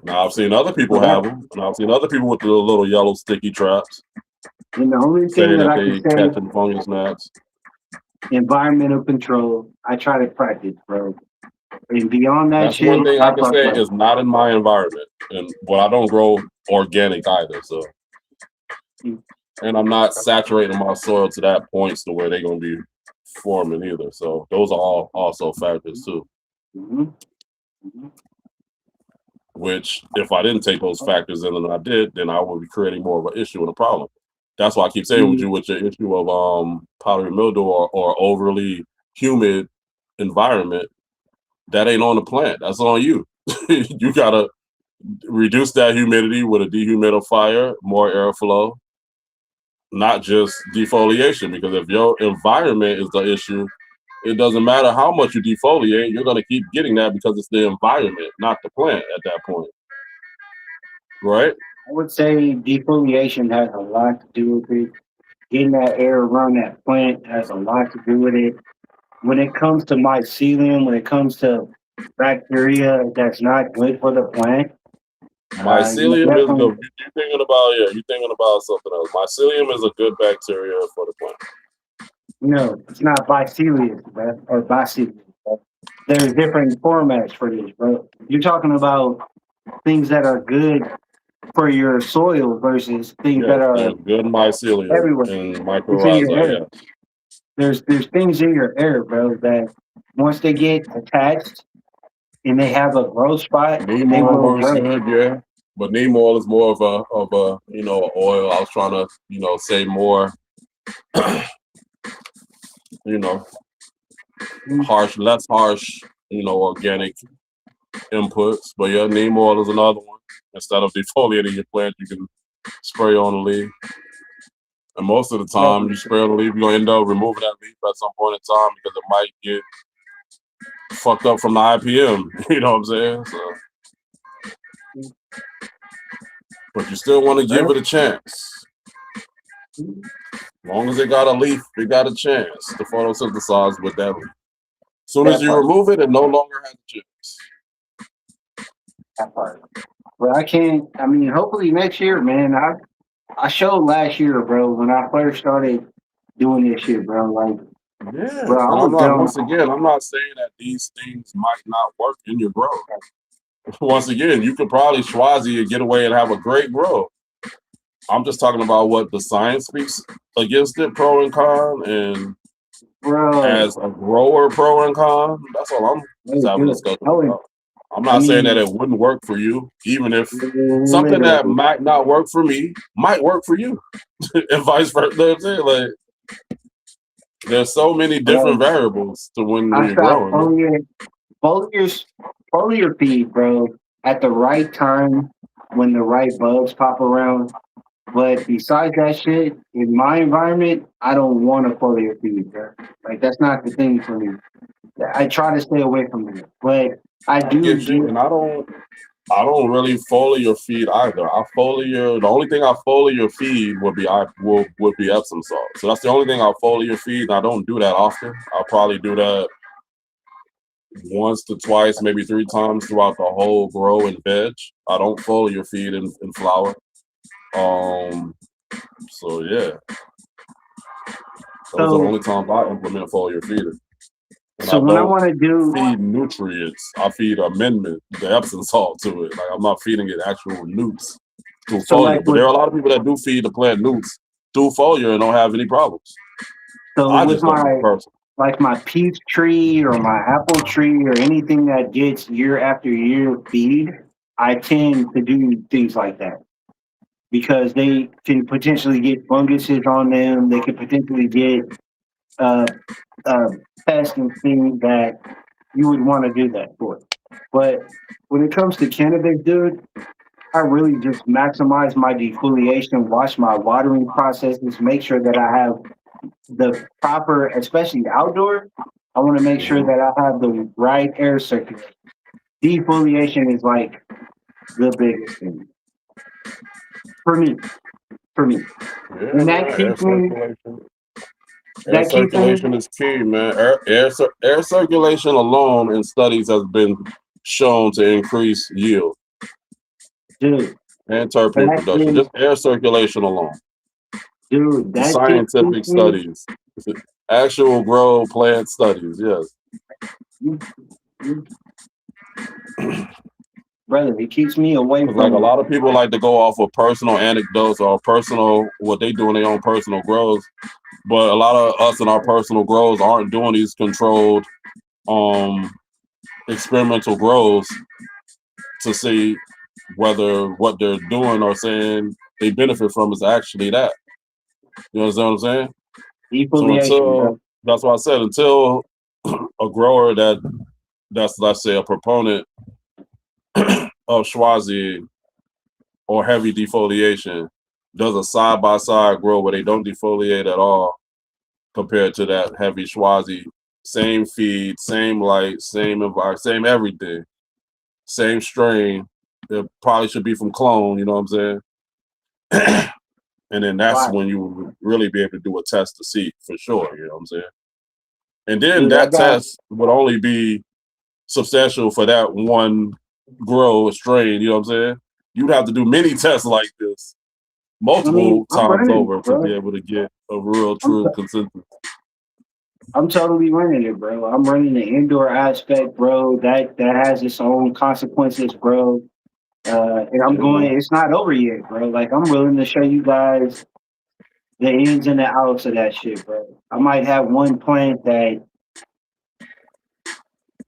Now I've seen other people have them, and I've seen other people with the little yellow sticky traps. And the only thing saying that I they can say, catching fungus gnats. environmental control. I try to practice, bro. And beyond that That's shit, one thing I can fuck say up. is not in my environment, and well, I don't grow organic either, so. And I'm not saturating my soil to that point to where they're gonna be forming either. So those are all also factors too. Which, if I didn't take those factors in and I did, then I would be creating more of an issue and a problem. That's why I keep saying with you with your issue of powdery mildew or overly humid environment, that ain't on the plant. That's on you. You gotta reduce that humidity with a dehumidifier, more airflow, not just defoliation. Because if your environment is the issue, it doesn't matter how much you defoliate, you're gonna keep getting that because it's the environment, not the plant at that point. Right? I would say defoliation has a lot to do with it. Getting that air around that plant has a lot to do with it. When it comes to mycelium, when it comes to bacteria that's not good for the plant, Mycelium is the you're thinking about something else. Mycelium is a good bacteria for the plant. No, it's not bacillus, bro, or bacillus. There's different formats for this, bro. You're talking about things that are good for your soil versus things that are good mycelium everywhere. and It's in mycorrhiza. your air. Yeah. There's things in your air, bro, that once they get attached and they have a growth spot, Neem they oil will works grow. good, yeah. But neem oil is more of a oil. I was trying to say more less harsh, organic inputs. But yeah, neem oil is another one. Instead of defoliating your plant, you can spray on the leaf. And most of the time, you spray on the leaf, you're gonna end up removing that leaf at some point in time because it might get fucked up from the IPM. You know what I'm saying? So, but you still want to give it a chance. As long as it got a leaf, it got a chance to photosynthesize with that leaf. As soon as you remove it, it no longer has a chance. That part. But I can't. I mean, hopefully next year, man. I showed last year, bro, when I first started doing this shit, bro. Like, yeah. Bro, I'm not saying that these things might not work in your grow. Once again, you could probably Schwazi and get away and have a great grow. I'm just talking about what the science speaks against it, pro and con, and as a grower, pro and con. That's all I'm having a discussion about. I'm not saying that it wouldn't work for you, even if something that might not work for me might work for you, and vice versa. You know what I'm saying? Like, there's so many different variables to when you're growing. foliar feed, bro, at the right time when the right bugs pop around. But besides that shit, in my environment, I don't want a foliar feed, bro. Like that's not the thing for me. I try to stay away from it, but I I do get get. you, and I don't really foliar feed either. I foliar the only thing I foliar feed would be Epsom salt. So that's the only thing I foliar feed. And I don't do that often. I'll probably do that once to twice, maybe 3 times throughout the whole grow and veg. I don't foliar feed in flower. So yeah, those are the So only times I implement foliar feeding. And so I when I don't want to do feed nutrients. I feed amendment, the Epsom salt to it. Like I'm not feeding it actual newts through so like foliar. But with there are a lot of people that do feed the plant newts through foliar and don't have any problems. so I with just don't do it my personally. like my peach tree or my apple tree or anything that gets year after year feed, I tend to do things like that because they can potentially get funguses on them. They could potentially get uh, uh, pests and things that you would want to do that for. But when it comes to cannabis, dude, I really just maximize my defoliation, watch my watering processes, make sure that I have the proper, especially outdoor. I want to make sure that I have the right air circulation. Defoliation is like the biggest thing for me. For me, Yeah, and man. Air circulation. Air that keeps me, circulation is key, man. Air circulation alone in studies has been shown to increase yield dude. and terpene That production. is, Just air circulation alone. dude. The That shit keeps scientific me. studies, actual grow plant studies. Yes. You, you, brother, it keeps me away Because like a from. lot of people like to go off of personal anecdotes or personal what they do in their own personal grows, but a lot of us in our personal grows aren't doing these controlled um experimental grows to see whether what they're doing or saying they benefit from is actually that. You understand what I'm saying? So Defoliation, bro. until that's why I said until a grower that's let's say a proponent of Schwazi or heavy defoliation does a side by side grow where they don't defoliate at all compared to that heavy Schwazi. Same feed, same light, same environment, same everything, same strain. It probably should be from clone, you know what I'm saying? And then that's Why, when you would really be able to do a test to see for sure, you know what I'm saying? And then dude? I that got. test would only be substantial for that one grow strain, you know what I'm saying? You'd have to do many tests like this I mean, multiple I'm times running over it, to bro. be able to get a real I'm true consensus. I'm totally running it, bro. I'm running the indoor aspect, bro. That has its own consequences, bro. And I'm Yeah, man. going. It's not over yet, bro. Like I'm willing to show you guys the ins and the outs of that shit, bro. I might have one plant that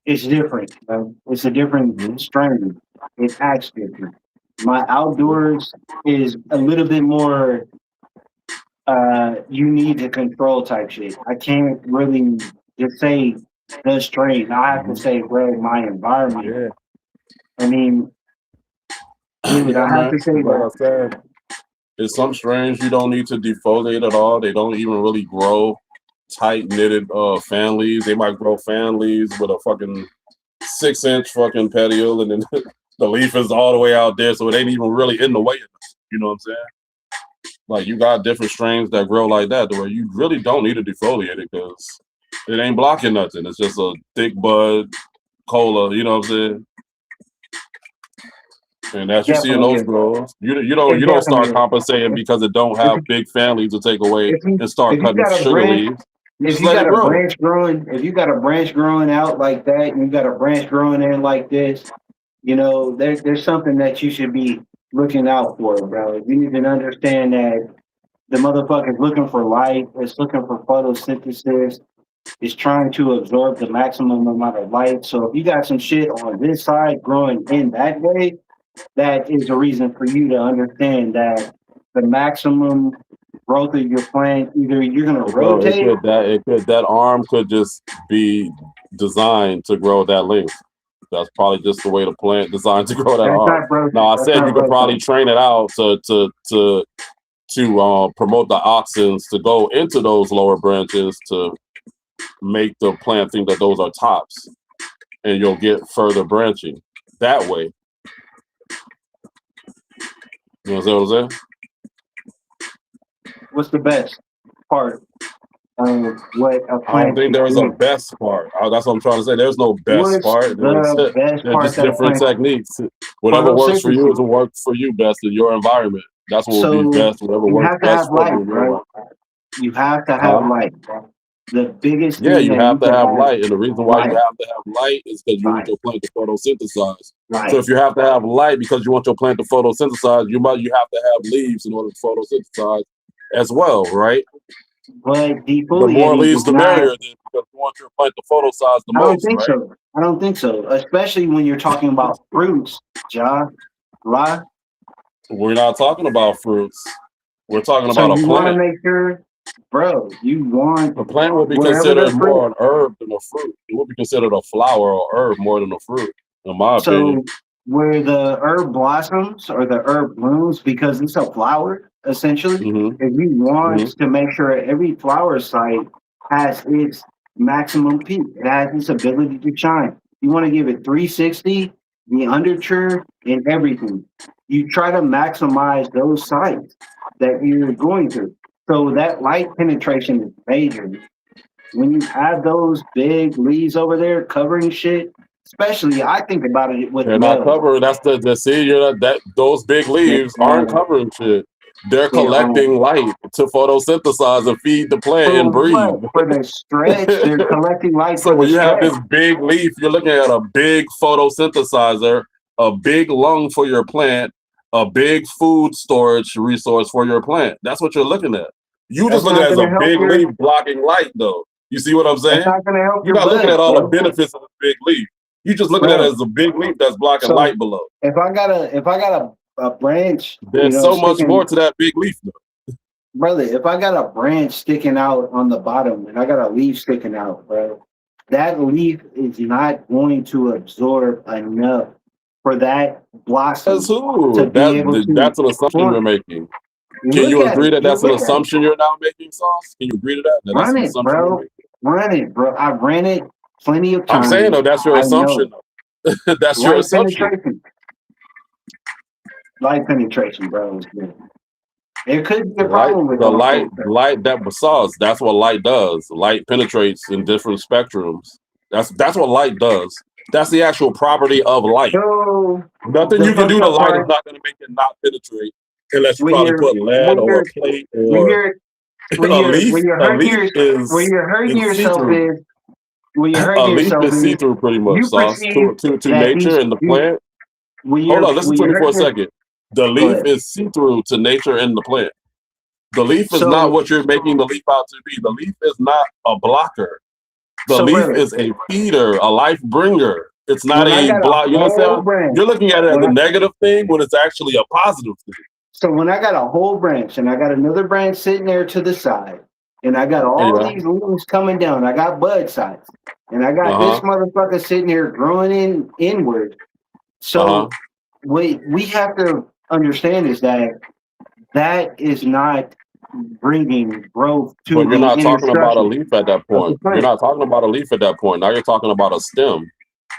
is different, bro. It's a different Mm-hmm. strain. It acts different. My outdoors is a little bit more you need to control type shit. I can't really just say the strain. I have to say, bro, my environment. Yeah. I mean, dude, Yeah, I have man. to say Like I that. said, there's some strains you don't need to defoliate at all. They don't even really grow tight knitted fan leaves. They might grow fan leaves with a fucking 6-inch fucking petiole, and then the leaf is all the way out there, so it ain't even really in the way. You know what I'm saying? Like you got different strains that grow like that, to where you really don't need to defoliate it because it ain't blocking nothing. It's just a thick bud cola. You know what I'm saying? And as you see in Definitely those is. grows, It you don't start definitely is. compensating because it don't If, have big fan leaves to take away if you and start if you cutting got a sugar branch leaves. You if just you let it got a grow. branch growing if you got a branch growing out like that and you got a branch growing in like this, you know, there's something that you should be looking out for, bro. You need to understand that the motherfucker's looking for light, it's looking for photosynthesis, it's trying to absorb the maximum amount of light. So if you got some shit on this side growing in that way, that is a reason for you to understand that the maximum growth of your plant, either you're gonna Bro, rotate. that arm could just be designed to grow that length. That's probably just the way the plant designed to grow that That's arm. not broken. Now I That's said not you could probably broken. train it out to promote the auxins to go into those lower branches to make the plant think that those are tops, and you'll get further branching that way. You know what I'm saying? What's the best part of what a I don't plant think should there's a do? best part. That's what I'm trying to say. There's no best What's part. the best They're part just that a different plant techniques. Whatever works for you is photosynthesis? what works for you best in your environment. That's what would be So best. Whatever you works have to best have for you light, in your bro. environment. You have to have Huh? light, bro. The biggest Yeah, thing you that you have to can have have light, and the reason why you light, have to have light is because you want light, your plant to photosynthesize. So light. if you have to have light because you want your plant to photosynthesize, you have to have leaves in order to photosynthesize as well, right? But The more defoliating leaves, does the not. merrier, then, because you want your plant to photosize the I don't most, think right? so. I don't think so. Especially when you're talking about fruits, Ja. La. We're not talking about fruits. We're talking So about a you want to plant. make sure, bro, you want A plant would be wherever the considered fruit. more an herb than a fruit. It would be considered a flower or herb more than a fruit, in my opinion. So where the herb blossoms or the herb blooms, because it's a flower, essentially, Mm-hmm. if you want Mm-hmm. to make sure every flower site has its maximum peak, it has its ability to shine. You want to give it 360, the underture, and everything. You try to maximize those sites that you're going to. So that light penetration is major. When you have those big leaves over there covering shit, especially I think about it with They're not males. covering. That's the see. You're not, that those big They leaves aren't are, covering shit. They're they are. collecting light to photosynthesize and feed the plant For and breathe. what? For the stretch, they're collecting light So for the when you have stretch. this big leaf, you're looking at a big photosynthesizer, a big lung for your plant, a big food storage resource for your plant. That's what you're looking at. You just That's looking not at it as gonna a help big your leaf blocking light, though. You see what I'm that's saying? not gonna help You're your not looking buds, at all the bro. benefits of the big leaf. You're just looking at it Bro. as a big leaf that's blocking So light below. if I got a branch, There's so much more sticking, to that big leaf, though. brother, if I got a branch sticking out on the bottom and I got a leaf sticking out, bro, that leaf is not going to absorb enough for that That's blossom to who. be able to That's an assumption you're form. making. Can Look you at agree it. that You that's an look at it. assumption you're now making, Sauce? Can you agree to that? That that's Run an it, assumption you're bro. making? Run it, bro. I've ran it plenty of I'm saying times. though, that's your I assumption. know. That's your Light assumption. penetration. Light penetration, bro, is good. There could be a problem with light penetration. Light that Sauce. That's what light does. Light penetrates in different spectrums. That's what light does. That's the actual property of light. So Nothing the you can do fucked to up light is part not going to make it not penetrate unless you when probably you're put lead when or you're a plate when or you're when a you're leaf. when you're A hurting leaf your when is you're hurting see yourself through. is when you're A hurting leaf yourself is see is through pretty much, you Sauce. perceive To that nature these and the you plant. Hold on, listen when to me you're for a hurting your second. The go leaf ahead. is see through to nature and the plant. The leaf is not So what you're making the leaf out to be. The leaf is not a blocker. The so leaf brother, is a feeder, a life bringer. It's not when I a got a block. You whole understand? branch, You're looking at it as when a I negative thing when it's actually a positive thing. so when I got a whole branch and I got another branch sitting there to the side, and I got all Yeah. these leaves coming down, I got bud sides, and I got this Uh-huh. motherfucker sitting here growing inward. Uh-huh. So what we have to understand is that is not bringing growth to But you're the not inner talking about a structure leaf at that of the point. You're plant. not talking about a leaf at that point. Now you're talking about a stem.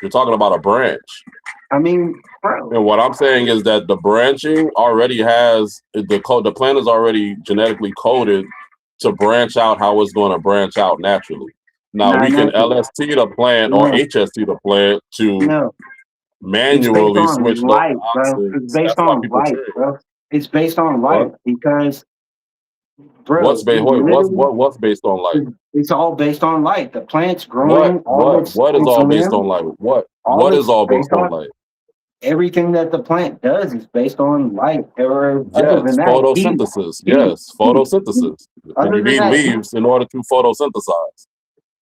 You're talking about a branch. I mean, bro. And what I'm saying is that the branching already has the plant is already genetically coded to branch out how it's going to branch out naturally. Now Not we can naturally. LST the plant or No, HST the plant to no. It's based manually on switch those light, bro. It's oxins. based That's why on people light, train. bro. It's based on light What? because, bro, you literally What's based on light? it's all based on light. The plant's growing, What is its all based on limbs, light? all What is it's all based based on on light? everything that the plant does is based on light. Or other than Yes, that, heat. photosynthesis. Heat. Yes, Heat. Heat. photosynthesis. And Other you than need that, heat. leaves in order to photosynthesize.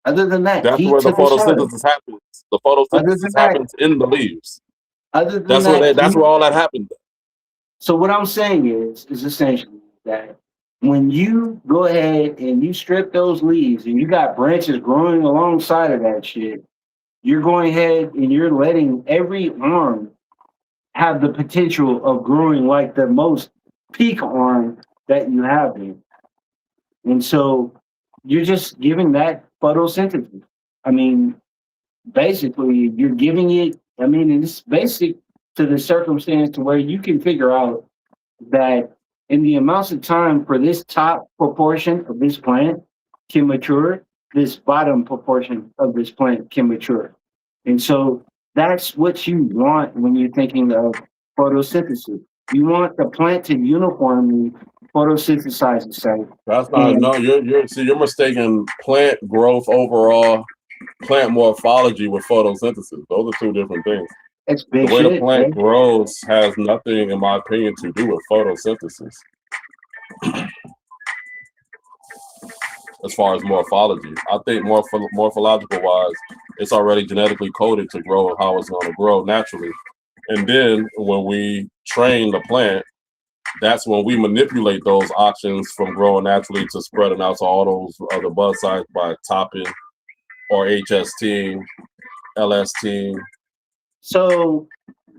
Other than that, That's heat where the to the sun. photosynthesis happens. The Other photosynthesis than that, happens in the leaves. other than That's heat. where all that happens. So what I'm saying is essentially that when you go ahead and you strip those leaves and you got branches growing alongside of that shit, you're going ahead and you're letting every arm have the potential of growing like the most peak arm that you have in. And so you're just giving that photosynthesis. I mean, basically, you're giving it, I mean, it's basic to the circumstance to where you can figure out that in the amounts of time for this top proportion of this plant can mature, this bottom proportion of this plant can mature. And so that's what you want when you're thinking of photosynthesis. You want the plant to uniformly photosynthesize itself. That's not no. You're mistaking plant growth overall, plant morphology with photosynthesis. Those are two different things. It's The big way the shit, plant man. grows has nothing, in my opinion, to do with photosynthesis. As far as morphology, I think morphological wise, it's already genetically coded to grow how it's going to grow naturally. And then when we train the plant, that's when we manipulate those options from growing naturally to spreading out to all those other bud sites by topping or HST, LST. So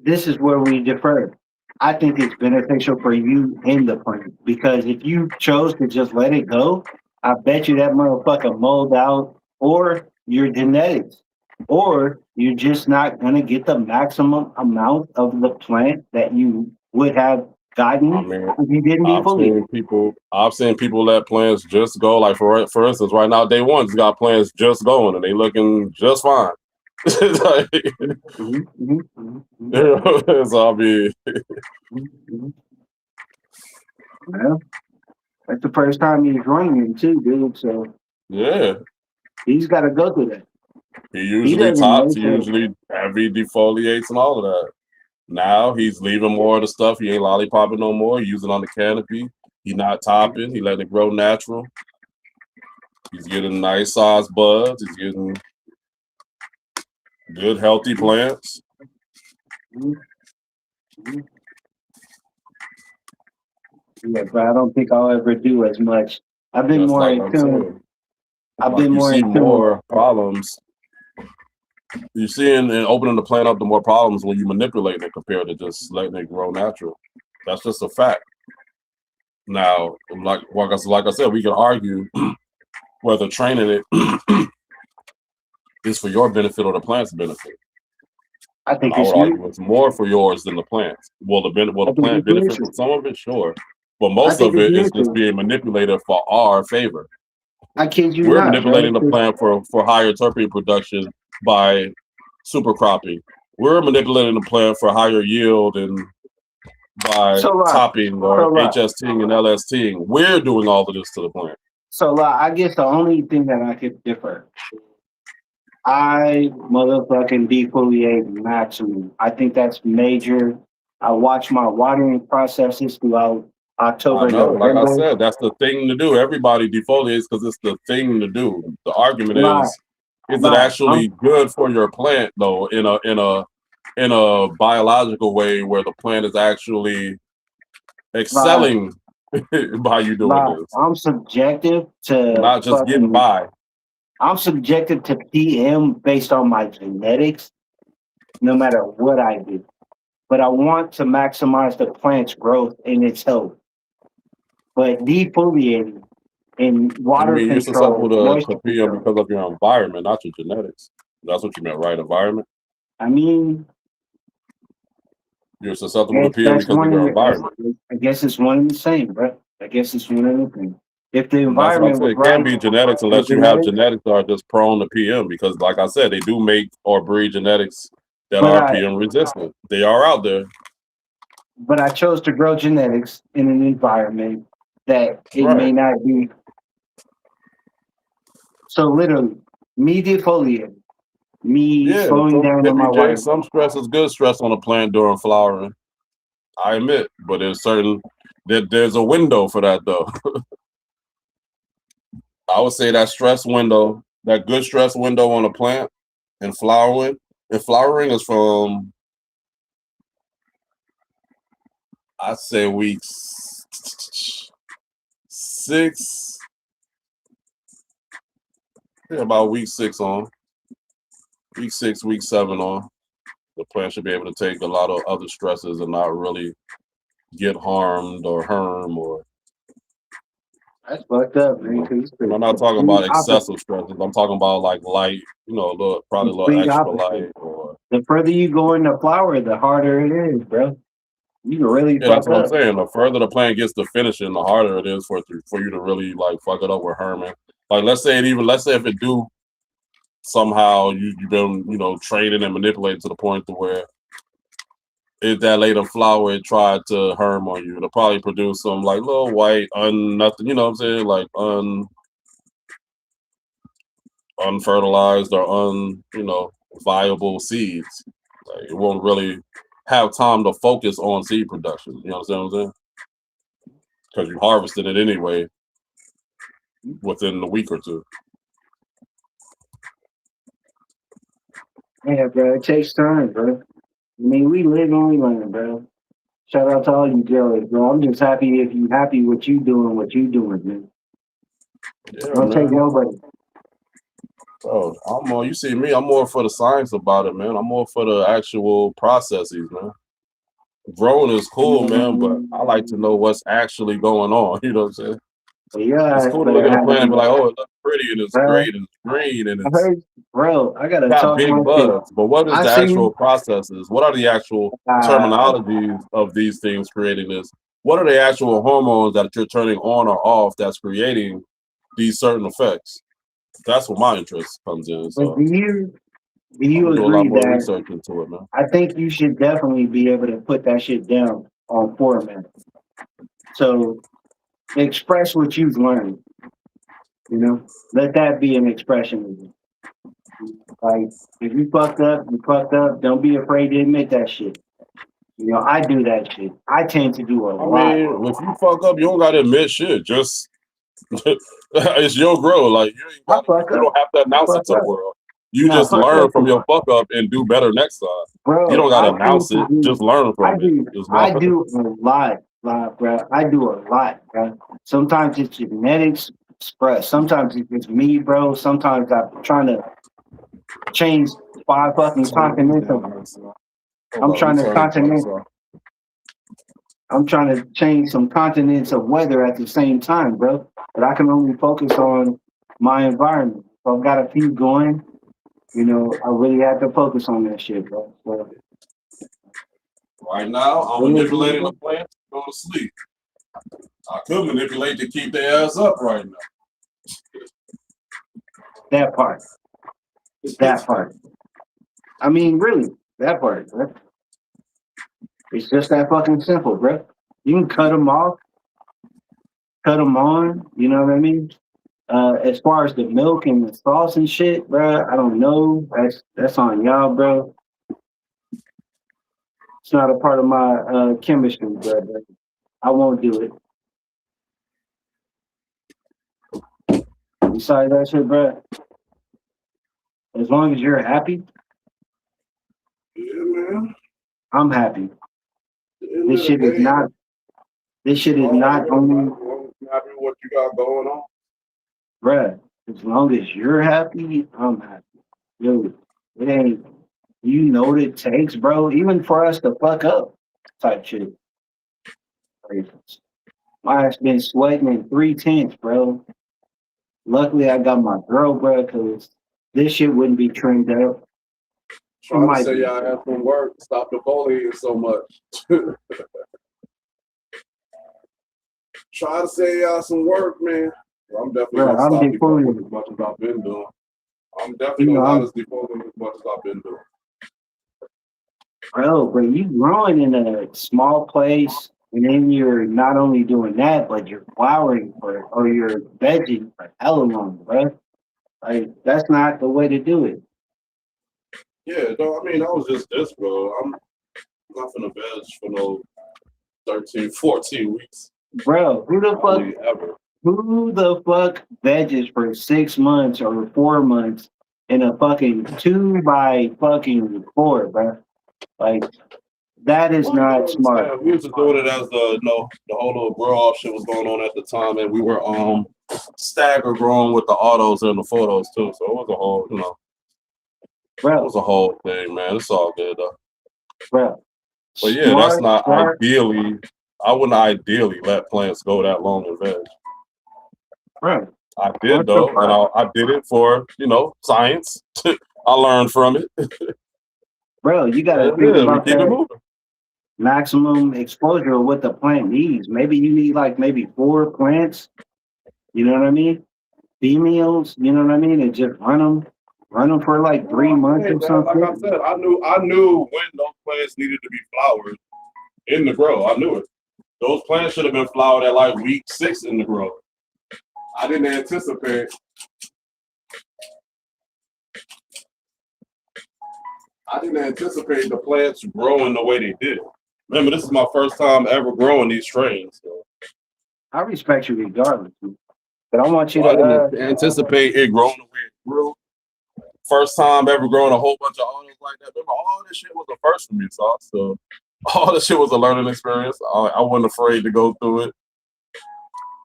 this is where we differ. I think it's beneficial for you in the plant because if you chose to just let it go, I bet you that motherfucker mold out or your genetics, or you're just not gonna get the maximum amount of the plant that you would have gotten I mean, if you didn't I've defoliate. seen people let plants just go. Like for instance, right now, day one's got plants just going and they looking just fine. Like, so I'll be. Well, that's the first time he's running him too, dude. So Yeah, he's got to go through that. he He usually doesn't tops. know. He So usually heavy defoliates and all of that. Now he's leaving more of the stuff. He ain't lollipopping no more. He using on the canopy. He not topping. He letting it grow natural. He's getting nice sized buds. He's getting good healthy plants. yeah, but I don't think I'll ever do as much. I've been Just more like in I'm tune. saying. I've Like been you more see in tune with. more problems. You seeing and opening the plant up to more problems when you manipulate it compared to just letting it grow natural. That's just a fact. Now, like I said, we can argue whether training it is for your benefit or the plant's benefit. I think I it's would argue you. it's more for yours than the plant's. Will I the think plant it's benefit from mutual. some of it? Sure. But I most think of it's it is just mutual. being manipulated for our favor. I kid you We're not, bro. manipulating the plant for higher terpene production by super cropping. We're manipulating the plant for higher yield and by So like, topping or HSTing and LSTing. We're doing all of this to the plant. so like, I guess the only thing that I could differ, I motherfucking defoliate maximum. I think that's major. I watch my watering processes throughout I October, know, like I November. said, that's the thing to do. Everybody defoliates because it's the thing to do. The argument Lie, is it lie. actually good for your plant though, in a biological way where the plant is actually excelling by you doing Lie. this, I'm subjective to not just getting fucking. by. I'm subjective to PM based on my genetics, no matter what I do. But I want to maximize the plant's growth and its health. But defoliating and I water mean, you're susceptible control, to moisture PM control. because of your environment, not your genetics. That's what you meant, right? Environment. I mean, You're susceptible to PM that's because of one your of the, environment. I guess it's one and the same, bro. I guess it's one and the same. If the That's what I'm environment was saying. It can't right, be genetics the unless you have genetics, genetics that are just prone to PM. Because, like I said, they do make or breed genetics that but are I PM resistant. They are out there. but I chose to grow genetics in an environment that it may Right. not be. So literally, me defoliating, me Yeah. slowing So down on my WJ, water. some stress is good stress on a plant during flowering. I admit, but there's a window for that though. I would say that stress window, that good stress window on a plant and flowering. And flowering is from, I'd say, weeks 6, yeah, about week 6 on. week 6, week 7 on, the plant should be able to take a lot of other stresses and not really get harmed or harm or. That's fucked up, man. I'm not talking about excessive stresses. I'm talking about like light, probably a little extra light. Or the further you go in the flower, the harder it is, bro. You can really fuck that's what up. I'm saying. The further the plant gets to finishing, the harder it is for you to really like fuck it up with herming. Like let's say if it do somehow you've been training and manipulated to the point to where if that later flower it tried to herm on you, it'll probably produce some like little white nothing, you know what I'm saying, like unfertilized or viable seeds. Like it won't really have time to focus on seed production. You understand what I'm saying? Because you harvested it anyway within a week or two. Yeah, bro, it takes time, bro. I mean, we live and we learn, bro. Shout out to all you girls, bro. I'm just happy if you happy what you doing, man. Yeah, Don't take nobody. Oh, I'm more. You see me. I'm more for the science about it, man. I'm more for the actual processes, man. Growing is cool, man, but I like to know what's actually going on. You know what I'm saying? Yeah, it's cool to look at a plant and be like, oh, it looks pretty and it's great and it's green and it's I gotta got talk big my buds. shit. But what is the actual processes? What are the actual terminologies of these things creating this? What are the actual hormones that you're turning on or off that's creating these certain effects? That's what my interest comes in. So do you do a lot agree more that research into it, man. I think you should definitely be able to put that shit down on format. So express what you've learned. Let that be an expression of it. Like if you fucked up, you fucked up. Don't be afraid to admit that shit. I do that shit. I tend to do a lot. I mean, if you fuck up, you don't gotta admit shit. Just it's your growth. Like you don't have to announce it to the world. You just learn from your fuck up and do better next time. Bro, you don't gotta announce it. Just learn from it. I do a lot, bro. I do a lot, bro. Sometimes it's genetics express. Sometimes it's me, bro. Sometimes I'm trying to change 5 fucking continents. I'm trying to change some continents of weather at the same time, bro. But I can only focus on my environment. So I've got a few going. I really have to focus on that shit, bro. So, right now, I'm manipulating the plant to go to sleep. I could manipulate to keep their ass up right now. That part. I mean, really, that part, bro. It's just that fucking simple, bro. You can cut them off, cut them on. You know what I mean? As far as the milk and the sauce and shit, bro, I don't know. That's on y'all, bro. It's not a part of my chemistry, bro. I won't do it. Besides that shit, bro. As long as you're happy, yeah, man. I'm happy. This shit is not only happy with what you got going on. Bruh, as long as you're happy, I'm happy. Yo, it ain't, what it takes, bro, even for us to fuck up type shit. My ass been sweating in 3 tenths, bro. Luckily, I got my girl, bro, because this shit wouldn't be trimmed up. Trying to say y'all have some work. Stop the bullying so much. Try to say y'all some work, man. I'm definitely gonna stop defoliating as much as I've been doing. I'm definitely gonna stop defoliating as much as I've been doing. Bro, you growing in a small place, and then you're not only doing that, but you're flowering or you're vegging for hella long, bro. Like that's not the way to do it. Yeah, no, I mean, that was just this, bro. I'm not gonna veg for no 13, 14 weeks. Bro, who the fuck veggies for 6 months or 4 months in a fucking 2 by fucking 4, bro? Like that is not smart. We was doing it as the whole little grow off shit was going on at the time, and we were stagger growing with the autos and the photos too. So it was a whole, It was a whole thing, man. It's all good though. Bro. But yeah, that's not ideally. I wouldn't ideally let plants go that long in veg. Bro. I did though, and I did it for science. I learned from it. Bro, you gotta think about that maximum exposure of what the plant needs. Maybe you need like maybe 4 plants. You know what I mean? Females. You know what I mean? And just run them for like 3 months or something. Like I said, I knew when those plants needed to be flowered in the grow. I knew it. Those plants should have been flowered at like week 6 in the grow. I didn't anticipate. The plants growing the way they did. Remember, this is my first time ever growing these strains. So. I respect you regardless, but I want you I to didn't anticipate it growing the way it grew. First time ever growing a whole bunch of autos like that. Remember, all this shit was a first for me, so all this shit was a learning experience. I wasn't afraid to go through it.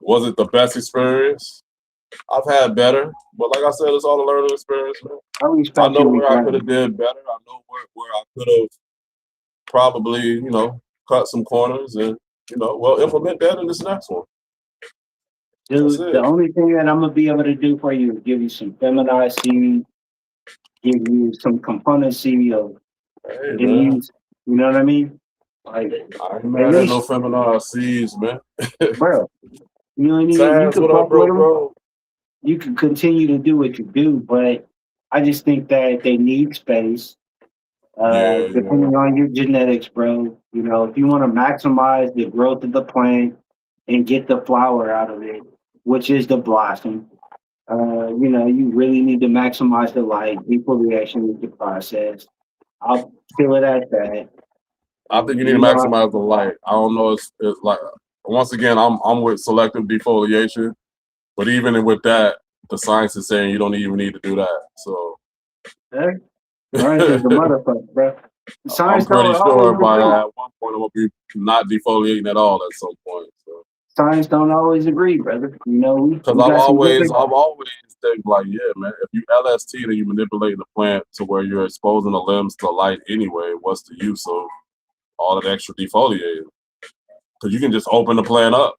Was it the best experience? I've had better, but like I said, it's all a learning experience, man. I know where I could have did better. I know where I could have probably, cut some corners and, implement that in this next one. Dude, the only thing that I'm gonna be able to do for you is give you some feminized seed, give you some component seed of these. You know what I mean? Like, I ain't mad at no feminized seeds, man. Bro, you know what I mean? You can fuck with them. You can continue to do what you do, but I just think that they need space. Depending on your genetics, bro. If you want to maximize the growth of the plant and get the flower out of it, which is the blossom, you really need to maximize the light. Defoliation is the process. I'll fill it at that. I think you need to maximize the light. I don't know. It's like, once again, I'm with selective defoliation, but even with that, the science is saying you don't even need to do that. So. Science is the motherfucker, bro. I'm pretty sure by at one point we'll be not defoliating at all at some point. So. Science don't always agree, brother. Because I've always think like, yeah, man, if you LST then you manipulate the plant to where you're exposing the limbs to light anyway, what's the use of all that extra defoliating? Because you can just open the plant up.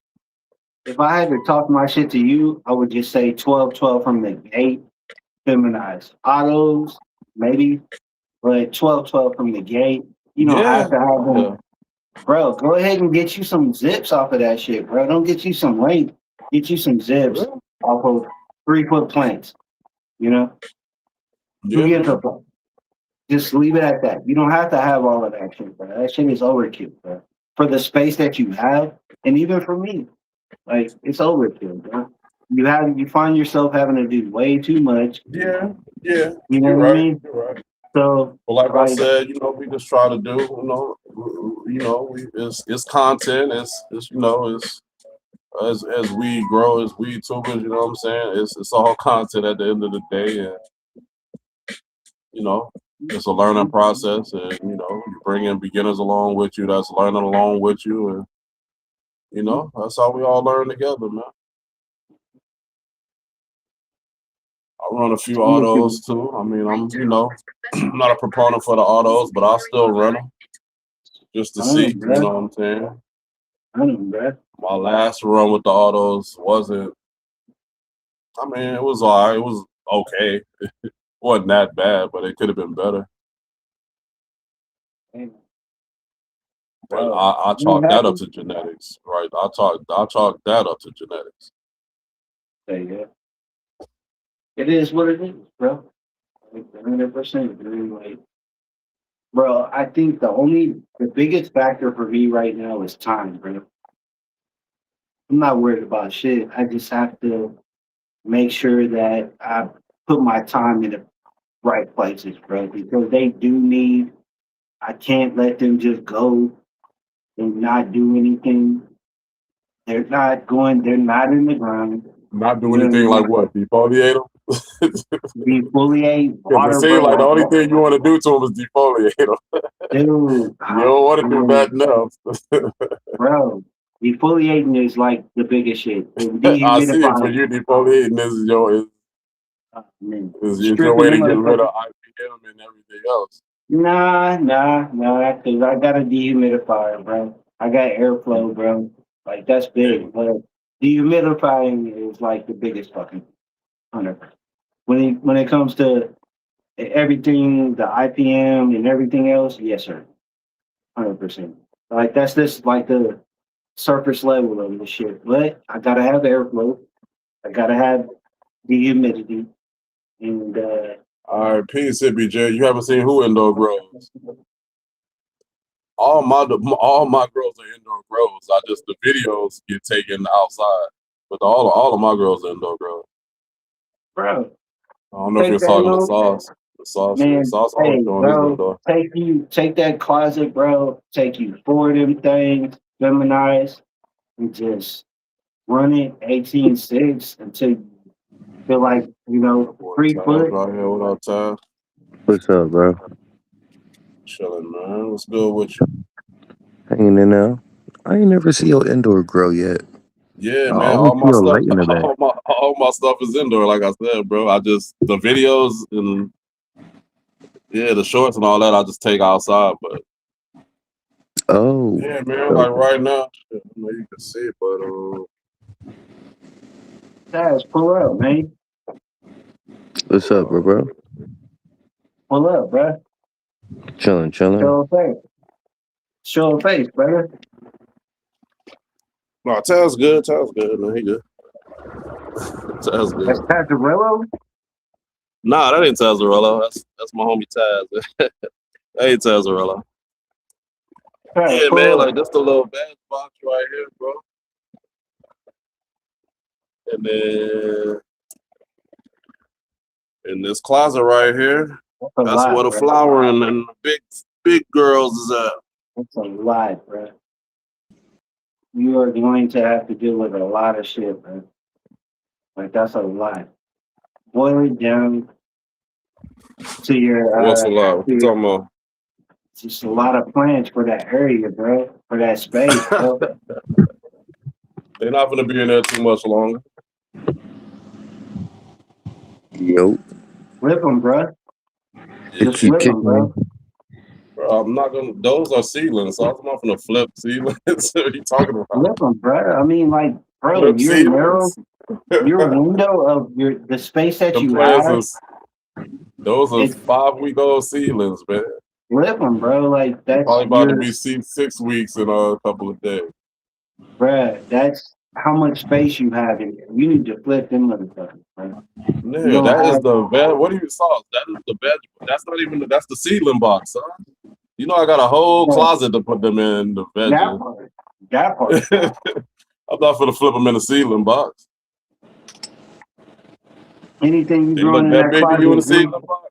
If I had to talk my shit to you, I would just say 12-12 from the gate, feminized. Autos, maybe, but 12-12 from the gate. You don't have to have them. Yeah. Bro, go ahead and get you some zips off of that shit, bro. Don't get you some length. Get you some zips off of 3-foot plants. Yeah. Just leave it at that. You don't have to have all of that shit, bro. That shit is overkill, bro. For the space that you have, and even for me, like, it's overkill, bro. You find yourself having to do way too much. Yeah. You know what I mean? You're right. So, like I said, we just try to do, it's content. It's as we grow as we tubers, you know what I'm saying? It's all content at the end of the day, and it's a learning process, and you bring in beginners along with you that's learning along with you, and that's how we all learn together, man. I run a few autos too. I mean, I'm not a proponent for the autos, but I'll still run them just to see. You know what I'm saying? My last run with the autos wasn't. I mean, it was all right. It was okay. It wasn't that bad, but it could have been better. But I chalk that up to genetics, right? I chalk that up to genetics. Yeah. It is what it is, bro. 100%. Like, bro, I think the biggest factor for me right now is time, bro. I'm not worried about shit. I just have to make sure that I put my time in the right places, bro, because they do need. I can't let them just go and not do anything. They're not in the ground. Not do anything like what? Defoliate them? Defoliate water. It seems like the only thing you want to do to them is defoliate them. Dude, you don't want to do nothing else. Bro, defoliating is like the biggest shit. I see it for you. Defoliating is your way to get rid of IP. get them and everything else. Nah, because I got a dehumidifier, bro. I got airflow, bro. Like that's big, but dehumidifying is like the biggest fucking hunter. When it comes to everything, the IPM and everything else, yes, sir, 100%. Like that's just like the surface level of the shit. But I gotta have airflow. I gotta have the humidity, and All right, peace, Hippie J. You haven't seen who indoor grows. All my grows are indoor grows. I just the videos get taken outside, but all of my grows are indoor grows. bro, I don't know if take you're that talking little the sauce. man. Always Hey, doing his bro, indoor. take that closet, bro. Take you four of them things, feminize, and just run it 18.6 until you feel like 3 foot. Right here, what up, Ty? What's up, bro? Chilling, man. What's good with you? Hanging in there. I ain't never see your indoor grow yet. Yeah, I man. only see your light in the back. All my stuff is indoor. Like I said, bro. I just the videos and the shorts and all that. I just take outside. But Oh, yeah, man. Like okay. right now, I don't know you can see it, but Guys, pull up, man. What's up, bro? Pull up, bro. Chilling. Show a face. Show a face, brother. no, Taz good. Taz good, man. He good. Taz That's good. Tazarello. Nah, that ain't Tazarello. That's my homie Taz. That ain't Tazarello. Yeah, man. Like this the little badge box right here, bro. And then in this closet right here, that's where the flowering and the big girls is at. That's a lot, bro. You are going to have to deal with a lot of shit, bro. Like that's a lot. Boil it down to your What's a lot? What you talking about? just a lot of plans for that area, bro. For that space, bro. They're not gonna be in there too much longer. Yo. Flip them, bro. Just keep kicking bro. Bro, I'm not gonna. Those are ceilings, so I'm not gonna flip ceilings. What are you talking about? Flip them, bro. I mean, like, bro, Flip your narrow, ceilings. your window of the space that Them you plans have. Those are 5-week-old ceilings, man. Flip them, bro. Like that's Probably about to be 6 weeks in a couple of days. Bro, that's how much space you have in there. You need to flip them motherfuckers, bro. Yeah, that is the bed. What do you saw? That is the bed. That's not even. That's the ceiling box, son. You know, I got a whole closet to put them in the bedroom. That part. I'm not gonna flip them in the ceiling box. Anything you They growing look in that that big to you in the closet, ceiling box.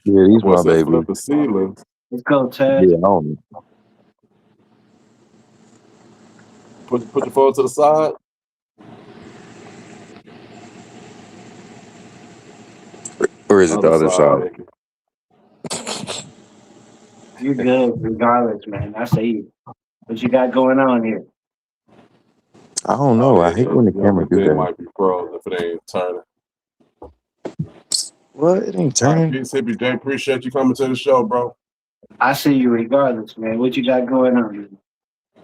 Yeah, these my baby. Flip the ceilings. Let's go, Ted. Yeah, I don't. Put your phone to the side. Or is it the other side? You're good, regardless, man. I see you. What you got going on here? I don't know. I hate when the camera do It that. might be frozen if it ain't turning. What? It ain't turning. Peace, Hippie J. Appreciate you coming to the show, bro. I see you regardless, man. What you got going on here?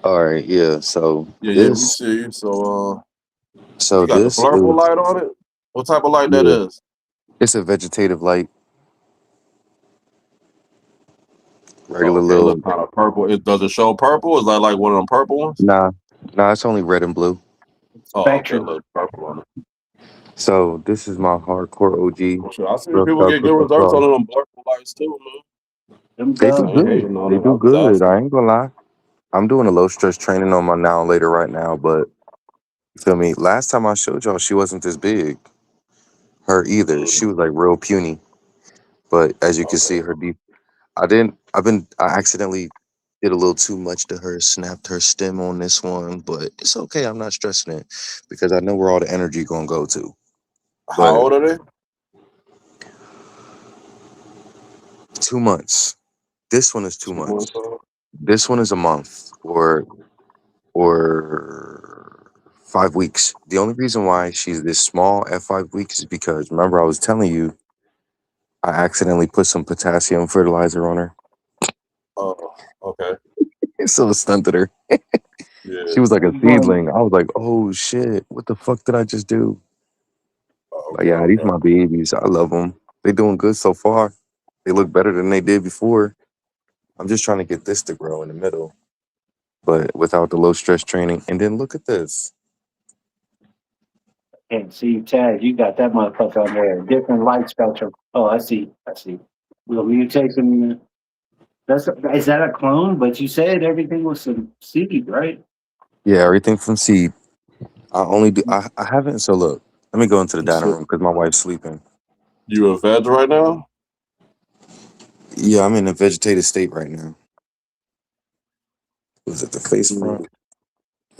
All right, yeah. So Yeah, we see you. So so you got the this blurple is light on it? What type of light that is? it's a vegetative light. Regular Okay, little. look kind of purple. Does it show purple? Is that like one of them purple ones? Nah, it's only red and blue. Oh, okay, look purple on it. So this is my hardcore OG. Sure, I see people get good results on them blurple lights too, man. They do good. They do good. I ain't gonna lie. I'm doing a low stress training on my now and later right now, but you feel me? Last time I showed y'all, she wasn't this big. Her either. She was like real puny. But as you can see, her deep. I accidentally did a little too much to her, snapped her stem on this one, but it's okay. I'm not stressing it because I know where all the energy gonna go to. How old are they? 2 months. This one is 2 months. This one is a month or 5 weeks. The only reason why she's this small at 5 weeks is because remember I was telling you I accidentally put some potassium fertilizer on her. Oh, okay. So it stunted her. Yeah. She was like a seedling. I was like, oh shit, what the fuck did I just do? But yeah, these my babies. I love them. They doing good so far. They look better than they did before. I'm just trying to get this to grow in the middle, but without the low stress training. And then look at this. And see, Chad, you got that motherfucker on there. Different light spectrum. Oh, I see. I see. Well, you take some. Is that a clone? But you said everything was some seed, right? Yeah, everything from seed. I haven't. So look, let me go into the dining room because my wife's sleeping. You a veg right now? Yeah, I'm in a vegetative state right now. Was it the face front?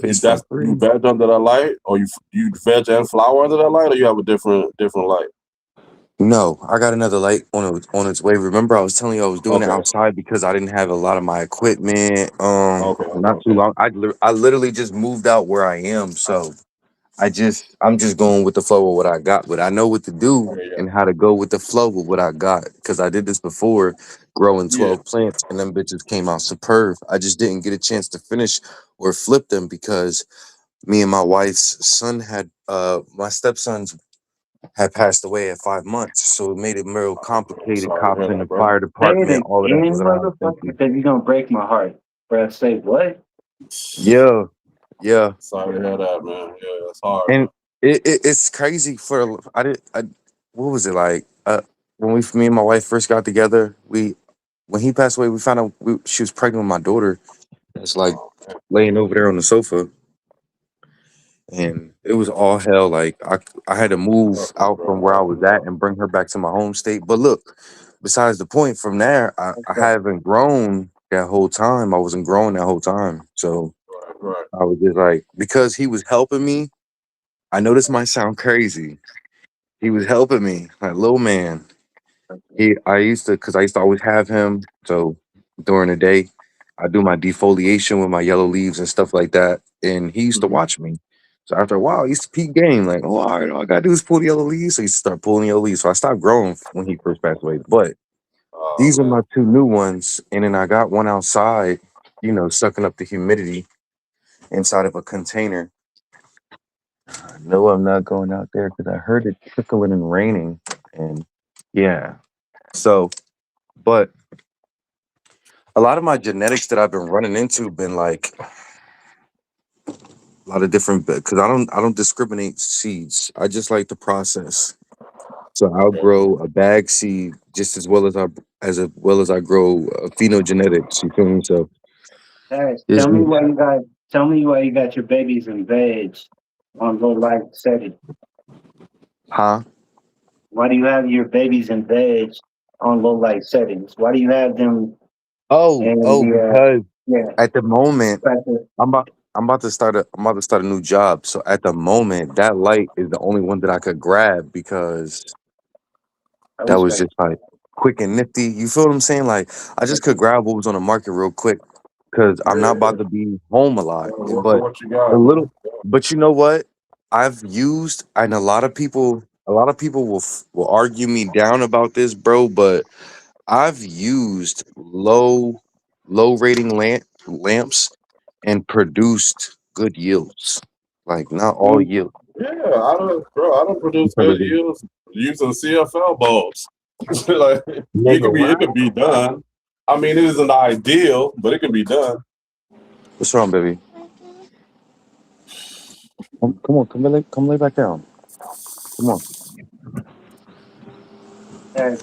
Face front You 3. veg under that light, or you veg and flour under that light, or you have a different light? No, I got another light on its way. Remember, I was telling you I was doing it outside because I didn't have a lot of my equipment. Not too long. I literally just moved out where I am, so I'm just going with the flow of what I got. But I know what to do and how to go with the flow of what I got because I did this before, growing 12 plants, and them bitches came out superb. I just didn't get a chance to finish or flip them because me and my wife's son had my stepson's had passed away at 5 months, so it made it real complicated. Sorry to Cops hear in the that, bro. fire Say it department, all of that again, was motherfucker, nonsense. because you're gonna break my heart. Bro, say what? Yeah, yeah. Sorry to hear that, man. Yeah, it's hard. And it's crazy for I what was it like when me and my wife first got together, when he passed away, we found out she was pregnant with my daughter. It's like laying over there on the sofa, and it was all hell. Like I had to move out from where I was at and bring her back to my home state. But look, besides the point, from there I haven't grown that whole time. I wasn't growing that whole time, so Right. I was just like, because he was helping me. I know this might sound crazy. He was helping me, like little man. I used to, because I used to always have him. So during the day, I do my defoliation with my yellow leaves and stuff like that. And he used to watch me. So after a while, I used to peak game, like, oh, all right, all I gotta do is pull the yellow leaves. So he used to start pulling yellow leaves. So I stopped growing when he first passed away. But these are my 2 new ones. And then I got one outside, sucking up the humidity inside of a container. No, I'm not going out there because I heard it trickling and raining. And yeah. So, but a lot of my genetics that I've been running into been like a lot of different, because I don't discriminate seeds. I just like the process. So I'll grow a bag seed just as well as I grow phenogenetics. You feel me? So Hey, it's tell me why you got your babies in veg on low light setting. huh? Why do you have your babies in veg on low light settings? Why do you have them in the Because yeah? at the moment Special. I'm about to start a new job. So at the moment, that light is the only one that I could grab because I that was respect. just like quick and nifty. You feel what I'm saying? Like I just could grab what was on the market real quick because I'm not about to be home a lot. Work with But what you got, the man. little, but you know what? I've used, and a lot of people will argue me down about this, bro. But I've used low rating lamps and produced good yields. Like not all yield. Yeah, I don't produce good yields using CFL bulbs. Like it can be done. I mean, it isn't ideal, but it can be done. What's wrong, baby? Come on, come lay back down. Come on.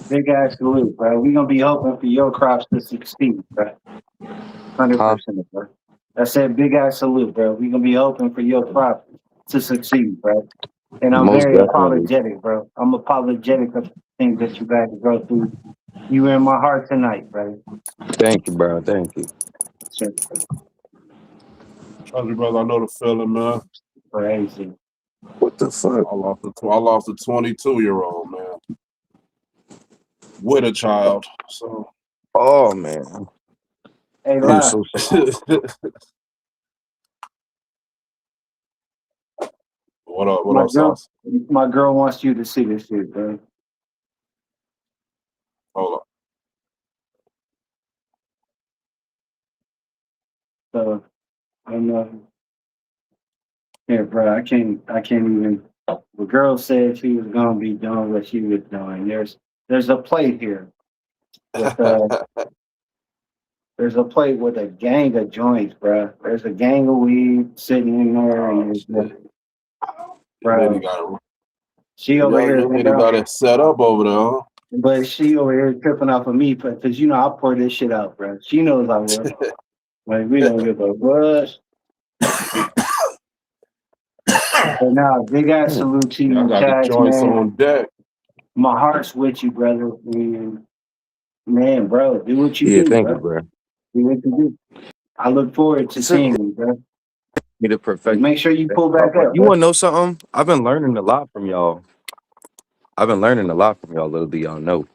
Big ass salute, bro. We gonna be hoping for your crops to succeed, bro. 100%, bro. I said big ass salute, bro. We gonna be hoping for your crops to succeed, bro. And I'm Most very definitely. apologetic, bro. I'm apologetic of the things that you had to go through. You were in my heart tonight, bro. Thank you, bro. Thank you. Sure. Trust me, brother. I know the feeling, man. Crazy. What the fuck? I lost a 22-year-old man with a child. So. Oh man. Hey, I'm La. so sorry. What up? What up, Sauce? My girl wants you to see this shit, bro. Hold So I'm here, bro. I can't even. The girl said she was gonna be doing what she was doing. There's a plate here with on. there's a plate with a gang of joints, bro. There's a gang of weed sitting in there, Oh and shit! Lady bro, got it. she over here, Young lady got it set up over there, huh? but she over here tripping off of me, because you know I pour this shit out, bro. She knows I will. Like we don't give a what. But now, big ass salute to I you, got the Chaz, joints man. on deck. My heart's with you, brother. And man, bro, do what you Yeah, do, thank you, bro. bro. Do what you do. I look forward to seeing you, bro. Me to perfect. Make sure you pull back up, You bro. want to know something? I've been learning a lot from y'all. Little do y'all know.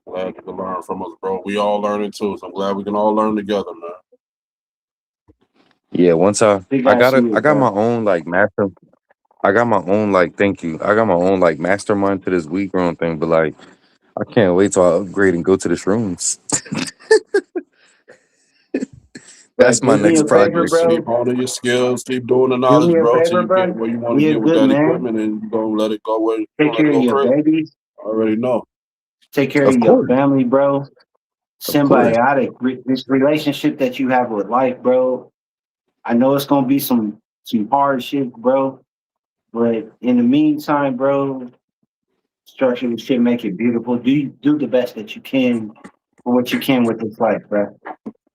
Glad you can learn from us, bro. We all learning too, so I'm glad we can all learn together, man. Yeah, once I got it, I got bro. my own like master. I got my own like thank you. I got my own like mastermind to this weed grown thing, but like I can't wait till I upgrade and go to the shrooms. Bro, That's my do me next a favor, project. Just keep bro. honing your skills, keep doing the Do me knowledge, a bro, till favor, you get bro. where you want to Be a get with good that man. equipment, and you're gonna let it go where you Take want to care of go your crazy. babies. I already know. Take care of Of your course, family, bro. of course. Symbiotic. This relationship that you have with life, bro. I know it's gonna be some hard shit, bro. But in the meantime, bro, structure the shit, make it beautiful. Do the best that you can for what you can with this life, bro.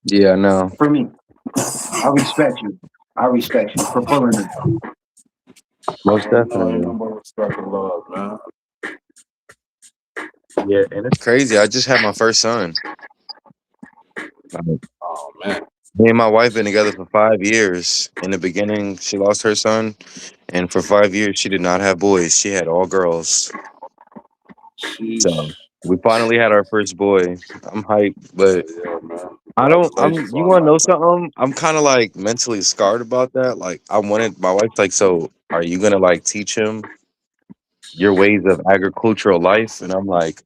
Yeah, no. For me, I respect you. I respect you for pulling it. Most No, ain't definitely. nothing but respect and love, man. Yeah, and it's crazy. I just had my first son. Like, Oh man. me and my wife been together for 5 years. In the beginning, she lost her son, and for 5 years she did not have boys. She had all girls. Sheesh. So we finally had our first boy. I'm hyped, but Yeah, man. I don't. I'm. Congratulations You on want to that, know man. something? I'm kind of like mentally scarred about that. Like I wanted my wife's like, so are you gonna like teach him your ways of agricultural life? And I'm like,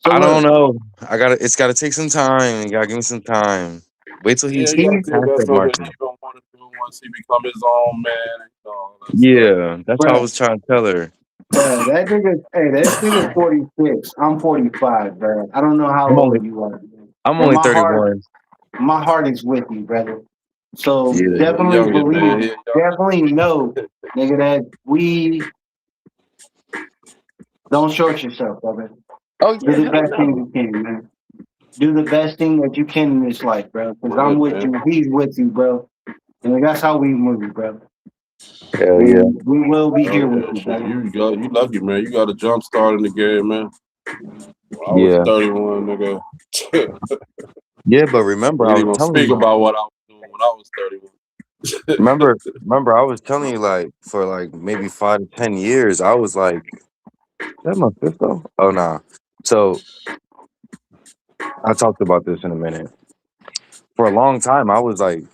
So I don't look, know. I gotta. It's gotta take some time. You gotta give me some time. Wait till Yeah, he's you gotta he, see if past that's that something that market. he gonna want to do once he become his own man and all that stuff. Yeah, that's how I bro, was trying to tell her. that nigga, hey, this nigga's 46. I'm 45, bro. I don't know how I'm only. old you are, I'm and only 31. my heart is with you, brother. So Yeah. Yeah, he definitely youngin', man. believe, He youngin'. definitely know, nigga, that we don't short yourself, brother. Oh Do yeah, the hell best thing no. you can, man. Do the best thing that you can in this life, bro. Because I'm Good, with man. you, he's with you, bro. And that's how we move, bro. Hell yeah. And we will be Oh here with yeah, you, shit. brother. You lucky, man. You got a jump start in the game, man. When I was Yeah. 31, nigga. Yeah, but remember, We I didn't was even telling speak you. about what I was doing when I was 31. Remember, I was telling you like for like maybe 5 to 10 years, I was like, "Is that my sister?" Oh nah. So I talked about this in a minute. For a long time, I was like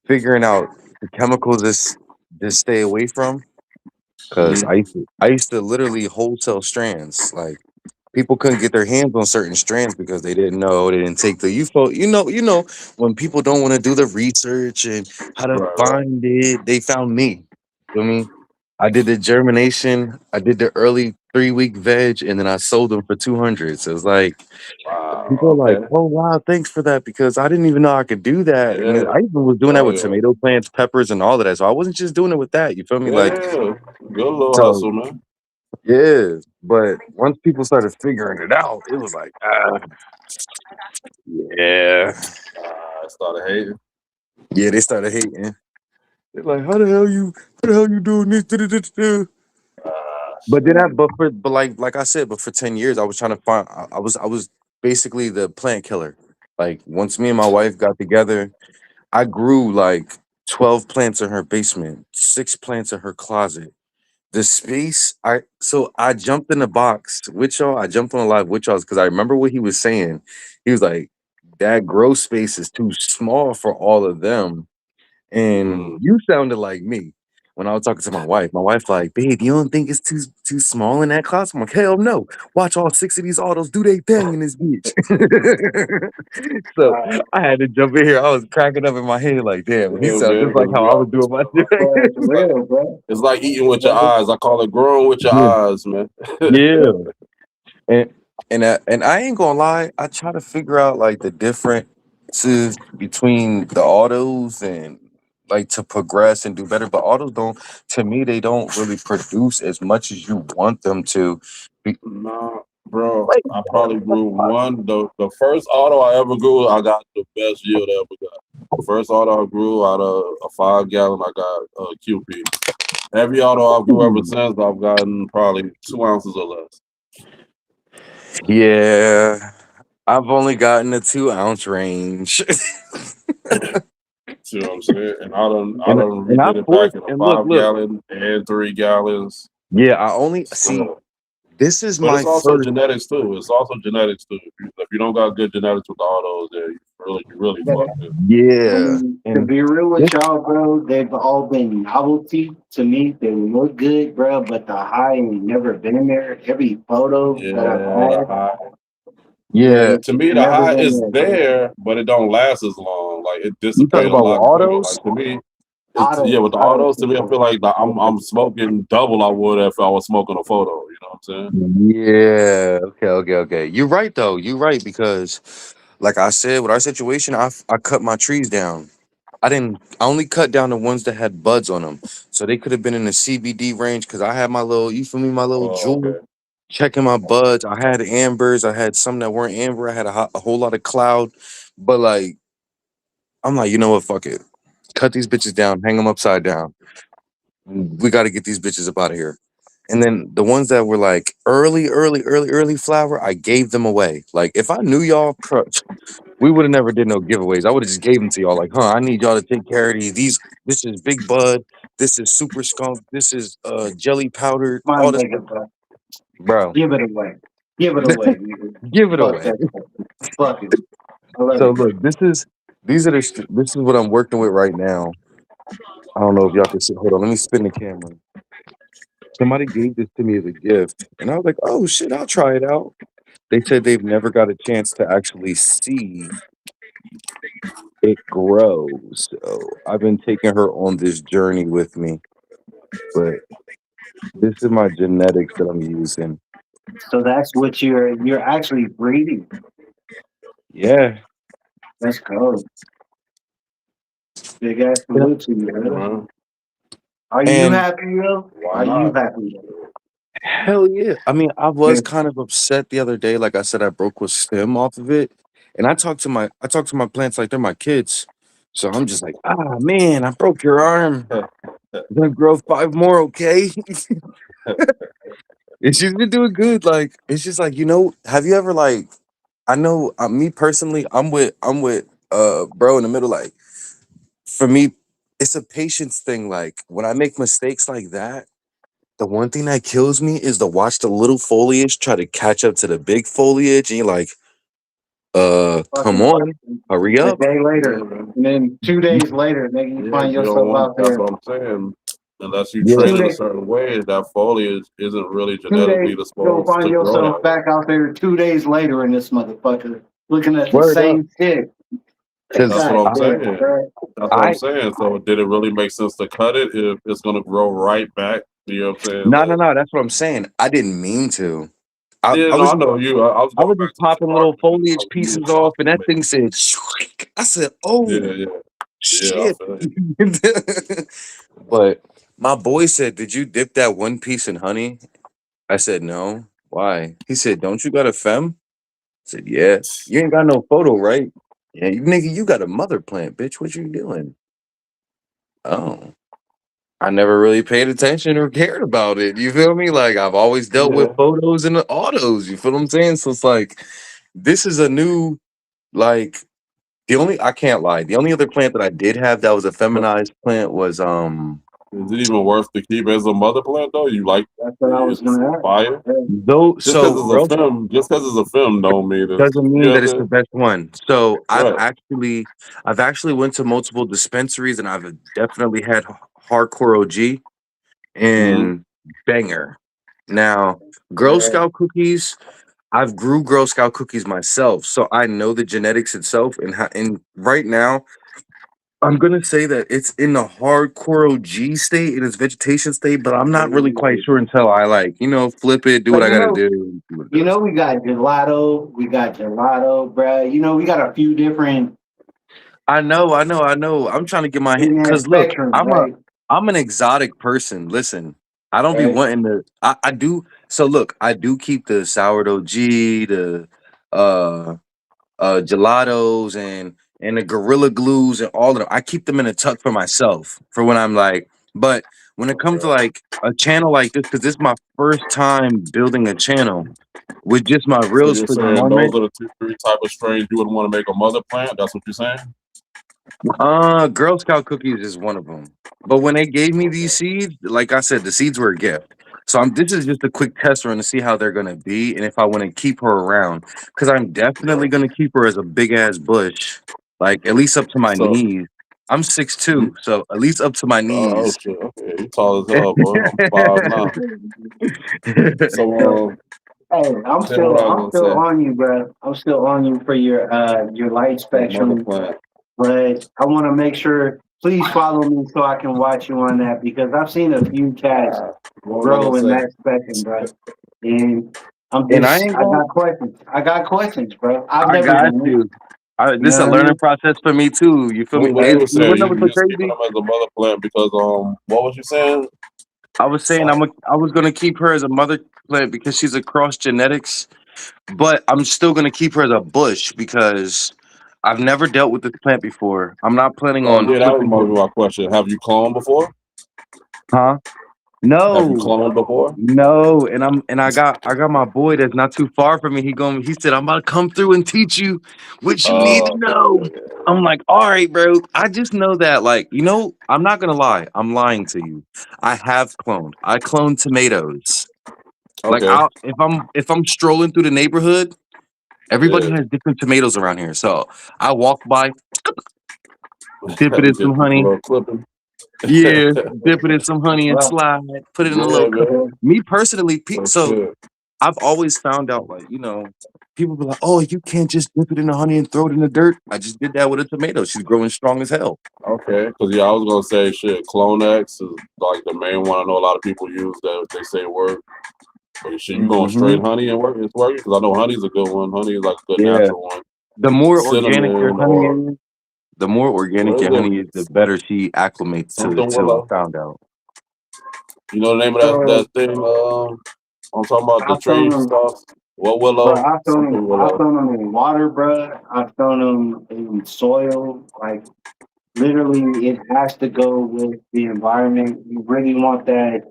figuring out the chemicals this stay away from because Mhm. I used to literally wholesale strands. Like people couldn't get their hands on certain strands because they didn't know, they didn't take the you know when people don't want to do the research and how to Right. find it, they found me. Feel me? I did the germination, I did the early 3 week veg, and then I sold them for 200. So it's like people Wow. are like, Okay. "Oh wow, thanks for that," because I didn't even know I could do that. And Yeah. I even was doing that Oh with yeah. tomato plants, peppers, and all of that. So I wasn't just doing it with that. You feel me? Like Yeah. Good little so. hustle, man. Yeah, but once people started figuring it out, it was like, yeah, I started hating. yeah. They started hating. They're like, how the hell you doing this? Da-da-da-da-da?" But then, Shit. but like I said, but for 10 years, I was trying to find. I was basically the plant killer. Like once me and my wife got together, I grew like 12 plants in her basement, 6 plants in her closet. The space, I jumped in the box with y'all. I jumped on a live with y'all because I remember what he was saying. He was like, "That grow space is too small for all of them," and Mm. you sounded like me. when I was talking to my wife like, babe, you don't think it's too small in that class? I'm like, hell no. Watch all 6 of these autos do their thing in this bitch. So I had to jump in here. I was cracking up in my head like, damn, he Yeah, sounded man, just like because how we I all was doing my shit. It's real, bro. it's like eating with your eyes. I call it growing with your Yeah. eyes, man. Yeah. And I ain't gonna lie, I try to figure out like the differences between the autos and like to progress and do better. But autos don't, to me, they don't really produce as much as you want them to. Nah, bro, I probably grew one. The first auto I ever grew, I got the best yield I ever got. The first auto I grew out of a 5 gallon, I got a QP. Every auto I've grew ever since, I've gotten probably 2 ounces or less. Yeah, I've only gotten the 2 ounce range. See what I'm saying? And I done and I redid it back forced in a and look, 5 gallon and 3 gallons. yeah, I only see So, this is but my it's also first. genetics too. It's also genetics too. If you don't got good genetics with the autos, yeah, you really Yeah. fucked it. I Yeah, mean, to and be real this, with y'all, bro, they've all been novelty to me. They look good, bro, but the high ain't never been there. Every photo that I've Yeah, the had, high. yeah, yeah, it's To me, the never high been is there, bro. there, but it don't last as long. Like it you talk dissipate a about with lot quicker. autos. Like to me, it's yeah. Autos, With the autos autos, for to me, I sure. feel like I'm smoking double I would if I was smoking a photo. You know what I'm saying? Yeah, okay. You're right though. You're right because, like I said, with our situation, I cut my trees down. I didn't. I only cut down the ones that had buds on them, so they could have been in the CBD range. Because I had my little, you feel me, my little Oh, jewel okay. checking my buds. I had ambers. I had some that weren't amber. I had a whole lot of cloud, but like I'm like, you know what? Fuck it. Cut these bitches down. Hang them upside down. We got to get these bitches up out of here. And then the ones that were like early flower, I gave them away. Like if I knew y'all, we would have never did no giveaways. I would have just gave them to y'all. Like, I need y'all to take care of these. This is Big Bud. This is Super Skunk. This is jelly powdered. My All this, nigga, bro. bro. Give it away. Give it away, nigga. Give it Fuck away. that shit. Fuck it. I love So it. look, this is what I'm working with right now. I don't know if y'all can see. Hold on, let me spin the camera. Somebody gave this to me as a gift, and I was like, "Oh shit, I'll try it out." They said they've never got a chance to actually see it grow. So I've been taking her on this journey with me. But this is my genetics that I'm using. So that's what you're actually breeding. Yeah. That's cool. Big ass salute to you, brother. Are you And happy, yo? Why Are you not? happy? hell yeah. I mean, I Yeah. was kind of upset the other day. Like I said, I broke a stem off of it. And I talk to my plants like they're my kids. So I'm just like, man, I broke your arm. I'm gonna grow 5 more, okay? And she's been doing good. Like, it's just like, have you ever like I know me personally, I'm with bro in the middle, like for me, it's a patience thing. Like when I make mistakes like that, the one thing that kills me is to watch the little foliage try to catch up to the big foliage, and you're like, come Fucking on, hurry a up. day Yeah, later, man. and then 2 days later, nigga, you Yeah, find you don't yourself want. out That's there. what I'm saying. Unless you Yeah. train Two in a days, certain way, that foliage isn't really 2 days, genetically you gonna disposed find to grow yourself that way. back out there 2 days later in this motherfucker, looking at the Word up. same shit. Cause That's what God I'm damn, saying. bro. That's what I'm I saying. So did it really make sense to cut it if it's gonna grow right back? You know what I'm saying? no, that's what I'm saying. I didn't mean to. I, Yeah, I no, was I know you. I was I going was just back to the popping little marketing and foliage how you pieces was off, and marketing that it. thing said, "Shriek." I said, "Oh Yeah, I shit!" feel it. But my boy said, "Did you dip that one piece in honey?" I said, "No." Why? He said, "Don't you got a fem?" I said, "Yeah." You ain't got no photo, right? Yeah, nigga, you got a mother plant, bitch. What you doing? Oh, I never really paid attention or cared about it. You feel me? Like I've always dealt with Yeah. photos and the autos. You feel what I'm saying? So it's like this is a new like I can't lie. The only other plant that I did have that was a feminized plant was Is it even worth to keep as a mother plant though? You like That's what I was it's gonna ask. fire? though so real Just because it's a film don't mean it's doesn't you mean know that what it's I'm the saying? best one. So Right. I've actually went to multiple dispensaries and I've definitely had Hardcore OG, and Banger. Now, Girl Scout cookies, I've grew Girl Scout cookies myself, so I know the genetics itself. And right now, I'm gonna say that it's in the hardcore OG state, in its vegetation state, but I'm not really quite sure until I flip it, do what But I gotta do. we got gelato, bruh. We got a few different I know. I'm trying to get my hand in that because look, spectrum, right? I'm an exotic person. Listen, I don't be wanting to. I do. So look, I do keep the sourdough G, the uh gelatos, and the gorilla glues and all of them. I keep them in a tuck for myself for when I'm like. But when it comes to like a channel like this, because this is my first time building a channel with just my So reels you're for the saying those moment. are the three type of strains you would want to make a mother plant? That's what you're saying? Girl Scout cookies is one of them. But when they gave me these seeds, like I said, the seeds were a gift. So this is just a quick test run to see how they're gonna be and if I want to keep her around. Because I'm definitely gonna keep her as a big ass bush, like at least up to my So knees. I'm 6'2", so at least up to my oh knees. shit, okay, you tall as hell, boy. I'm 5'9". So Hey, I'm tell me what still I I'm was still gonna say. on you, bro. I'm still on you for your light For mother spectrum. plant. But I want to make sure, please follow me so I can watch you on that because I've seen a few cats What was I grow in gonna say? that spectrum, bro. And And I ain't I gonna. got questions. I got questions, bro. I've I never got done it. you. You This is know a what I learning mean? process for me too. You feel me? What you And were you saying? know what's so You're keeping crazy? them as a mother plant because what was you saying? I was saying I was gonna keep her as a mother plant because she's a cross genetics, but I'm still gonna keep her as a bush because I've never dealt with this plant before. I'm not planning Oh on yeah, that was flipping her. my question. Have you cloned before? Huh? Have you No, cloned before? no. And I got my boy that's not too far from me. He said, I'm about to come through and teach you what you need to know. Okay. I'm like, all right, bro. I just know that, like, I'm not gonna lie. I'm lying to you. I have cloned. I cloned tomatoes. Like Okay. if I'm strolling through the neighborhood, everybody Yeah. has different tomatoes around here. So I walk by, dip it in Get some a honey. little clipping. Yeah, dip it in some honey and Well, slide. Put it in a little Yeah, cup. man. Me personally, Oh so shit. I've always found out, like, people be like, "Oh, you can't just dip it in the honey and throw it in the dirt." I just did that with a tomato. She's growing strong as hell. Okay. Because yeah, I was gonna say shit. Clonex is like the main one. I know a lot of people use that. They say work. But shit, you going Hmm. straight honey and work? It's working because I know honey's a good one. Honey is like a good Yeah, natural one. the more organic your Cinnamon honey or is, the more organic what your is honey is, the it? better she acclimates Something to what willow. I found out. You know the name of so that thing? I'm talking about the I've thrown tree them, sauce. What bro. willow? Something I've willow. thrown them in water, bro. I've thrown them in soil. Like literally, it has to go with the environment. You really want that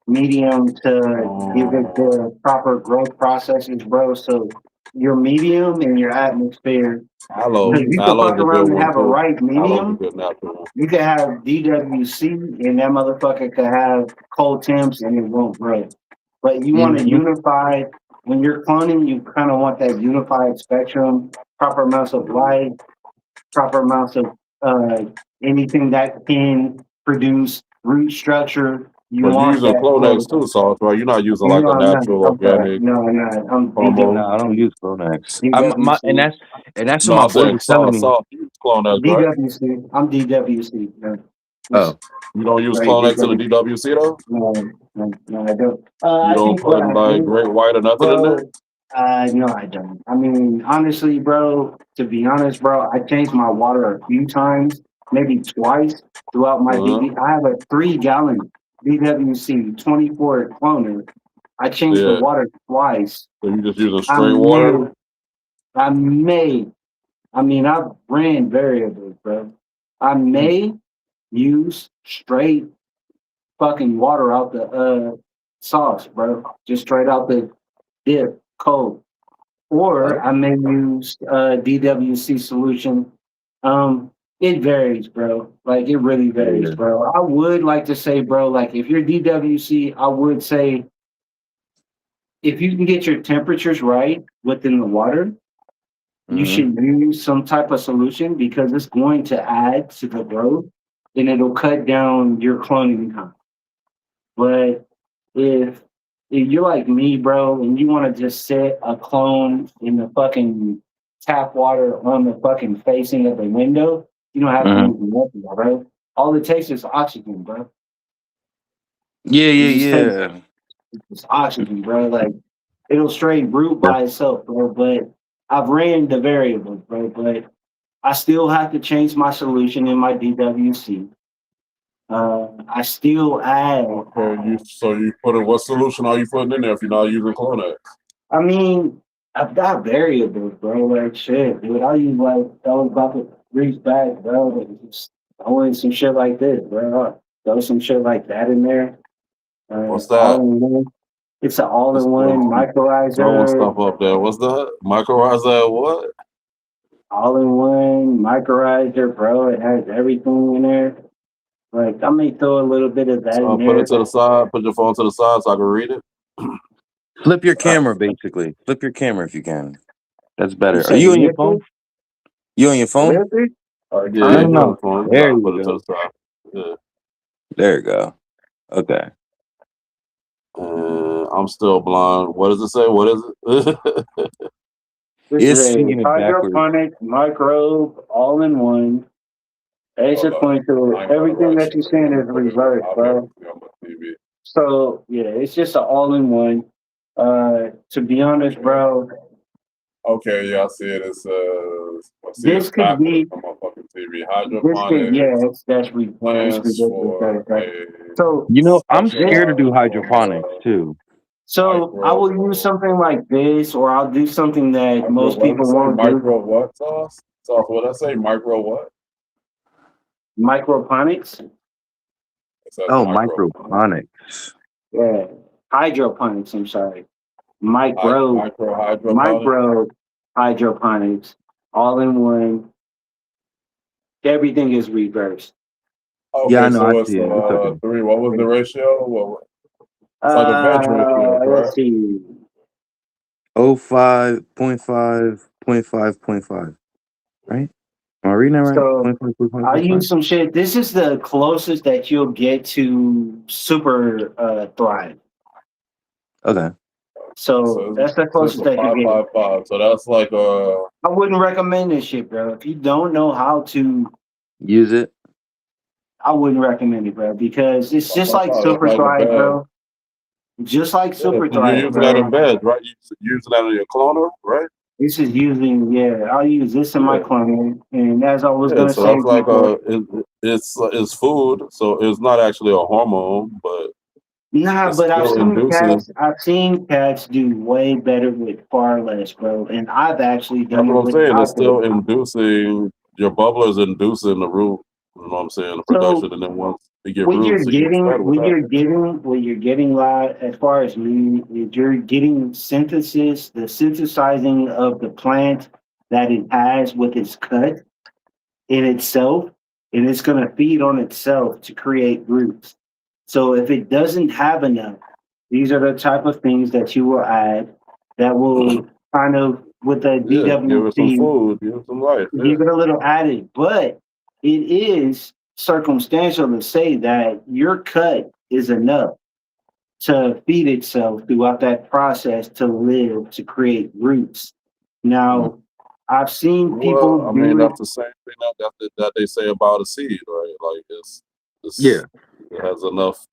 medium to give it Oh, the proper growth processes, bro. So your medium and your atmosphere, aloe. because you could Aloe fuck is a good around and one have a too. right Aloe is a medium. good natural one. You could have DWC and that motherfucker could have cold temps and it won't grow. But you want to Hmm. unify when you're cloning, you kind of want that unified spectrum, proper amounts of light, proper amounts of uh, anything that can produce root structure. You But you're want using that Clonex growth. too, sauce, right? You're not using You like know, a I'm not. natural I'm sorry. organic No, I'm not. I'm promo. No, I don't DWC. use Pronex. I'm my and DWC. that's what No, my I boy said was telling me. sauce. You use Clonex, right? DWC. I'm DWC. No, Oh, You don't use sorry, Clonex in the DWC. DWC though? No, I don't. You I don't think what put I like do, great white or nothing in there? bro. No, I don't. I mean, honestly, bro. To be honest, bro, I changed my water a few times, maybe twice throughout my Uh-huh. DB. I have a 3-gallon DWC 24 cloner. I changed the Yeah. water twice. So you just using I straight may, water? I may. I mean, I've ran variables, bro. I Hmm. may use straight fucking water out the sauce, bro. Just straight out the dip, cold. Or I may use DWC solution. It varies, bro. Like it really varies, yeah. bro. I would like to say, bro, like if you're DWC, I would say if you can get your temperatures right within the water, you Hmm. should use some type of solution because it's going to add to the growth. then it'll cut down your cloning time. But if you're like me, bro, and you want to just set a clone in the fucking tap water on the fucking facing of the window, you don't have to use nothing, bro. All it takes is oxygen, bro. Yeah, It just takes yeah. it's oxygen, bro. Like it'll straight root by itself, bro. But I've ran the variables, bro. But I still have to change my solution in my DWC. I still add. Okay, so you put in what solution are you putting in there if you're not using Clonex? I mean, I've got variables, bro. Like shit, dude. I use like those bucket grease bags, bro. Like, just throw in some shit like this, bro. Throw some shit like that in there. What's All that? in one. It's an Just all-in-one throwing microrizer. stuff up there. What's that? Microrizer what? All-in-one microrizer, bro. It has everything in there. Like I may throw a little bit of that in So put there. it to the side. Put your phone to the side so I can read it. Flip your camera, basically. Flip your camera if you can. That's You better. Are say you on your lift phone? it? You on your phone? Lift it? Or Yeah, No, yeah, turn no, it? you're on the no. phone. You There gotta put you it to go. the side. Yeah. There you go. Okay. I'm still blind. What does it say? What is it? This is It's a speaking it backwards. hydroponic microbe all-in-one. Hold up. Basically, to I ain't about to everything write that shit. you're saying is Put it up. reversed, I'll be able bro. to see on my TV. So yeah, it's just an all-in-one. To be honest, bro, Okay, yeah, I see it. It says, I see this it's could backwards be on my fucking TV. this could yeah, Hydroponics basically plans that for is right. a So You know, I'm this scared to do specialized hydroponics too. so I will use micro. something like this, or I'll do something that Micro, most what did it people say? won't do. Micro what, Sauce? Sauce, what did I say? Micro what? Microponics, It says Oh, micro. microponics. yeah, hydroponics. I'm sorry, micro Micro hydroponics. micro hydroponics, all in one. Everything is reversed. Yeah, I Okay, know. I so it's see it. It's okay. 3. What was the ratio? Well, it's like a veg ratio, Let's correct? see. 05, 0.5, 0.5, 0.5. Right? Am I reading that right? So 0.5, 0.5, I'll 0.5? use some shit. This is the closest that you'll get to super thrive. Okay. So that's the So it's closest a that you get. 555. So that's like a. I wouldn't recommend this shit, bro. If you don't know how to, Use it. I wouldn't recommend it, bro, because it's just like 555. That's super like a thrive, bed. bro. Just like Yeah, so super you're thrive, using that bro. in bed, right? You're using that in your cloner, right? This is using, yeah, I'll use this in my Yeah. clone. And as I was Yeah, gonna so say that's like before, it's food, so it's not actually a hormone, but nah, it's but still inducing. I've seen cats do way better with far less, bro. And I've actually That's done it what I'm saying. It's without still it. inducing your bubblers, inducing the root. You know what I'm saying? The So production, and then once they get roots, it gets fed with that. what you're getting live as far as me is you're getting synthesis, the synthesizing of the plant that it has with its cut in itself, and it's going to feed on itself to create roots. So if it doesn't have enough, these are the type of things that you will add that will kind of with the Yeah, give it some DWC food, give it some life. Yeah. give it a little added, but it is circumstantial to say that your cut is enough to feed itself throughout that process to live to create roots. Now, I've seen people Well, I mean, do it. that's the same thing that they say about a seed, right? Like Yeah. it has enough.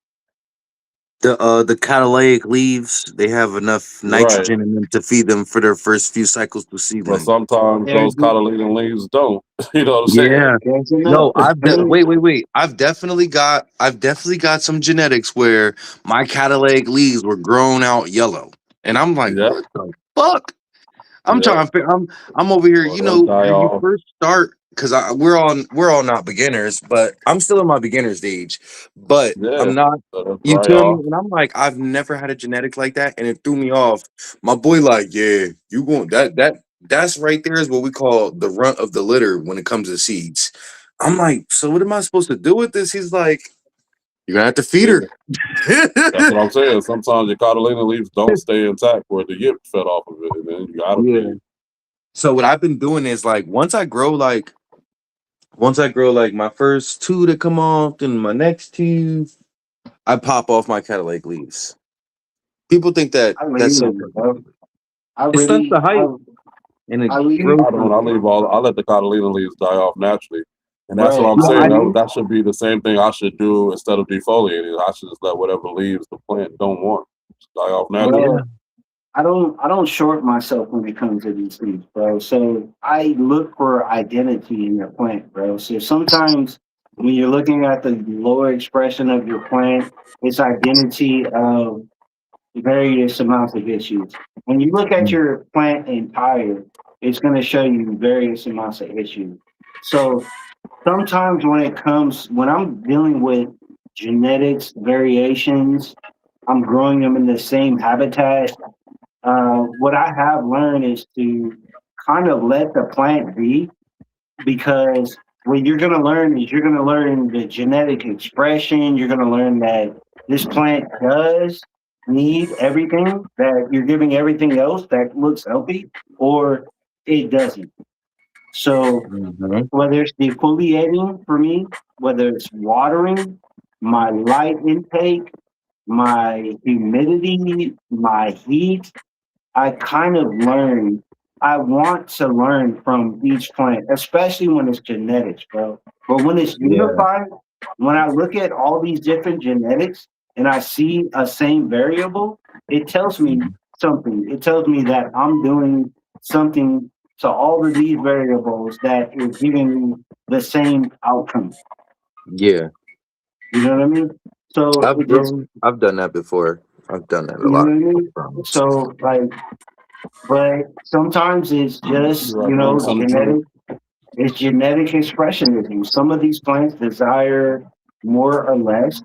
The catalytic leaves, they have enough Right. nitrogen in them to feed them for their first few cycles through But seedling. sometimes those cotyledon leaves don't. You know what I'm saying? Yeah. That's No, enough. wait. I've definitely got some genetics where my catalytic leaves were grown out yellow. And I'm like, Yeah. what the fuck? I'm Yeah. trying to I'm over here, Or they'll die when you off. first start, because we're all not beginners, but I'm still in my beginner stage. But Yeah. I'm not, So they'll you dry feel me? off. And I'm like, I've never had a genetic like that, and it threw me off. My boy, like, yeah, you going that's right there is what we call the runt of the litter when it comes to seeds. I'm like, so what am I supposed to do with this? He's like, you're gonna have to feed Yeah. her. That's what I'm saying. Sometimes your cotyledon leaves don't stay intact for it to get fed off of it, and then you gotta Yeah. feed. So what I've been doing is like once I grow like Once I grow like my first two to come off, then my next two, I pop off my Cadillac leaves. People think that I that's leave so. them, bro. I It's not really, the height, and it I leave, grows. I don't. I leave all. I let the cotyledon leaves die off naturally, and that's what bro. I'm I saying. leave. That should be the same thing I should do instead of defoliating. I should just let whatever leaves the plant don't want just die off naturally. Yeah, Bro, I don't short myself when it comes to these things, bro. So I look for identity in your plant, bro. So sometimes when you're looking at the lower expression of your plant, it's identity of various amounts of issues. When you look at your plant entire, it's going to show you various amounts of issues. So sometimes when I'm dealing with genetics variations, I'm growing them in the same habitat. What I have learned is to kind of let the plant be, because what you're going to learn is you're going to learn the genetic expression. You're going to learn that this plant does need everything, that you're giving everything else that looks healthy, or it doesn't. So Mhm. whether it's defoliating for me, whether it's watering, my light intake, my humidity, my heat, I kind of learn. I want to learn from each plant, especially when it's genetics, bro. But when it's Yeah, unified, when I look at all these different genetics and I see a same variable, it tells me something. It tells me that I'm doing something to all of these variables that is giving me the same outcome. yeah. You know what I mean? So it just, I've done that before. I've done that a you know lot. what I mean? So like, but sometimes it's just, You're right, bro. Some true. it's genetic expressionism. Some of these plants desire more or less.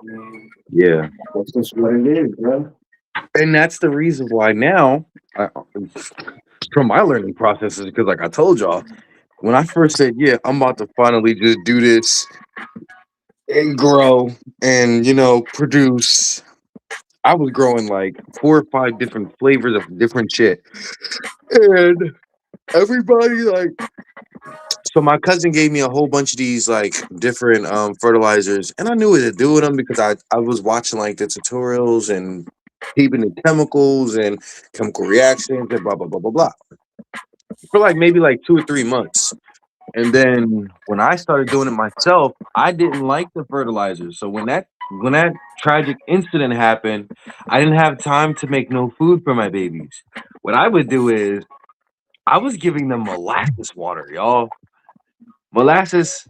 And Yeah, that's just what it is, bro. and that's the reason why now, I, from my learning processes, because like I told y'all, when I first said, "Yeah, I'm about to finally just do this and grow and produce," I was growing like 4 or 5 different flavors of different shit, and everybody like. So my cousin gave me a whole bunch of these like different fertilizers, and I knew what to do with them because I was watching like the tutorials and peeping the chemicals and chemical reactions and blah blah blah blah blah for like maybe like 2 or 3 months. And then when I started doing it myself, I didn't like the fertilizers. So when that tragic incident happened, I didn't have time to make no food for my babies. What I would do is I was giving them molasses water, y'all. Molasses,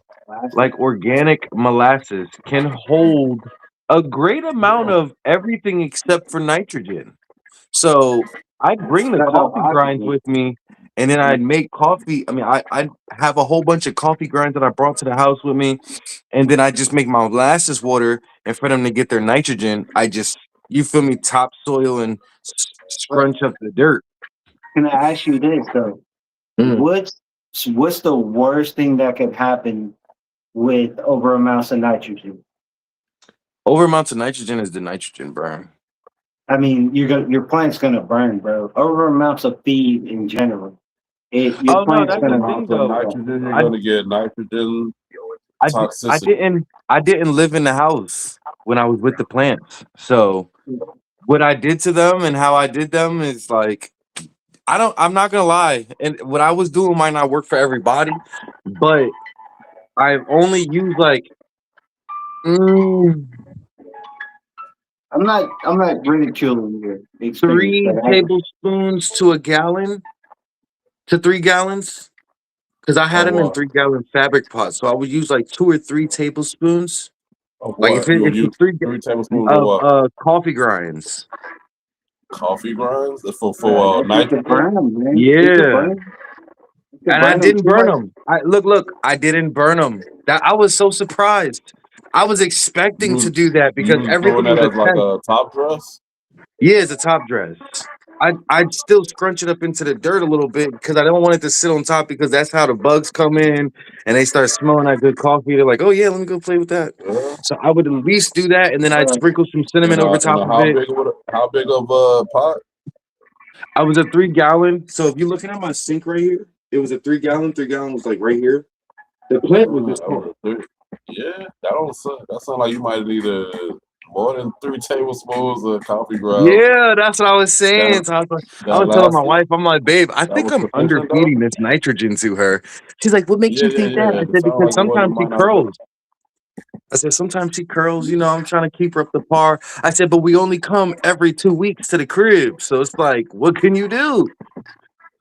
like organic molasses, can hold a great amount of everything except for nitrogen. So I'd bring the That's how coffee grinds oxygen. with me, and then I'd make coffee. I mean, I'd have a whole bunch of coffee grinds that I brought to the house with me, and then I just make my molasses water. And for them to get their nitrogen, I just, you feel me, topsoil and But scrunch up the dirt. can I ask you this though? Mm. What's what's the worst thing that could happen with over amounts of nitrogen? Over amounts of nitrogen is the nitrogen burn. I mean, your plant's gonna burn, bro. Over amounts of feed in general, your Oh no, plant's that's the gonna. Amounts thing of though. nitrogen, you're I gonna get nitrogen I toxicity. didn't live in the house when I was with the plants. So what I did to them and how I did them is like I'm not gonna lie. And what I was doing might not work for everybody, but I've only used like mm, I'm not ridiculing your experience, but 3 tablespoons to a gallon to 3 gallons. Because I had Of them in what? 3 gallon fabric pots. So I would use like 2 or 3 tablespoons. Of Like what? You would if use it's three 3 tablespoons of of what? coffee grinds. Coffee grinds? That's for that you could nitrogen? burn them, man. You could Yeah. burn. You could And I burn them didn't too burn much. them. I didn't burn them. That I was so surprised. I was expecting to do that You because was doing everything that was a as like test. a top dress? Yeah, it's a top dress. I'd still scrunch it up into the dirt a little bit because I don't want it to sit on top because that's how the bugs come in and they start smelling that good coffee. They're like, oh yeah, let me go play with that. Yeah. So I would at least do that, and then I'd sprinkle some cinnamon over In top a of it. how big of a pot? I was a 3 gallon. So if you're looking at my sink right here, it was a 3 gallon. 3 gallon was like right here. The plant was just Yeah, that sound like you might need more than 3 tablespoons of coffee grounds. Yeah, that's what I was saying. So I was telling my wife, I'm like, babe, I think I'm underfeeding this nitrogen to her. She's like, what makes you think that? I said, because sometimes she curls. I said, sometimes she curls, you know, I'm trying to keep her up to par. I said, but we only come every 2 weeks to the crib. So it's like, what can you do?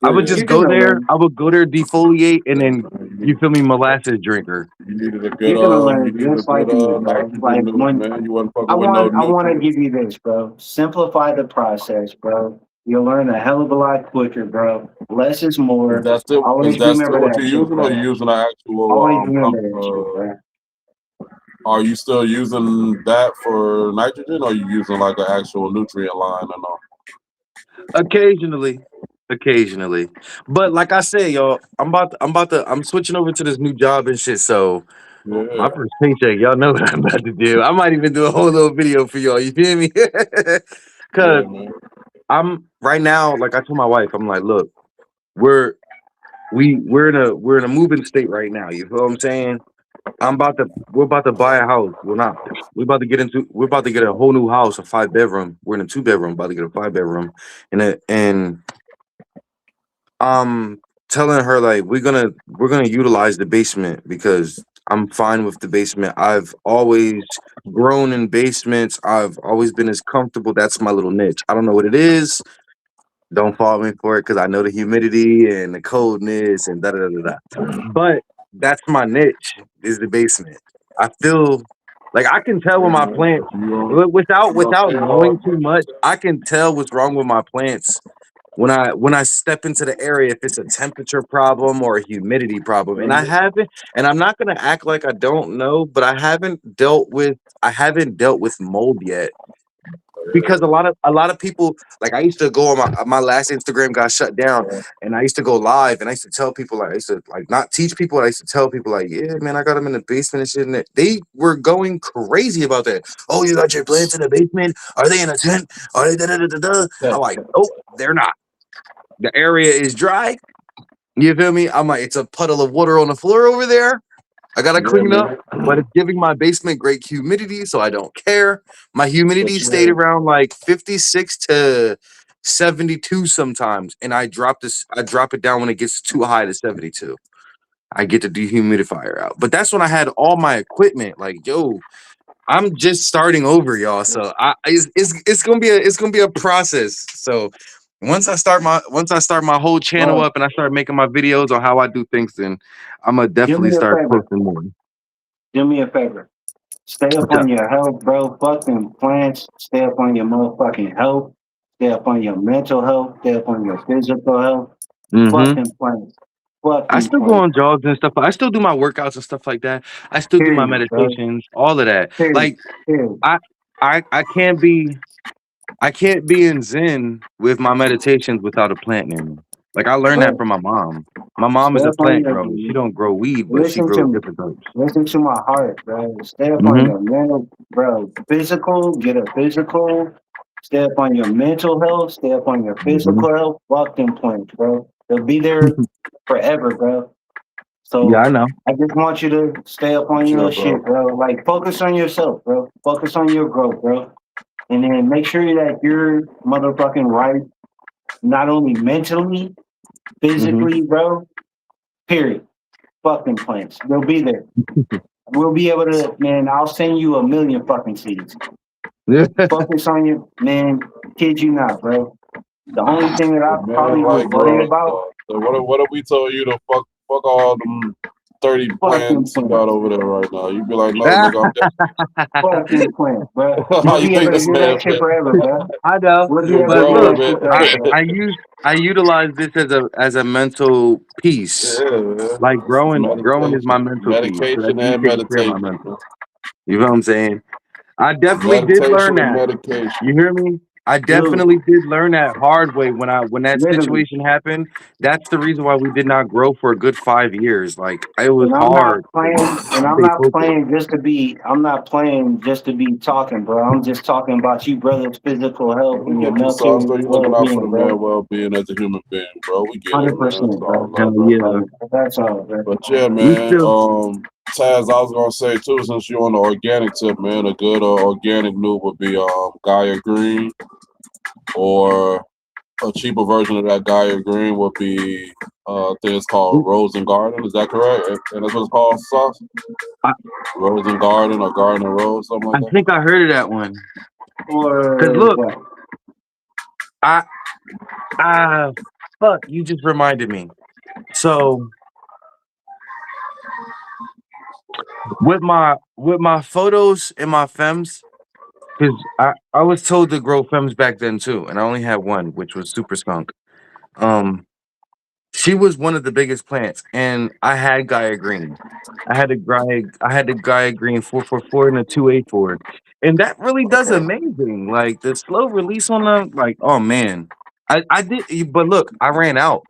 I would just go there. I would go there, defoliate, and then, you feel me, molasses drinker. You needed a good, You're gonna learn just like me, bro. Like when man. You wasn't fucking I with no want to nutrients. give you this, bro. Simplify the process, bro. You'll learn a hell of a lot quicker, bro. Less is more. Is that still Always remember what that you're shit, using, or bro. you using an actual Always remember that shit, bro. Are you still using that for nitrogen, or are you using like an actual nutrient line and all? Occasionally. But like I said, y'all, I'm switching over to this new job and shit. So my first paycheck, y'all know what I'm about to do. I might even do a whole little video for y'all. You feel me? Cause I'm right now, like I told my wife, I'm like, look, we're in a moving state right now. You feel what I'm saying? We're about to buy a house. We're about to get a whole new house, a 5-bedroom. We're in a 2-bedroom, about to get a 5-bedroom. And I'm telling her like we're gonna utilize the basement because I'm fine with the basement. I've always grown in basements. I've always been as comfortable. That's my little niche. I don't know what it is. Don't fault me for it because I know the humidity and the coldness and da da da da. But that's my niche is the basement. I feel like I can tell when my plants without knowing too much. I can tell what's wrong with my plants when I step into the area if it's a temperature problem or a humidity problem. And I haven't. And I'm not gonna act like I don't know, but I haven't dealt with mold yet. Because a lot of people like I used to go on my last Instagram got shut down and I used to go live and I used to tell people like I used to like not teach people I used to tell people like yeah man I got them in the basement and shit and they were going crazy about that. Oh, you got your plants in the basement? Are they in a tent? Are they da da da da da? I'm like nope, they're not. The area is dry. You feel me? I'm like it's a puddle of water on the floor over there. I gotta clean up, but it's giving my basement great humidity, so I don't care. My humidity stayed around like 56 to 72 sometimes, and I drop it down when it gets too high to 72. I get the dehumidifier out. But that's when I had all my equipment. Like, yo, I'm just starting over, y'all. So it's gonna be a process. So once I start my whole channel up and I start making my videos on how I do things, then I'm gonna definitely start posting more. Do me a favor. Stay up on your health, bro. Fucking plants. Stay up on your motherfucking health. Stay up on your mental health. Stay up on your physical health. Fucking plants. I still go on jogs and stuff. I still do my workouts and stuff like that. I still do my meditations, all of that. Like I can't be in Zen with my meditations without a plant near me. Like I learned that from my mom. My mom is a plant grower. She don't grow weed, but she grows different types. Listen to my heart, bro. Stay up on your mental, bro. Physical, get a physical. Stay up on your mental health. Stay up on your physical health. Fuck them plants, bro. They'll be there forever, bro. So yeah, I know. I just want you to stay up on your shit, bro. Like focus on yourself, bro. Focus on your growth, bro. And then make sure that you're motherfucking right, not only mentally, physically, bro. Period. Fucking plants. They'll be there. We'll be able to, man. I'll send you 1,000,000 fucking seeds. Focus on your, man. Kid you not, bro. The only thing that I probably would worry about. So what if we told you to fuck all them 30 plants you got over there right now? You'd be like, no, nigga, I'm dead. Fucking plants, bro. How We'll you be think able to this do man that shit forever, bro. I know, We'll be able but to do look, that shit forever, I utilize this as a mental piece. Like growing is my mental piece. So that's Medication me and taking care of my meditation. mental. You know what I'm saying? I definitely did learn Meditation and that. medication. You hear me? I definitely did learn that hard way when that Literally. situation happened. That's the reason why we did not grow for a good 5 years. Like it was And I'm not hard to playing. And I'm stay not focused. playing just to be. I'm not playing just to be talking, bro. I'm just talking about you, brother's physical health We and your get you, mental Sauce. You looking out for the well-being, man bro. well-being as a human being, bro. We get it, man. It's 100%, all bro. love, Hell bro. yeah. That's all, bro. But yeah, We man. still Taz, I was gonna say too, since you're on the organic tip, man, a good organic noob would be Gaia Green, or a cheaper version of that Gaia Green would be I think it's called Rose and Garden. Is that correct? And that's what it's called, Sauce? I, Rose and Garden or Garden and Rose, something like I that. think I heard of that one. Cause Or look, what? I fuck, you just reminded me. So with my photos and my femmes, because I was told to grow femmes back then too, and I only had one, which was Super Skunk. She was one of the biggest plants, and I had Gaia Green. I had the Gaia Green 444 and a 284, and that really does Okay. amazing. Like the slow release on them, like oh man, I did, but look, I ran out.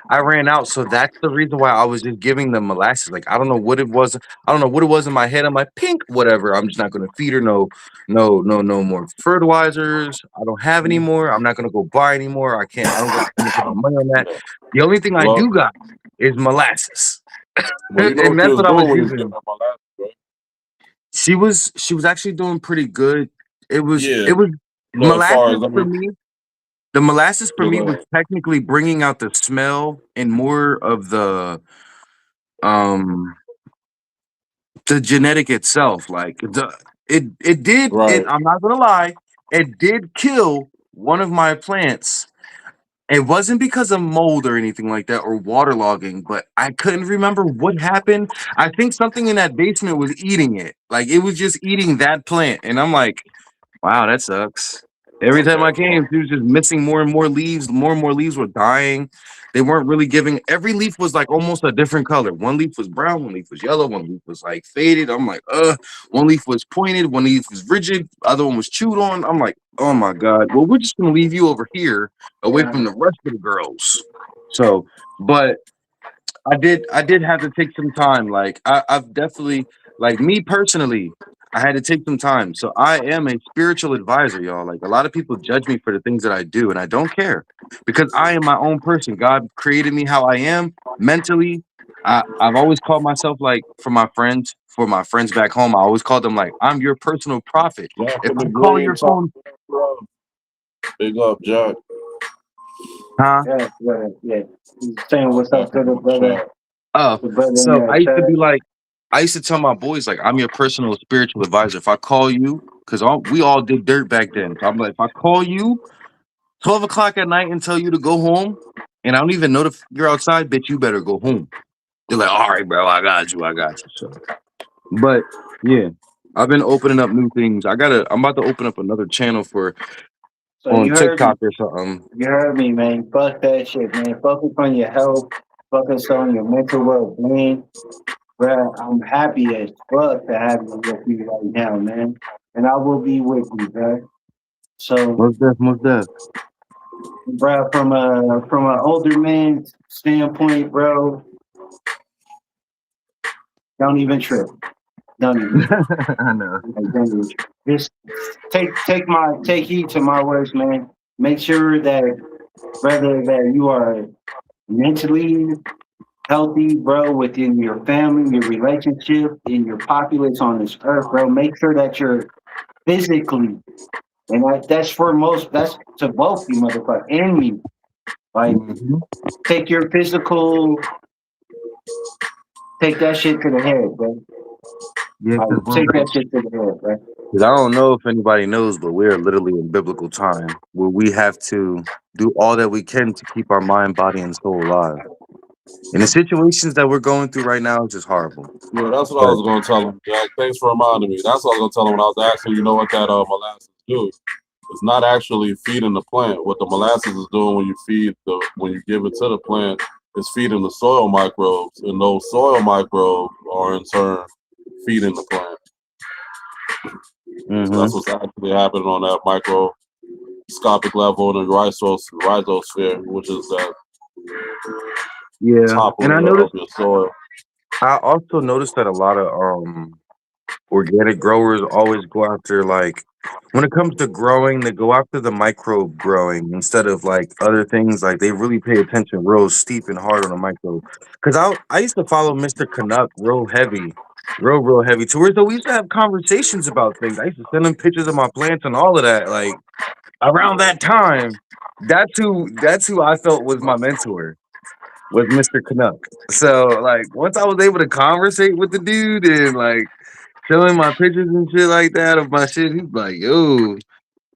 I ran out, so that's the reason why I was just giving them molasses. Like I don't know what it was. I don't know what it was in my head. I'm like pink, whatever. I'm just not gonna feed her no more fertilizers. I don't have any more. I'm not gonna go buy anymore. I can't. I don't got to put my money on that. The only thing I Well, do got is molasses, you know and what you that's was what I was doing when you was giving using. her molasses, right? She was actually doing pretty good. Yeah. It was No, as far molasses as I for mean, me. The molasses for yeah, me go was ahead. technically bringing out the smell and more of um the genetic itself. Like it did it. Right. I'm not gonna lie, it did kill one of my plants. It wasn't because of mold or anything like that or waterlogging, but I couldn't remember what happened. I think something in that basement was eating it. Like it was just eating that plant. And I'm like, wow, that sucks. Every time Okay. I came, she was just missing more and more leaves. More and more leaves were dying. They weren't really giving. Every leaf was like almost a different color. One leaf was brown, one leaf was yellow, one leaf was like faded. I'm like, one leaf was pointed, one leaf was rigid, other one was chewed on. I'm like, oh my god. Well, we're just gonna leave you over here away Yeah. from the rest of the girls. So, but I did have to take some time. Like I've definitely like me personally, I had to take some time. So I am a spiritual advisor, y'all. Like a lot of people judge me for the things that I do, and I don't care because I am my own person. God created me how I am mentally. I've always called myself like for my friends back home, I always called them like I'm your personal prophet. Jack If in the I call green your top, phone, bro. Big up, Jack. huh? Yeah. Yeah. Yeah. He's saying what's Jack up to in the the brother, chat. Oh, the brother in so that I used to be chat. like, I used to tell my boys like, I'm your personal spiritual advisor. If I call you, because we all did dirt back then. So I'm like, if I call you 12 o'clock at night and tell you to go home, and I don't even know if you're outside, bitch, you better go home. They're like, all right, bro, I got you, I got you. So, but yeah, I've been opening up new things. I'm about to open up another channel for So on you heard me. TikTok or something. You heard me, man. Fuck that shit, man. Focus on your health. Focus on your mental well-being. Bro, I'm happy as fuck to have you with me right now, man. And I will be with you, bro. So, Most def. bro, from an older man's standpoint, bro, don't even trip. Don't even trip. I know. Like, don't even trip. Just take heed to my words, man. Make sure that brother that you are mentally healthy, bro, within your family, your relationship, in your populace on this earth, bro. Make sure that you're physically, and that's for most, that's to both you, motherfucker, and me. Like, Mhm. take your physical, take that shit to the head, bro. Yeah, Like, because take that shit to the head, bro. I don't know if anybody knows, but we're literally in biblical time where we have to do all that we can to keep our mind, body, and soul alive. And the situations that we're going through right now is just horrible. Yeah, that's what I But was gonna tell him, Jack. Thanks for reminding me. That's what I was gonna tell him when I was asking. You know what that molasses do? It's not actually feeding the plant. What the molasses is doing when you give it to the plant, is feeding the soil microbes, and those soil microbes are in turn feeding the plant. So that's what's actually happening on that microscopic level, the rhizosphere, which is that Yeah, top and I layer noticed. of your soil. I also noticed that a lot of organic growers always go after, like, when it comes to growing, they go after the microbe growing instead of like other things. Like they really pay attention real steep and hard on the microbe. Because I used to follow Mr. Canuck real heavy to where, so we used to have conversations about things. I used to send him pictures of my plants and all of that. Like around that time, that's who I felt was my mentor, was Mr. Canuck. So like once I was able to conversate with the dude and like showing my pictures and shit like that of my shit, he's like, yo,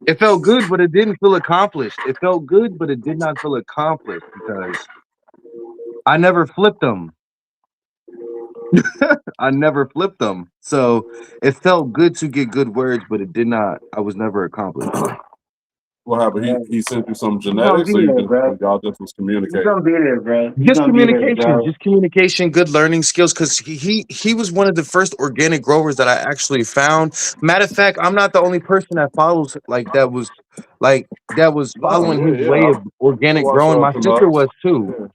it felt good, but it didn't feel accomplished. It felt good, but it did not feel accomplished because I never flipped them. I never flipped them. So it felt good to get good words, but it did not. I was never accomplished. What happened? He sent you some You're gonna genetics, be or there, bro. y'all just was You're communicating? gonna be there, bro. You're Just gonna be there, communication, bro. good learning skills. Because he was one of the first organic growers that I actually found. Matter of fact, I'm not the only person that follows that was Oh following his yeah, way yeah. of I organic watch growing. My sister Canucks. was too. Yeah.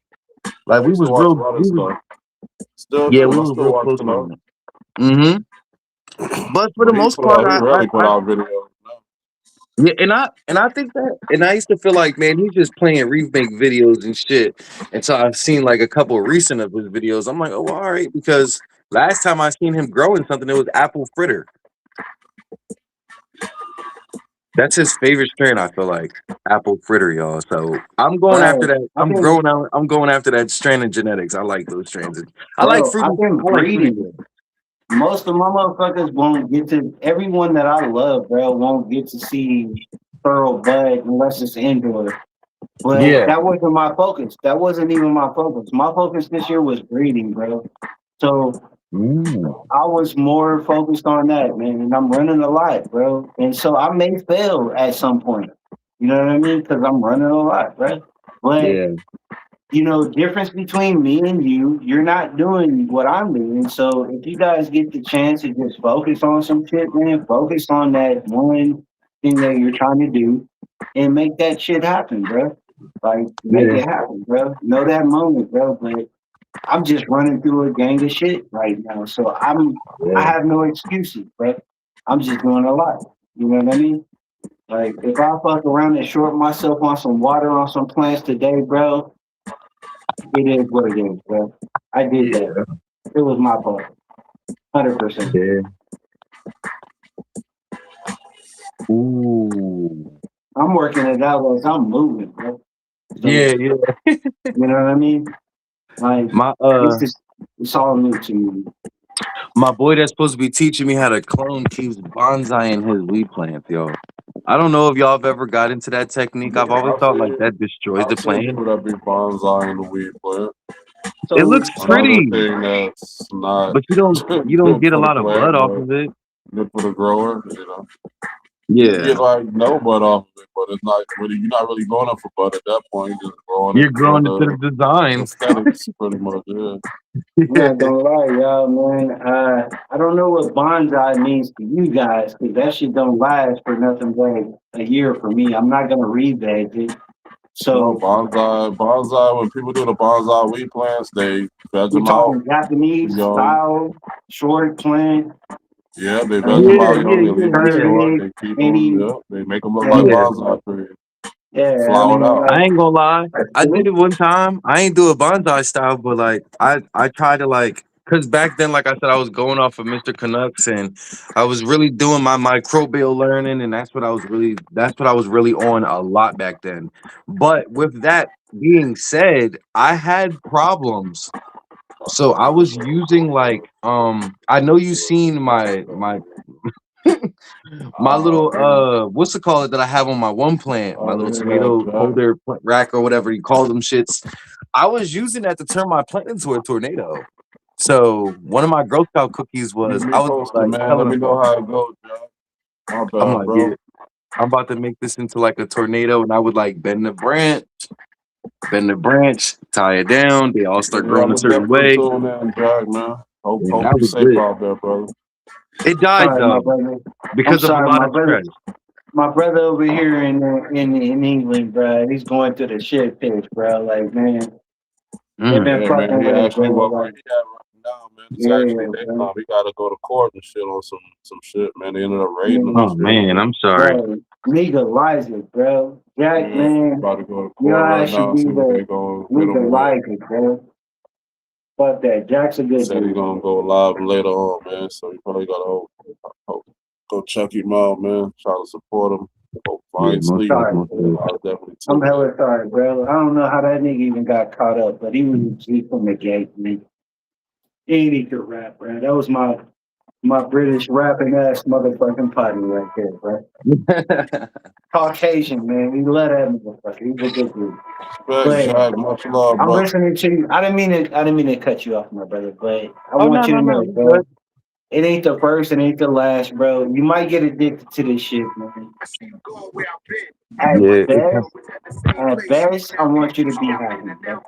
Like I used to watch a lot of stuff. Still yeah, we do. I were still real watch close Canucks. on it. Mm-hmm. But for the But most part, he rarely put out videos. yeah, and I think that, and I used to feel like, man, he's just playing remake videos and shit. And so I've seen like a couple recent of his videos. I'm like, oh, all right, because last time I seen him growing something, it was apple fritter. That's his favorite strain. I feel like apple fritter, y'all. So I'm going after Bro, that. I've been, I'm going after that strain of genetics. I like those strains. I like bro, fruity. I've been I like fruity breeding. strains. Most of my motherfuckers won't get to. Everyone that I love, bro, won't get to see Pearl Bud unless it's indoor. But Yeah. that wasn't my focus. That wasn't even my focus. My focus this year was breeding, bro. So I was more focused on that, man. And I'm running a lot, bro. And so I may fail at some point. You know what I mean? Because I'm running a lot, bro. But Yeah. you know, difference between me and you, you're not doing what I'm doing. So if you guys get the chance to just focus on some shit, man, focus on that one thing that you're trying to do and make that shit happen, bro. Like make Yeah. it happen, bro. Know that moment, bro. But I'm just running through a gang of shit right now. So I Yeah. have no excuses, bro. I'm just doing a lot. You know what I mean? Like if I fuck around and short myself on some water on some plants today, bro, it is what it is, bro. I did that. Yeah. It was my fault. 100%. Yeah. Ooh. I'm working it out as I'm moving, bro. So, Yeah. Yeah. you know what I mean? Like, My it's all new to me. My boy that's supposed to be teaching me how to clone keeps bonsaiing his weed plants, yo. I don't know if y'all have ever got into that technique. I've always thought like that destroys the I've seen plant. people that be bonsai in the weed plant. It So, looks Another pretty, thing that's not but you don't good get a for the lot of bud plant, off but of it. good for the grower. You can get Yeah, like no bud off of it, but it's not really. You're not really going up for bud at that point. You're just growing it you're for growing it to the the design. aesthetics, pretty much. Yeah. I'm not gonna lie, y'all, man. I don't know what bonsai means to you guys, because that shit don't last for nothing but a year for me. I'm not gonna rebate it. No So, bonsai. When people do the bonsai weed plants, they veg we're them out talking Japanese young. style, short plant, Yeah, they veg them Yeah, uh, out yeah, young. They leave yeah, them yeah, short. tournament, They keep them. any, Yeah, they make them look like yeah, yeah. bonsai trees. yeah. I Flowered mean, out. I like, ain't gonna lie. that's I did cool. it one time. I ain't do a bonsai style, but like I tried to like, cause back then, like I said, I was going off of Mr. Canucks and I was really doing my microbial learning, and that's what I was really on a lot back then. But with that being said, I had problems. So I was using like I know you seen my my little what's it called that I have on my one plant, my Oh little yeah, tomato Jack. holder rack or whatever you call them shits. I was using that to turn my plant into a tornado. So one of my Girl Scout cookies Keep was me I was posted, like man. telling Let me them, know how it goes, Jack. My I'm bad, like, yeah, bro. I'm about to make this into like a tornado, and I would like bend the branch, tie it down. They all start Yeah, growing I'm a gonna certain definitely way. tune in, Jack, man. And Hope that you was safe good. out there, brother. It died Sorry, my though brother. I'm because of a sorry, lot my of brother. stress. my brother over here in England, bro, he's going through the shit pitch, bro. Like, man, they've been Yeah, man. fucking He with it, actually bro. what Like, right he at right now, man. It's actually yeah, daytime. bro. He got to go to court and shit on some shit, man. They ended up raiding him and Oh shit. man, I'm sorry. Bro, legalize it, bro. Jack, Yeah, man, about to go to your court right ass should now. be See what they the gonna hit him with. legalize it, bro. Fuck that. Jack's a He good said he dude. gonna go live later on, man. So you probably gotta go check him out, man. Try to support him. Hope Yeah, find most sleep. Sorry, definitely. bro. I'll definitely I'm tune in. hella sorry, bro. I don't know how that nigga even got caught up, but he was a G from the gate, man. And he could rap, bro. That was my British rapping ass motherfucking party right there, bro. Caucasian, man. We love that motherfucker. He's a good dude. Respect, But Jack. Much love, I'm bro. listening to you. I didn't mean to cut you off, my brother, but I Oh no, want you no, to no, know, you bro. good. It ain't the first, it ain't the last, bro. You might get addicted to this shit, man. At Yeah, best, at best, I want you to be happy, bro.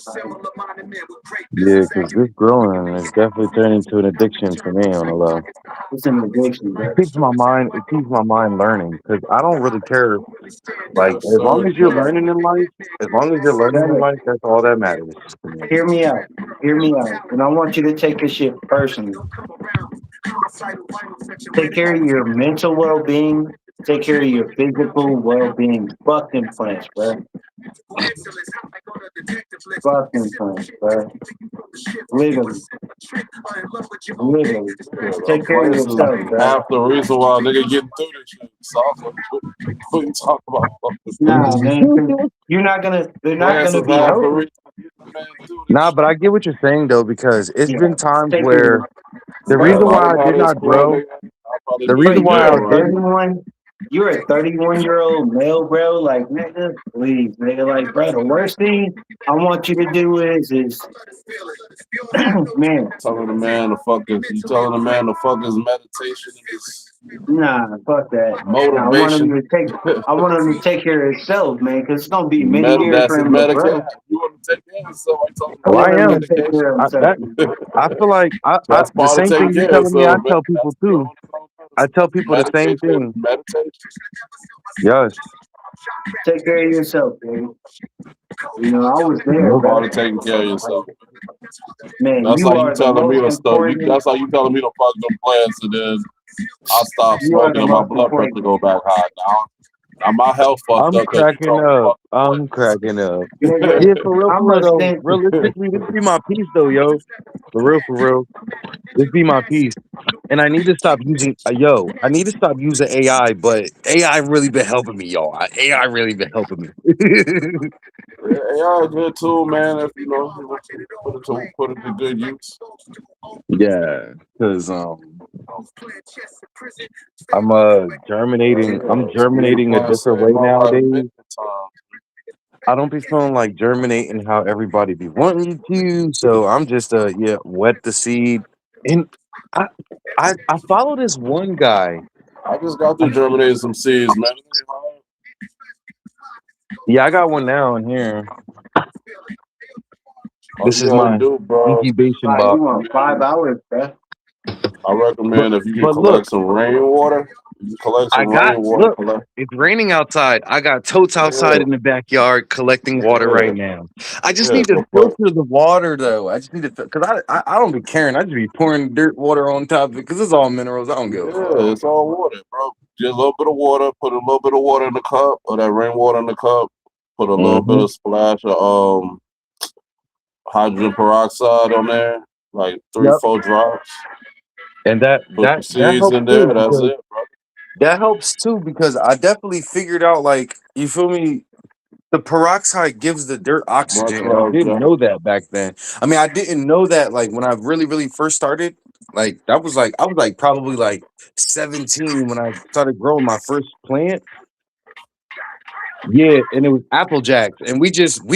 Like, yeah, because this growing is definitely turning into an addiction for me on the low. it's an addiction, bro. Keeps my mind. It keeps my mind learning because I don't really care. Like Yes, as long sir. as you're learning in life, as long as you're learning in Brother, life, that's all that matters to me. hear me out. Hear me out. And I want you to take this shit personally. Take care of your mental well being. Take care of your physical well being. Fuck them plants, bro. Fuck them plants, bro. Literally. Literally. Yeah, the Take care of plants is yourself, bro. half the reason why nigga getting through this shit. So what you talking about? Fucking Nah, plants. man. 'Cause they're not Plants gonna is be half the healthy. reason I get the man through Nah, this but shit. I get what you're saying though because it's Yeah. been times Take care of where the Man, reason if I why I didn't have did this not club, grow, nigga, I'd probably the be But reason in why jail right now. you're a 31-year-old male, bro. Like, nigga, please, nigga. Like, bro, the worst thing I want you to do is man, Telling the man to fuck his, you telling the man to fuck his meditation and his nah, fuck that. Nah, motivation. I want him to take care of himself, man, because it's gonna be many years That's for his him to medication. grow. You want to take care of yourself? I talking I oh, about I want his him to am. take care medication. of himself, That man. I feel like I That's the part of same taking thing you're care of telling me. I yourself, man. tell That's people your too. own I medicine. tell people the same Meditation is thing. meditation. Yes, Take care of yourself, man. You know, I was there, That's most, part bro. of taking care of Like, yourself. man, That's you like you are the telling me most to start. important. That's like you telling me to fuck them plants, and then I stop You are smoking the and my most blood pressure important. go back high. Now my health fucked I'm up because you cracking told me to up. fuck I'm cracking up. Nigga, Yeah, I'm for real a though. cent. Realistically, this be my piece though, yo. For real. This be my piece. And I need to stop using I need to stop using AI, but AI really been helping me, y'all. AI really been helping me. Yeah, AI is a good tool, man. If you know you want to put it to good use. Yeah, because I'm Speed germinating a plant different saved way my life many nowadays. times. I don't be feeling like germinating how everybody be wanting you to. So I'm just wet the seed. And I I follow this one guy. I just got through germinating some seeds, man. Yeah, I got one now in here. All This you is gotta my do, bro. incubation Like, you box. want 5 hours, bro? I But recommend if you can but look, collect some rainwater, you collect some rainwater. look, it's raining outside. I got totes outside Yeah, in the backyard collecting water yeah, right now. I just yeah. need to So filter the water though. I just need to because I don't be caring. I just be pouring dirt water on top of it because it's all minerals. I don't give a fuck. yeah, it's all water, bro. Just a little bit of water. Put a little bit of water in the cup, or that rainwater in the cup. Put a little bit Hmm. of splash of hydrogen peroxide on there, like three, Yep. 4 drops. And Put some that seeds helps in there. too That's because it, bro. I definitely figured out like you feel me. The peroxide gives the dirt Much oxygen, and I love, didn't Jack. know that back then. I mean, I didn't know that like when I really first started. Like that was like I was like probably like 17 when I started growing my first plant. Yeah, and it was Apple Jacks, and we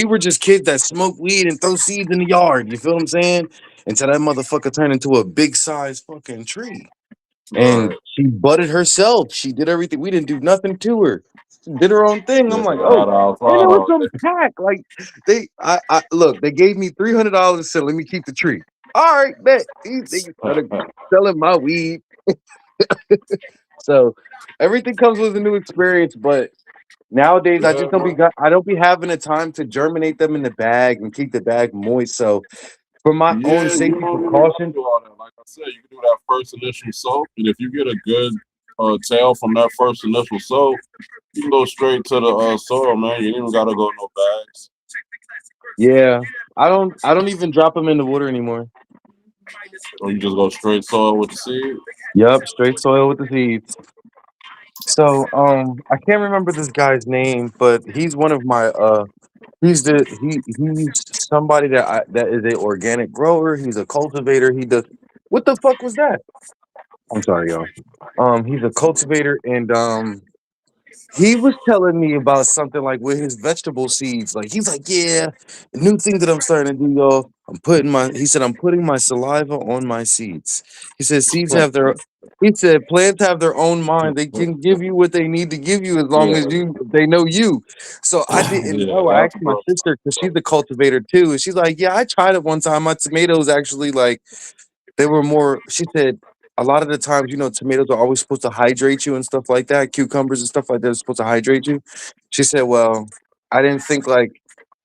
were just kids that smoke weed and throw seeds in the yard. You feel what I'm saying? Until that motherfucker turned into a big size fucking tree, and Right. she budded herself. She did everything. We didn't do nothing to her. She did her own thing. I'm Just like, out oh, and outside it was all some pack. Like I look. They gave me $300. Said, let me keep the tree. All right, bet. These niggas day. started selling my weed. So everything comes with a new experience. But nowadays, I just don't be having the time to germinate them in the bag and keep the bag moist. So for my own Yeah, you safety don't even gotta precaution, do all that. Like I said, you can do that first initial soak, and if you get a good tail from that first initial soak, you can go straight to the soil, man. You ain't even gotta go no bags. yeah, I don't even drop them in the water anymore. Or you just go straight soil with the seed. Yep, straight soil with the seeds. So I can't remember this guy's name, but he's one of my he's somebody that is a organic grower. He's a cultivator. He does what the fuck was that? I'm sorry, y'all. He's a cultivator and he was telling me about something like with his vegetable seeds. Like he's like, yeah, the new thing that I'm starting to do, y'all. He said I'm putting my saliva on my seeds. He said seeds have their he said plants have their own mind. They can give you what they need to give you as long as Yeah, they know you. So I didn't yeah, know. I that's asked my bro. sister because she's a cultivator too, and she's like, yeah, I tried it one time. My tomatoes actually like they were more. She said a lot of the times, tomatoes are always supposed to hydrate you and stuff like that. Cucumbers and stuff like that are supposed to hydrate you. She said, well, I didn't think like,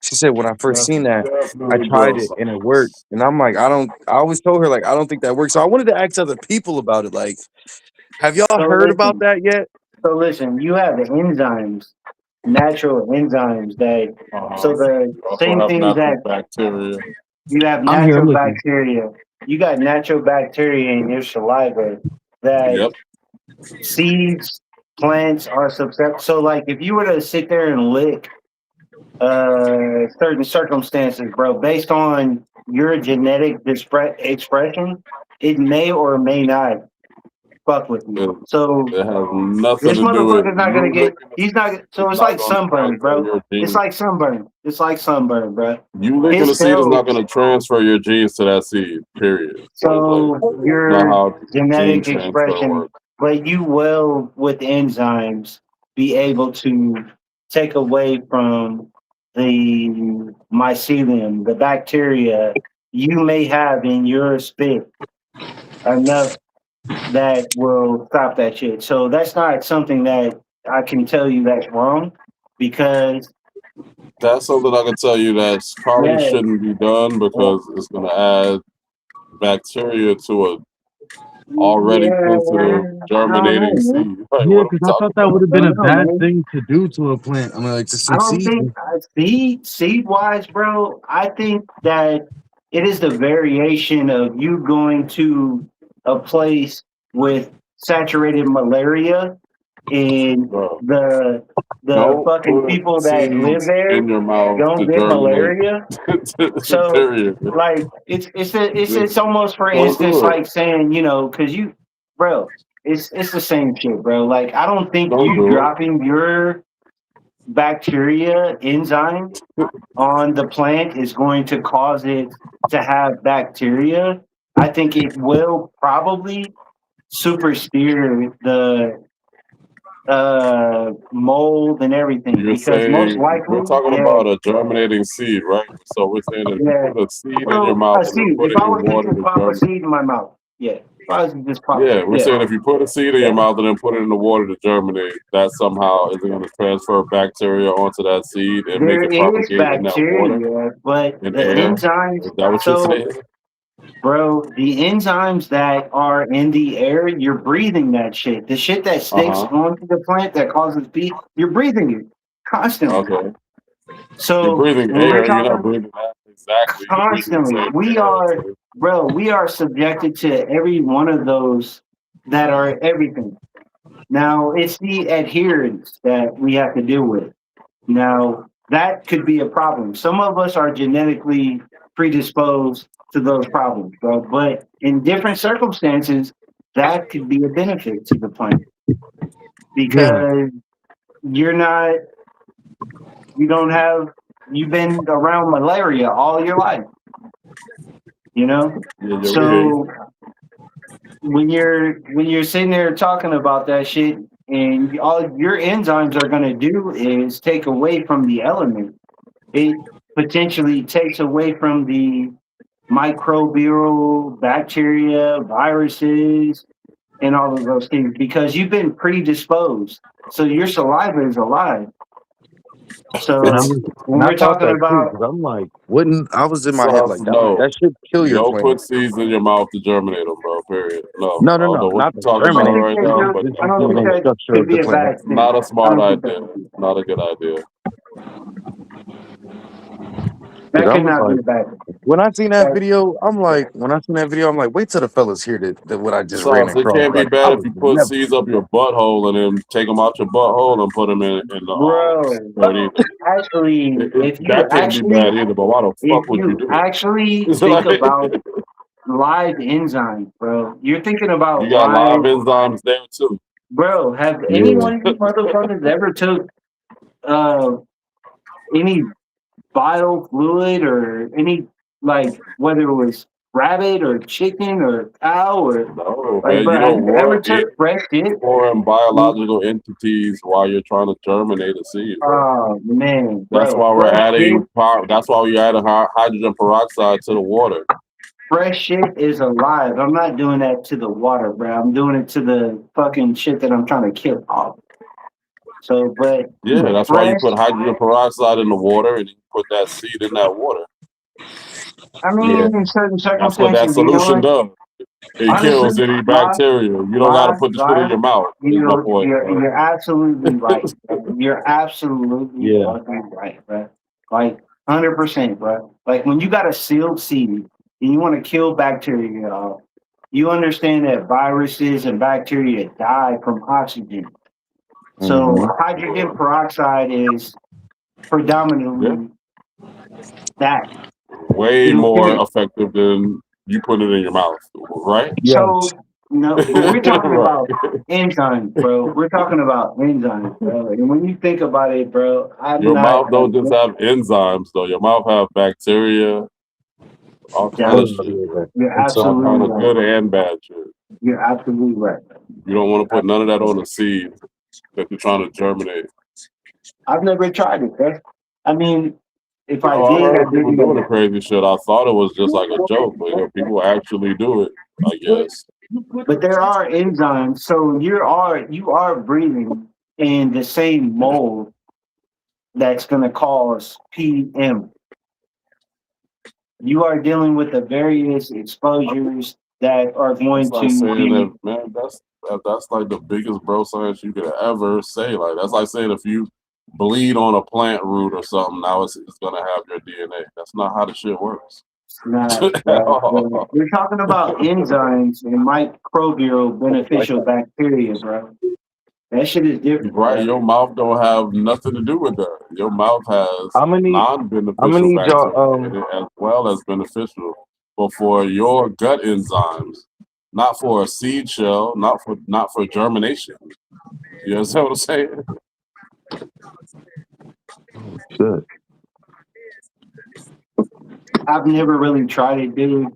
she said, when I first seen that, I Definitely tried doing it and something. it worked. And I'm like, I always told her, like, I don't think that works. So I wanted to ask other people about it. Like, have y'all So heard about listen, that yet? you have the enzymes, natural enzymes that. Uh-huh. So the You also same have things natural that bacteria. you have I'm here. I'm natural listening. bacteria. You got natural bacteria in your saliva that Yep. seeds, plants are susceptible. So, like, if you were to sit there and lick certain circumstances, bro, based on your genetic expression, it may or may not fuck with It, you. So it has nothing this to do with motherfucker's not gonna you get. licking the He's seed. not. So It's it's not like going to sunburn, transfer bro. your It's genes. like sunburn. It's like sunburn, bro. You licking the His seed is not cells. going to transfer your genes to that seed. Period. Point blank. So That's not your how gene genetic transfer expression, works. but you will with enzymes be able to take away from the mycelium, the bacteria you may have in your spit enough that will stop that shit. So that's not something that I can tell you that's wrong because That's something I can tell you that's probably yeah, shouldn't be done because it's going to add bacteria to a already yeah, sensitive I don't know, germinating man. seed. Like, Yeah, what are we because I talking thought that would about? have I been a don't know, bad man. thing to do to a plant. I mean, like to I some don't seeds. think seed wise, bro. I think that it is the variation of you going to a place with saturated malaria and Bro, the don't fucking put people that live seeds there in your mouth don't to get germinate. malaria. So Period. like it's Just almost for don't instance do it. like saying because bro, it's the same shit, bro. Like I don't think Don't you do dropping your bacteria enzyme on the plant is going to cause it to have bacteria. I think it will probably supersede the mold and it. everything You're because most saying we're likely, talking yeah, about a germinating seed, right? So we're saying if you yeah. put a seed in your Well, mouth a and then seed. put If it I in was to water just to pop a germinate. seed in my mouth, yeah. If I was to just pop, Yeah, we're yeah, saying if you put a seed in yeah. your mouth and then put it in the water to germinate, that somehow is going to transfer bacteria onto that seed and make There it is propagate in that water bacteria, but and the air. enzymes. Is that what you're So saying? bro, the enzymes that are in the air, you're breathing that shit. The shit that Uh sticks huh. onto the plant that causes pee, you're breathing it constantly. Okay. You're So breathing when we're air. You're not talking breathing that exactly. You're breathing the constantly, same we air. are, bro, we are subjected to every one of those that are everything. Now, it's the adherence that we have to deal with. Now, that could be a problem. Some of us are genetically predisposed to those problems, bro. But in different circumstances, that could be a benefit to the plant Yeah. because you're not, you don't have, you've been around malaria all your life, you know? Yeah, yeah, we hear you. So when you're sitting there talking about that shit and all your enzymes are going to do is take away from the element, it potentially takes away from the microbial bacteria, viruses, and all of those things because you've been predisposed. So your saliva is alive. So when And I we're thought talking that too, about, because I'm like, wouldn't I was in my head like Sauce, that? no. That should kill your Don't plant. put seeds in your mouth to germinate them, bro. Period. No. No, I no, don't no, know what not you're the talking I don't about germinate. think right that now, you're, but This I is don't think DNA that structure could of the be a plant. bad thing. not a I smart don't think that idea. could be. Not a good idea. Because That I could was not be like, a bad thing. when I seen that That, video, I'm like, wait till the fellas hear that what I just ran Sauce, it across. can't be Like, I bad if would you put never. seeds up your butthole and then take them out your butthole and put them in the bro, dirt either. actually, That can't be bad either, but why the if fuck would you you do it? actually It's think like, about live enzymes, bro, you're thinking about you got live live, enzymes there too. bro. Have any Yeah. one of you motherfuckers ever took uh any bile fluid or any like whether it was rabbit or chicken or cow or No, like, man, bro, you have don't you ever want took it fresh shit? foreign biological entities while you're trying to germinate a seed, bro. Oh man, That's bro, why we're adding power. That's why we added hydrogen peroxide to the water. fresh shit is alive. I'm not doing that to the water, bro. I'm doing it to the fucking shit that I'm trying to kill off. So, but Yeah, that's why you fresh, put hydrogen peroxide in the water and you put that seed in that water. I Yeah. mean, in certain That's what that circumstances, you know solution what? does. It Honestly, kills any live, bacteria. You don't got to live, put the shit in live. your mouth. Is my point, bro. You're absolutely right. Bro. You're absolutely Yeah. fucking right, bro. Like 100%, bro. Like when you got a sealed seed and you want to kill bacteria off, you understand that viruses and bacteria die from oxygen. So hydrogen peroxide is predominantly that. Way You more can, effective than you put it in your mouth, right? so no, but we're talking Right. about enzymes, bro. We're talking about enzymes, bro. And when you think about it, bro, I'm Your not mouth don't just like have enzymes though. Your mouth have bacteria, all kind of that. shit. You're It's all kind absolutely of right. good and bad shit. You're absolutely right. You don't want to put none of that on a seed that you're trying to germinate. I've never tried it, bro. I mean, if I Oh, I did, I heard people didn't doing the know. crazy shit. I thought it was just like a joke, but people actually do it, I guess. But there are enzymes, so you are breathing in the same mold that's going to cause PM. You are dealing with the various exposures that are That's going like to saying be. that, man. That's like the biggest bro science you could ever say. Like that's like saying if you bleed on a plant root or something, now it's gonna have your DNA. That's not how the shit works. Not, bro. We're talking about enzymes and microbial beneficial bacteria, bro. That shit is different, Right, bro. your mouth don't have nothing to do with that. Your mouth has I'm gonna need non-beneficial y'all. bacteria in it as well as beneficial. But for your gut enzymes, not for a seed shell, not for germination. You understand what I'm saying? Shit. I've never really tried it, dude.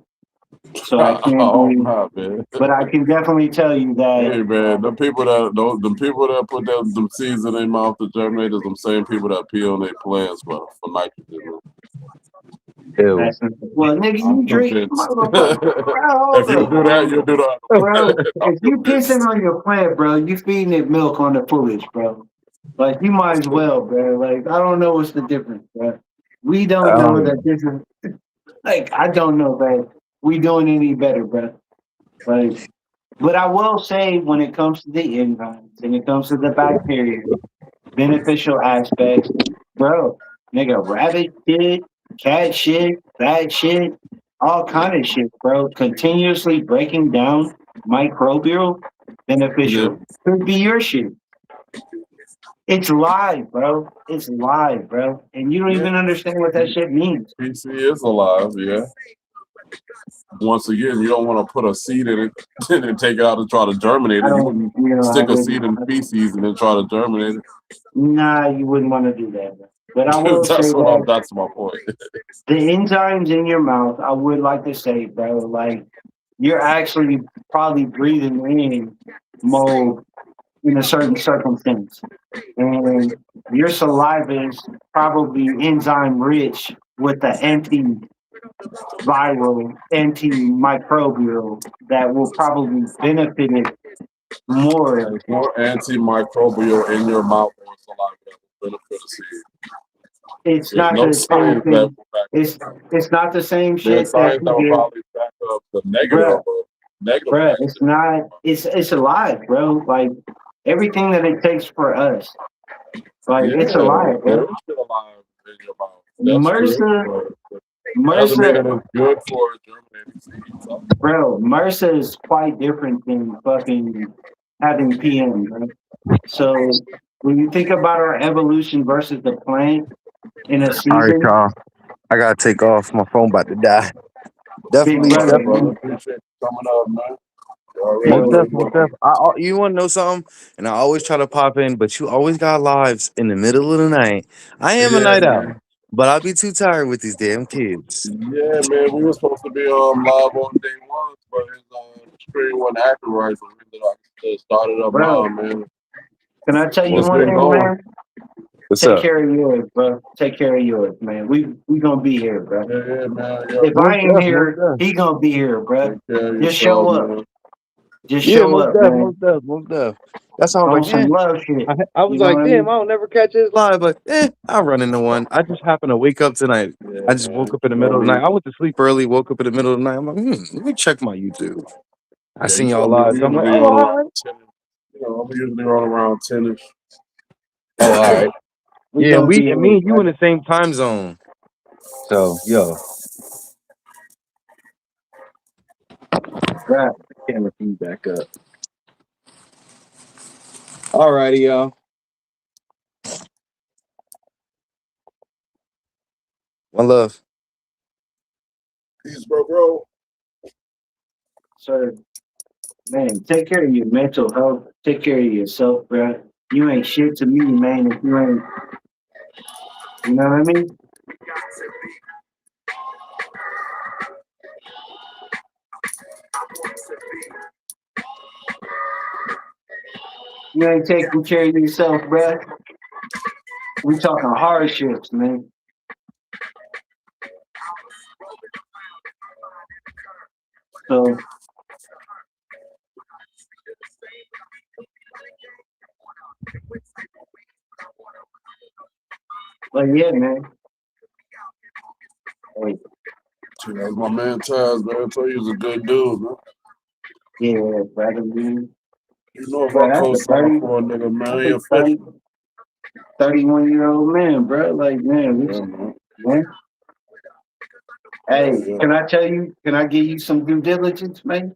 So I can't Oh be, nah, man. but I can definitely tell you that. Hey man, the people that put them seeds in their mouth to germinate is them same people that pee on their plants for nitrogen. Ew. Well, nigga, I'm you drink, convinced. motherfucker. Bro, If you do that, you'll do that. bro, I'm if you pissing convinced. on your plant, bro, you feeding it milk on the foliage, bro. Like you might as well, bro. Like I don't know what's the difference, bro. We don't know that this is like I don't know that we doing any better, bro. Like, but I will say when it comes to the enzymes and it comes to the bacteria, beneficial aspects, bro. Nigga, rabbit shit, cat shit, bat shit, all kind of shit, bro. Continuously breaking down microbial Yeah. beneficial could be your shit. It's live, bro. It's live, bro. And you don't Yeah. even understand what that shit means. PC is alive, yeah. Once again, you don't want to put a seed in it and then take it out and try to germinate I it. You don't, wouldn't you know, I stick a seed in wouldn't. feces and then try to germinate it. Nah, you wouldn't want to do that, bro. But I will say that That's my point. the enzymes in your mouth, I would like to say, bro, like you're actually probably breathing in mold in a certain circumstance. And your saliva is probably enzyme rich with the antiviral, antimicrobial that will probably benefit it more antimicrobial in your mouth or saliva that will benefit the seed. It's There's not no the same science that thing. will back It's not the same there's shit that science that you will get, probably back up the bruh. negative Bruh, things. it's not. It's alive, bro. Like everything that it takes for us, like it's Yeah, alive, there bro. is shit alive in your mouth. That's true. But doesn't mean that MRSA, it's good for germinating seeds. bro. MRSA is quite different than fucking having PM, bro. So when you think about our evolution versus the plant in a All right, season, y'all. I gotta take off. My phone about to die. big Definitely, brother, Brother, definitely. appreciate you coming up, man. You already Most hey, know def, it's most what def. You want to know something? And I always try to pop in, but you always got lives in the middle of the night. I am a yeah, night owl, man. but I'll be too tired with these damn kids. Yeah, man. We were supposed to be live on day one, but his stream wasn't acting right, so we ended up started up now, bro. man. Can I tell you It's Most one been def. thing, going. man? What's Take up? care of yours, bro. Take care of yours, man. We gonna be here, bro. Yeah, man. Yeah, If I Most ain't def, most here, def. he gonna be here, bro. take care of Just yourself, show up. man. Just Yeah, show most up, def, most man. def, most def. That's how I was On like, some love shit. I was You know like, what I damn, mean? I don't never catch his live, but I'll run into one. I just happened to wake up tonight. Yeah, I just man. woke up in the You know middle of the me. night. I went to sleep early, woke up in the middle of the night. I'm like, let me check my YouTube. I Yeah, seen you y'all know me. live. We So I'm like, usually oh, on all right. around 10. You know, I'm usually on around 10ish. Oh, all right. We Yeah, gonna be here, me and you bro. in the same time zone. So, yo, Right. camera feed back up. All righty, y'all. One love. Peace, bro. So, man, take care of your mental health. Take care of yourself, bro. You ain't shit to me, man. If you ain't, you know what I mean? You ain't taking care of yourself, bro. We talking hardships, man. So, but yeah, man. Hey, That's my man Taz, man. I tell you, he's a good dude, man. yeah, brother, man. You know if I Bro, that's a co-sign 30, for a nigga, man, that's he a 30, official. 31-year-old man, bro. Like, man, Yeah, man. man. Yeah, Hey, yeah. can I tell you, can I give you some due diligence, man?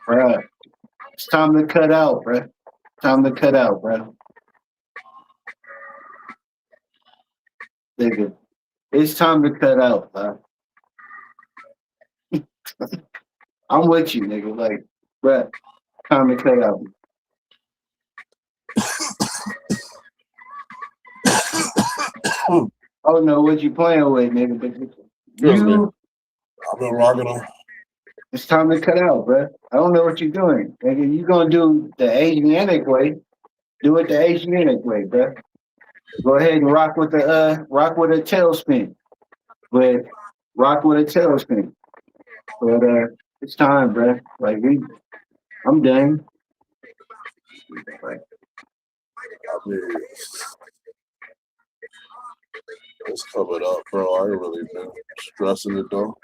Bro, it's time to cut out, bro. Time to cut out, bro. Nigga, it's time to cut out, bro. I'm with you, nigga. Like, bro, time to cut out. I don't know what you playing with, nigga, but Excuse me. you, I've been rocking them. it's time to cut out, bro. I don't know what you're doing. Nigga, you gonna do the Asiatic way. Do it the Asiatic way, bro. Go ahead and rock with a tailspin. But rock with a tailspin. But it's time, bro. Like I'm done. Like, I mean, it's covered up, bro. I ain't really been stressing it though.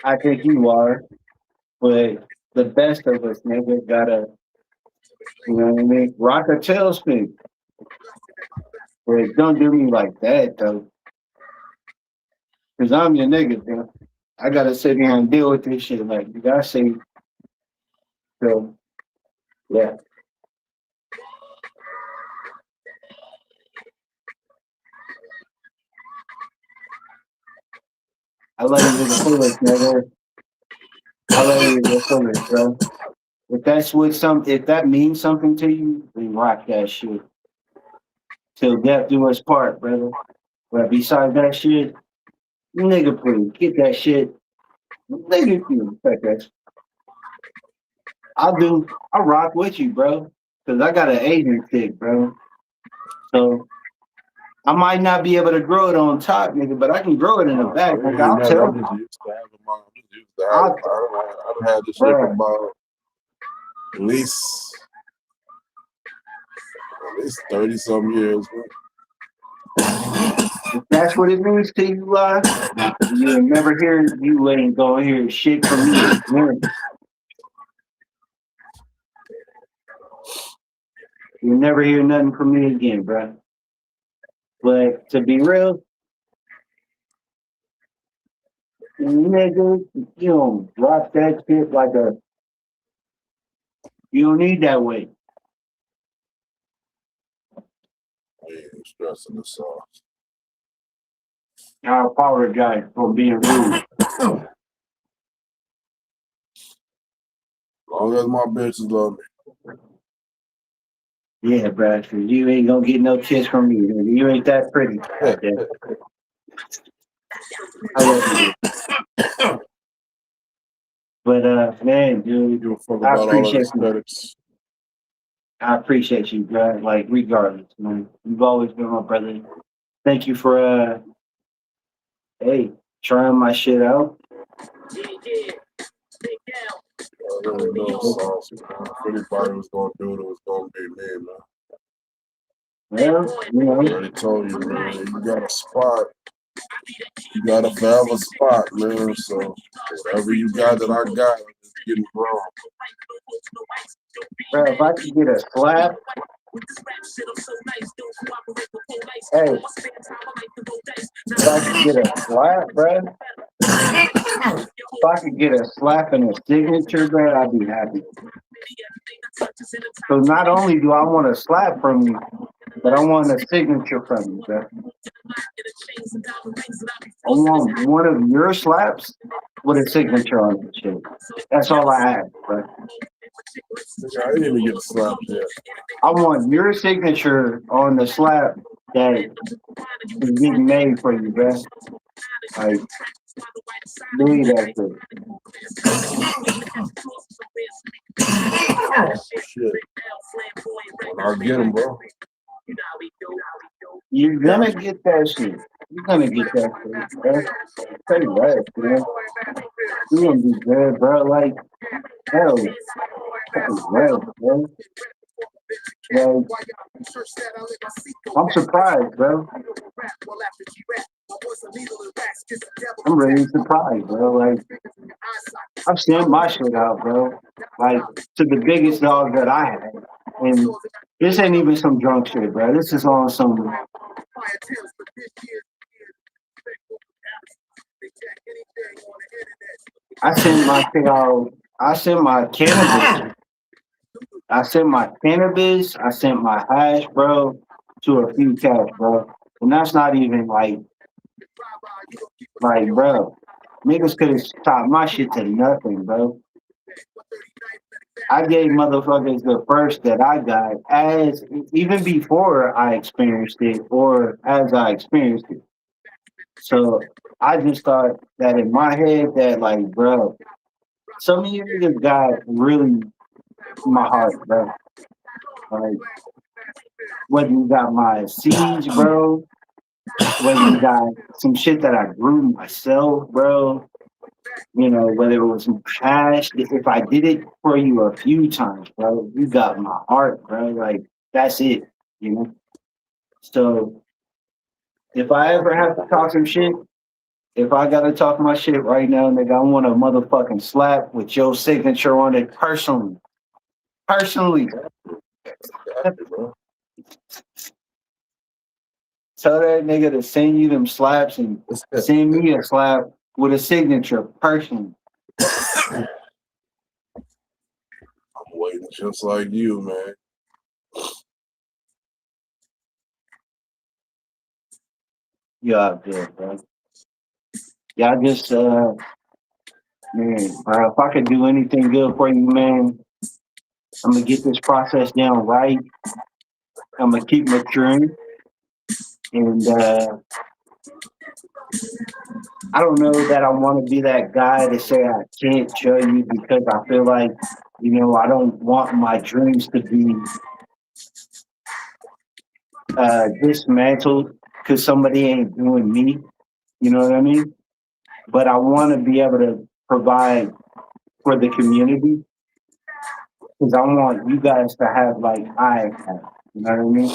I think you are, but the best of us, nigga, gotta, you know what I mean? Rock a tailspin. But don't do me like that, though. Because I'm your nigga, bro. I gotta sit here and deal with this shit. Like, you gotta say, so, yeah. I love you to the fullest, nigga. I love you to the fullest, bro. If that means something to you, then rock that shit. Till death do us part, brother. But besides that shit, nigga, please get that shit. Nigga, please respect that. I rock with you, bro. Cause I got an Asian stick, bro. So I might not be able to grow it on top, nigga, but I can grow it in the back. I Like, ain't I'll nothing. tell. I'm just used used to have it. I've had this shit for about at least 30-some years, bro. If that's what it means to you, you ain't never hear, you ain't gonna hear shit from me again. You'll never hear nothing from me again, bro. But to be real, nigga, you don't drop that shit like a, you don't need that weight. Yeah, stressing the sauce. I apologize for being rude. As long as my bitches love me. Yeah, bro, cause you ain't gonna get no kiss from me. Nigga. You ain't that pretty. I love you. But man, dude, I appreciate you, bro. Like regardless, man. You've always been my brother. Thank you for hey, trying my shit out. I really know sauce, man. If anybody was gonna do it, it was gonna be me, man. Well, you know. I already told you, man. You got a spot. You got a forever spot, man. So whatever you got that I got, I'm just getting wrong. Bro, if I could get a slap, hey, if I could get a slap, bro. If I could get a slap and a signature, bro, I'd be happy. So not only do I want a slap from you, but I want a signature from you, bro. I want one of your slaps with a signature on it, shit. That's all I ask, bro. I didn't even get a slap yet. I want your signature on the slap that is getting made for you, bro. Like, believe that shit. I'll get him, bro. You're gonna get that shit. You're gonna get that shit, bro. Say less, man. You're gonna be good, bro. Like, hell, say less, bro. Like, I'm surprised, bro. I'm really surprised, bro. Like, I've sent my shit out, bro. Like, to the biggest dog that I had. And this ain't even some drunk shit, bro. This is on some. I sent my shit out. I sent my cannabis. I sent my cannabis. I sent my hash, bro, to a few cats, bro. And that's not even like, bro, niggas could have stopped my shit to nothing, bro. I gave motherfuckers the first that I got as even before I experienced it or as I experienced it. So I just thought that in my head that like, bro, some of you niggas got really my heart, bro. Like, whether you got my seeds, bro, whether you got some shit that I grew myself, bro, you know, whether it was some cash, if I did it for you a few times, bro, you got my heart, bro. Like, that's it, you know? So, if I ever have to talk some shit, if I gotta talk my shit right now, nigga, I want a motherfucking slap with your signature on it personally. Personally. Tell that nigga to send you them slaps and send me a slap with a signature personally. I'm waiting just like you, man. Y'all good, bro. Y'all just man, bro, if I could do anything good for you, man, I'm gonna get this process down right. I'm gonna keep maturing. And I don't know that I want to be that guy to say I can't show you because I feel like, you know, I don't want my dreams to be dismantled because somebody ain't doing me. You know what I mean? But I want to be able to provide for the community because I want you guys to have like I have. You know what I mean?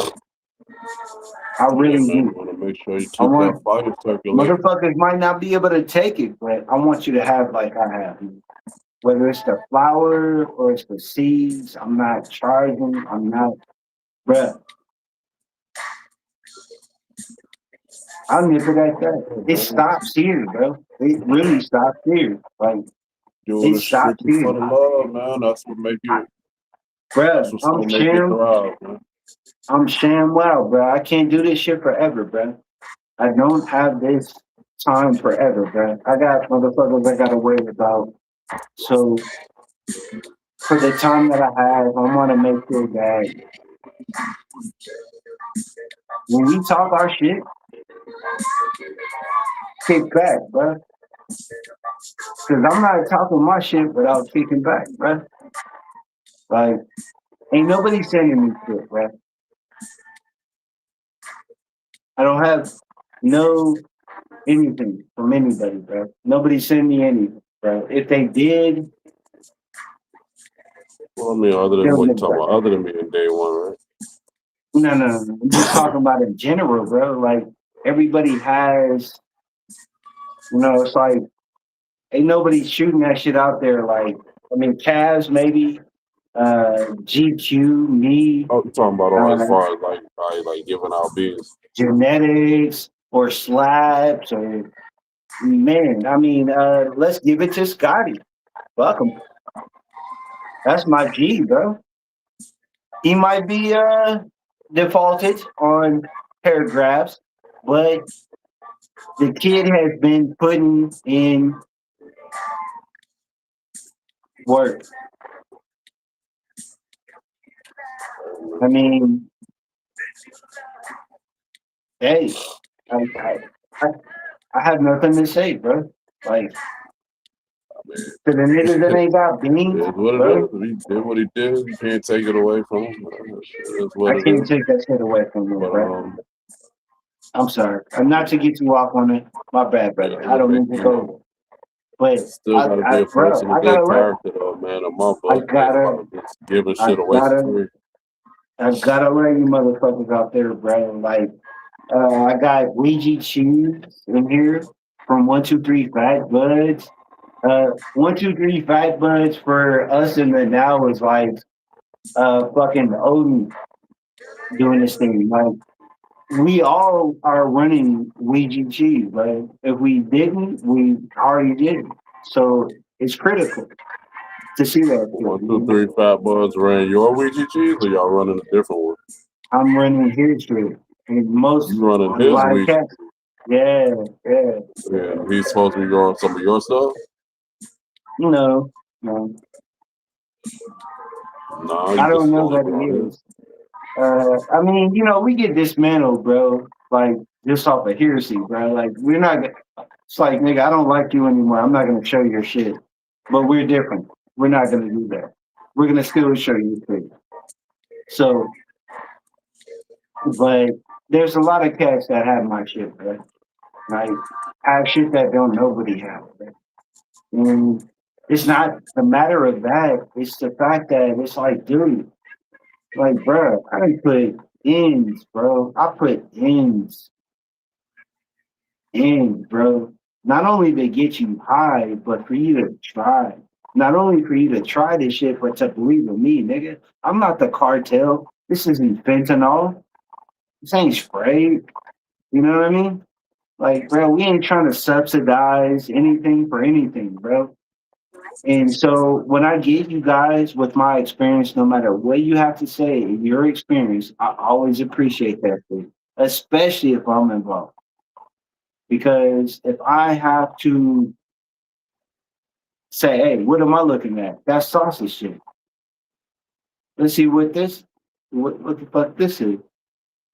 I really do. Want to make sure you I keep want that fire circulating. motherfuckers might not be able to take it, but I want you to have like I have. Whether it's the flower or it's the seeds, I'm not charging. I'm not, bruh. I'll nip it at that. It stops here, bro. It really stops here. Like Doing it it stops strictly for here, the love, man. That's what make you. That's bruh. what's gonna make you thrive, man. I'm sham wow, bro. I can't do this shit forever, bro. I don't have this time forever, bro. I got motherfuckers I gotta worry about. So for the time that I have, I want to make sure that when we talk our shit, kick back, bro. Because I'm not talking my shit without kicking back, bro. Like, ain't nobody sending me shit, bro. I don't have no anything from anybody, bro. Nobody sent me anything, bro. If they did, Well, I mean, other than they'll what you get talking back. about, other than me in day one, right? No. I'm just talking about in general, bro. Like, everybody has, it's like, ain't nobody shooting that shit out there. Like, I mean, Cavs maybe, GQ, me, Oh, you talking about as far as like giving out beats. genetics or slabs or man. I mean, let's give it to Scotty. Fuck him. That's my G, bro. He might be defaulted on paragraphs, but the kid has been putting in work. I mean, hey, I, I, I have nothing to say, bro. Like, to the niggas that ain't got beans, It is what bro, it is. He did what he did. You can't take it away from him. It is what I it can't is. take that shit away from you, But bro. I'm sorry. Not to get you off on it. My bad, brother. I don't mean to go. But still gotta be a bro, person of I good gotta let. character though, man. A I motherfucker ain't gotta. about just giving I shit away for gotta. free. I gotta let you motherfuckers out there, bro. Like, I got Ouija cheese in here from 123 Fat Buds. 123 Fat Buds for us in the now is like fucking Odin doing this thing. Like we all are running Ouija cheese, right? If we didn't, we already did. So it's critical to see that. 1, 2, 3 Fat Buds ran your Ouija cheese, or y'all running a different one? I'm running history. And most You running a his lot of Ouija? cats. Yeah. Yeah, he's supposed to be growing some of your stuff. No. No, I you just don't know only that growing it his. is. I mean, we get dismantled, bro. Like just off of hearsay, bro. Like we're not. It's like, nigga, I don't like you anymore. I'm not gonna show your shit. But we're different. We're not gonna do that. We're gonna still show you things. So, but there's a lot of cats that have my shit, bro. Like have shit that don't nobody have, bro. And it's not the matter of that. It's the fact that it's like, dude, like, bro, I done put ends, bro. I put ends in, bro. Not only to get you high, but for you to try. Not only for you to try this shit, but to believe in me, nigga. I'm not the cartel. This isn't fentanyl. This ain't spray. You know what I mean? Like, bro, we ain't trying to subsidize anything for anything, bro. And so when I give you guys with my experience, no matter what you have to say, your experience, I always appreciate that thing, especially if I'm involved. Because if I have to say, hey, what am I looking at? That's sausage shit. Let's see what the fuck this is.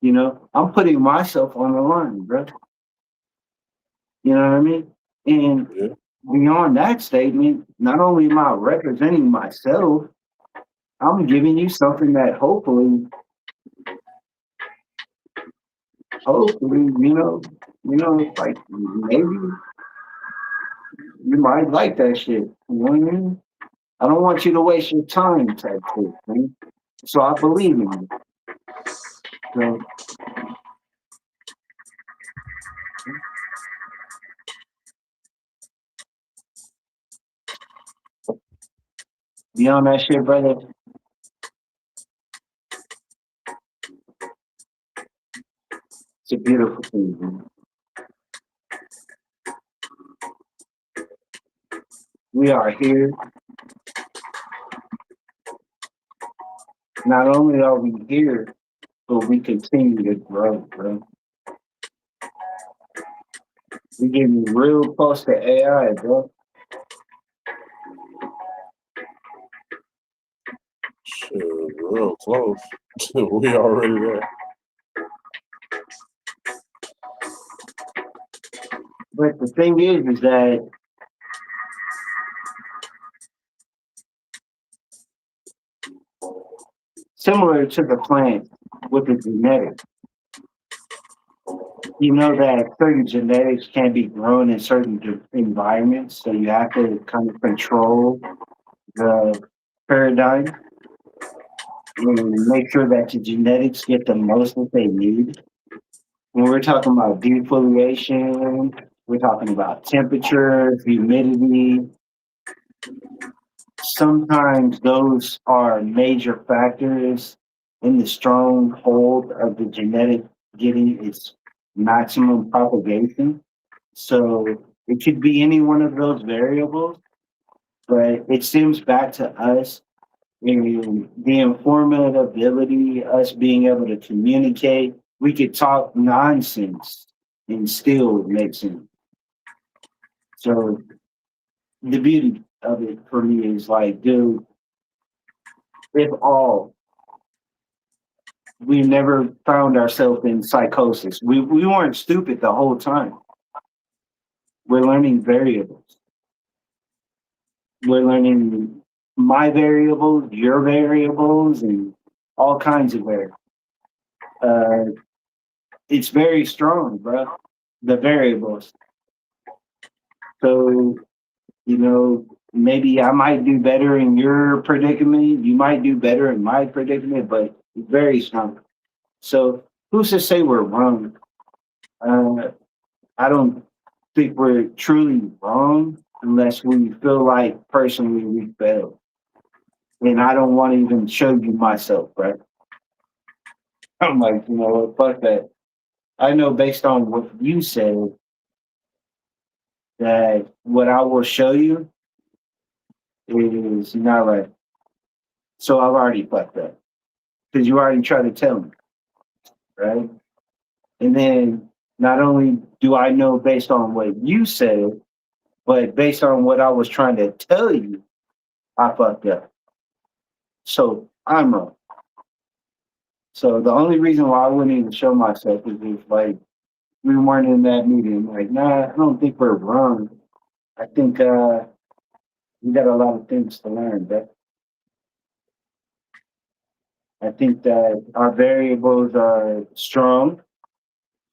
I'm putting myself on the line, bro. You know what I mean? And beyond that statement, not only am I representing myself, I'm giving you something that hopefully, like maybe You might like that shit. You know what I mean? I don't want you to waste your time type shit, man. So I believe in you. So be on that shit, brother. It's a beautiful thing, man. We are here. Not only are we here, but we continue to grow, bro. We getting real close to AI, bro. Shit, real close. We already there. But the thing is that similar to the plant with the genetics, you know that certain genetics can be grown in certain environments, so you have to kind of control the paradigm and make sure that the genetics get the most that they need. When we're talking about defoliation, we're talking about temperature, humidity. Sometimes those are major factors in the stronghold of the genetic getting its maximum propagation. So it could be any one of those variables, but it stems back to us and the informative ability, us being able to communicate. We could talk nonsense and still make sense. So the beauty of it for me is like, dude, if all we never found ourselves in psychosis. We weren't stupid the whole time. We're learning variables. We're learning my variables, your variables, and all kinds of variables. It's very strong, bro. The variables. So, you know, maybe I might do better in your predicament. You might do better in my predicament, but it's very strong. So who's to say we're wrong? I don't think we're truly wrong unless we feel like personally we failed. And I don't want to even show you myself, right? I'm like, you know what, fuck that. I know based on what you said that what I will show you is not right. So I've already fucked up. Because you already tried to tell me, right? And then not only do I know based on what you said, but based on what I was trying to tell you, I fucked up. So I'm wrong. So the only reason why I wouldn't even show myself is if like we weren't in that meeting. Like, nah, I don't think we're wrong. I think we got a lot of things to learn, but I think that our variables are strong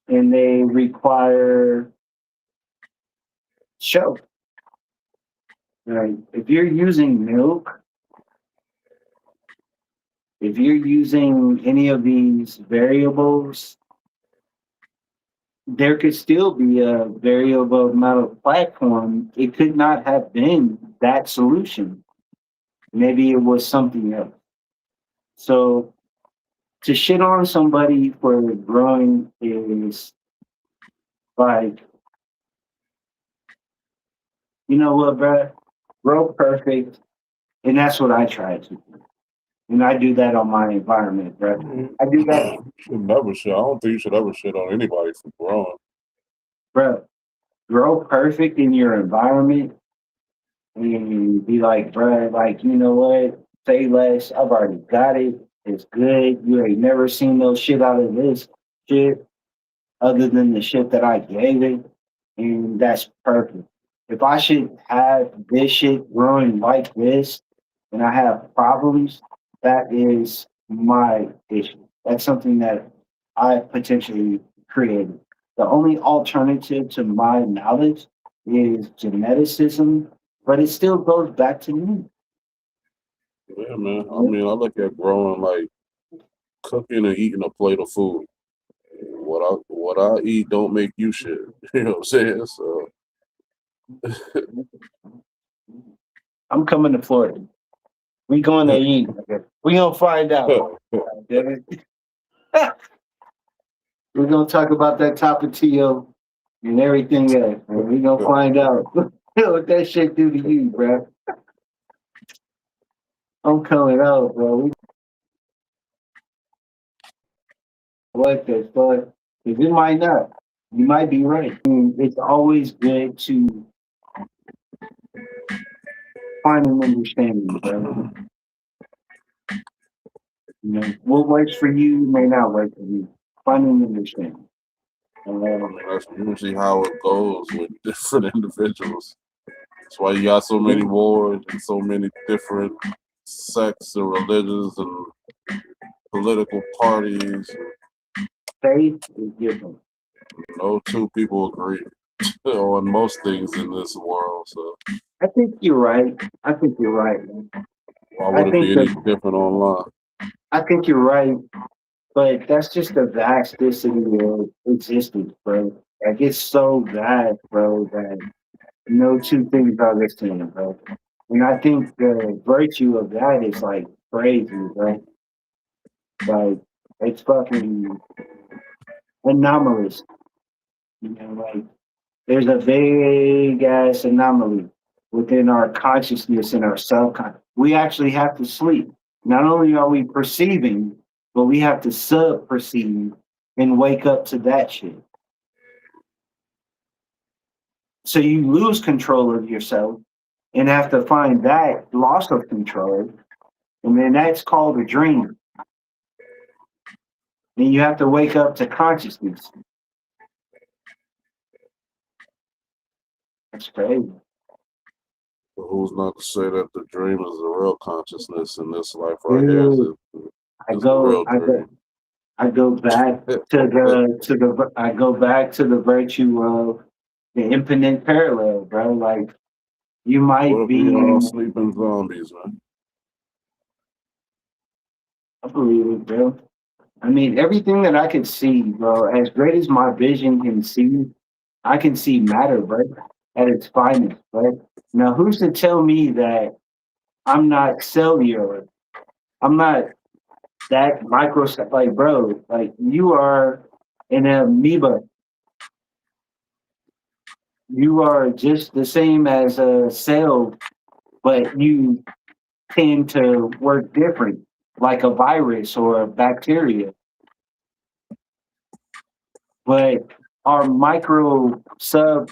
and they require show. Right? If you're using milk, if you're using any of these variables, there could still be a variable amount of platform. It could not have been that solution. Maybe it was something else. So to shit on somebody for growing is like, you know what, bro? Grow perfect. And that's what I try to do. And I do that on my environment, bro. I do that. You should never shit. I don't think you should ever shit on anybody for growing. Bro, grow perfect in your environment and be like, bro, like, you know what? Say less. I've already got it. It's good. You ain't never seen no shit out of this shit other than the shit that I gave it. And that's perfect. If I should have this shit growing like this and I have problems, that is my issue. That's something that I potentially created. The only alternative to my knowledge is geneticism, but it still goes back to me. Yeah, man. I mean, I look at growing like cooking and eating a plate of food. What I eat don't make you shit. You know what I'm saying? So I'm coming to Florida. We going to eat. We gonna find out. We're gonna talk about that Tapatio and everything else. Man. We gonna find out what that shit do to you, bro. I'm coming out, bro. What the fuck? Because it might not. You might be right. I mean, it's always good to find an understanding, bro. You know, what works for you may not work for you. Find an understanding. that's usually how it goes with different individuals. That's why you got so many wars and so many different sects and religions and political parties. Faith is different. No two people agree on most things in this world. So I think you're right. I think you're right. why would it be any different online? I think you're right, but that's just the vastity of existence, bro. Like it's so vast, bro, that no two things are the same, bro. And I think the virtue of that is like crazy, bro. Like it's fucking anomalous. You know, like there's a big ass anomaly within our consciousness and our subconscious. We actually have to sleep. Not only are we perceiving, but we have to sub perceive and wake up to that shit. So you lose control of yourself and have to find that loss of control. And then that's called a dream. And you have to wake up to consciousness. That's crazy. But who's not to say that the dream is a real consciousness in this life right here? I go back to the virtue of the infinite parallel, bro. Like you might be all sleeping zombies, man. I believe it, bro. I mean, everything that I can see, bro, as great as my vision can see, I can see matter, bro, at its finest, right? Now, who's to tell me that I'm not cellular? I'm not that microscopic, like, bro, like you are an amoeba. You are just the same as a cell, but you tend to work different, like a virus or a bacteria. But our micro sub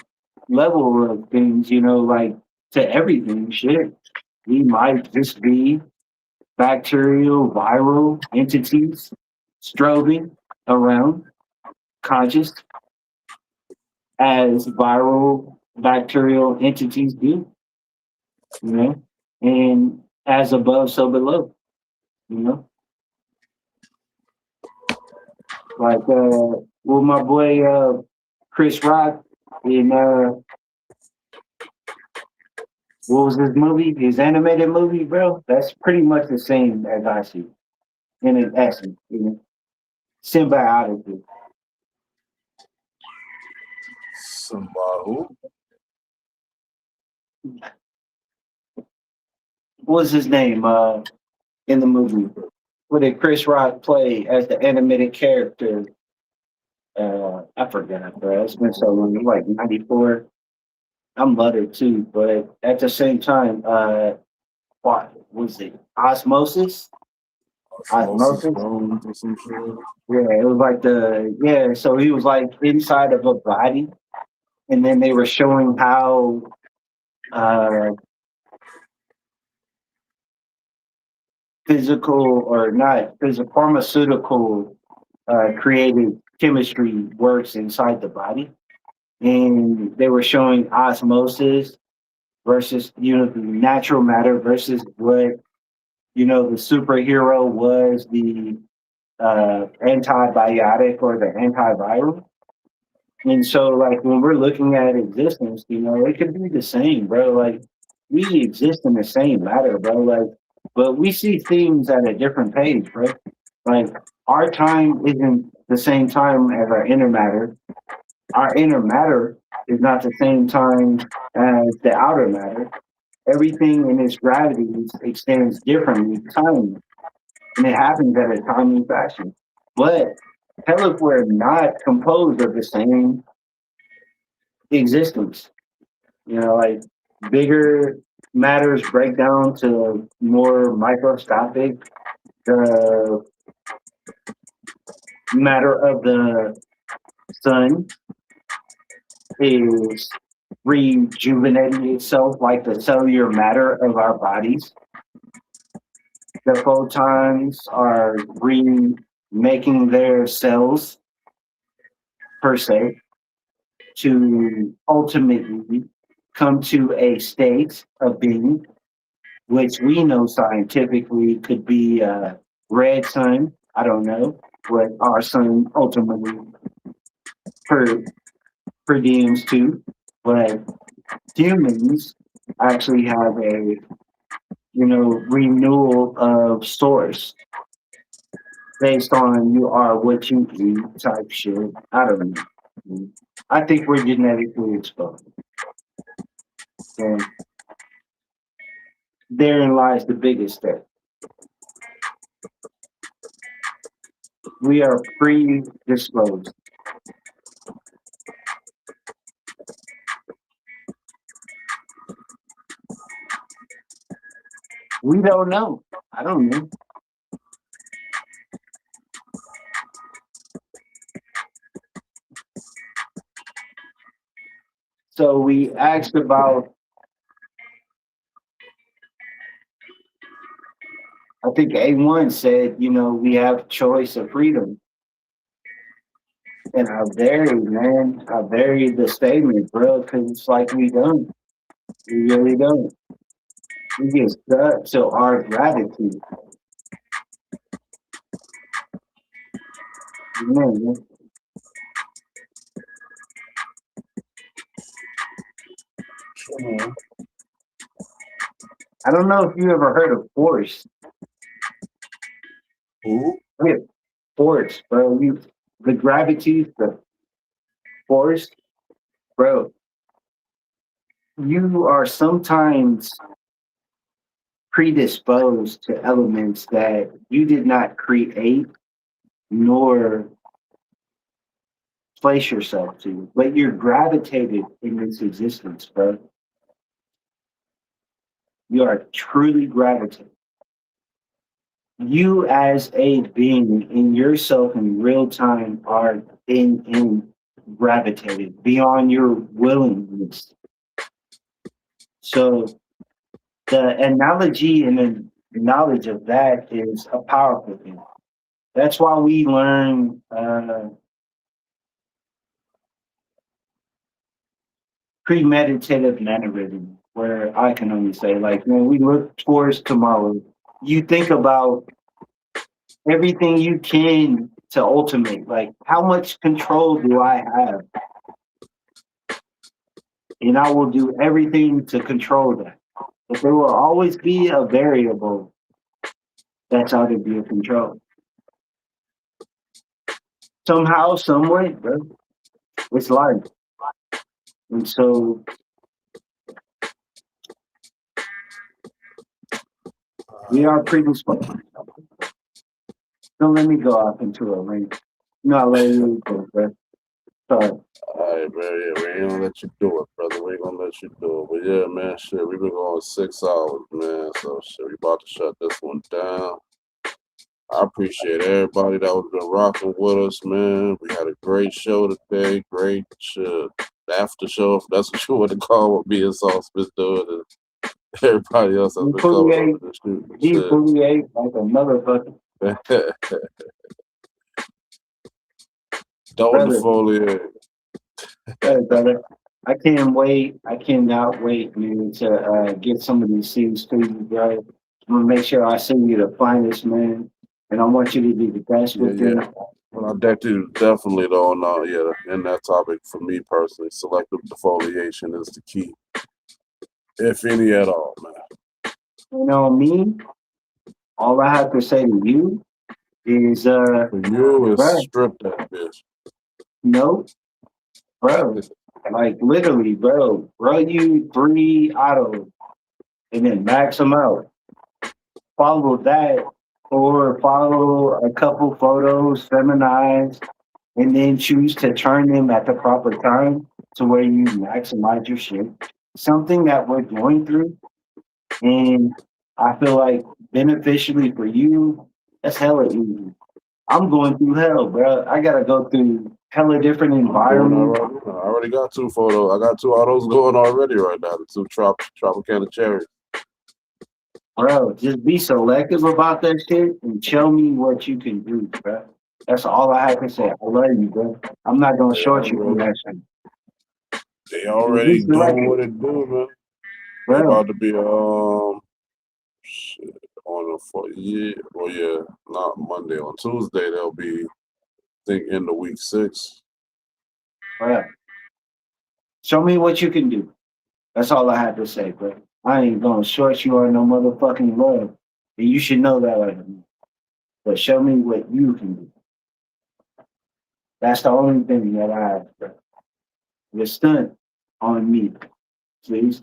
level of things, you know, like to everything, shit, we might just be bacterial, viral entities strobing around conscious as viral bacterial entities do, you know, and as above, so below, you know. Like well my boy Chris Rock in what was his movie? His animated movie, bro? That's pretty much the same as I see in its essence, you know. Symbiotically. Somebody. What was his name in the movie? What did Chris Rock play as the animated character? I forgot, bro. It's been so long. Like 94. I'm mother too, but at the same time, what was it? Osmosis? Osmosis? Or some shit. Yeah, it was like so he was like inside of a body, and then they were showing how physical or not physical pharmaceutical created chemistry works inside the body. And they were showing osmosis versus, you know, the natural matter versus what, you know, the superhero was the antibiotic or the antiviral. And so, like, when we're looking at existence, you know, it could be the same, bro. Like, we exist in the same matter, bro. Like, but we see things at a different pace, bro. Like, our time isn't the same time as our inner matter. Our inner matter is not the same time as the outer matter. Everything in its gravity extends differently, timely, and it happens at a timely fashion. But hell, if we're not composed of the same existence. You know, like bigger matters break down to more microscopic. The matter of the sun is rejuvenating itself like the cellular matter of our bodies. The photons are remaking their cells per se to ultimately come to a state of being, which we know scientifically could be a red sun. I don't know what our sun ultimately per predeems to, but humans actually have a renewal of source based on you are what you eat type shit. I don't know. I think we're genetically exposed. And therein lies the biggest step. We are predisposed. We don't know. I don't know. So we asked about, I think A1 said, we have choice of freedom. And I varied the statement, bro, because it's like we don't. We really don't. We get stuck to our gratitude. Man. I don't know if you ever heard of force. Who? Yeah, force, bro. The gravity, the force, bro. You are sometimes predisposed to elements that you did not create nor place yourself to, but you're gravitated in its existence, bro. You are truly gravitated. You as a being in yourself in real time are in gravitated beyond your willingness. So the analogy and the knowledge of that is a powerful thing. That's why we learn premeditative mannerism, where I can only say, like, when we look towards tomorrow, you think about everything you can to ultimate, like, how much control do I have? And I will do everything to control that. But there will always be a variable that's out of your control. Somehow, some way, bro. It's life. And so we are predisposed. Don't let me go off into a ring. No, I'll let you go, bro. Sorry. All right, man. Yeah, we ain't gonna let you do it, brother. We ain't gonna let you do it. But yeah, man, shit, we've been going 6 hours, man. So shit, we about to shut this one down. I appreciate everybody that was been rocking with us, man. We had a great show today. Great shit. After show, if that's what you want to call what me and Sauce been doing. And everybody else has been coming up and shooting. He fully ate like a motherfucker. Don't defoliate. Hey, brother. I can't wait. I cannot wait, man, to get some of these scenes to you, bro. I'm gonna make sure I send you the finest, man. And I want you to be the best with them. Well, I definitely don't know. Yeah, in that topic, for me personally, selective defoliation is the key, if any at all, man. You know me, all I have to say to you is, For you is bro, strip that bitch. no, bro, like literally, bro, you 3 autos and then max them out. Follow that or follow a couple photos, feminize, and then choose to turn them at the proper time to where you maximize your shit. Something that we're going through, and I feel like beneficially for you, that's hella easy. I'm going through hell, bro. I gotta go through hella different I'm doing environments. I already got 2 photos. I got 2 autos going already right now. The 2 Tropicana cherries. Bro, just be selective about that shit and show me what you can do, bro. That's all I have to say. I love you, bro. I'm not gonna short you from that shit. They Just be already doing what selective, it do, man. They bro. about to be shit, on not Monday. On Tuesday they'll be, I think, in the week 6. Bro, show me what you can do. That's all I have to say, bro. I ain't gonna short you on no motherfucking love. And you should know that right now. But show me what you can do. That's the only thing that I have, bro. You're stunned on me, please.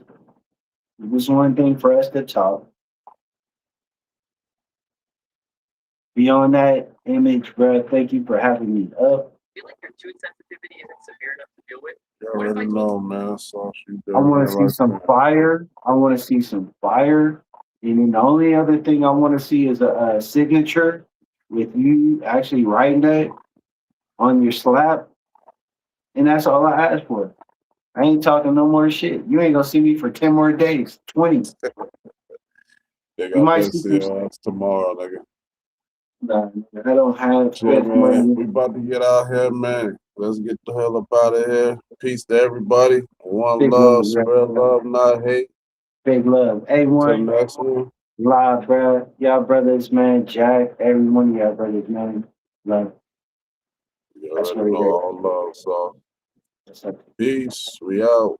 This one thing for us to talk. Beyond that image, bro, thank you for having me up. Feel like your tooth sensitivity isn't severe enough to deal with? You already know, man. So you I doing want that to see right some there. fire. I want to see some fire. And then the only other thing I want to see is a signature with you actually writing that on your slab. And that's all I ask for. I ain't talking no more shit. You ain't gonna see me for 10 more days, 20. They You got might that see some. CLS tomorrow, nigga. Nah, I don't have Shit, stress man. money. We about to get out here, man. Let's get the hell up out of here. Peace to everybody. One Big love, love, bro. spread love, not hate. Big love. Till A1, next one. live, bro. Y'all brothers, man. Jack, every one of y'all brothers, man. Love. You That's already what it know is. all love, so That's up. peace. We out.